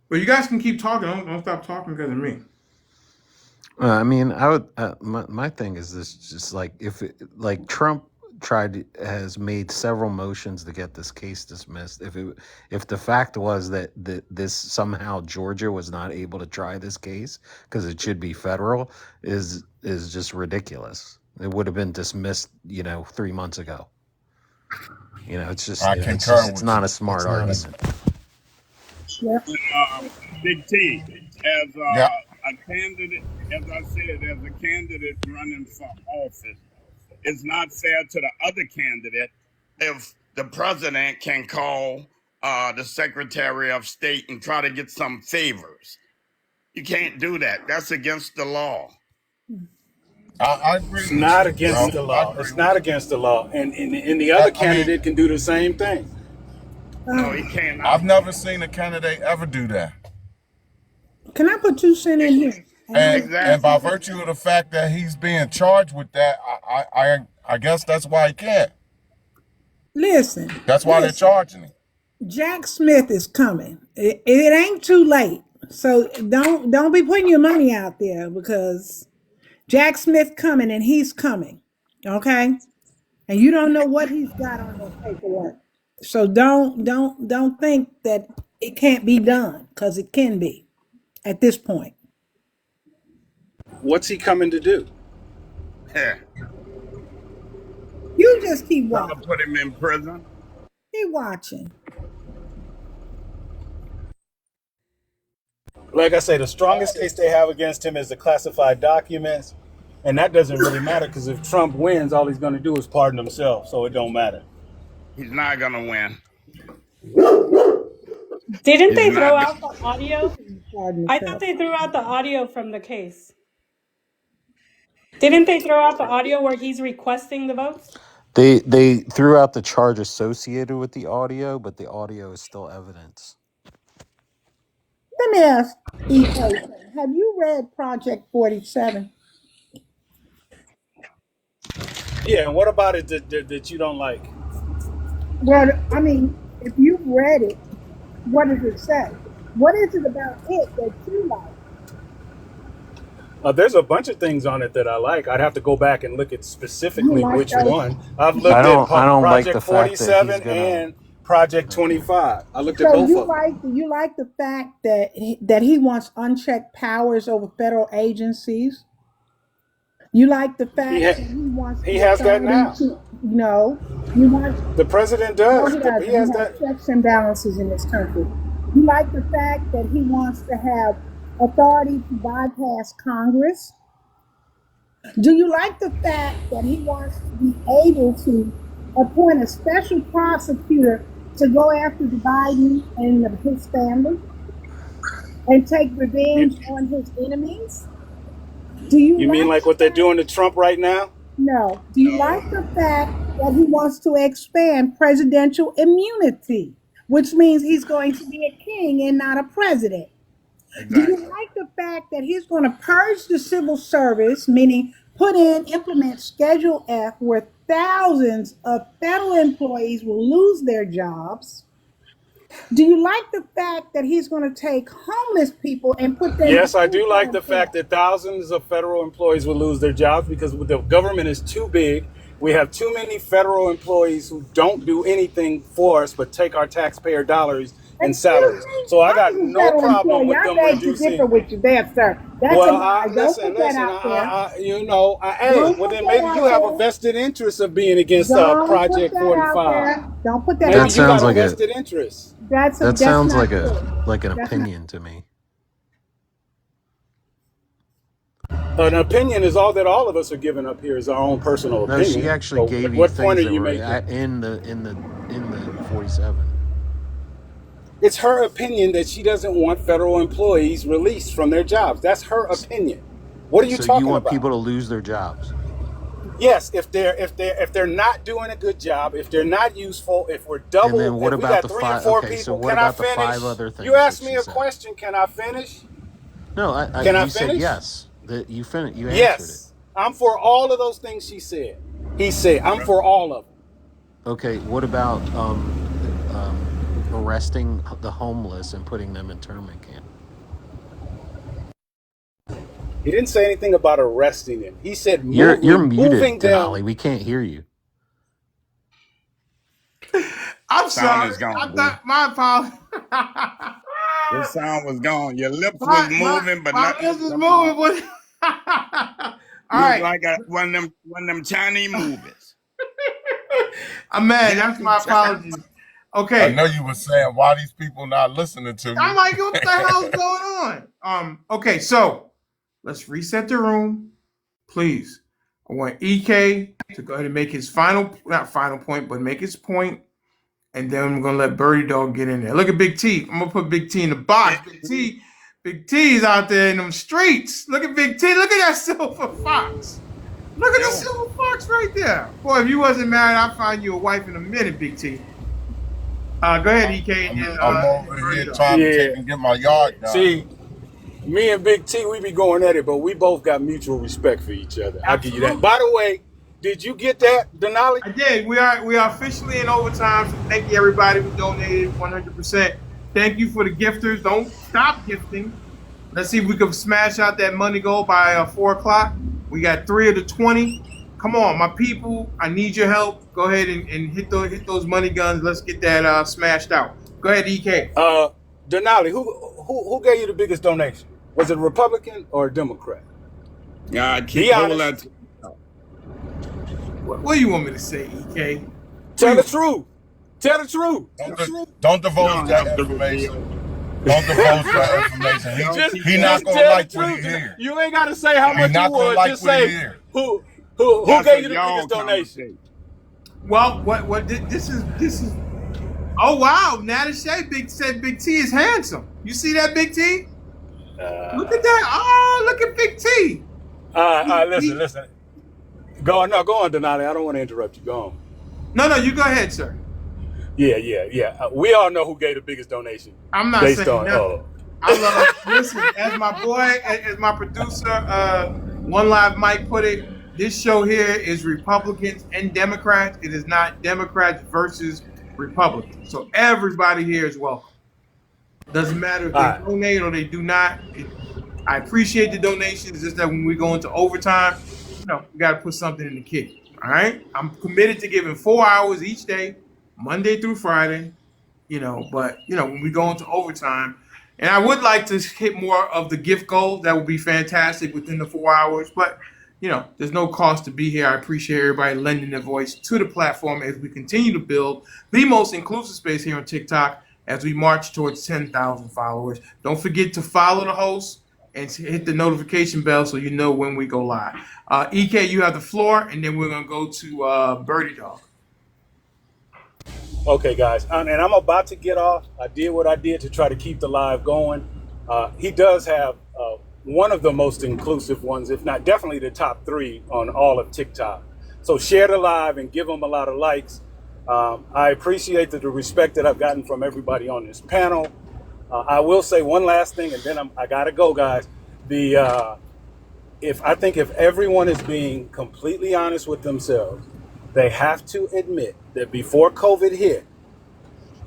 Well, you guys can keep talking. Don't stop talking because of me. I mean, I would. My thing is this: just if Trump has made several motions to get this case dismissed. If the fact was that this somehow Georgia was not able to try this case because it should be federal is just ridiculous. It would have been dismissed, 3 months ago. It's just I concur it's with not you. a smart argument. Yep. Big T, as Yeah. a candidate, as I said, as a candidate running for office, it's not fair to the other candidate if the president can call the Secretary of State and try to get some favors. You can't do that. That's against the law. I agree It's with not you, against the bro. I law. agree It's with not you. against the law. And the other candidate can do the same thing. No, he cannot. I've never seen a candidate ever do that. Can I put 2 cents in here? And by virtue of the fact that he's being charged with that, I guess that's why he can't. Listen. That's why they're charging him. Jack Smith is coming. It ain't too late. So don't be putting your money out there because Jack Smith coming and he's coming. Okay? And you don't know what he's got on that paperwork. So don't think that it can't be done because it can be at this point. What's he coming to do? Yeah. You just keep watching. Trying to put him in prison. Keep watching. Like I say, the strongest case they have against him is the classified documents. And that doesn't really matter because if Trump wins, all he's going to do is pardon himself. So it don't matter. He's not going to win. Didn't they throw out the audio? I thought they threw out the audio from the case. Didn't they throw out the audio where he's requesting the votes? They threw out the charge associated with the audio, but the audio is still evidence. Let me ask EK, have you read Project 47? Yeah, and what about it that you don't like? Well, I mean, if you've read it, what does it say? What is it about it that you like? There's a bunch of things on it that I like. I'd have to go back and look at specifically like which those? one. I've looked I don't at like the Project fact that 47 he's gonna. and Project 25. I looked at So both of them. you like the fact that he wants unchecked powers over federal agencies? You like the fact that he wants he the has that authority now. you want The president no, does. he doesn't. He has He that. has checks and balances in this country. You like the fact that he wants to have authority to bypass Congress? Do you like the fact that he wants to be able to appoint a special prosecutor to go after the Biden and his family and take revenge on his enemies? Do You mean like what they're doing to Trump right now? No. Do you like the fact that he wants to expand presidential immunity, which means he's going to be a king and not a president? Exactly. Do you like the fact that he's going to purge the civil service, meaning implement Schedule F, where thousands of federal employees will lose their jobs? Do you like the fact that he's going to take homeless people and put them? Yes, I do like the fact that thousands of federal employees will lose their jobs because the government is too big. We have too many federal employees who don't do anything for us but take our taxpayer dollars and salaries. So I got no problem with them reducing. Differ with you there, sir. That's listen. Well then maybe you have a vested interest of being against Project 45. Don't put that maybe out there. You got a vested interest. That sounds like an opinion to me. An opinion is all that all of us are giving up here is our own personal opinion. No, she actually gave you what things point are that you were making? in the 47. It's her opinion that she doesn't want federal employees released from their jobs. That's her opinion. What are you talking about? So you want people to lose their jobs? Yes, if they're not doing a good job, if they're not useful, if we're double, and then what if we about got the 3 five? or 4 Okay, people, so what can I about the finish? 5 other things? You asked me a question. Can I finish? No, can I you finish? said yes. That you finished. You answered yes, it. I'm for all of those things she said. He said, I'm for all of them. Okay, what about arresting the homeless and putting them in internment camp? He didn't say anything about arresting them. He said you're muted, moving them. Denali. We can't hear you. I'm Sound sorry. is gone, I dude. thought my apologies. Your sound was gone. Your lips was moving, but My nothing lips was was coming out. moving. All You was right. like one of them Chinese movies. Man, that's my apologies. I Okay. know you were saying why these people not listening to I'm you. like, what the hell's going on? Okay, so let's reset the room, please. I want EK to go ahead and make his not final point, but make his point, and then I'm gonna let Bertydog get in there. Look at Big T. I'm gonna put Big T in the box. Big T's out there in them streets. Look at Big T. Look at that silver fox. Look at the silver fox right there. Boy, if you wasn't married, I'd find you a wife in a minute, Big T. Go ahead, EK. I'm over here trying to take and get my yard done. See, me and Big T, we be going at it, but we both got mutual respect for each other. I'll give you that. By the way, did you get that, Denali? I did. We are officially in overtime. So thank you everybody who donated 100%. Thank you for the gifters. Don't stop gifting. Let's see if we can smash out that money goal by 4 o'clock. We got 3 of the 20. Come on, my people. I need your help. Go ahead and hit those money guns. Let's get that smashed out. Go ahead, EK. Denali, who gave you the biggest donation? Was it a Republican or a Democrat? Yeah, be honest. What do you want me to say, EK? Tell the truth. Tell the truth. Don't divulge that information. Don't divulge that information. He not gonna like what he hears. You ain't gotta say how much you would. Like just say who gave you the biggest donation. Well, what this is. Oh wow, Natasha said Big T is handsome. You see that, Big T? Look at that. Oh, look at Big T. Listen. Go on, Denali. I don't want to interrupt you. Go on. No, you go ahead, sir. Yeah. We all know who gave the biggest donation. I'm not saying nothing. Listen, as my boy, as my producer, One Live Mike put it, this show here is Republicans and Democrats. It is not Democrats versus Republicans. So everybody here is welcome. Doesn't matter if they donate or they do not. I appreciate the donations. It's just that when we go into overtime, we got to put something in the kit. All right? I'm committed to giving 4 hours each day, Monday through Friday. But when we go into overtime, and I would like to hit more of the gift goal. That would be fantastic within the 4 hours. But there's no cost to be here. I appreciate everybody lending their voice to the platform as we continue to build the most inclusive space here on TikTok as we march towards 10,000 followers. Don't forget to follow the host and hit the notification bell so you know when we go live. EK, you have the floor, and then we're going to go to Bertydog. Okay, guys, and I'm about to get off. I did what I did to try to keep the live going. He does have one of the most inclusive ones, if not definitely the top 3 on all of TikTok. So share the live and give him a lot of likes. I appreciate the respect that I've gotten from everybody on this panel. I will say one last thing, and then I gotta go, guys. If everyone is being completely honest with themselves, they have to admit that before COVID hit,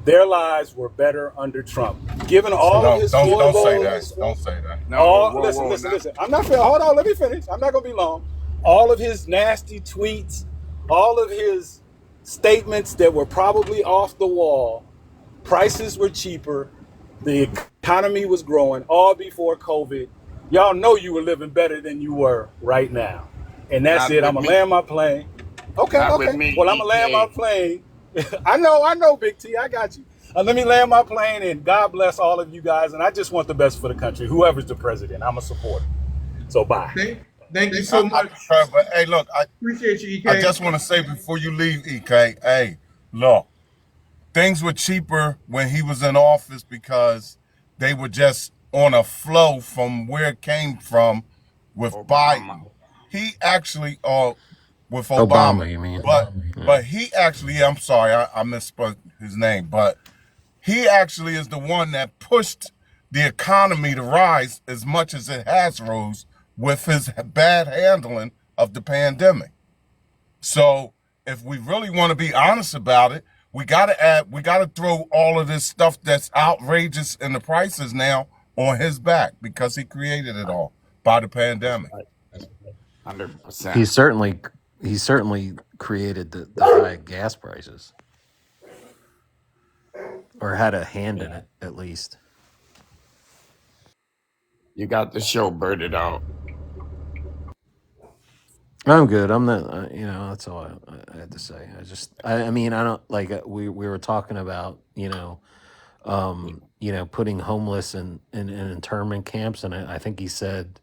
their lives were better under Trump. Given all of his don't say that. Listen. I'm not. Hold on. Let me finish. I'm not gonna be long. All of his nasty tweets, all of his statements that were probably off the wall, prices were cheaper, the economy was growing, all before COVID. Y'all know you were living better than you were right now. And that's it. I'm going to land my plane. Okay. Well, I'm going to land my plane. I know, Big T. I got you. Let me land my plane, and God bless all of you guys. And I just want the best for the country. Whoever's the president, I'm a supporter. So bye. Thank you so much. But hey, look, I appreciate you, EK. I just want to say before you leave, EK, hey, look, things were cheaper when he was in office because they were just on a flow from where it came from with Biden. He actually, with Obama, you mean? But he actually, I'm sorry, I misspoke his name, but he actually is the one that pushed the economy to rise as much as it has rose with his bad handling of the pandemic. So if we really want to be honest about it, we got to throw all of this stuff that's outrageous in the prices now on his back because he created it all by the pandemic. 100%. He certainly created the high gas prices. or had a hand in it at least. You got the show Bertydog. I'm good. I'm not. That's all I had to say. I mean, I don't like. We were talking about putting homeless in internment camps, and I think he said,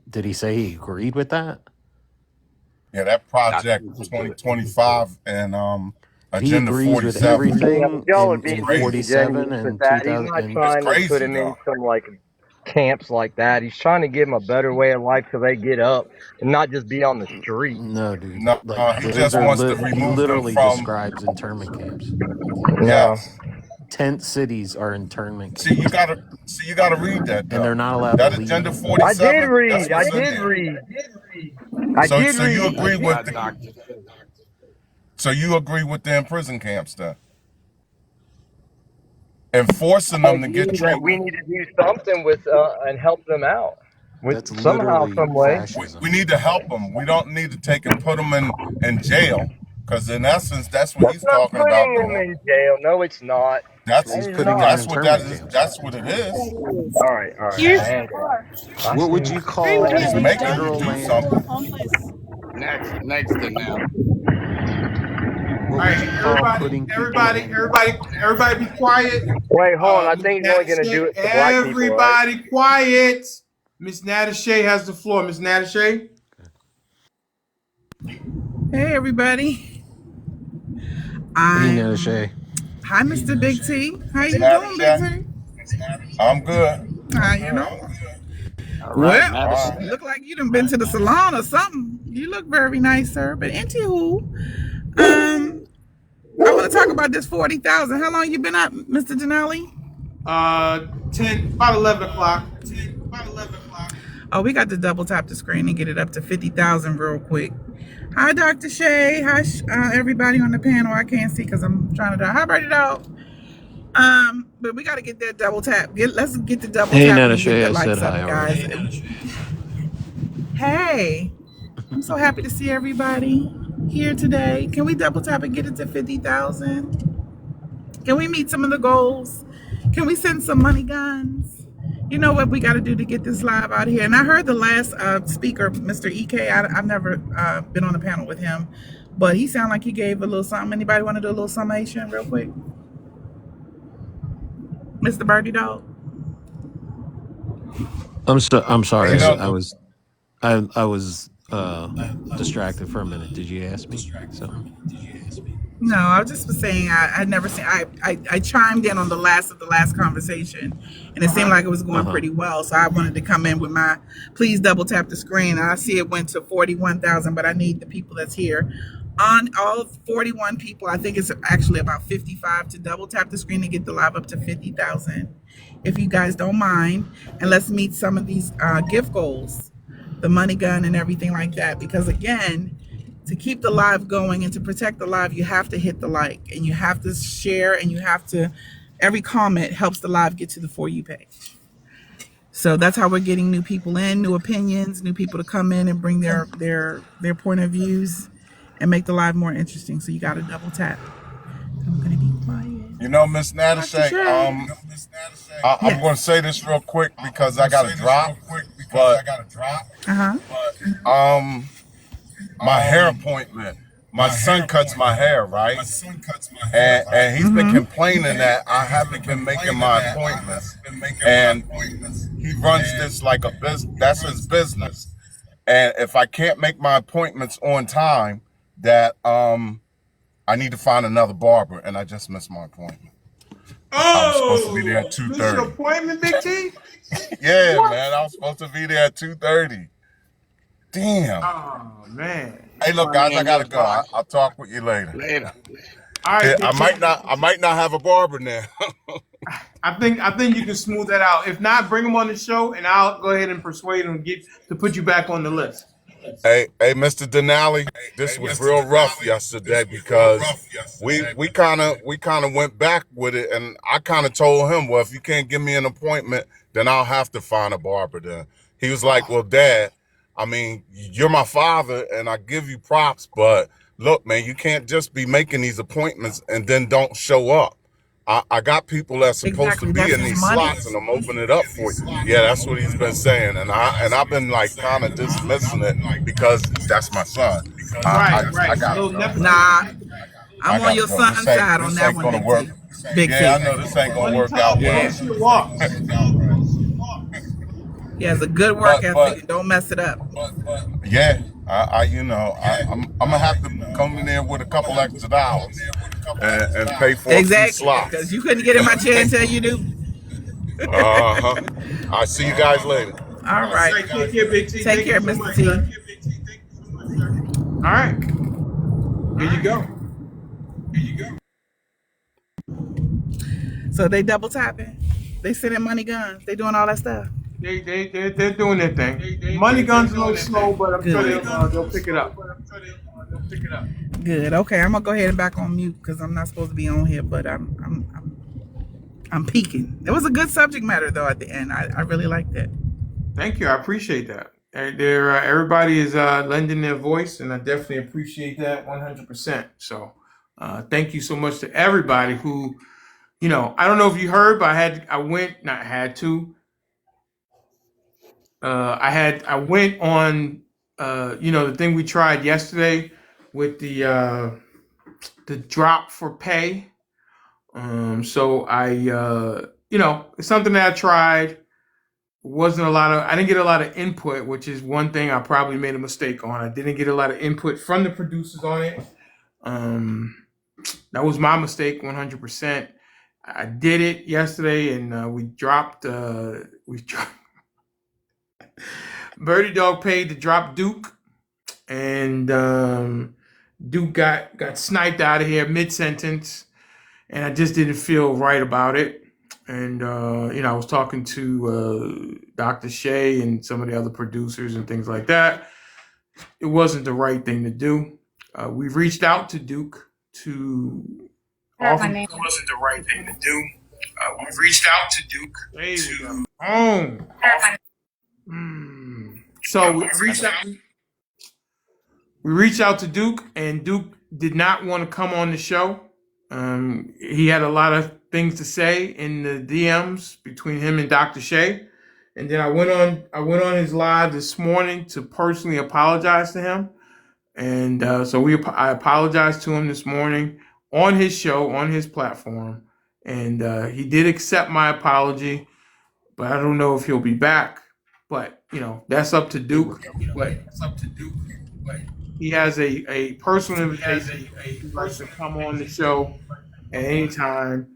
did he say he agreed with that? Yeah, that project 2025 and If he Agenda agrees with 47. Yeah, but everything y'all are in being in Crazy. '47 disingenuous with and that. He's 2000 not and It's trying to put crazy him in though. some like camps like that. He's trying to give them a better way of life so they get up and not just be on the street. no, dude. No, Like he those just are wants to he remove them literally from. describes internment camps. No, Yes. Tent cities are internment See, you camps, gotta see. You gotta read that and they're though. not allowed to That Agenda leave. I did 47. That's read. I what's in did there. read. I So, did so you read. agree That's with not the, Dr. so you agree with the prison camps then, enforcing I them to get agree that we treatment. need to do something with and help them out with That's somehow, literally some way. We fascism. need to help them. We don't need to take and put them in jail, because in essence, that's what That's he's not talking about putting them doing. in jail. No, it's not. That's That He's is putting them in not. that's what that internment is. camps. That's what it is. All right. Here's I What would see. you agree with call him. He's He's making done you federal do things to land? the something. homeless. Next to now. What All would right, you call everybody, putting people everybody, in? everybody, everybody, be quiet. Wait, hold on. I Miss think he's only going to do Nattashay, it to black people, right? everybody, quiet. Miss Nattashay has the floor. Miss Nattashay. Hey, everybody. Hey, I'm. Shay. Hi, Mr. Big T. How Miss you doing, Big Nattasha, T? I'm good. How you know? All right, Well, All Madison. right. look like you done been to the salon or something. You look very nice, sir. But anywho, um, I want to talk about this 40,000. How long you been up, Mr. Denali? 11 o'clock. Oh, we got to double tap the screen and get it up to 50,000 real quick. Hi, Dr. Shay. Hi, everybody on the panel. I can't see because I'm trying to. Hi, Bertydog. But we got to get that double tap. Let's get the double Hey, tapping Nana and get Shay. the I said likes up, hi guys. already. Hey, I'm so happy to see everybody here today. Can we double tap and get it to 50,000? Can we meet some of the goals? Can we send some money guns? You know what we got to do to get this live out here. And I heard the last speaker, Mr. EK. I've never been on a panel with him, but he sounded like he gave a little something. Anybody want to do a little summation real quick? Mr. Birdie Dog? I'm And sorry. you know, I was distracted for a minute. Did you ask me something? No, I just was saying I'd never seen. I chimed in on the last conversation, and it seemed like it was Uh going huh. pretty well. So I wanted to come in with my please double tap the screen. I see it went to 41,000, but I need the people that's here on all 41 people. I think it's actually about 55 to double tap the screen and get the live up to 50,000, if you guys don't mind. And let's meet some of these gift goals, the money gun and everything like that. Because again, to keep the live going and to protect the live, you have to hit the like and you have to share and you have to, every comment helps the live get to the For You page. So that's how we're getting new people in, new opinions, new people to come in and bring their point of views and make the live more interesting. So you got to double tap. I'm going to be quiet. Miss Dr. Nattashay, Shay. I'm going to say this real quick because I got to drop. But Uh-huh. my hair appointment, my son cuts my hair, right? And he's been complaining that I haven't been making my appointments. And he runs this like a business. That's his business. And if I can't make my appointments on time, that I need to find another barber, and I just missed my appointment. I was supposed to be there at Miss your 2:30. appointment, Big T? Yeah, man, I was supposed to be there at 2:30. Damn. Oh, man. Hey, look, guys, I gotta go. I'll talk with you later. Later. All right, Yeah, Big I T. might not have a barber now. I think you can smooth that out. If not, bring him on the show, and I'll go ahead and persuade him to put you back on the list. Hey, Mr. Denali, this was real rough yesterday because we kind of went back with it, and I kind of told him, well, if you can't give me an appointment, then I'll have to find a barber. Then he was like, well, Dad, I mean, you're my father, and I give you props, but look, man, you can't just be making these appointments and then don't show up. I got people that's supposed to be in these slots, and I'm opening it up for you. Yeah, that's what he's been saying, and I've been like kind of dismissing it because that's my son. I gotta go. Nah, I I'm on gotta your go. son's side on This that ain't one, gonna Big work. T. Big T. Yeah, I know this ain't gonna work out well. He has a good work ethic. Don't mess it up. Yeah, I'm gonna have to come in there with a couple extra dollars and pay for a few Exactly, slots. because you couldn't get in my chair until you do. I'll see you guys later. All right. Take care, Big T. Take care, Mr. T. All right. Here you go. So they double tapping. They sending money guns. They doing all that stuff. They're doing their thing. Money guns a little slow, but I'm sure they'll pick it up. Good. Okay, I'm gonna go ahead and back on mute because I'm not supposed to be on here, but I'm peeking. It was a good subject matter though at the end. I really liked it. Thank you. I appreciate that. Everybody is lending their voice, and I definitely appreciate that 100%. So, thank you so much to everybody who, I don't know if you heard, but I went on, the thing we tried yesterday with the drop for pay. So it's something that I tried. I didn't get a lot of input, which is one thing I probably made a mistake on. I didn't get a lot of input from the producers on it. That was my mistake 100%. I did it yesterday, and we dropped Bertydog paid to drop Duke, and Duke got sniped out of here mid-sentence, and I just didn't feel right about it. And, I was talking to Dr. Shea and some of the other producers and things like that. It wasn't the right thing to do. We've reached out to Duke to offer. It wasn't the right thing to do. We've reached out to Duke So we reached out to Duke, and Duke did not want to come on the show. He had a lot of things to say in the DMs between him and Dr. Shea. And then I went on his live this morning to personally apologize to him. And I apologized to him this morning on his show, on his platform. And he did accept my apology, but I don't know if he'll be back. But, that's up to Duke. But he has a personal invitation. He'd like to come on the show at any time,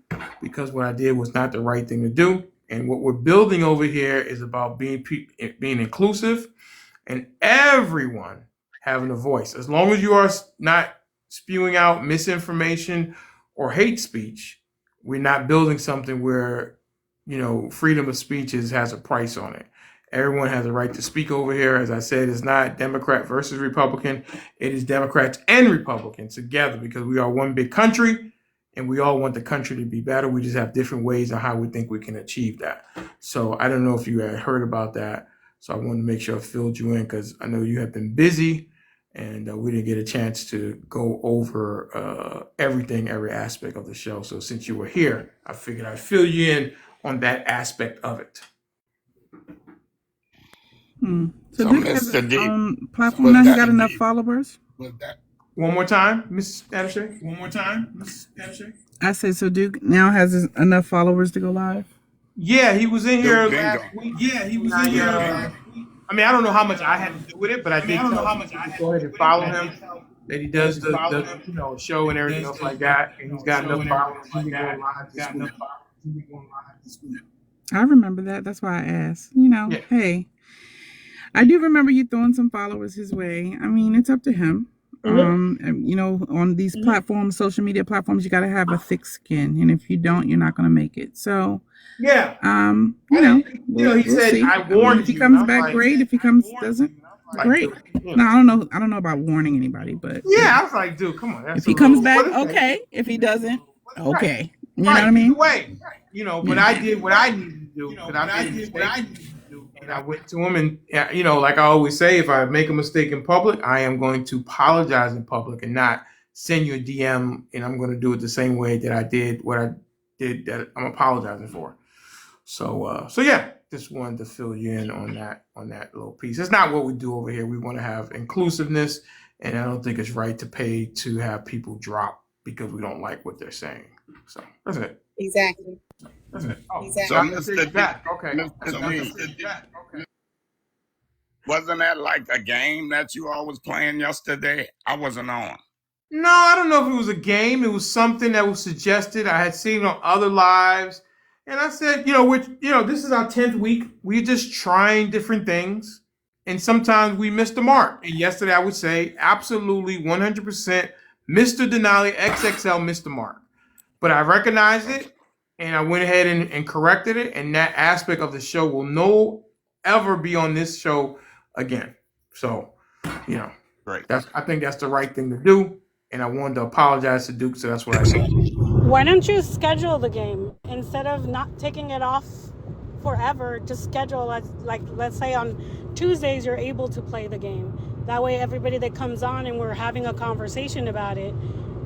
because what I did was not the right thing to do. And what we're building over here is about being inclusive and everyone having a voice. As long as you are not spewing out misinformation or hate speech, we're not building something where, freedom of speech has a price on it. Everyone has a right to speak over here. As I said, it's not Democrat versus Republican. It is Democrats and Republicans together, because we are one big country and we all want the country to be better. We just have different ways on how we think we can achieve that. So I don't know if you had heard about that. So I wanted to make sure I filled you in, because I know you have been busy and we didn't get a chance to go over every aspect of the show. So since you were here, I figured I'd fill you in on that aspect of it. So Duke has his own platform now. He got enough followers. One more time, Ms. Adeshe. I said, so Duke now has enough followers to go live? Yeah, he was in here last week. I mean, I don't know how much I had to do with it, but I did tell him to go ahead and follow him. That he does the show and everything else like that, and he's got enough followers. He'll be going live this week. I remember that. That's why I asked. Hey, I do remember you throwing some followers his way. I mean, it's up to him. On these platforms, social media platforms, you got to have a thick skin, and if you don't, you're not going to make it. So, yeah. He said, see. I warned you. If he comes back, great. If he doesn't, great. No, I don't know about warning anybody, but yeah, I was like, dude, come on. If he comes back, okay. If he doesn't, okay. You know what I mean? Wait, but I did what I needed to do. And I went to him, and like I always say, if I make a mistake in public, I am going to apologize in public and not send you a DM. And I'm going to do it the same way that I did what I did that I'm apologizing for. So yeah, just wanted to fill you in on that little piece. It's not what we do over here. We want to have inclusiveness, and I don't think it's right to pay to have people drop because we don't like what they're saying. So that's it. Exactly. That's it. Oh, So, Dr. Mr. Jack. Okay. Mr. D, wasn't that like a game that you all was playing yesterday? I wasn't on. No, I don't know if it was a game. It was something that was suggested. I had seen on other lives, and I said, this is our 10th week. We're just trying different things, and sometimes we miss the mark. And yesterday, I would say absolutely 100%, Mr. Denali XXL missed the mark. But I recognized it, and I went ahead and corrected it, and that aspect of the show will no ever be on this show again. So, Great. I think that's the right thing to do. And I wanted to apologize to Duke, so that's what I said. Why don't you schedule the game instead of not taking it off forever? Just schedule like let's say on Tuesdays you're able to play the game. That way everybody that comes on and we're having a conversation about it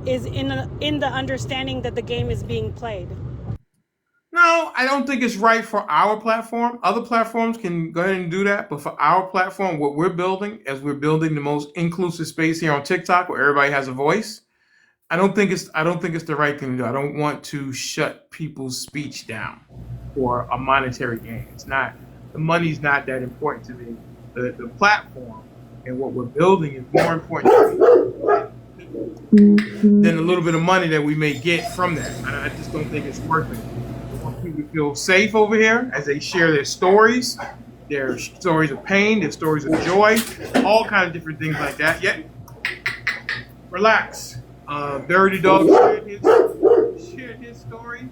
is in the understanding that the game is being played. No, I don't think it's right for our platform. Other platforms can go ahead and do that, but for our platform, what we're building, as we're building the most inclusive space here on TikTok, where everybody has a voice, I don't think it's the right thing to do. I don't want to shut people's speech down for a monetary gain. It's not, the money's not that important to me. The platform and what we're building is more important to me than a little bit of money that we may get from that. I just don't think it's worth it. People feel safe over here as they share their stories of pain, their stories of joy, all kinds of different things like that. Yet, relax. Bertydog shared his story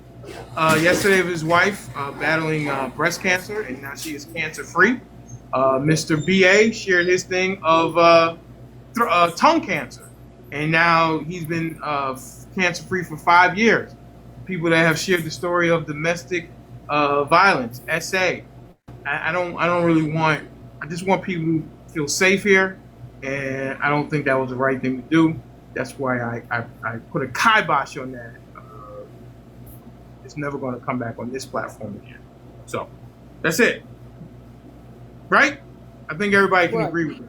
yesterday of his wife battling breast cancer, and now she is cancer-free. Mr. BA shared his thing of tongue cancer, and now he's been cancer-free for 5 years. People that have shared the story of domestic violence, SA. I don't really want. I just want people to feel safe here, and I don't think that was the right thing to do. That's why I put a kibosh on that. It's never going to come back on this platform again. So that's it, right? I think everybody can agree with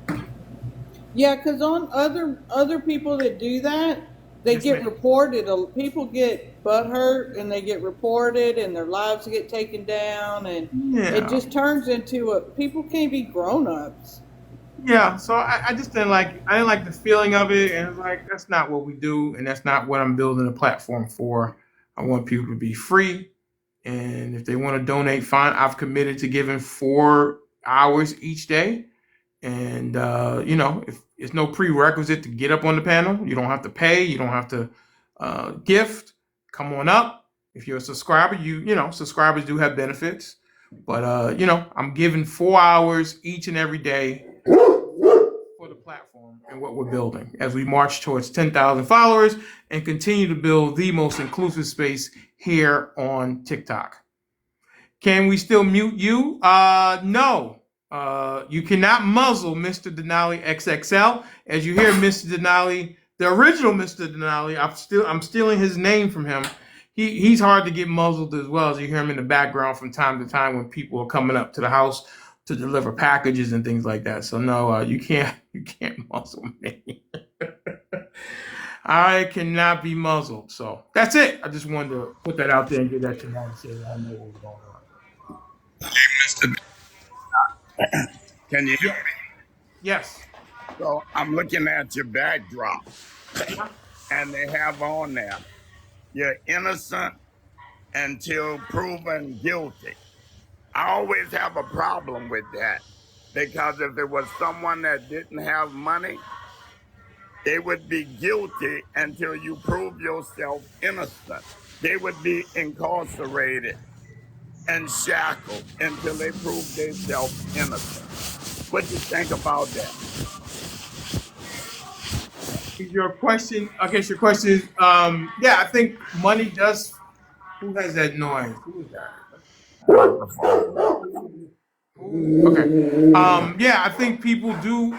that. Yeah, because on other people that do that, they get reported. People get butthurt and they get reported, and their lives get taken down, and it just turns into people can't be grown-ups. Yeah, so I just didn't like the feeling of it, and it's like that's not what we do, and that's not what I'm building a platform for. I want people to be free, and if they want to donate, fine. I've committed to giving 4 hours each day, and if it's no prerequisite to get up on the panel. You don't have to pay. You don't have to gift. Come on up. If you're a subscriber, subscribers do have benefits. But, I'm giving 4 hours each and every day for the platform and what we're building as we march towards 10,000 followers and continue to build the most inclusive space here on TikTok. Can we still mute you? No. You cannot muzzle Mr. Denali XXL. As you hear Mr. Denali, the original Mr. Denali, I'm stealing his name from him. He's hard to get muzzled as well, as you hear him in the background from time to time when people are coming up to the house to deliver packages and things like that. So no, you can't muzzle me. I cannot be muzzled. So that's it. I just wanted to put that out there and get that to you and say I know what's going on. Hey, Mr. Can you hear me? Yes. So I'm looking at your backdrop, and they have on there, you're innocent until proven guilty. I always have a problem with that, because if it was someone that didn't have money, they would be guilty until you prove yourself innocent. They would be incarcerated and shackled until they prove themselves innocent. What do you think about that? Your question, I guess your question is, I think money does. Who has that noise? Who is that? Okay. I think people do.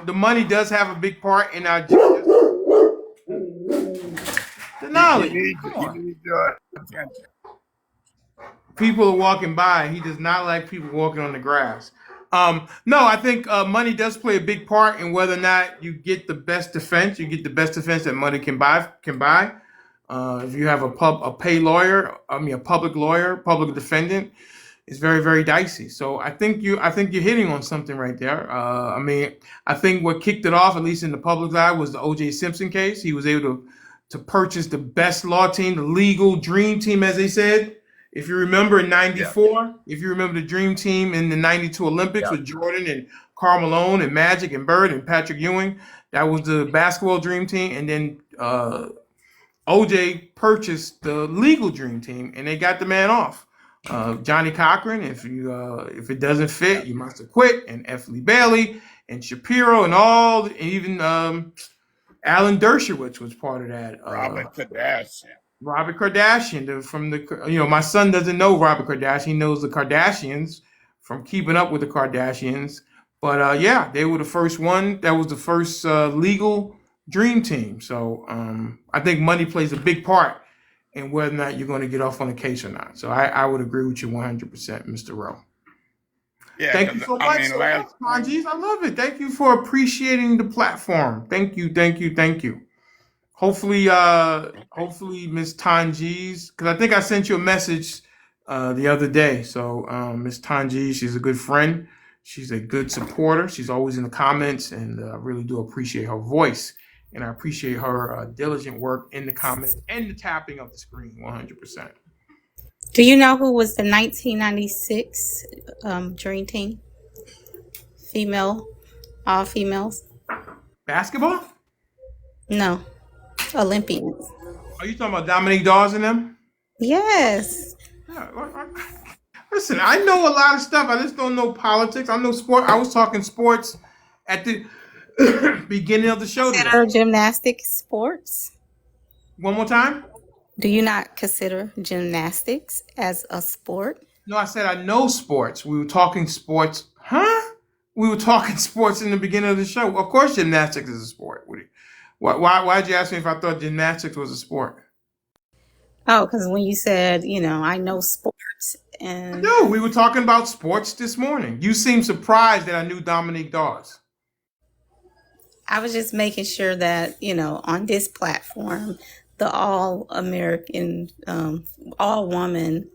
The money does have a big part in our. Denali, He Denali, needs come he on. needs your attention. People are walking by. He does not like people walking on the grass. No, I think money does play a big part in whether or not you get the best defense. You get the best defense that money can buy. If you have a pay lawyer, a public lawyer, public defendant, it's very, very dicey. So I think you're hitting on something right there. I think what kicked it off, at least in the public's eye, was the O.J. Simpson case. He was able to purchase the best law team, the legal dream team, as they said. If you remember in Yeah, '94, if you remember the dream team in the '92 Olympics yeah. with Jordan and Karl Malone and Magic and Bird and Patrick Ewing, that was the basketball dream team. And then OJ purchased the legal dream team, and they got the man off. Johnny Cochran, if it doesn't fit, you must have quit. And F. Lee Bailey and Shapiro and and even Alan Dershowitz was part of that. Robert Kardashian. Robert Kardashian my son doesn't know Robert Kardashian. He knows the Kardashians from Keeping Up with the Kardashians. But yeah, they were the first one. That was the first legal dream team. So I think money plays a big part in whether or not you're going to get off on a case or not. So I would agree with you 100%, Mr. Rowe. Yeah, Thank you so much, Manjeez. I love it. Thank you for appreciating the platform. Thank you, thank you, thank you. Hopefully, Miss Tanjeez, because I think I sent you a message the other day. So, Miss Tanjeez, she's a good friend. She's a good supporter. She's always in the comments, and I really do appreciate her voice. And I appreciate her diligent work in the comments and the tapping of the screen 100%. Do you know who was the 1996 Dream Team? All females? Basketball? No, Olympians. Are you talking about Dominique Dawes and them? Yes. Yeah, listen, I know a lot of stuff. I just don't know politics. I know sport. I was talking sports at the beginning of the show today. Consider gymnastics sports? One more time? Do you not consider gymnastics as a sport? No, I said I know sports. We were talking sports. Huh? We were talking sports in the beginning of the show. Of course, gymnastics is a sport. Why'd you ask me if I thought gymnastics was a sport? Oh, because when you said, I know sports and No, we were talking about sports this morning. You seem surprised that I knew Dominique Dawes. I was just making sure that, on this platform, the all-American, all-woman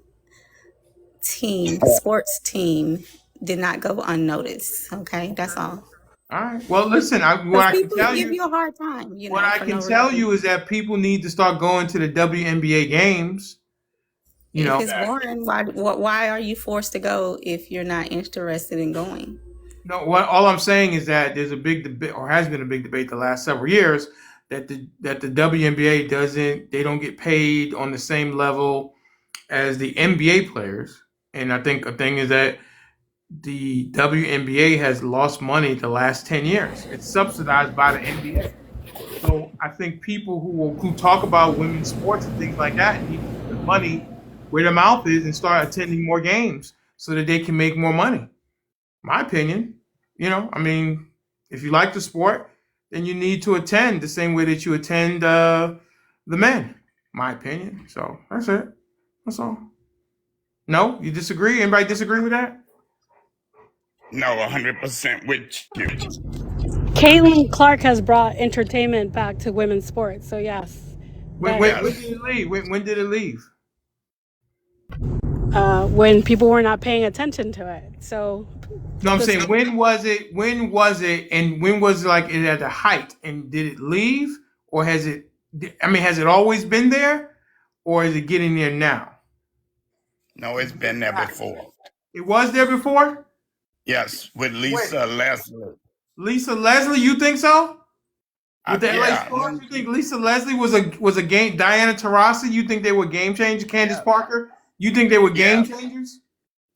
team, sports team did not go unnoticed. Okay, that's all. All right. Well, listen, what I can People tell give you, you a hard time, what I for can no tell reason. you is that people need to start going to the WNBA games. If it's boring, why are you forced to go if you're not interested in going? No, all I'm saying is that there's a big debate, or has been a big debate the last several years, that the WNBA they don't get paid on the same level as the NBA players. And I think a thing is that the WNBA has lost money the last 10 years. It's subsidized by the NBA. So I think people who talk about women's sports and things like that need to put money where their mouth is and start attending more games so that they can make more money. My opinion, if you like the sport, then you need to attend the same way that you attend the men. My opinion. So that's it. That's all. No, you disagree? Anybody disagree with that? No, 100% with you. Caitlin Clark has brought entertainment back to women's sports. So yes. When did it leave? When did it leave? When people were not paying attention to it. So. No, I'm saying when was it? And when was it at the height? And did it leave, or has it? Has it always been there, or is it getting there now? No, it's been there before. It was there before? Yes, with Lisa Leslie. Lisa Leslie, you think so? With the LA Stars, you think Lisa Leslie was a game? Diana Taurasi, you think they were game changers? Candace Parker, you think they were game changers?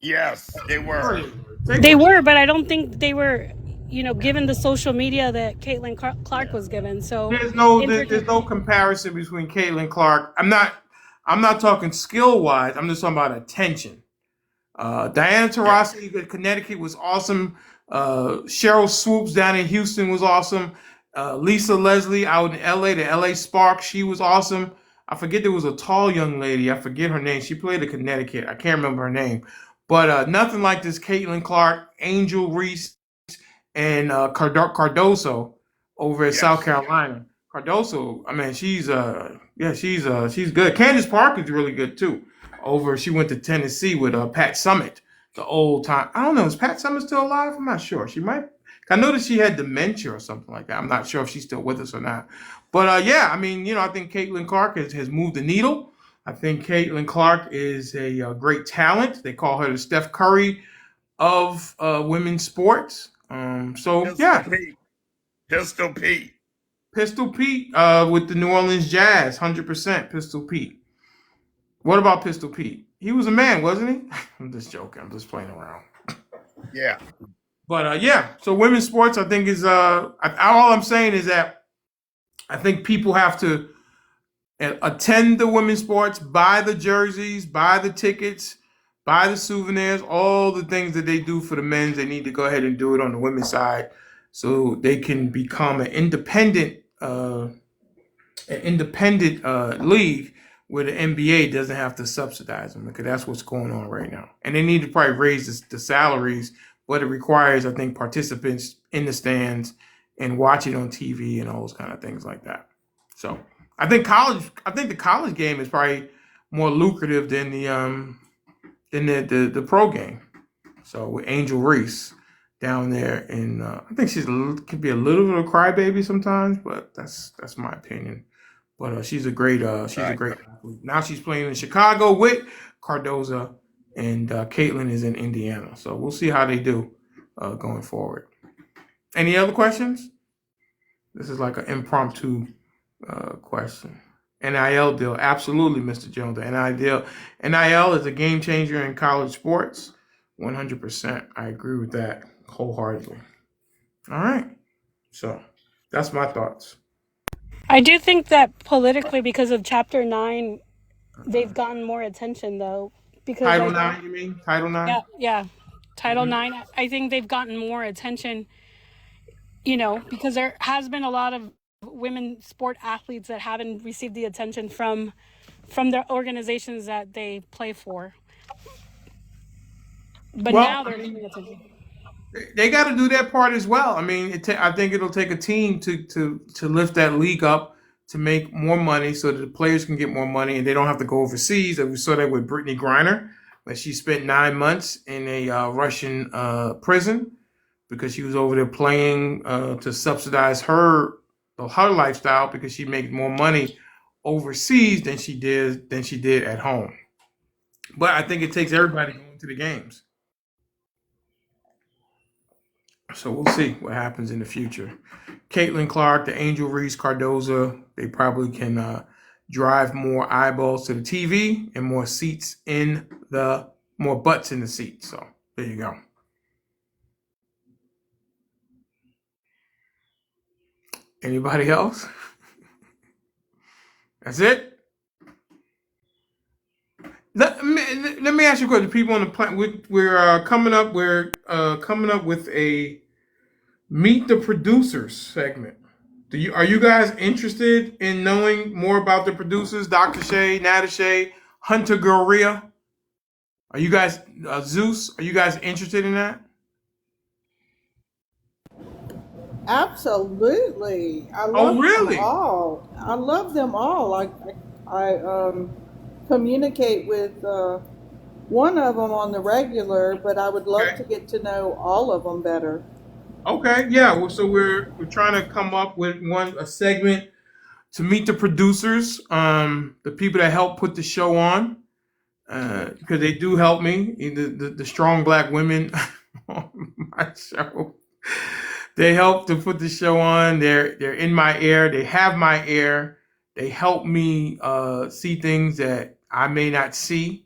Yes, they were. They were, but I don't think they were, given the social media that Caitlin Clark was given. So there's no comparison between Caitlin Clark. I'm not talking skill wise. I'm just talking about attention. Diana Taurasi at Connecticut was awesome. Cheryl Swoops down in Houston was awesome. Lisa Leslie out in LA, the LA Spark, she was awesome. I forget there was a tall young lady. I forget her name. She played at Connecticut. I can't remember her name. But nothing like this Caitlin Clark, Angel Reese, and Cardoso over at South Carolina. Cardoso, I mean, she's good. Candace Parker is really good too. She went to Tennessee with Pat Summitt, the old time. I don't know, is Pat Summitt still alive? I'm not sure. She might. I know that she had dementia or something like that. I'm not sure if she's still with us or not. But yeah, I mean, I think Caitlin Clark has moved the needle. I think Caitlin Clark is a great talent. They call her the Steph Curry of women's sports. Pistol Pete. Pistol Pete with the New Orleans Jazz, 100% Pistol Pete. What about Pistol Pete? He was a man, wasn't he? I'm just joking. I'm just playing around. Yeah. But yeah, so women's sports, I think is all I'm saying is that I think people have to attend the women's sports, buy the jerseys, buy the tickets, buy the souvenirs, all the things that they do for the men's. They need to go ahead and do it on the women's side, so they can become an independent league where the NBA doesn't have to subsidize them, because that's what's going on right now. And they need to probably raise the salaries, but it requires, I think, participants in the stands and watch it on TV and all those kind of things like that. So I think the college game is probably more lucrative than the pro game. So with Angel Reese down there, and I think could be a little bit of a crybaby sometimes, but that's my opinion. But she's a great athlete. Now she's playing in Chicago with Cardoza, and Caitlin is in Indiana. So we'll see how they do going forward. Any other questions? This is like an impromptu question. NIL deal, absolutely, Mr. Jones. The NIL is a game changer in college sports. 100%. I agree with that wholeheartedly. All right. So that's my thoughts. I do think that politically, because of Chapter 9, they've gotten more attention, though. Because Title 9, you mean? Title 9? Yeah. Title 9, I think they've gotten more attention, because there has been a lot of women sport athletes that haven't received the attention from the organizations that they play for. But now they're getting attention. They got to do their part as well. I mean, I think it'll take a team to lift that league up to make more money, so that the players can get more money and they don't have to go overseas. And we saw that with Brittany Griner, when she spent 9 months in a Russian prison because she was over there playing to subsidize her lifestyle, because she made more money overseas than she did at home. But I think it takes everybody going to the games. So we'll see what happens in the future. Caitlin Clark, the Angel Reese, Cardoza, they probably can drive more eyeballs to the TV and more butts in the seats. So there you go. Anybody else? That's it? Let me ask you a question. People on the planet, we're coming up with a Meet the Producers segment. Are you guys interested in knowing more about the producers? Dr. Shay, Nada Shay, Hunter Goria? Are you guys, Zeus, are you guys interested in that? Absolutely. I love them all. I love them all. I communicate with one of them on the regular, but I would love to get to know all of them better. Okay, yeah. Well, so we're trying to come up with a segment to meet the producers, the people that help put the show on, because they do help me. The strong black women on my show, they help to put the show on. They're in my ear. They have my ear. They help me see things that I may not see.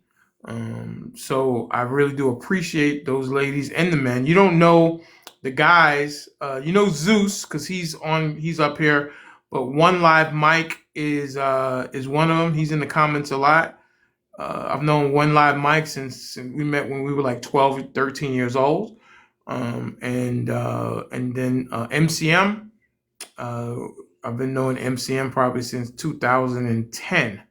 So I really do appreciate those ladies and the men. You don't know the guys, Zeus, because he's up here, but One Live Mike is one of them. He's in the comments a lot. I've known One Live Mike since we met when we were like 12, 13 years old. And then MCM, I've been knowing MCM probably since 2010.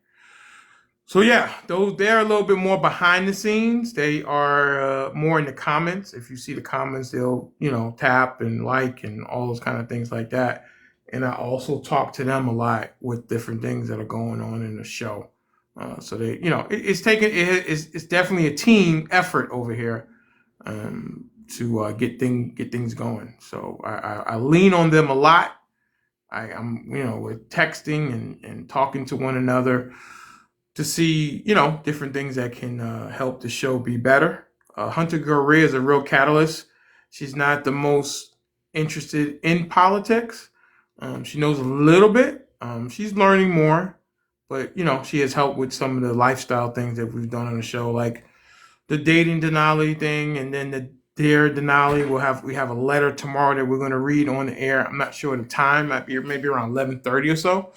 So yeah, they're a little bit more behind the scenes. They are more in the comments. If you see the comments, they'll tap and like and all those kind of things like that. And I also talk to them a lot with different things that are going on in the show. So they, it's definitely a team effort over here to get things going. So I lean on them a lot. I'm we're texting and talking to one another to see, different things that can help the show be better. Hunter Goree is a real catalyst. She's not the most interested in politics. She knows a little bit. She's learning more, but she has helped with some of the lifestyle things that we've done on the show, like the dating Denali thing, and then the Dear Denali. We have a letter tomorrow that we're going to read on the air. I'm not sure the time. Might be maybe around 11:30 or so.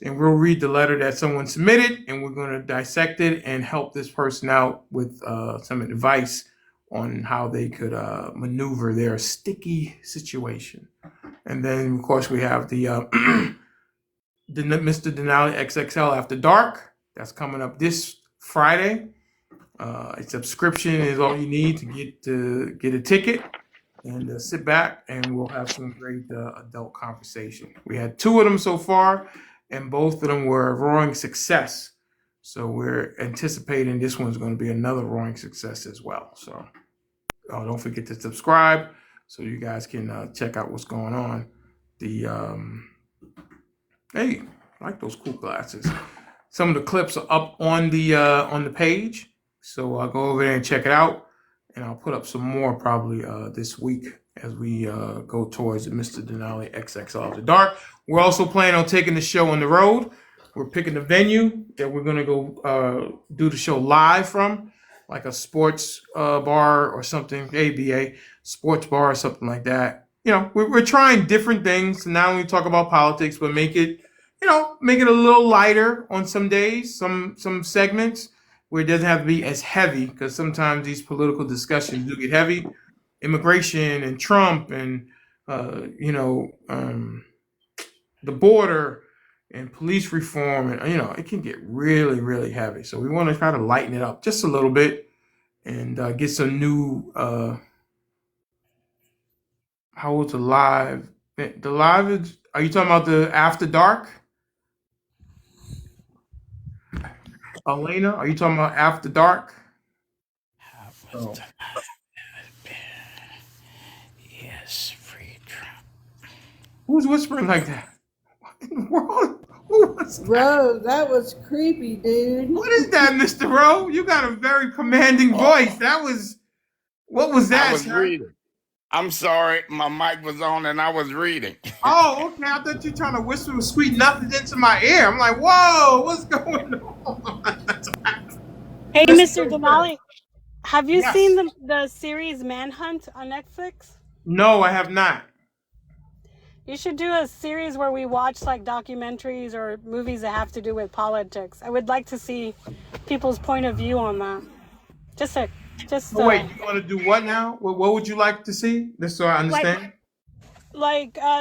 And we'll read the letter that someone submitted, and we're going to dissect it and help this person out with some advice on how they could maneuver their sticky situation. And then, of course, we have the Mr. Denali XXL After Dark. That's coming up this Friday. A subscription is all you need to get a ticket. And sit back, and we'll have some great adult conversation. We had 2 of them so far, and both of them were a roaring success. So we're anticipating this one's going to be another roaring success as well. So don't forget to subscribe so you guys can check out what's going on. Hey, I like those cool glasses. Some of the clips are up on the page, so I'll go over there and check it out. And I'll put up some more probably this week as we go towards the Mr. Denali XXL After Dark. We're also planning on taking the show on the road. We're picking the venue that we're going to go do the show live from, like a sports bar or something, ABA, sports bar or something like that. We're trying different things to not only talk about politics, but make it a little lighter on some days, some segments, where it doesn't have to be as heavy, because sometimes these political discussions do get heavy. Immigration and Trump and, the border and police reform. And, it can get really, really heavy. So we want to try to lighten it up just a little bit and get some new, how was the live? The live is, are you talking about the After Dark? Elena, are you talking about After Dark? Oh. Yes, free Trump. Who's whispering like that? What in the world? Who was that? Bro, that was creepy, dude. What is that, Mr. Rowe? You got a very commanding voice. What was that? I was reading. I'm sorry, my mic was on and I was reading. Oh, okay. I thought you were trying to whisper sweet nothings into my ear. I'm like, whoa, what's going on? Hey, Mr. Denali, have you seen the series Manhunt on Netflix? No, I have not. You should do a series where we watch like documentaries or movies that have to do with politics. I would like to see people's point of view on that. Wait, you want to do what now? What would you like to see? Just so I understand.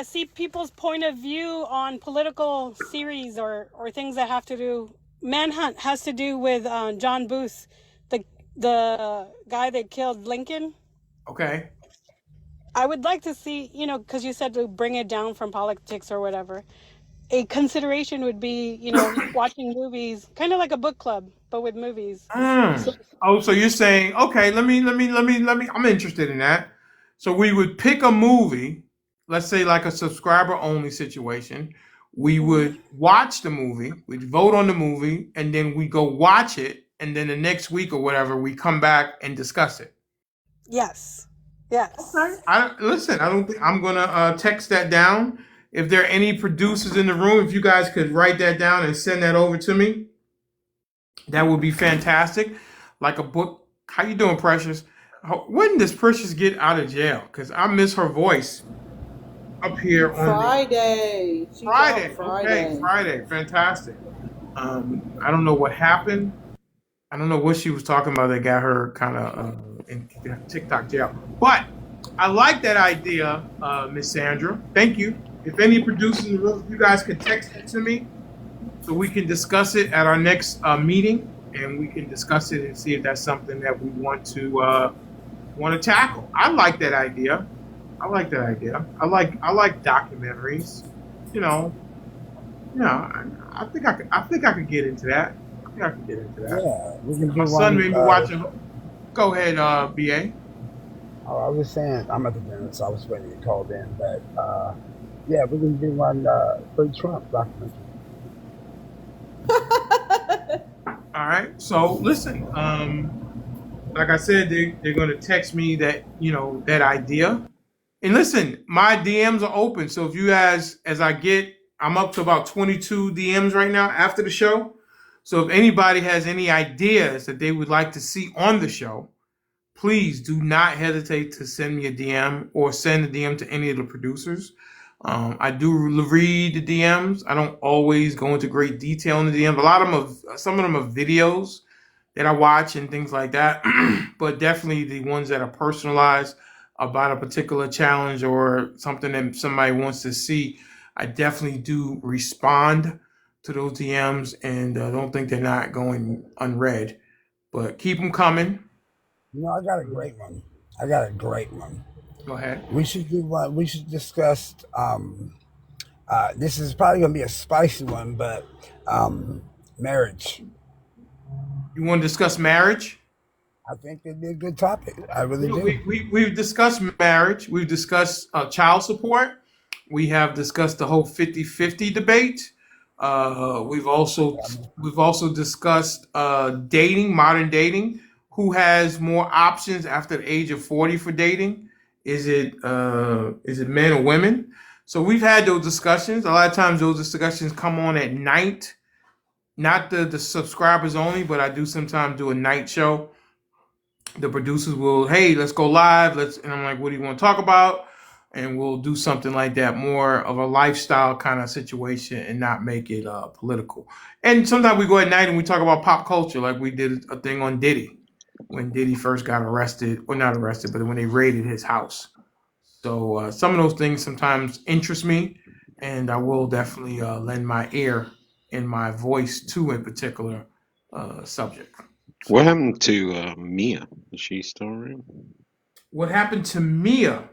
See people's point of view on political series or things that have to do. Manhunt has to do with John Booth, the guy that killed Lincoln. Okay. I would like to see, because you said to bring it down from politics or whatever. A consideration would be, watching movies, kind of like a book club, but with movies. So you're saying, okay, let me, I'm interested in that. So we would pick a movie, let's say like a subscriber only situation. We would watch the movie, we'd vote on the movie, and then we go watch it. And then the next week or whatever, we come back and discuss it. Yes. Yes. Okay. I don't think I'm going to text that down. If there are any producers in the room, if you guys could write that down and send that over to me, that would be fantastic. Like a book. How you doing, Precious? When does Precious get out of jail? Because I miss her voice up here on Friday. Okay, Friday. Fantastic. I don't know what happened. I don't know what she was talking about that got her kind of in TikTok jail. But I like that idea, Miss Sandra. Thank you. If any producers in the room, you guys could text it to me. so we can discuss it at our next meeting, and we can discuss it and see if that's something that we want to tackle. I like that idea. I like documentaries. You know, I think I could get into that. I think I could get into that. Yeah, we can do My son made me watch it. Go ahead, BA. Oh, I was saying, I'm at the dinner, so I was waiting to call in. But yeah, we can do one for Trump documentary. All right. So listen, like I said, they're going to text me that that idea. And listen, my DMs are open. So if you guys, I'm up to about 22 DMs right now after the show. So if anybody has any ideas that they would like to see on the show, please do not hesitate to send me a DM or send a DM to any of the producers. I do read the DMs. I don't always go into great detail in the DMs. Some of them are videos that I watch and things like that. But definitely the ones that are personalized about a particular challenge or something that somebody wants to see, I definitely do respond to those DMs, and don't think they're not going unread. But keep them coming. I got a great one. Go ahead. We should do one. We should discuss. This is probably going to be a spicy one, but marriage. You want to discuss marriage? I think it'd be a good topic. I really do. We've discussed marriage. We've discussed child support. We have discussed the whole 50-50 debate. We've also discussed dating, modern dating. Who has more options after the age of 40 for dating? Is it men or women? So we've had those discussions. A lot of times those discussions come on at night, not the subscribers only, but I do sometimes do a night show. The producers will, hey, let's go live. And I'm like, what do you want to talk about? And we'll do something like that, more of a lifestyle kind of situation and not make it political. And sometimes we go at night and we talk about pop culture, like we did a thing on Diddy when Diddy first got arrested, or not arrested, but when they raided his house. So some of those things sometimes interest me, and I will definitely lend my ear and my voice to a particular subject. What happened to Mia? Is she still around? What happened to Mia?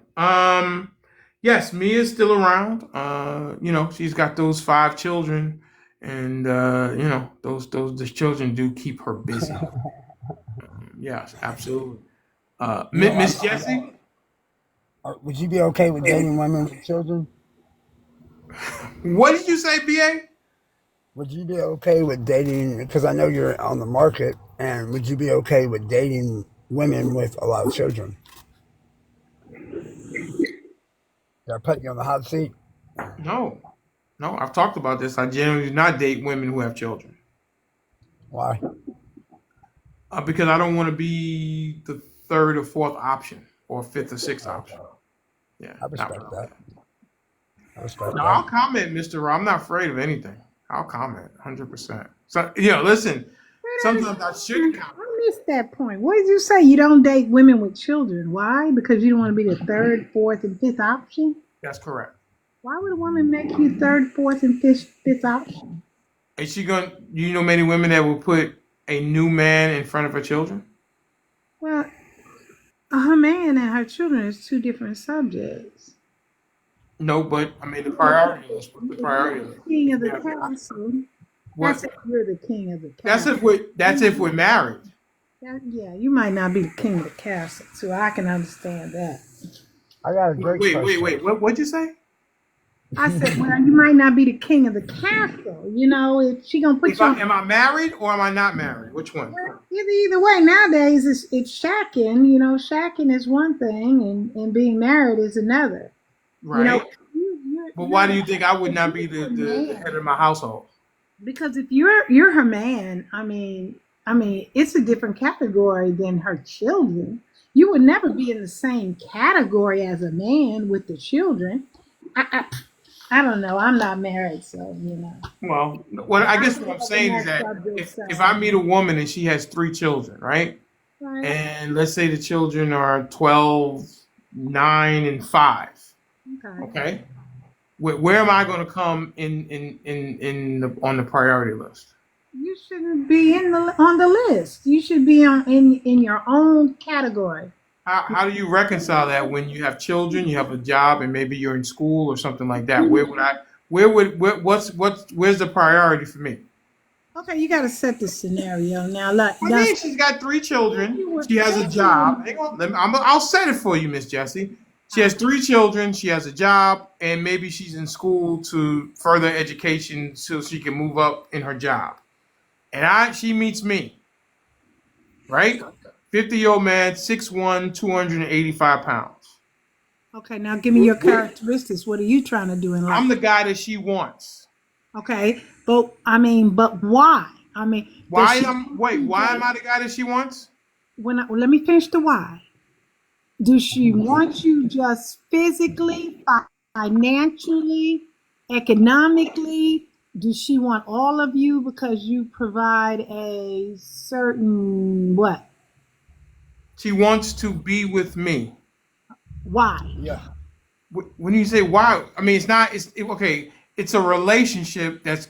Yes, Mia's still around. She's got those 5 children, and those children do keep her busy. Yes, absolutely. Miss Jessie? Would you be okay with dating women with children? What did you say, BA? Would you be okay with dating, because I know you're on the market, and would you be okay with dating women with a lot of children? Did I put you on the hot seat? No, I've talked about this. I generally do not date women who have children. Why? Because I don't want to be the 3rd or 4th option, or 5th or 6th option. Yeah, I respect that. I'll comment, Mr. Raw. I'm not afraid of anything. I'll comment 100%. So, listen, sometimes I shouldn't comment. I missed that point. What did you say? You don't date women with children. Why? Because you don't want to be the 3rd, 4th, and 5th option? That's correct. Why would a woman make you 3rd, 4th, and 5th option? Is she going to, you know many women that will put a new man in front of her children? Well, her man and her children is 2 different subjects. No, but I mean the priority list. What's the priority list? King of the castle. That's if you're the king of the castle. That's if we're married. Yeah, you might not be the king of the castle, so I can understand that. I got a great question. Wait. What'd you say? I said, well, you might not be the king of the castle. If she gonna put you. Am I married or am I not married? Which one? Well, either way, nowadays it's shacking. Shacking is one thing, and being married is another. Right. But why do you think I would not be the head of my household? Because if you're her man, I mean, it's a different category than her children. You would never be in the same category as a man with the children. I don't know. I'm not married, so Well, I guess what I'm saying is that if I meet a woman and she has 3 children, right? And let's say the children are 12, 9, and 5. Okay. Where am I going to come on the priority list? You shouldn't be on the list. You should be in your own category. How do you reconcile that when you have children, you have a job, and maybe you're in school or something like that? Where's the priority for me? Okay, you got to set the scenario now. She's got 3 children. She has a job. Hang on, I'll set it for you, Miss Jessie. She has 3 children. She has a job, and maybe she's in school to further education so she can move up in her job. And she meets me, right? 50-year-old man, 6'1", 285 pounds. Okay, now give me your characteristics. What are you trying to do in life? I'm the guy that she wants. Okay, but why? Why am I the guy that she wants? Let me finish the why. Does she want you just physically, financially, economically? Does she want all of you because you provide a certain what? She wants to be with me. Why? Yeah. When you say why, it's not. Okay. It's a relationship that's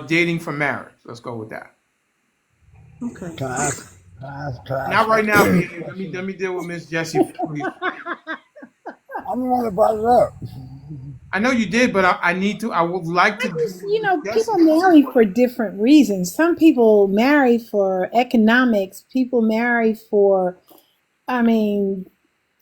dating for marriage. Let's go with that. Okay. Can I ask? Not right now. Let me deal with Miss Jessie, please. I'm the one that brought it up. I know you did, but I would like to. People marry for different reasons. Some people marry for economics. People marry for,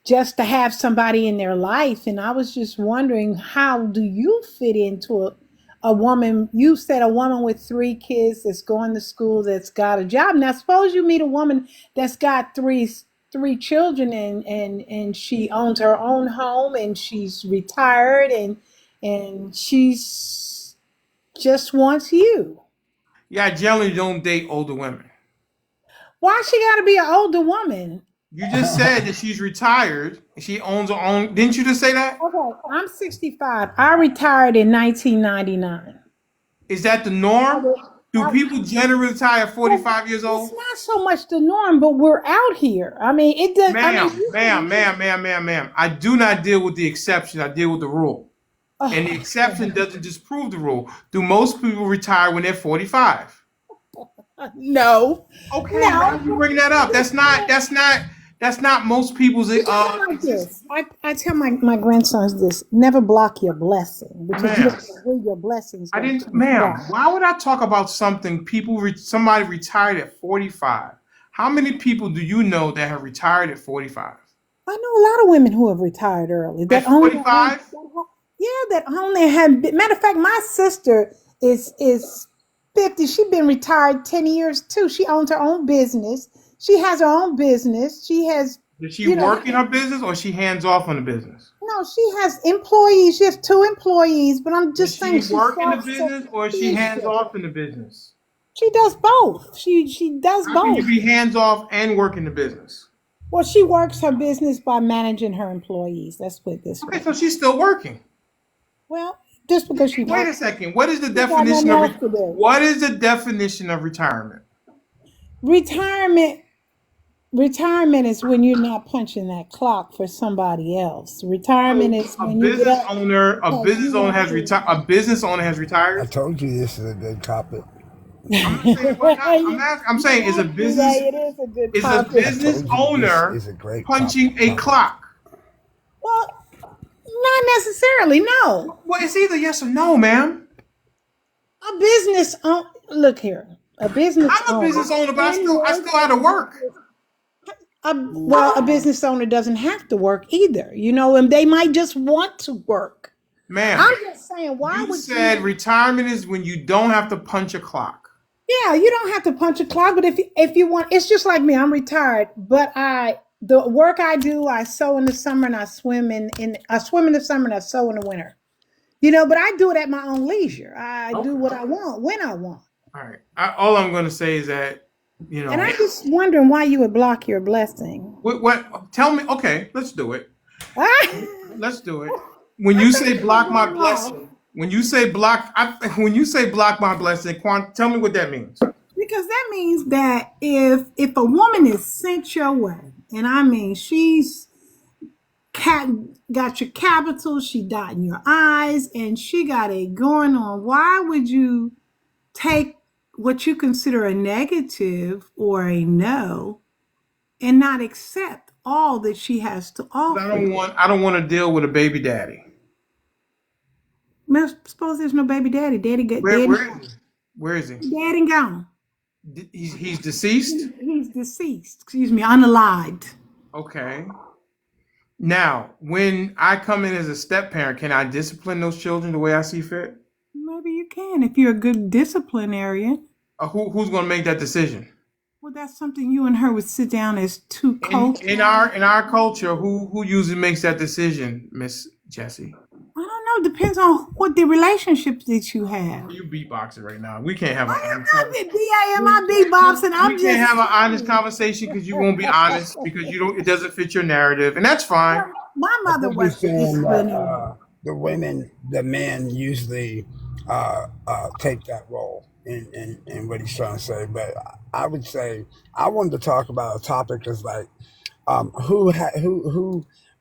just to have somebody in their life. And I was just wondering, how do you fit into a woman? You said a woman with 3 kids that's going to school, that's got a job. Now, suppose you meet a woman that's got three children and she owns her own home and she's retired and she's just wants you. Yeah, I generally don't date older women. Why she got to be an older woman? You just said that she's retired and she owns her own. Didn't you just say that? Okay, I'm 65. I retired in 1999. Is that the norm? Do people generally retire at 45 years old? It's not so much the norm, but we're out here. It does. Ma'am. I do not deal with the exception. I deal with the rule. And the exception doesn't disprove the rule. Do most people retire when they're 45? No. Okay, no. Why do you bring that up? That's not most people's. Like this. I tell my grandsons this: never block your blessing because you don't know where your blessings. Ma'am. Why would I talk about something? Somebody retired at 45. How many people do you know that have retired at 45? I know a lot of women who have retired early. At 45? That only have. Matter of fact, my sister is 50. She's been retired 10 years too. She owns her own business. She has her own business. She has. Does she work in her business or is she hands off on the business? No, she has employees. She has 2 employees, but I'm just saying. Does she work in the business or is she hands off in the business? She does both. She does both. How can you be hands off and work in the business? Well, she works her business by managing her employees. Let's put it this way. Okay, so she's still working. Well, just because she. Wait a second. What is the definition of retirement? Retirement is when you're not punching that clock for somebody else. Retirement is when a business owner has retired. I told you this is a good topic. I'm saying is a business owner punching a clock? Well, not necessarily. No. Well, it's either yes or no, ma'am. A business owner. Look here. A business. I'm a business owner, but I still have to work. A business owner doesn't have to work either, and they might just want to work. Ma'am, I'm just saying, you said retirement is when you don't have to punch a clock. Yeah, you don't have to punch a clock, but if you want, it's just like me. I'm retired, but the work I do, I sew in the summer and I swim in the summer and I sew in the winter. But I do it at my own leisure. I do what I want when I want. All right. All I'm going to say is that. And I'm just wondering why you would block your blessing. What? Tell me. Okay, let's do it. Let's do it. When you say block my blessing, when you say block my blessing, tell me what that means. Because that means that if a woman is sent your way, and she's got your capital, she dotting your I's, and she got it going on. Why would you take what you consider a negative or a no and not accept all that she has to offer? I don't want to deal with a baby daddy. Suppose there's no baby daddy. Daddy got Where daddy. is he? Where is he? Daddy gone. He's deceased? He's deceased. Excuse me, unalived. Okay. Now, when I come in as a step parent, can I discipline those children the way I see fit? Maybe you can if you're a good disciplinarian. Who's going to make that decision? Well, that's something you and her would sit down as two coaches. In our culture, who usually makes that decision, Miss Jessie? I don't know. Depends on what the relationship that you have. You beatboxing right now. We can't have an honest conversation. We can't have an honest conversation because you won't be honest because you don't. It doesn't fit your narrative, and that's fine. My mother was saying that the men usually take that role in what he's trying to say. But I would say I wanted to talk about a topic that's like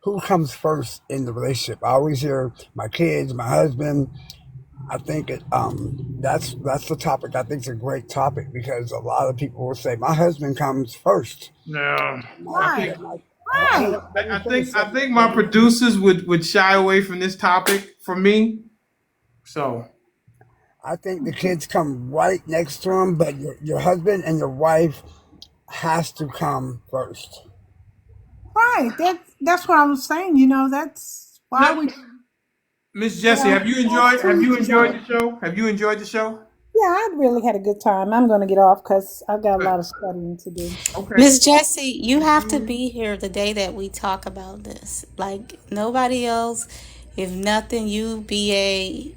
who comes first in the relationship. I always hear my kids, my husband. I think that's the topic. I think it's a great topic because a lot of people will say my husband comes first. No, I think my producers would shy away from this topic for me. So I think the kids come right next to him, but your husband and your wife has to come first. Right. That's what I was saying. You know, that's why we. Miss Jessie, have you enjoyed the show? Have you enjoyed the show? Yeah, I really had a good time. I'm going to get off because I've got a lot of studying to do. Okay. Miss Jessie, you have to be here the day that we talk about this. Like nobody else. If nothing, you, BA,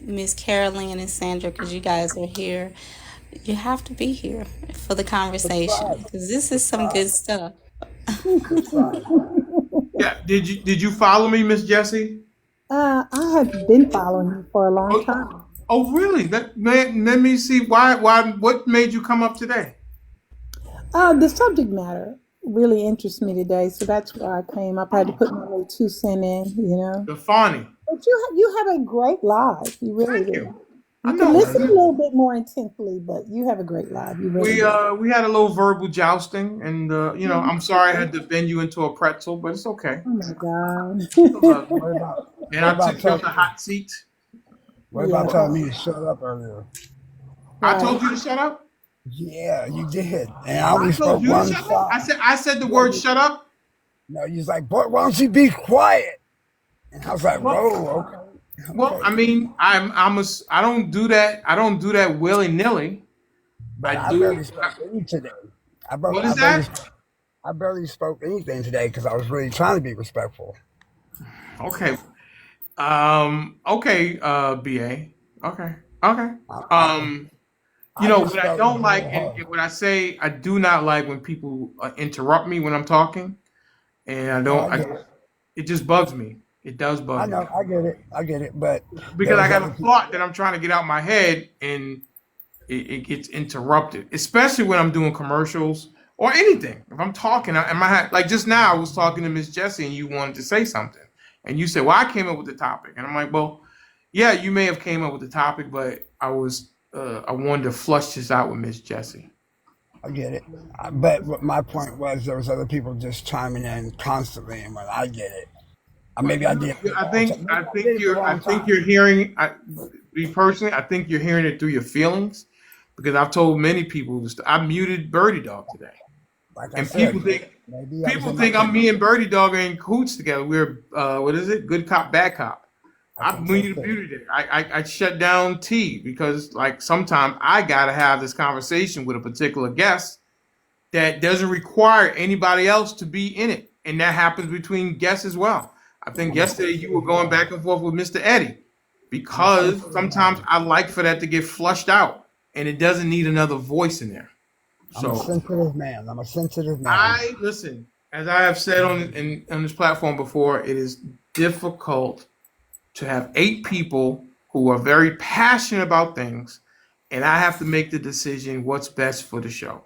Miss Carolyn, and Sandra, because you guys are here. You have to be here for the conversation because this is some good stuff. Yeah. Did you follow me, Miss Jessie? I have been following you for a long time. Oh, really? Let me see. Why? What made you come up today? The subject matter really interests me today, so that's why I came up. I had to put my little 2 cents in, you know. The Fanni. But you have a great live. You really do. I can listen a little bit more intently, but you have a great live. You really we had a little verbal jousting, and you know, I'm sorry I had to bend you into a pretzel, but it's okay. Oh my God. And I took you on the hot seat. What about telling me to shut up earlier? I told you to shut up? Yeah, you did. And I only spoke one side. I said the word shut up? No, you was like, boy, why don't you be quiet? And I was like, whoa, okay. Well, I mean, I don't do that. I don't do that willy-nilly. But I barely spoke any today. What is that? I barely spoke anything today because I was really trying to be respectful. Okay. Okay, BA. Okay. You know, what I don't like, and what I say, I do not like when people interrupt me when I'm talking. And I don't, it just bugs me. It does bug me. I know, I get it, but because I got a thought that I'm trying to get out my head and it gets interrupted, especially when I'm doing commercials or anything. If I'm talking, like just now I was talking to Miss Jessie and you wanted to say something and you said, well, I came up with the topic. And I'm like, well, yeah, you may have came up with the topic, but I wanted to flush this out with Miss Jessie. I get it. But what my point was there was other people just chiming in constantly, and when I get it. Maybe I did. I think you're hearing. Me personally, I think you're hearing it through your feelings, because I've told many people I muted Bertydog today, and people think me and Bertydog are in cahoots together. We're what is it? Good cop, bad cop. I muted it. I shut down T because like sometimes I gotta have this conversation with a particular guest that doesn't require anybody else to be in it, and that happens between guests as well. I think yesterday you were going back and forth with Mr. Eddie because sometimes I like for that to get flushed out and it doesn't need another voice in there. I'm a sensitive man. Listen, as I have said on this platform before, it is difficult to have 8 people who are very passionate about things, and I have to make the decision what's best for the show.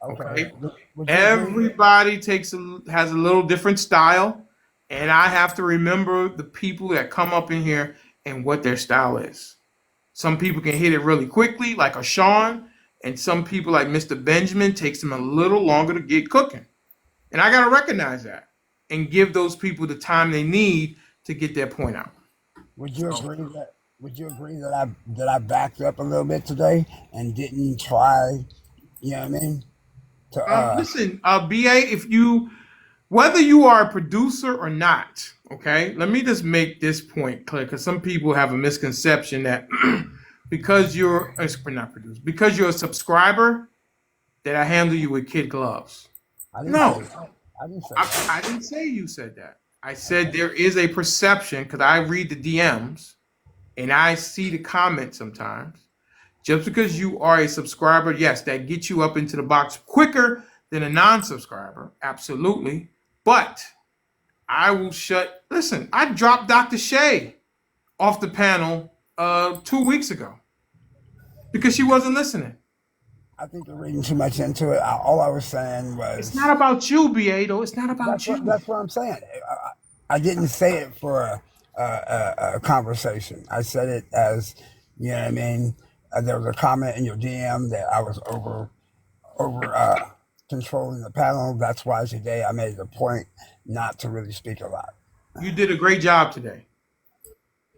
Okay? Everybody has a little different style. And I have to remember the people that come up in here and what their style is. Some people can hit it really quickly, like a Sean, and some people like Mr. Benjamin takes them a little longer to get cooking. And I gotta recognize that and give those people the time they need to get their point out. Would you agree that? Would you agree that I backed up a little bit today and didn't try? You know what I mean? To Listen, BA, whether you are a producer or not, okay, let me just make this point clear because some people have a misconception that because you're not producer, because you're a subscriber, that I handle you with kid gloves. No, I didn't say you said that. I said there is a perception because I read the DMs and I see the comments sometimes. Just because you are a subscriber, yes, that gets you up into the box quicker than a non-subscriber, absolutely. But I will listen, I dropped Dr. Shay off the panel 2 weeks ago because she wasn't listening. I think you're reading too much into it. All I was saying was it's not about you, BA. Though it's not about you. That's what I'm saying. I didn't say it for a conversation. I said it as, you know what I mean. There was a comment in your DM that I was over controlling the panel. That's why today I made it a point not to really speak a lot. You did a great job today.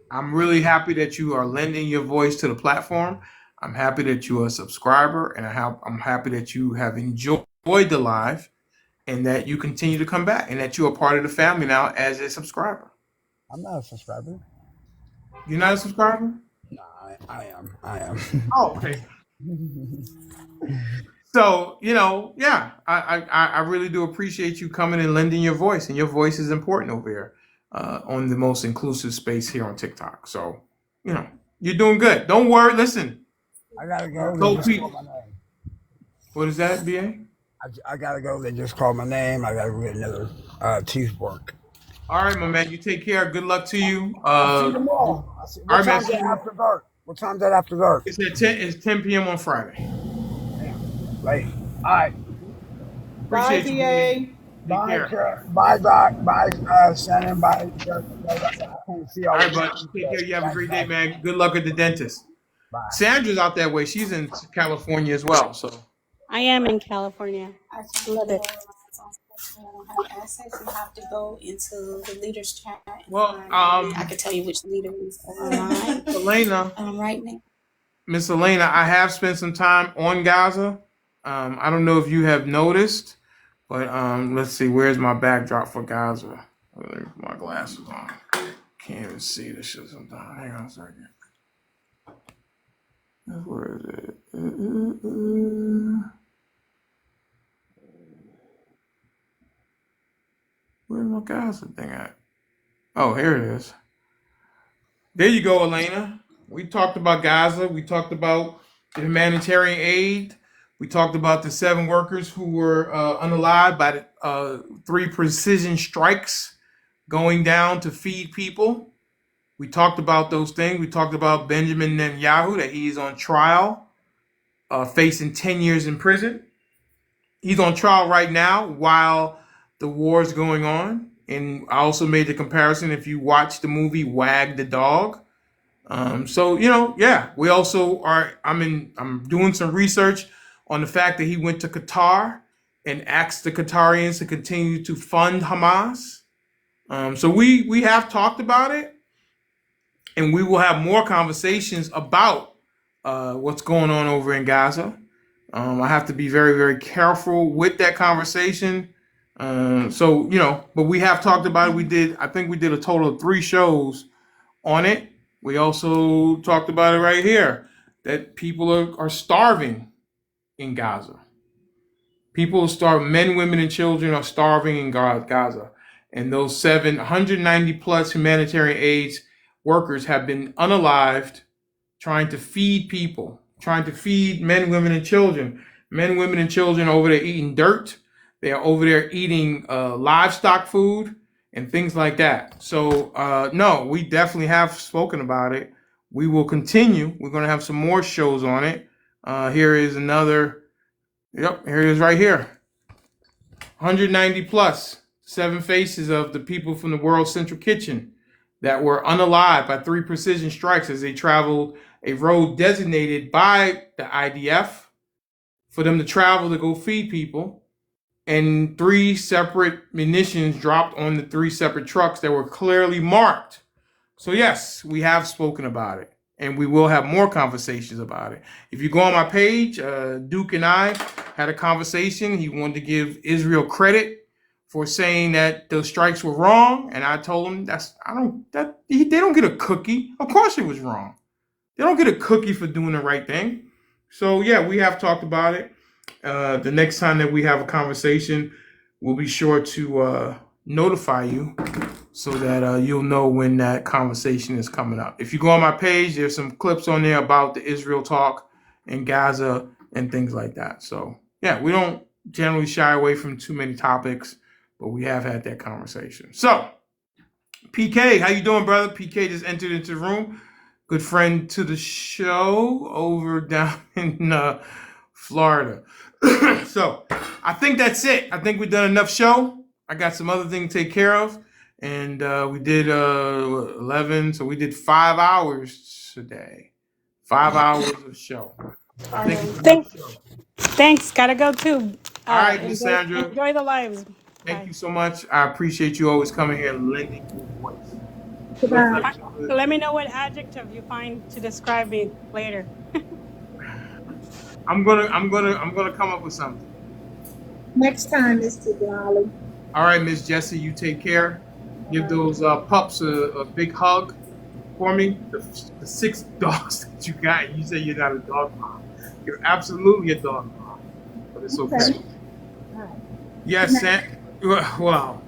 I'm really happy that you are lending your voice to the platform. I'm happy that you are a subscriber, and I'm happy that you have enjoyed the live and that you continue to come back and that you are part of the family now as a subscriber. I'm not a subscriber. You're not a subscriber? No, I am. Oh, okay. So, yeah, I really do appreciate you coming and lending your voice, and your voice is important over here on the most inclusive space here on TikTok. So, you're doing good. Don't worry. Listen. I gotta go. They just called my name. What is that, BA? I gotta go. They just called my name. I gotta get another teeth work. All right, my man. You take care. Good luck to you. I'll see you tomorrow. What time's that after dark? What time's that after dark? It's at 10. It's 10 p.m. on Friday. Damn. Late. All right. Appreciate you. Bye, Doc. Bye, Shannon. Bye. All right, bud. Take care. You have a great day, man. Good luck at the dentist. Bye. Sandra's out that way. She's in California as well. So I am in California. I love it. Have access. You have to go into the leaders chat. Well, I can tell you which leader is online. Elena. Right now. Miss Elena, I have spent some time on Gaza. I don't know if you have noticed, but let's see. Where's my backdrop for Gaza? Let me put my glasses on. Can't even see this shit sometimes. Hang on a second. Where is it? Where's my Gaza thing at? Oh, here it is. There you go, Elena. We talked about Gaza. We talked about the humanitarian aid. We talked about the 7 workers who were unalived by the 3 precision strikes going down to feed people. We talked about those things. We talked about Benjamin Netanyahu, that he's on trial, facing 10 years in prison. He's on trial right now while the war is going on. And I also made the comparison if you watch the movie Wag the Dog. We also I'm doing some research on the fact that he went to Qatar and asked the Qatarians to continue to fund Hamas. So we have talked about it. And we will have more conversations about what's going on over in Gaza. I have to be very, very careful with that conversation. But we have talked about it. I think we did a total of 3 shows on it. We also talked about it right here, that people are starving in Gaza. People are starving. Men, women, and children are starving in Gaza. And those 190 plus humanitarian aid workers have been unalived, trying to feed people, trying to feed men, women, and children. Men, women, and children over there eating dirt. They are over there eating livestock food and things like that. So, no, we definitely have spoken about it. We will continue. We're going to have some more shows on it. Here is another. Yep, here it is right here. 190 plus 7 faces of the people from the World Central Kitchen that were unalived by 3 precision strikes as they traveled a road designated by the IDF for them to travel to go feed people, and 3 separate munitions dropped on the 3 separate trucks that were clearly marked. So yes, we have spoken about it, and we will have more conversations about it. If you go on my page, Duke and I had a conversation. He wanted to give Israel credit for saying that those strikes were wrong, and I told him they don't get a cookie. Of course it was wrong. They don't get a cookie for doing the right thing. So yeah, we have talked about it. The next time that we have a conversation, we'll be sure to notify you so that you'll know when that conversation is coming up. If you go on my page, there's some clips on there about the Israel talk and Gaza and things like that. So yeah, we don't generally shy away from too many topics, but we have had that conversation. So PK, how you doing, brother? PK just entered into the room. Good friend to the show over down in Florida. So I think that's it. I think we've done enough show. I got some other things to take care of. And we did 11. So we did 5 hours today. 5 hours of show. I think Thanks. Gotta go too. All right, Miss Sandra. Enjoy the lives. Thank you so much. I appreciate you always coming here and lending your voice. Let me know what adjective you find to describe me later. I'm gonna come up with something. Next time, Mr. Denali. All right, Miss Jessie, you take care. Give those pups a big hug for me. The 6 dogs that you got. You say you're not a dog mom. You're absolutely a dog mom, but it's okay. Yes, well,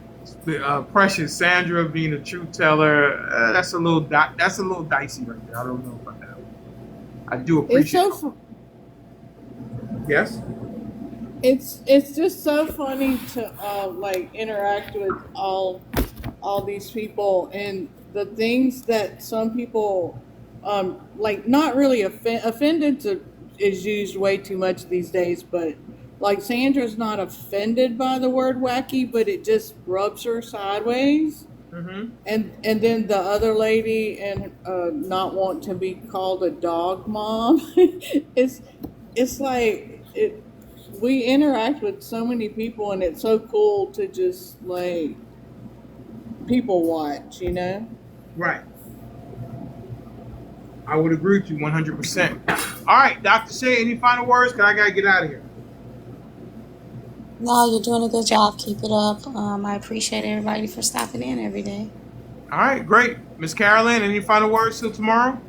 precious Sandra being a truth teller. That's a little dicey right there. I don't know about that. I do appreciate. Yes. It's just so funny to like interact with all these people, and the things that some people like not really offended is used way too much these days, but like Sandra's not offended by the word wacky, but it just rubs her sideways. Mm-hmm. And then the other lady and not want to be called a dog mom. it's like we interact with so many people, and it's so cool to just like people watch, you know? Right. I would agree with you 100%. All right, Dr. Shay, any final words? Because I got to get out of here. No, you're doing a good job. Keep it up. I appreciate everybody for stopping in every day. All right, great. Miss Carolyn, any final words till tomorrow?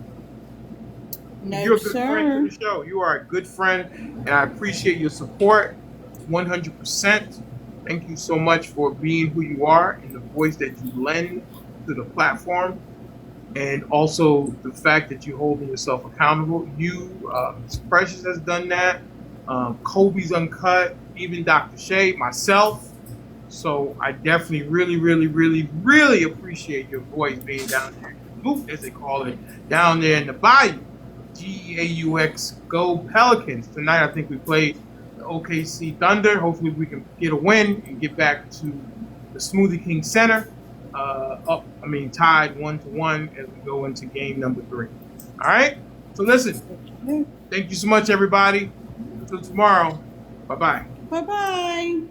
No, You're a good sir. friend to the show. You are a good friend, and I appreciate your support 100%. Thank you so much for being who you are and the voice that you lend to the platform, and also the fact that you're holding yourself accountable. You, Ms. Precious has done that. Kobe's Uncut, even Dr. Shay, myself. So I definitely really appreciate your voice being down there, Luke, as they call it, down there in the bayou. GAUX Go Pelicans. Tonight I think we played the OKC Thunder. Hopefully we can get a win and get back to the Smoothie King Center. Tied 1-1 as we go into game number 3. All right? So listen, thank you so much, everybody. Until tomorrow. Bye-bye. Bye-bye.